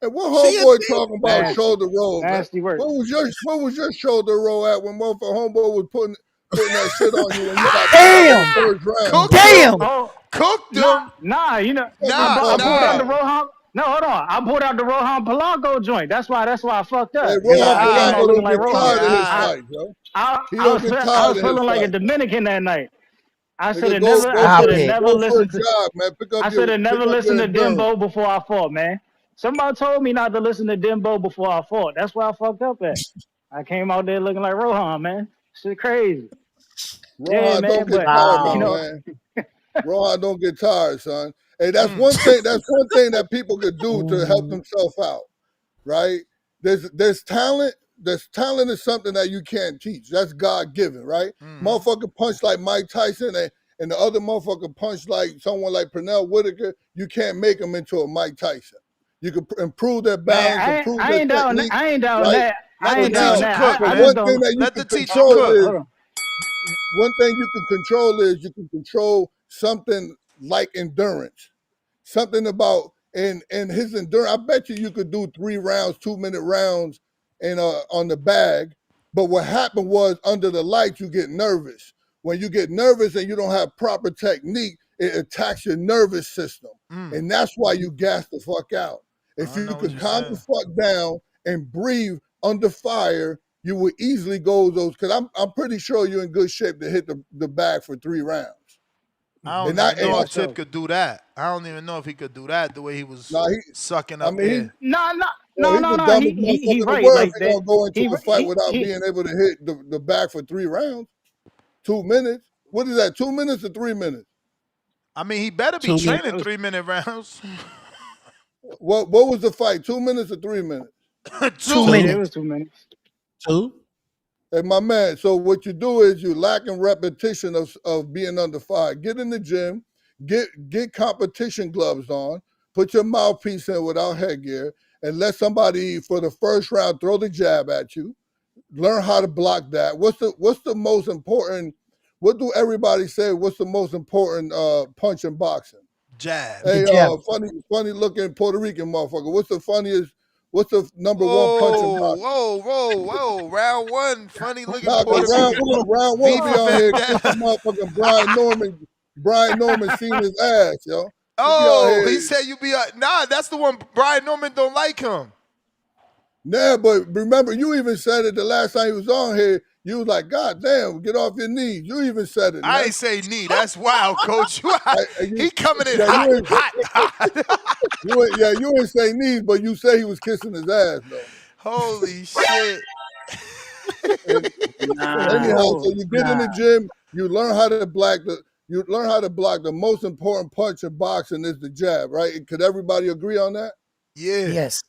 and what She a homeboy demon. talking about shoulder roll, man? Nasty work. What was your shoulder roll at when motherfucker homeboy was putting that shit on you when you got Damn. the first round? Cooked Damn. him. Cooked him. Nah, you know, Nah, I pulled out the nah. Rohan. No, hold on. I pulled out the Rohan Polanco joint. That's why I fucked up. Hey, Because Rohan I came out Polanco looking don't like get Rohan. tired of his fight, yo. I don't get was tired of his feeling like a fight. Dominican that night. I should Nigga, have go never. I for should have never a listened to. jog, man. I should have never pick up listened your to endurance. Dembo before I fought, man. Somebody told me not to listen to Dembo before I fought. That's why I fucked up at. I came out there looking like Rohan, man. Shit crazy. Yeah, Rohan, man. don't get But tired, you my know, man. Rohan, don't get tired, son. Hey, that's one thing. That's one thing that people could do to help themselves out, right? There's talent. There's talent is something that you can't teach. That's God given, right? Motherfucker punch like Mike Tyson and the other motherfucker punch like someone like Pernell Whitaker. You can't make them into a Mike Tyson. You can improve their balance, man, improve I their ain't down. technique, I ain't down right? that. Let I the ain't down teacher that. cook, I man. just One don't. thing that you Let can the teacher control cook. is Hold on. one thing you can control is you can control something like endurance. Something about and his endurance. I bet you could do 3 rounds, 2-minute rounds on the bag. But what happened was under the lights, you get nervous. When you get nervous and you don't have proper technique, it attacks your nervous system. And that's why you gas the fuck out. If you could calm the fuck down and breathe under fire, you would easily go those, because I'm pretty sure you're in good shape to hit the bag for 3 rounds. I don't even know if Tip could do that. I don't even know if he could do that the way he was sucking up air. No. He's the dumbest motherfucker He in the right. world Like if he's that. gonna go into a fight He, without being able to hit the bag for 3 rounds. 2 minutes. What is that? 2 minutes or 3 minutes? I mean, he better be 2 training minutes. 3-minute rounds. What was the fight? 2 minutes or 3 minutes? 2 minutes. It was 2 minutes. 2. Hey, my man, so what you do is you lacking repetition of being under fire. Get in the gym, get competition gloves on, put your mouthpiece in without headgear, and let somebody for the first round throw the jab at you. Learn how to block that. What's the most important? What do everybody say? What's the most important punch in boxing? Jab. Hey, jab. funny looking Puerto Rican motherfucker. What's the funniest What's the number one punch in boxing? Whoa. Round one, funny looking Nah, but Puerto round V one, for be on here Vendetta. kissing motherfucking Brian Norman seen his ass, yo. You be out Oh, here. he said you be nah. That's the one. Brian Norman don't like him. Nah, but remember, you even said it the last time he was on here. You was like, God damn, get off your knees. You even said it, man. I ain't say knee. That's wild, coach. He coming in Yeah, hot. you ain't say knees, but you say he was kissing his ass, though. Holy shit. Anyhow, so you get in the gym, you learn how to block the most important punch in boxing is the jab, right? Could everybody agree on that? Yeah. Yes.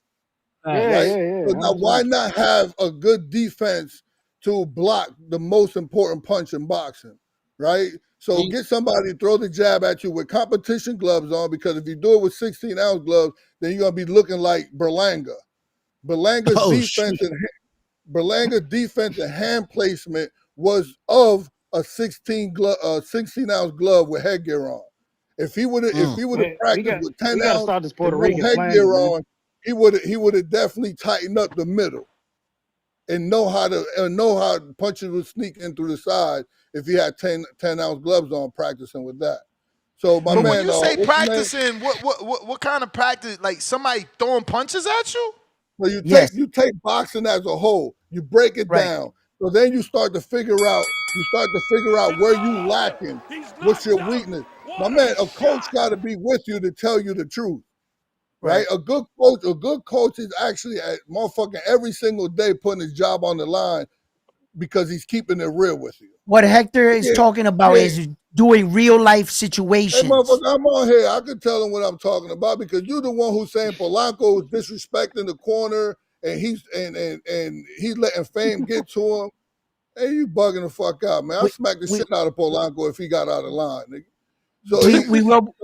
Right? Yeah. So now why not have a good defense to block the most important punch in boxing? Right? So get somebody to throw the jab at you with competition gloves on, because if you do it with 16-ounce gloves, then you're gonna be looking like Berlanga. Berlanga's defense and hand placement was of a 16-ounce glove with headgear on. If he would have practiced with 10 we gotta ounce start this and Puerto no Rican headgear slang, man. on, he would have definitely tightened up the middle and know how punches would sneak in through the side if he had 10-ounce gloves on practicing with that. So my But man, when you say what's his name? practicing, what kind of practice? Like somebody throwing punches at you? Well, you Yes. take boxing as a whole, you break it Right. down. So then you start to figure out where you lacking, what's your weakness. My man, a coach got to be with you to tell you the truth, right? A good coach is actually at motherfucking every single day putting his job on the line because he's keeping it real with you. What Hector is Yeah, talking about yeah. is doing real life Hey, situations. motherfucker, I'm on here. I can tell him what I'm talking about because you're the one who's saying Polanco is disrespecting the corner and he's letting fame get to him. Hey, you bugging the fuck out, man. I'll smack the shit out of Polanco if he got out of line, nigga. So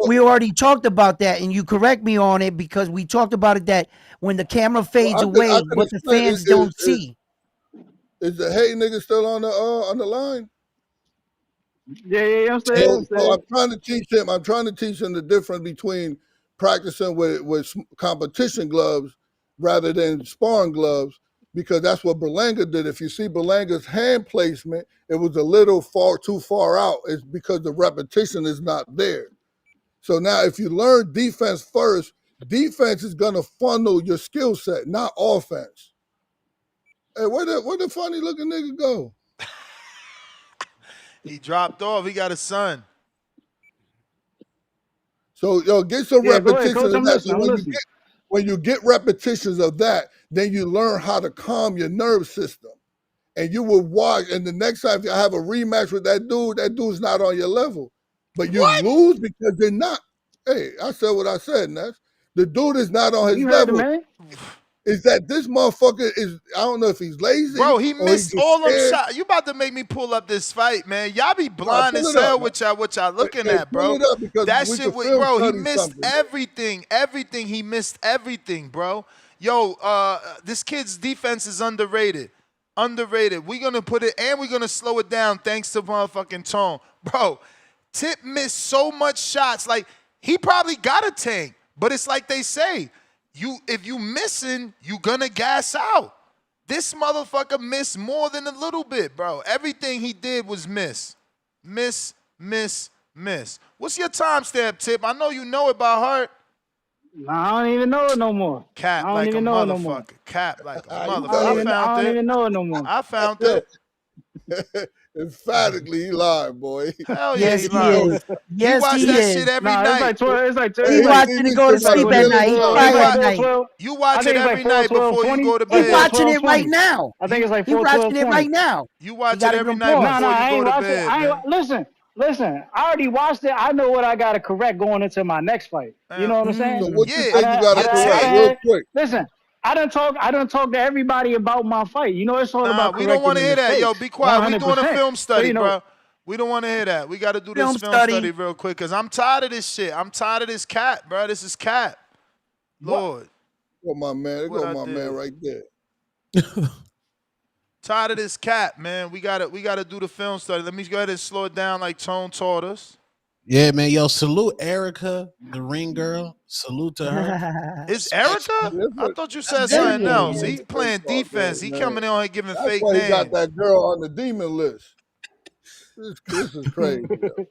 We already talked about that, and you correct me on it because we talked about it that when the camera fades away, what the fans don't see. Is the hey nigga still on the line? Yeah, I'm saying. So I'm trying to teach him. I'm trying to teach him the difference between practicing with competition gloves rather than sparring gloves, because that's what Berlanga did. If you see Berlanga's hand placement, it was a little too far out. It's because the repetition is not there. So now, if you learn defense first, defense is gonna funnel your skill set, not offense. Hey, where the funny looking nigga go? He dropped off. He got a son. So get some Yeah, go ahead, repetitions coach. of I'm that. listening. So when you get repetitions of that, then you learn how to calm your nerve system. And you will watch. And the next time you have a rematch with that dude's not on your level. But you lose because they're not. Hey, I said what I said, Ness. The dude is not on his You heard the level. man. Is that this motherfucker is, I don't know if he's lazy. Bro, he or missed just all them scared. shots. You about to make me pull up this fight, man. Y'all be blind pull as it up, hell man. what y'all looking Hey, at, bro. pull it up because That we shit, can film bro, he study missed something. everything. Everything. He missed everything, bro. Yo, this kid's defense is underrated. Underrated. We're going to put it, and we're going to slow it down thanks to motherfucking Tone. Bro, Tip missed so much shots. Like, he probably got a tank, but it's like they say, if you missing, you going to gas out. This motherfucker missed more than a little bit, bro. Everything he did was miss. Miss. What's your timestamp, Tip? I know you know it by heart. Nah, I don't even know it no more. Cap I don't like a even know it no more. motherfucker. Cap like a I motherfucker. don't even know it no more. I found it. Emphatically, he lied, boy. Hell yeah, Yes, he he lied. is. Yes, watch he that is. shit every Nah, night. it's like 12. It's like 12. He It's like watching to go to sleep at night. He cry at night. You watch think it it's like every 4, night 12, before 20. you go to He bed. watching it 12, right 20. now. I think it's like He 4, 12, watching it 20. right now. You He watch got it it every on night pause. before you I go ain't to watched it. bed, man. Listen. I already watched it. I know what I got to correct going into my next fight. You know what I'm saying? So what you think you got to correct real quick? Listen, I done talk to everybody about my fight. You know, it's all about We don't correcting want the to hear that. mistakes. Yo, be quiet. We doing a 100%. film study, you know, bro. We don't want to hear that. We got to do this film study real quick because I'm tired of this shit. I'm tired of this cat, bro. This is cat. Lord. Go my man. There go my man right there. Tired of this cat, man. We gotta do the film study. Let me go ahead and slow it down like Tone taught us. Yeah, man. Yo, salute Erica, the ring girl. Salute to her. Is Respect Erica? her. I thought you said Yeah, something yeah, else. yeah. He playing defense. He coming in on here giving That's fake why he got names. that girl on the demon list. This is crazy. Yo. Coach,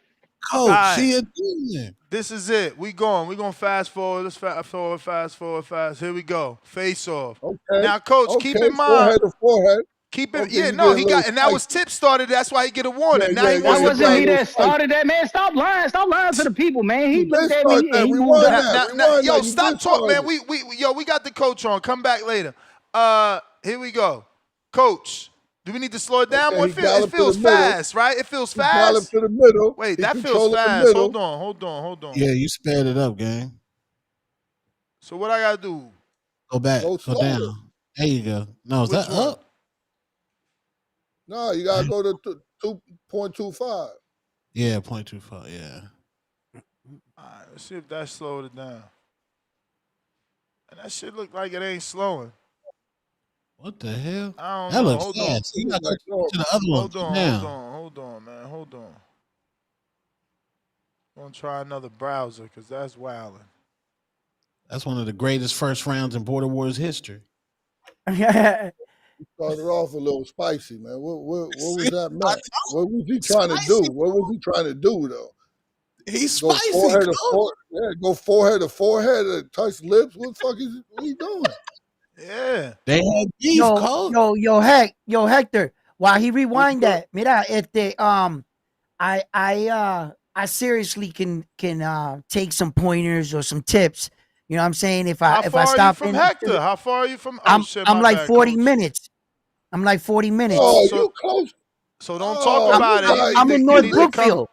All right. she a demon. This is it. We going. We gonna fast forward. Let's fast forward. Here we go. Face off. Okay. Now, coach, keep in mind. Forehead to forehead. Keep it. Okay, Yeah, you no, get he a got, little and that was spicy. tip started. That's why he get a warning. Now he Yeah, wants That to wasn't play. me that started that, man. Stop lying to the people, man. He You looked did at start me that. and he moved Rewind up. that. Now, Rewind yo, that. You stop did talking, man. start it. We got the coach on. Come back later. Here we go. Coach, do we need to slow it down? Okay, Or he galloped to feels the middle. fast, right? It feels He galloped fast. to the middle. Wait, He that feels controlling the fast. middle. Hold on. Yeah, you sped it up, gang. So what I gotta do? Go back. Go Go slower. down. There you go. No, is Which that one? up? No, you gotta go to 2.25. Yeah, 0.25. Yeah. All right, let's see if that slowed it down. And that shit look like it ain't slowing. What the hell? I don't That know. looks Hold on. fast. You gotta go to the other one. Hold on, man. Hold on. I'm gonna try another browser because that's wilding. That's one of the greatest first rounds in Border Wars history. Started off a little spicy, man. What was that meant? What was he trying to do? What was he trying to do though? He's go spicy. Forehead to forehead. Yeah, go forehead to forehead and touch lips. What the fuck is what he doing? Yeah. They had beef, coach. Yo, Hector. While he rewind that, mira, I seriously can take some pointers or some tips. You know what I'm saying? If I How far are you stop from in, Hector? How far are you from? I'm my like bad, 40 coach. minutes. I'm like 40 minutes. Oh, you close. So don't talk about it. I'm in North You need to come- Brookfield.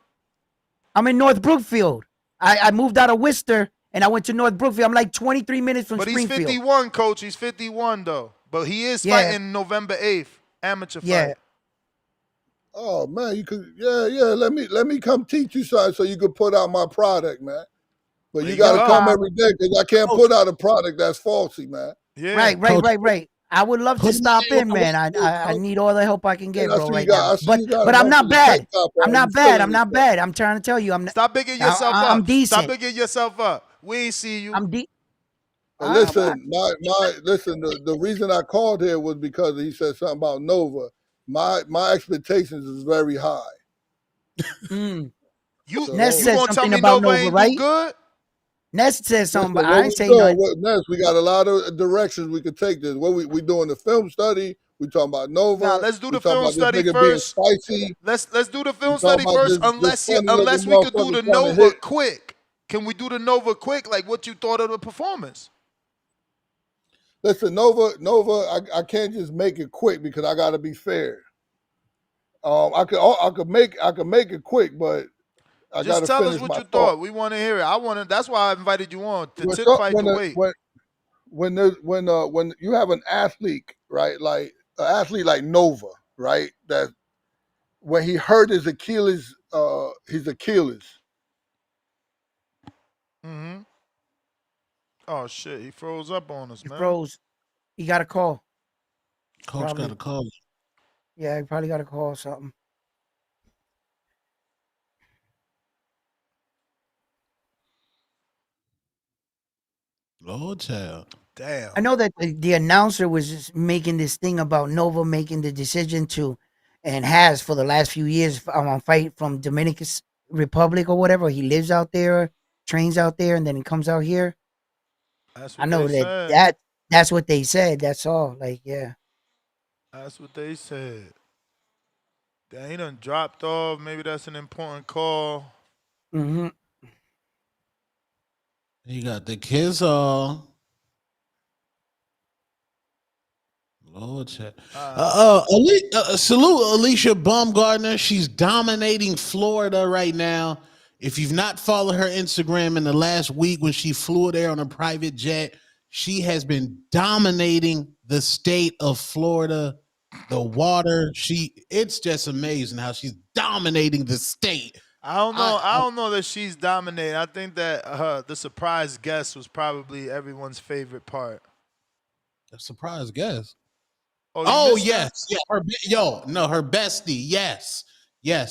I'm in North Brookfield. I moved out of Worcester and I went to North Brookfield. I'm like 23 minutes from But he's Springfield. 51, coach. He's 51 though. But he is Yeah. fighting November 8th, amateur Yeah. fight. Oh man, you could Let me come teach you something so you could put out my product, man. But There you you got to go. come every day because I can't put out a product that's faulty, man. Yeah. Right. I would love to stop in, man. I need all the help I can get, Yeah, I bro, see right you got- now. I see you got But a I'm not Moses bad. tank top I'm on. not You bad. feeling I'm not yourself. bad. I'm trying to tell you, I'm Stop bigging yourself up. I'm decent. Stop bigging yourself up. We ain't see you. I'm deep. But listen, the reason I called here was because he said something about Nova. My expectations is very high. You Ness said gonna tell something me about Nova Nova, ain't right? do good? Ness said something, but Listen, I what ain't we say doing? nothing. What next? We got a lot of directions we could take this. What we doing the film study? We talking about Nova. Now let's do we the talking film about study this nigga first. being spicy. Let's do the We film talking study about first. this funny Unless looking we could do the motherfucker trying to Nova hit. quick. Can we do the Nova quick? Like what you thought of the performance? Listen, Nova. I can't just make it quick because I got to be fair. I could make it quick, but I got Just to tell finish us what my you thought. thought. We want to hear it. That's why I invited you on. The tip fight can wait. When you have an athlete, right, like an athlete like Nova, right, that when he hurt his Achilles, Mm-hmm. Oh shit, he froze up on us, man. Froze. He got a call. Coach Probably. got a call. Yeah, he probably got a call or something. Lord child. Damn. I know that the announcer was just making this thing about Nova making the decision to, and has for the last few years, fight from Dominican Republic or whatever. He lives out there, trains out there, and then he comes out here. That's what I know they that said. that's what they said. That's all. Like, yeah. That's what they said. Damn, he done dropped off. Maybe that's an important call. Mm-hmm. You got the kids all. Lord child. Salute Alicia Baumgartner. She's dominating Florida right now. If you've not followed her Instagram in the last week when she flew there on a private jet, she has been dominating the state of Florida, the water. It's just amazing how she's dominating the state. I don't know. I don't know that she's dominating. I think that the surprise guest was probably everyone's favorite part. A surprise guest. Oh, yes. Yeah, her bestie. Yes.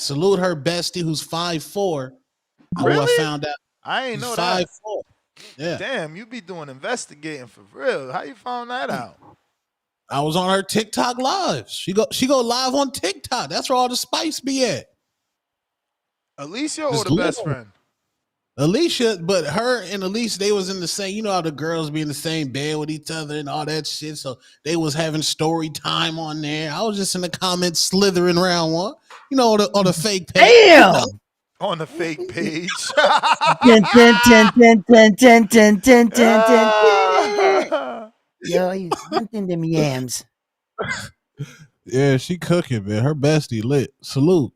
Salute her bestie who's 5'4". I Really? found out I ain't he's know that. 5'4". Yeah. Damn, you be doing investigating for real. How you found that out? I was on her TikTok live. She go live on TikTok. That's where all the spice be at. Alicia or Just the best little. friend? Alicia, but her and Alicia, they was in the same, you know how the girls be in the same bed with each other and all that shit. So they was having story time on there. I was just in the comments slithering around one, you know, on the fake page. Damn. You know? On the fake page. Dun, dun, dun, dun, dun, dun, dun, dun, dun, dun, dun. Yo, he's hunting them yams. Yeah, she cooking, man. Her bestie lit. Salute.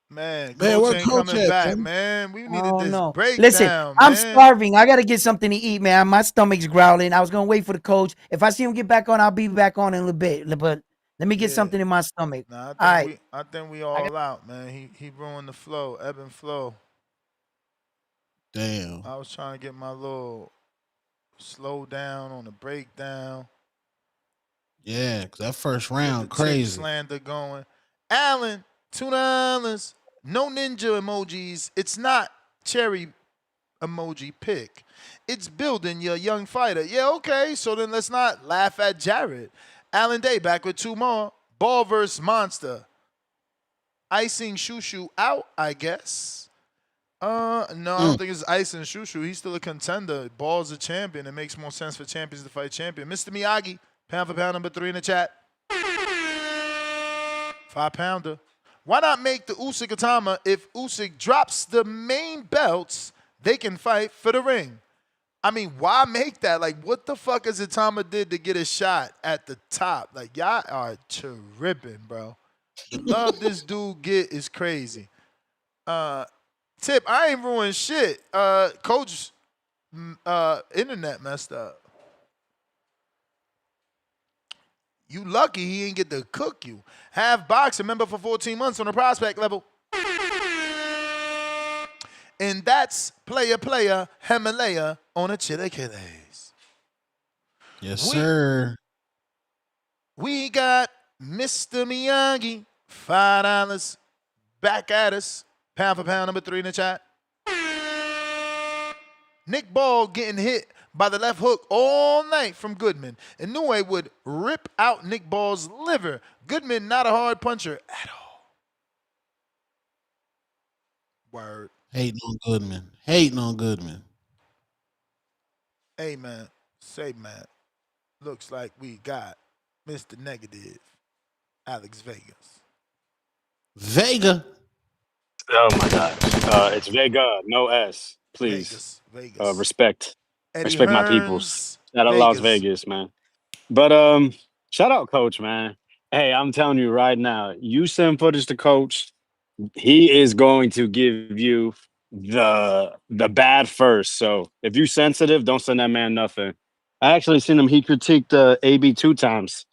Man, Man, Coach where ain't Coach coming at, back, man? man. We needed Oh this no! breakdown, Listen, man. I'm starving. I gotta get something to eat, man. My stomach's growling. I was gonna wait for the coach. If I see him get back on, I'll be back on in a little bit. But let me get something in my stomach. Nah, All right. I think we all out, man. He ruined the flow, ebb and flow. Damn. I was trying to get my little slow down on the breakdown. Yeah, cause that first Get round the chick crazy. slander going. Allen, $2. No ninja emojis. It's not cherry emoji pick. It's building your young fighter. Yeah, okay. So then let's not laugh at Jared. Allen Day back with 2 more. Ball versus Monster. Icing Shushu out, I guess. No, I don't think it's Icing Shushu. He's still a contender. Ball's a champion. It makes more sense for champions to fight champion. Mr. Miyagi, pound for pound number 3 in the chat. 5-pounder. Why not make the Usyk Itauma? If Usyk drops the main belts, they can fight for the ring. I mean, why make that? Like, what the fuck has Itauma did to get a shot at the top? Like, y'all are tripping, bro. The love this dude get is crazy. Tip, I ain't ruined shit. Coach, internet messed up. You lucky he ain't get to cook you. Have boxing member for 14 months on the prospect level. And that's player Himalaya on a chilaquiles. Yes, sir. We got Mr. Miyagi, $5 back at us. Pound for pound number 3 in the chat. Nick Ball getting hit by the left hook all night from Goodman. Inoue would rip out Nick Ball's liver. Goodman not a hard puncher at all. Word. Hating on Goodman. Hating on Goodman. Hey, man. Say, man. Looks like we got Mr. Negative, Alex Vegas. Vega. Oh my God. It's Vega, no S. Please. Vegas. Respect. Eddie Respect my Hearns, peoples. Shout out Las Vegas, man. But shout out Coach, man. Hey, I'm telling you right now, you send footage to Coach, he is going to give you the bad first. So if you're sensitive, don't send that man nothing. I actually seen him. He critiqued AB 2 times.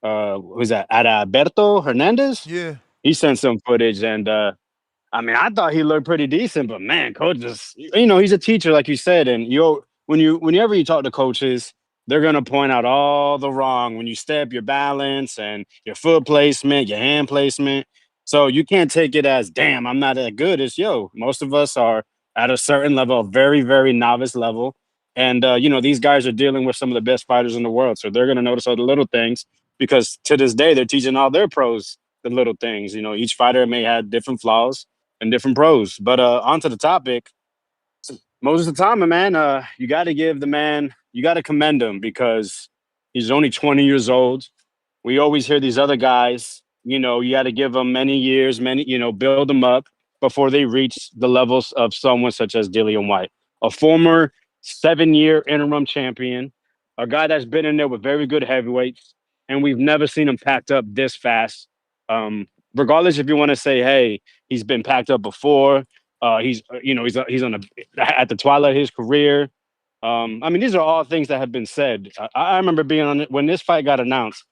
Who's that? Alberto Hernandez? Yeah. He sent some footage, and I mean, I thought he looked pretty decent, but man, coach just, he's a teacher, like you said, and whenever you talk to coaches, they're gonna point out all the wrong when you step, your balance and your foot placement, your hand placement. So you can't take it as, damn, I'm not that good. It's most of us are at a certain level, a very, very novice level, and these guys are dealing with some of the best fighters in the world, so they're gonna notice all the little things because to this day they're teaching all their pros the little things. Each fighter may have different flaws and different pros. But onto the topic, Moses Itauma, man, you got to give the man, you got to commend him because he's only 20 years old. We always hear these other guys, you got to give them many years, build them up before they reach the levels of someone such as Dillian Whyte, a former 7-year interim champion, a guy that's been in there with very good heavyweights, and we've never seen him packed up this fast. Regardless if you want to say, hey, he's been packed up before. He's on at the twilight of his career. I mean, these are all things that have been said. I remember being on it when this fight got announced.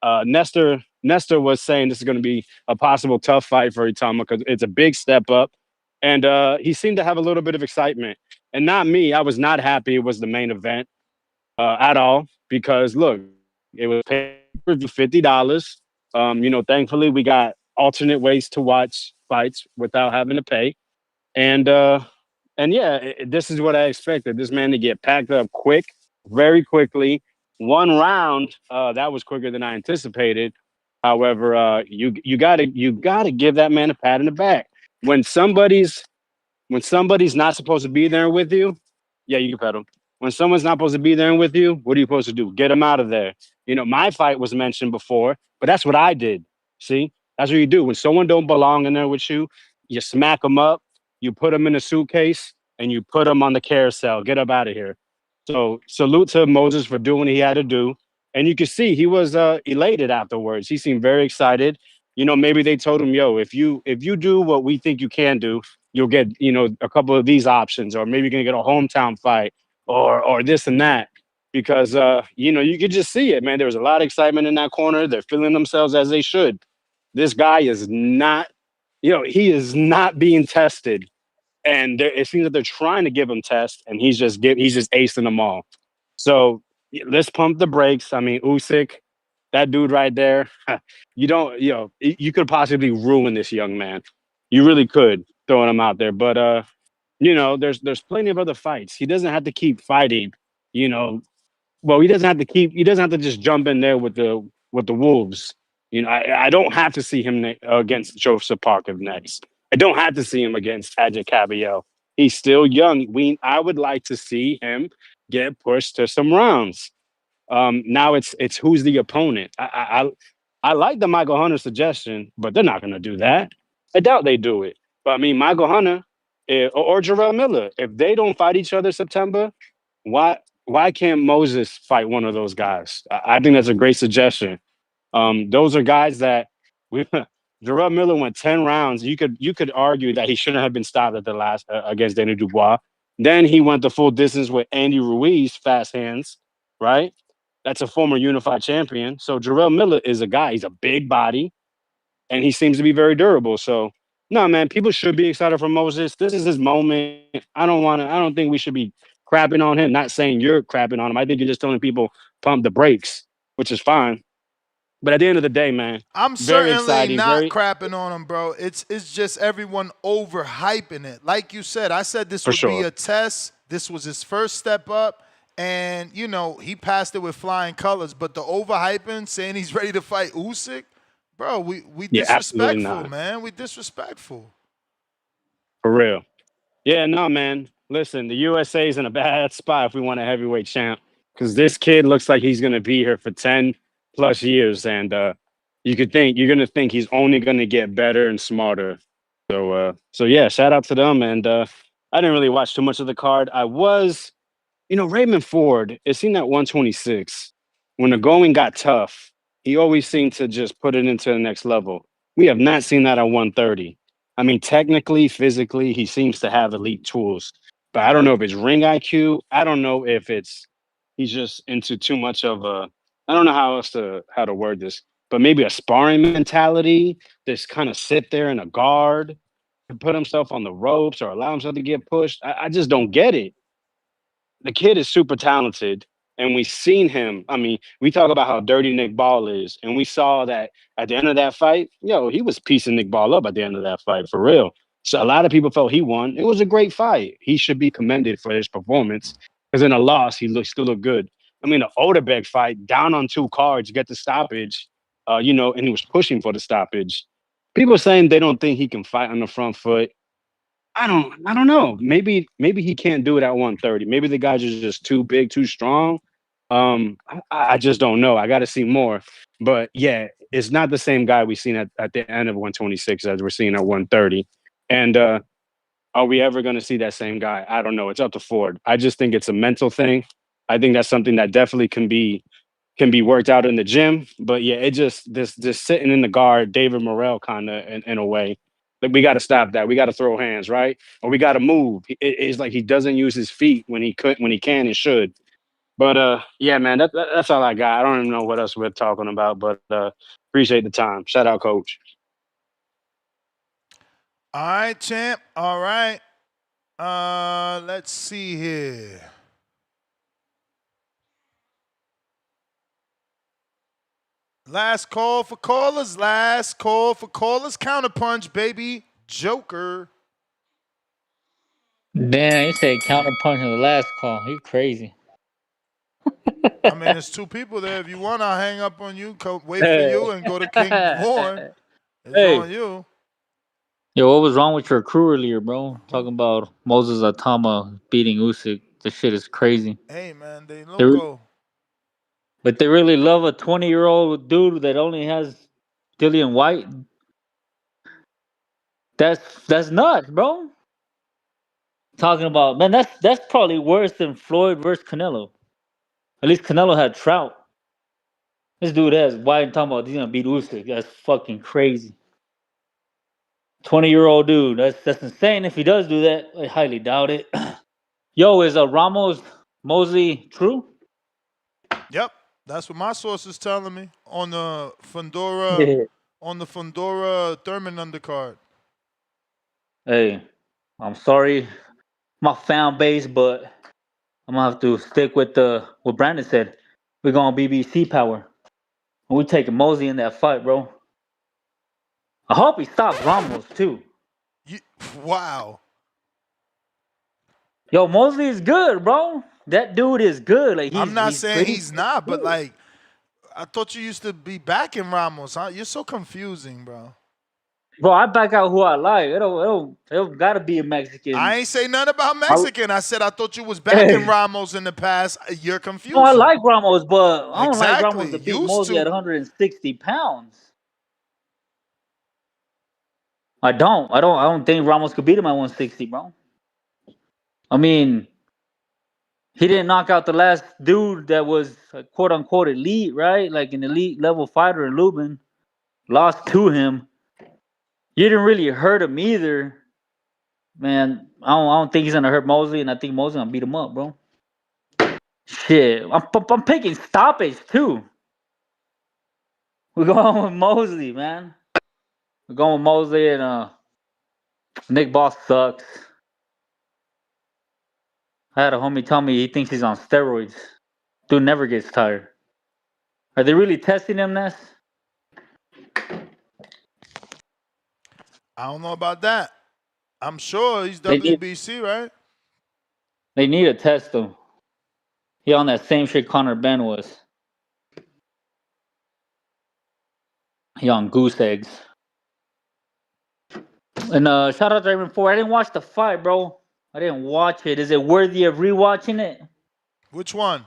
Nestor was saying this is going to be a possible tough fight for Itauma because it's a big step up, and he seemed to have a little bit of excitement. And not me. I was not happy it was the main event at all because look, it was pay per view $50. Thankfully we got alternate ways to watch fights without having to pay. And yeah, this is what I expected. This man to get packed up quick, very quickly. One round, that was quicker than I anticipated. However, you gotta give that man a pat in the back. When somebody's when somebody's not supposed to be there with you, yeah, you can pet them. When someone's not supposed to be there with you, what are you supposed to do? Get them out of there. My fight was mentioned before, but that's what I did. See, that's what you do. When someone don't belong in there with you, you smack them up, you put them in a suitcase, and you put them on the carousel. Get up out of here. So salute to Moses for doing what he had to do. And you could see he was elated afterwards. He seemed very excited. Maybe they told him, yo, if you do what we think you can do, you'll get, a couple of these options, or maybe you're gonna get a hometown fight or this and that. Because you could just see it, man. There was a lot of excitement in that corner. They're feeling themselves as they should. This guy is not, he is not being tested. And it seems that they're trying to give him tests, and he's just acing them all. So let's pump the brakes. I mean, Usyk, that dude right there, you don't, you could possibly ruin this young man. You really could, throwing him out there. But there's plenty of other fights. He doesn't have to keep fighting. You know, well, he doesn't have to just jump in there with the Wolves. I don't have to see him against Joseph Parker next. I don't have to see him against Adja Caballo. He's still young. I would like to see him get pushed to some rounds. Now it's who's the opponent. I like the Michael Hunter suggestion, but they're not going to do that. I doubt they do it. But I mean, Michael Hunter or Jarrell Miller, if they don't fight each other September, why can't Moses fight one of those guys? I think that's a great suggestion. Those are guys that we. Jarrell Miller went 10 rounds. You could argue that he shouldn't have been stopped at the last against Danny Dubois. Then he went the full distance with Andy Ruiz, fast hands, right? That's a former unified champion. So Jarrell Miller is a guy. He's a big body, and he seems to be very durable. So no, man, people should be excited for Moses. This is his moment. I don't think we should be crapping on him. Not saying you're crapping on him. I think you're just telling people pump the brakes, which is fine. But at the end of the day, man, I'm very certainly exciting. not Very crapping on him, bro. It's just everyone overhyping it. Like you said, I said this for would be sure. a test. This was his first step up. And, he passed it with flying colors. But the overhyping, saying he's ready to fight Usyk, bro, we Yeah, absolutely disrespectful, not. man. We disrespectful. For real. Yeah, no, man. Listen, the USA is in a bad spot if we want a heavyweight champ, because this kid looks like he's going to be here for 10 plus years. And you're going to think he's only going to get better and smarter. So yeah, shout out to them. And I didn't really watch too much of the card. I was, Raymond Ford, it seemed at 126, when the going got tough, he always seemed to just put it into the next level. We have not seen that at 130. I mean, technically, physically, he seems to have elite tools, but I don't know if it's ring IQ. I don't know if he's just into too much of I don't know how to word this, but maybe a sparring mentality. Just kind of sit there in a guard and put himself on the ropes or allow himself to get pushed. I just don't get it. The kid is super talented, and we've seen him. I mean, we talk about how dirty Nick Ball is, and we saw that at the end of that fight, he was piecing Nick Ball up at the end of that fight for real. So a lot of people felt he won. It was a great fight. He should be commended for his performance, because in a loss, still looked good. I mean, the Oderbek fight, down on 2 cards, get the stoppage, and he was pushing for the stoppage. People saying they don't think he can fight on the front foot. I don't know. Maybe he can't do it at 130. Maybe the guys are just too big, too strong. I just don't know. I got to see more. But yeah, it's not the same guy we've seen at the end of 126 as we're seeing at 130. And are we ever going to see that same guy? I don't know. It's up to Ford. I just think it's a mental thing. I think that's something that definitely can be worked out in the gym. But yeah, it just this sitting in the guard, David Morrell kind of in a way. Like, we got to stop that. We got to throw hands, right? Or we got to move. It's like he doesn't use his feet when he can and should. But yeah, man, that's all I got. I don't even know what else we're talking about, but appreciate the time. Shout out, Coach. All right, champ. All right. Let's see here. Last call for callers. Last call for callers. Counterpunch, baby. Joker. Damn, you said counterpunch in the last call. He crazy. I mean, there's two people there. If you want, I'll hang up on you, wait for Hey. you, and go to King Vaughn. It's Hey. on you. Yo, what was wrong with your crew earlier, bro? Talking about Moses Itauma beating Usyk. This shit is crazy. Hey, man, they They re- loco. but they really love a 20-year-old dude that only has Dillian Whyte. That's nuts, bro. Talking about, man, that's probably worse than Floyd versus Canelo. At least Canelo had Trout. This dude has Whyte and talking about he's gonna beat Usyk. That's fucking crazy. 20-year-old dude. That's insane. If he does do that, I highly doubt it. Yo, is Ramos Mosley true? Yep, that's what my source is telling me on the Fundora Thurman undercard. Hey, I'm sorry, my fan base, but I'm gonna have to stick with what Brandon said. We're going BBC power. We taking Mosley in that fight, bro. I hope he stops Ramos too. Wow. Yo, Mosley is good, bro. That dude is good. Like I'm not he's saying pretty he's not, but good. like, I thought you used to be backing Ramos. Huh? You're so confusing, bro. Bro, I back out who I like. It don't gotta be a Mexican. I ain't say nothing about Mexican. I said I thought you was backing Ramos in the past. You're confusing. No, I like Ramos, but I don't like Exactly. Ramos to beat Used Mosley to. at 160 pounds. I don't think Ramos could beat him at 160, bro. I mean, he didn't knock out the last dude that was quote unquote elite, right? Like an elite level fighter in Lubin. Lost to him. You didn't really hurt him either. Man, I don't think he's gonna hurt Mosley, and I think Mosley gonna beat him up, bro. Shit. I'm picking stoppage too. We're going with Mosley, man. We're going with Mosley, and Nick Boss sucks. I had a homie tell me he thinks he's on steroids. Dude never gets tired. Are they really testing him, Ness? I don't know about that. I'm sure he's They need- WBC, right? They need to test him. He on that same shit Conor Ben was. He on goose eggs. And shout out to Raymond Ford. I didn't watch the fight, bro. I didn't watch it. Is it worthy of rewatching it? Which one?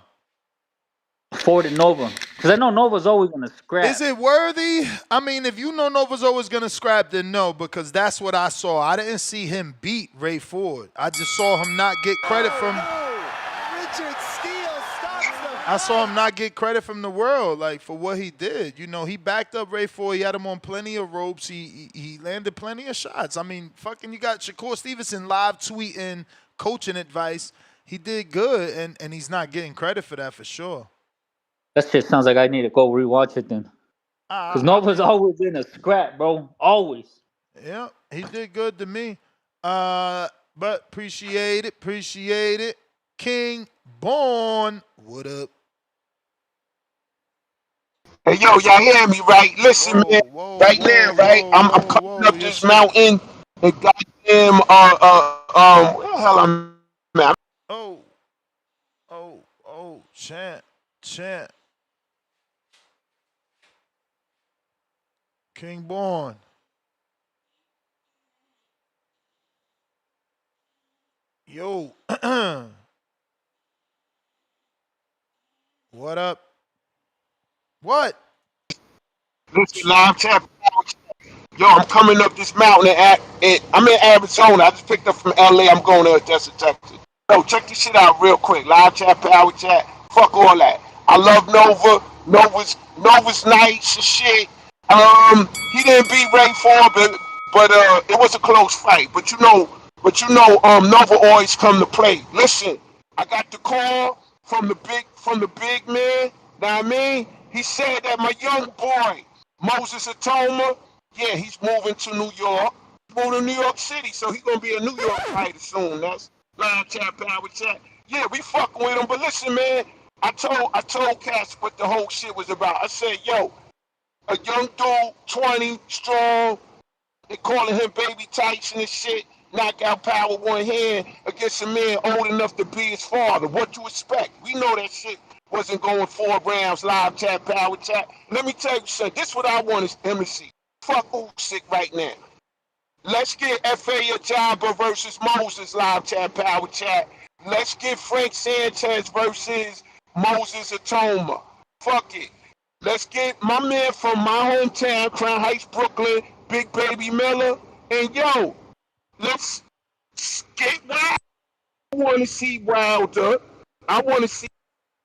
Ford and Nova. Because I know Nova's always gonna scrap. Is it worthy? I mean, if you know Nova's always gonna scrap, then no, because that's what I saw. I didn't see him beat Ray Ford. I just saw him not get credit from. I saw him not get credit from the world, like for what he did. You know, he backed up Ray Ford. He had him on plenty of ropes. He landed plenty of shots. I mean, fucking, you got Shakur Stevenson live tweeting coaching advice. He did good, and he's not getting credit for that for sure. That shit sounds like I need to go rewatch it then. Because Nova's always in a scrap, bro. Always. Yeah, he did good to me. But appreciate it. King Born, what up? Hey, yo, y'all hear me, right? Listen, man. Right now, right? I'm coming up this mountain. And goddamn, where the hell I'm at? Chant. King Born. Yo. What up? What? Listen, live chat. Yo, I'm coming up this mountain I'm in Arizona. I just picked up from LA. I'm going to Odessa, Texas. Yo, check this shit out real quick. Live chat, power chat. Fuck all that. I love Nova. Nova's nice and shit. He didn't beat Ray Ford, but it was a close fight. But you know, Nova always come to play. Listen, I got the call from the big man. Know what I mean? He said that my young boy, Moses Itauma, yeah, he's moving to New York. He's moving to New York City, so he's gonna be a New York fighter soon. That's live chat, power chat. Yeah, we fucking with him. But listen, man, I told Cass what the whole shit was about. I said, yo, a young dude, 20, strong, They calling him Baby Tyson and shit. Knockout power one hand against a man old enough to be his father. What you expect? We know that shit wasn't going 4 rounds. Live chat, power chat. Let me tell you something. This is what I want him to see. Fuck Usyk right now. Let's get F.A. Ajaba versus Moses. Live chat, power chat. Let's get Frank Sanchez versus Moses Itauma. Fuck it. Let's get my man from my hometown, Crown Heights, Brooklyn, Big Baby Miller. And yo, let's get Wild. I want to see Wilder. I want to see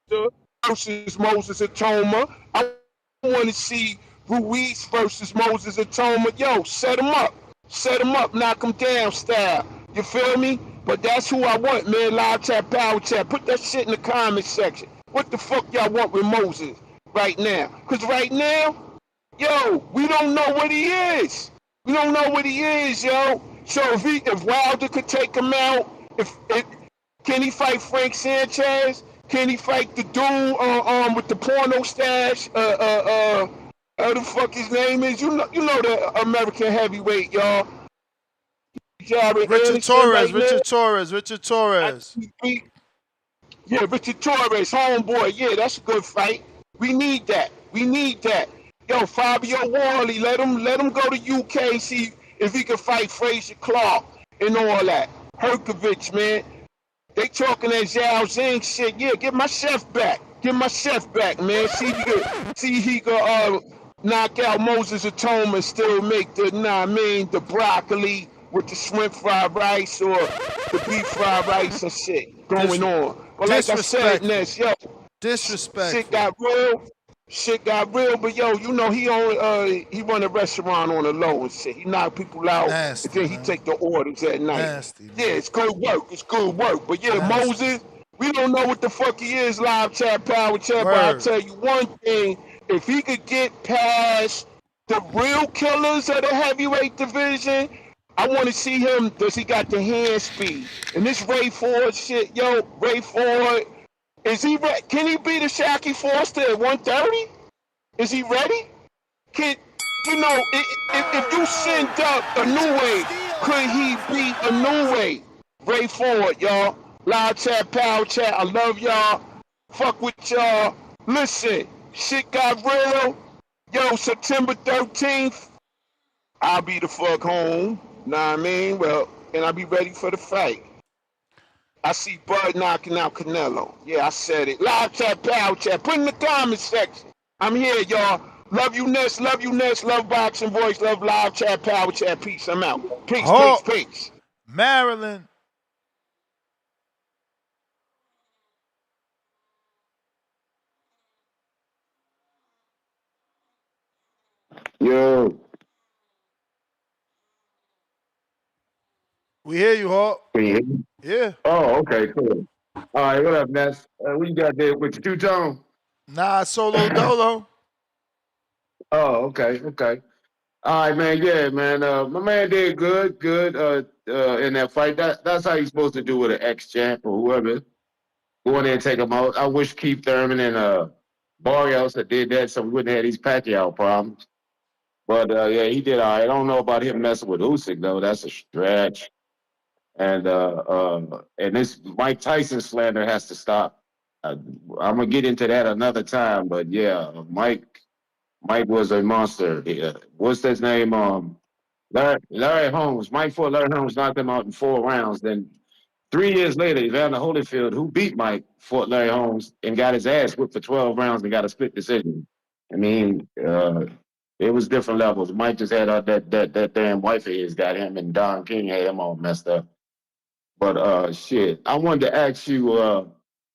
Wilder versus Moses Itauma. I want to see Ruiz versus Moses Itauma. Yo, set him up. Set him up, knock him down style. You feel me? But that's who I want, man. Live chat, power chat. Put that shit in the comment section. What the fuck y'all want with Moses right now? Because right now, yo, we don't know what he is. We don't know what he is, yo. So if Wilder could take him out, if can he fight Frank Sanchez? Can he fight the dude with the porno stash? The fuck his name is? You know the American heavyweight, y'all. Richard Torres, Richard Torres, Richard Torres. Yeah, Richard Torres, homeboy. Yeah, that's a good fight. We need that. We need that. Yo, Fabio Wally, let him go to UK, see if he can fight Frazier Clark and all that. Hrgovic, man. They talking that Zhao Zhang shit. Yeah, get my chef back. Get my chef back, man. See if he could knock out Moses Itauma and still make the broccoli with the shrimp fried rice or the beef fried rice and shit going on. But like I said, Ness, yo, shit got real, but yo, you know he run a restaurant on the low and shit. He knock people out and then he take the orders at night. Yeah, it's good work. It's good work. But yeah, Moses, we don't know what the fuck he is, live chat, power chat, but I'll tell you one thing, if he could get past the real killers of the heavyweight division, I want to see him. Does he got the hand speed? And this Ray Ford shit, yo, Ray Ford, is he ready? Can he beat a Shaqy Foster at 130? Is he ready? Can you know if you send up a new way, could he beat a new way? Ray Ford, y'all. Live chat, power chat. I love y'all. Fuck with y'all. Listen, shit got real. Yo, September 13th, I'll be the fuck home. Nah, I mean, well, and I'll be ready for the fight. I see Bud knocking out Canelo. Yeah, I said it. Live chat, power chat. Put in the comment section. I'm here, y'all. Love you, Ness. Love you, Ness. Love Boxing Voice. Love live chat, power chat. Peace. I'm out. Peace, peace. Maryland. Yo. We hear you, Hawk. Can you hear me? Yeah. Oh, okay, cool. All right, what up, Ness? What you got there with your two-tone? Nah, solo dolo. Oh, okay. All right, man. Yeah, man. My man did good in that fight. That's how he's supposed to do with an ex-champ or whoever. Go in there and take him out. I wish Keith Thurman and Barrios had did that so we wouldn't have these Pacquiao problems. But yeah, he did all right. I don't know about him messing with Usyk though. That's a stretch. And this Mike Tyson slander has to stop. I'm gonna get into that another time. But yeah, Mike was a monster. What's his name? Larry Holmes. Mike fought Larry Holmes, knocked him out in 4 rounds. Then 3 years later, Evander Holyfield, who beat Mike, fought Larry Holmes and got his ass whipped for 12 rounds and got a split decision. I mean, it was different levels. Mike just had that damn wife of his got him, and Don King had him all messed up. But shit, I wanted to ask you,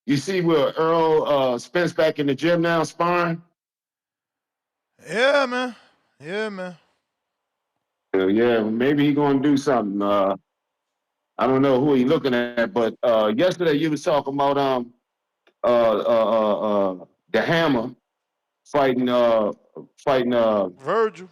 you see where Earl Spence back in the gym now sparring? Yeah, man. Yeah, man. Yeah, maybe he gonna do something. I don't know who he looking at, but yesterday you was talking about the Hammer fighting Virgil.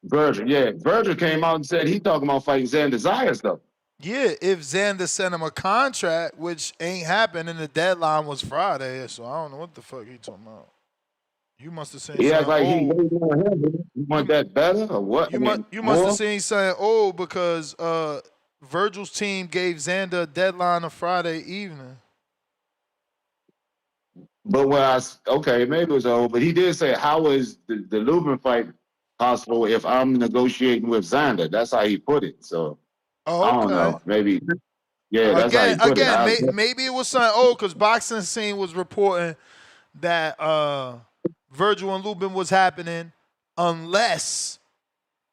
Virgil. Yeah, Virgil came out and said he talking about fighting Xander Zayas though. Yeah, if Xander sent him a contract, which ain't happened, and the deadline was Friday, so I don't know what the fuck he talking about. You must have seen He act something like he old. way more heavy. You want that better or what? I mean, You must have more? seen something old because Virgil's team gave Xander a deadline on Friday evening. But okay, maybe it was old, but he did say, how is the Lubin fight possible if I'm negotiating with Xander? That's how he put it. So Oh, I don't okay. know. Maybe, yeah, that's how he put it. Maybe it was something old because Boxing Scene was reporting that Virgil and Lubin was happening unless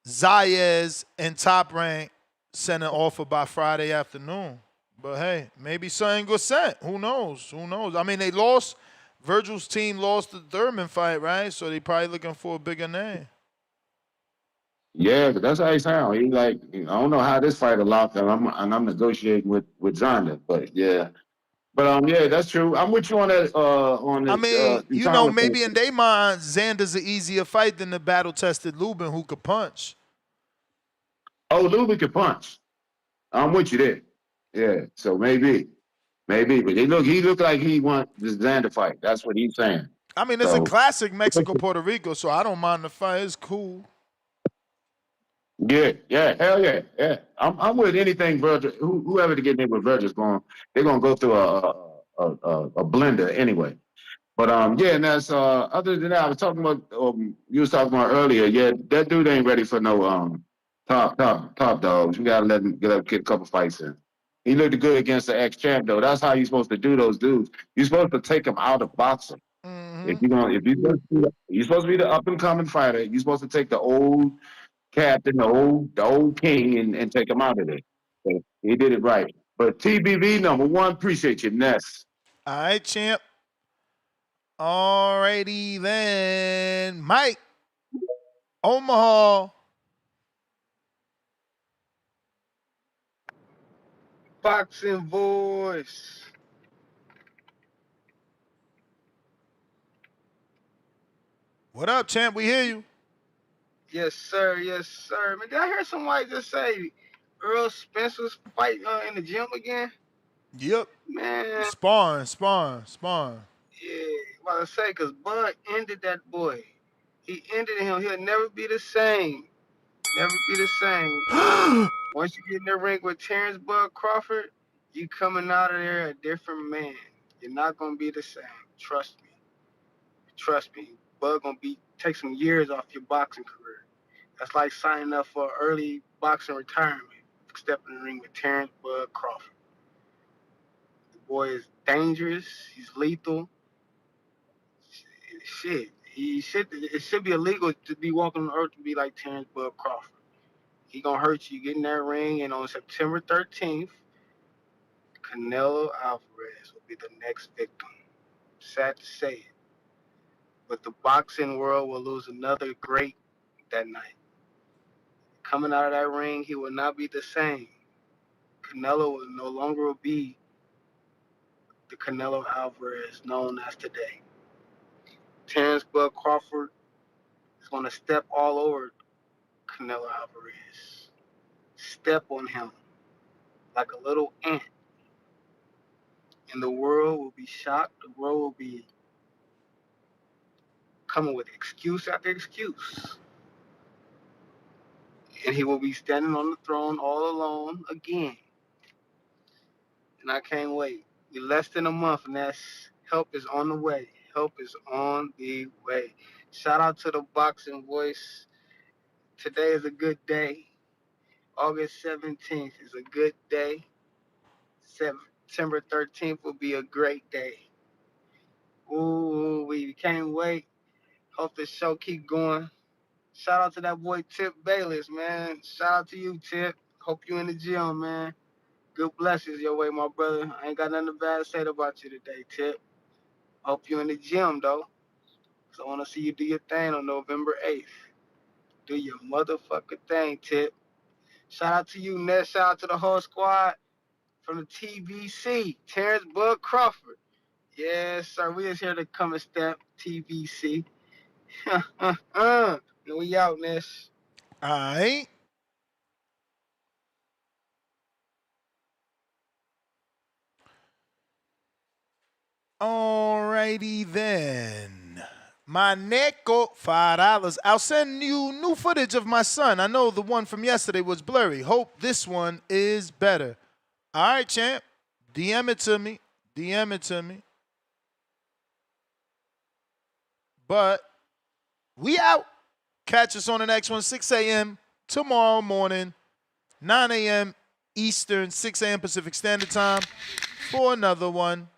Zayas and Top Rank sent an offer by Friday afternoon. But hey, maybe something was sent. Who knows? Who knows? I mean, they lost. Virgil's team lost the Thurman fight, right? So they probably looking for a bigger name. Yeah, but that's how he sound. He like, I don't know how this fight locked, and I'm negotiating with Xander. But yeah, but yeah, that's true. I'm with you on that. On I mean, the Itauma thing. maybe in their mind, Xander's an easier fight than the battle-tested Lubin who could punch. Oh, Lubin can punch. I'm with you there. Yeah, so maybe, but he look like he want this Xander fight. That's what he's saying. I mean, it's a So classic Mexico-Puerto Rico, so I don't mind the fight. It's cool. yeah, hell yeah, yeah. I'm with anything Virgil. Whoever to get in with Virgil's they're gonna go through a blender anyway. But yeah, and that's other than that, I was talking about you was talking about earlier. Yeah, that dude ain't ready for no top dogs. You gotta let him get a couple fights in. He looked good against the ex-champ though. That's how you're supposed to do those dudes. You're supposed to take them out of boxing. You're supposed to be the up and coming fighter, you're supposed to take the old captain, the old king, and take him out of there. So he did it right. But TBV #1, appreciate you, Ness. All right, champ. Alrighty then. Mike, Omaha. Boxing voice. What up, champ? We hear you. Yes, sir. Yes, sir. Man, did I hear somebody just say Earl Spencer's fight in the gym again? Yep. Man, Sparring. yeah. About to say, because Bud ended that boy. He ended him. He'll never be the same. Never be the same. Once you get in the ring with Terrence Bud Crawford, you coming out of there a different man. You're not going to be the same. Trust me. Trust me. Bud going to take some years off your boxing career. That's like signing up for early boxing retirement. Stepping in the ring with Terrence Bud Crawford. The boy is dangerous. He's lethal. Shit. It should be illegal to be walking on the earth to be like Terrence Bud Crawford. He gonna hurt you. Get in that ring, and on September 13th, Canelo Alvarez will be the next victim. Sad to say it, but the boxing world will lose another great that night. Coming out of that ring, he will not be the same. Canelo will no longer be the Canelo Alvarez known as today. Terrence Bud Crawford is going to step all over Canelo Alvarez. Step on him like a little ant. And the world will be shocked. The world will be coming with excuse after excuse. And he will be standing on the throne all alone again. And I can't wait. We're less than a month, and that's help is on the way. Help is on the way. Shout out to the boxing voice. Today is a good day. August 17th is a good day. September 13th will be a great day. Ooh, we can't wait. Hope the show keep going. Shout out to that boy Tip Bayless, man. Shout out to you, Tip. Hope you in the gym, man. Good blessings your way, my brother. I ain't got nothing bad to say about you today, Tip. Hope you in the gym, though. Because I want to see you do your thing on November 8th. Do your motherfucking thing, Tip. Shout out to you, Ness. Shout out to the whole squad from the TVC, Terrence Bud Crawford. Yes, sir. We just here to come and step TVC. We out, Ness. All right. Alrighty then. My Neko, $5. I'll send you new footage of my son. I know the one from yesterday was blurry. Hope this one is better. All right, champ. DM it to me. DM it to me. But we out. Catch us on the next one, 6 a.m. tomorrow morning, 9 a.m. Eastern, 6 a.m. Pacific Standard Time for another one.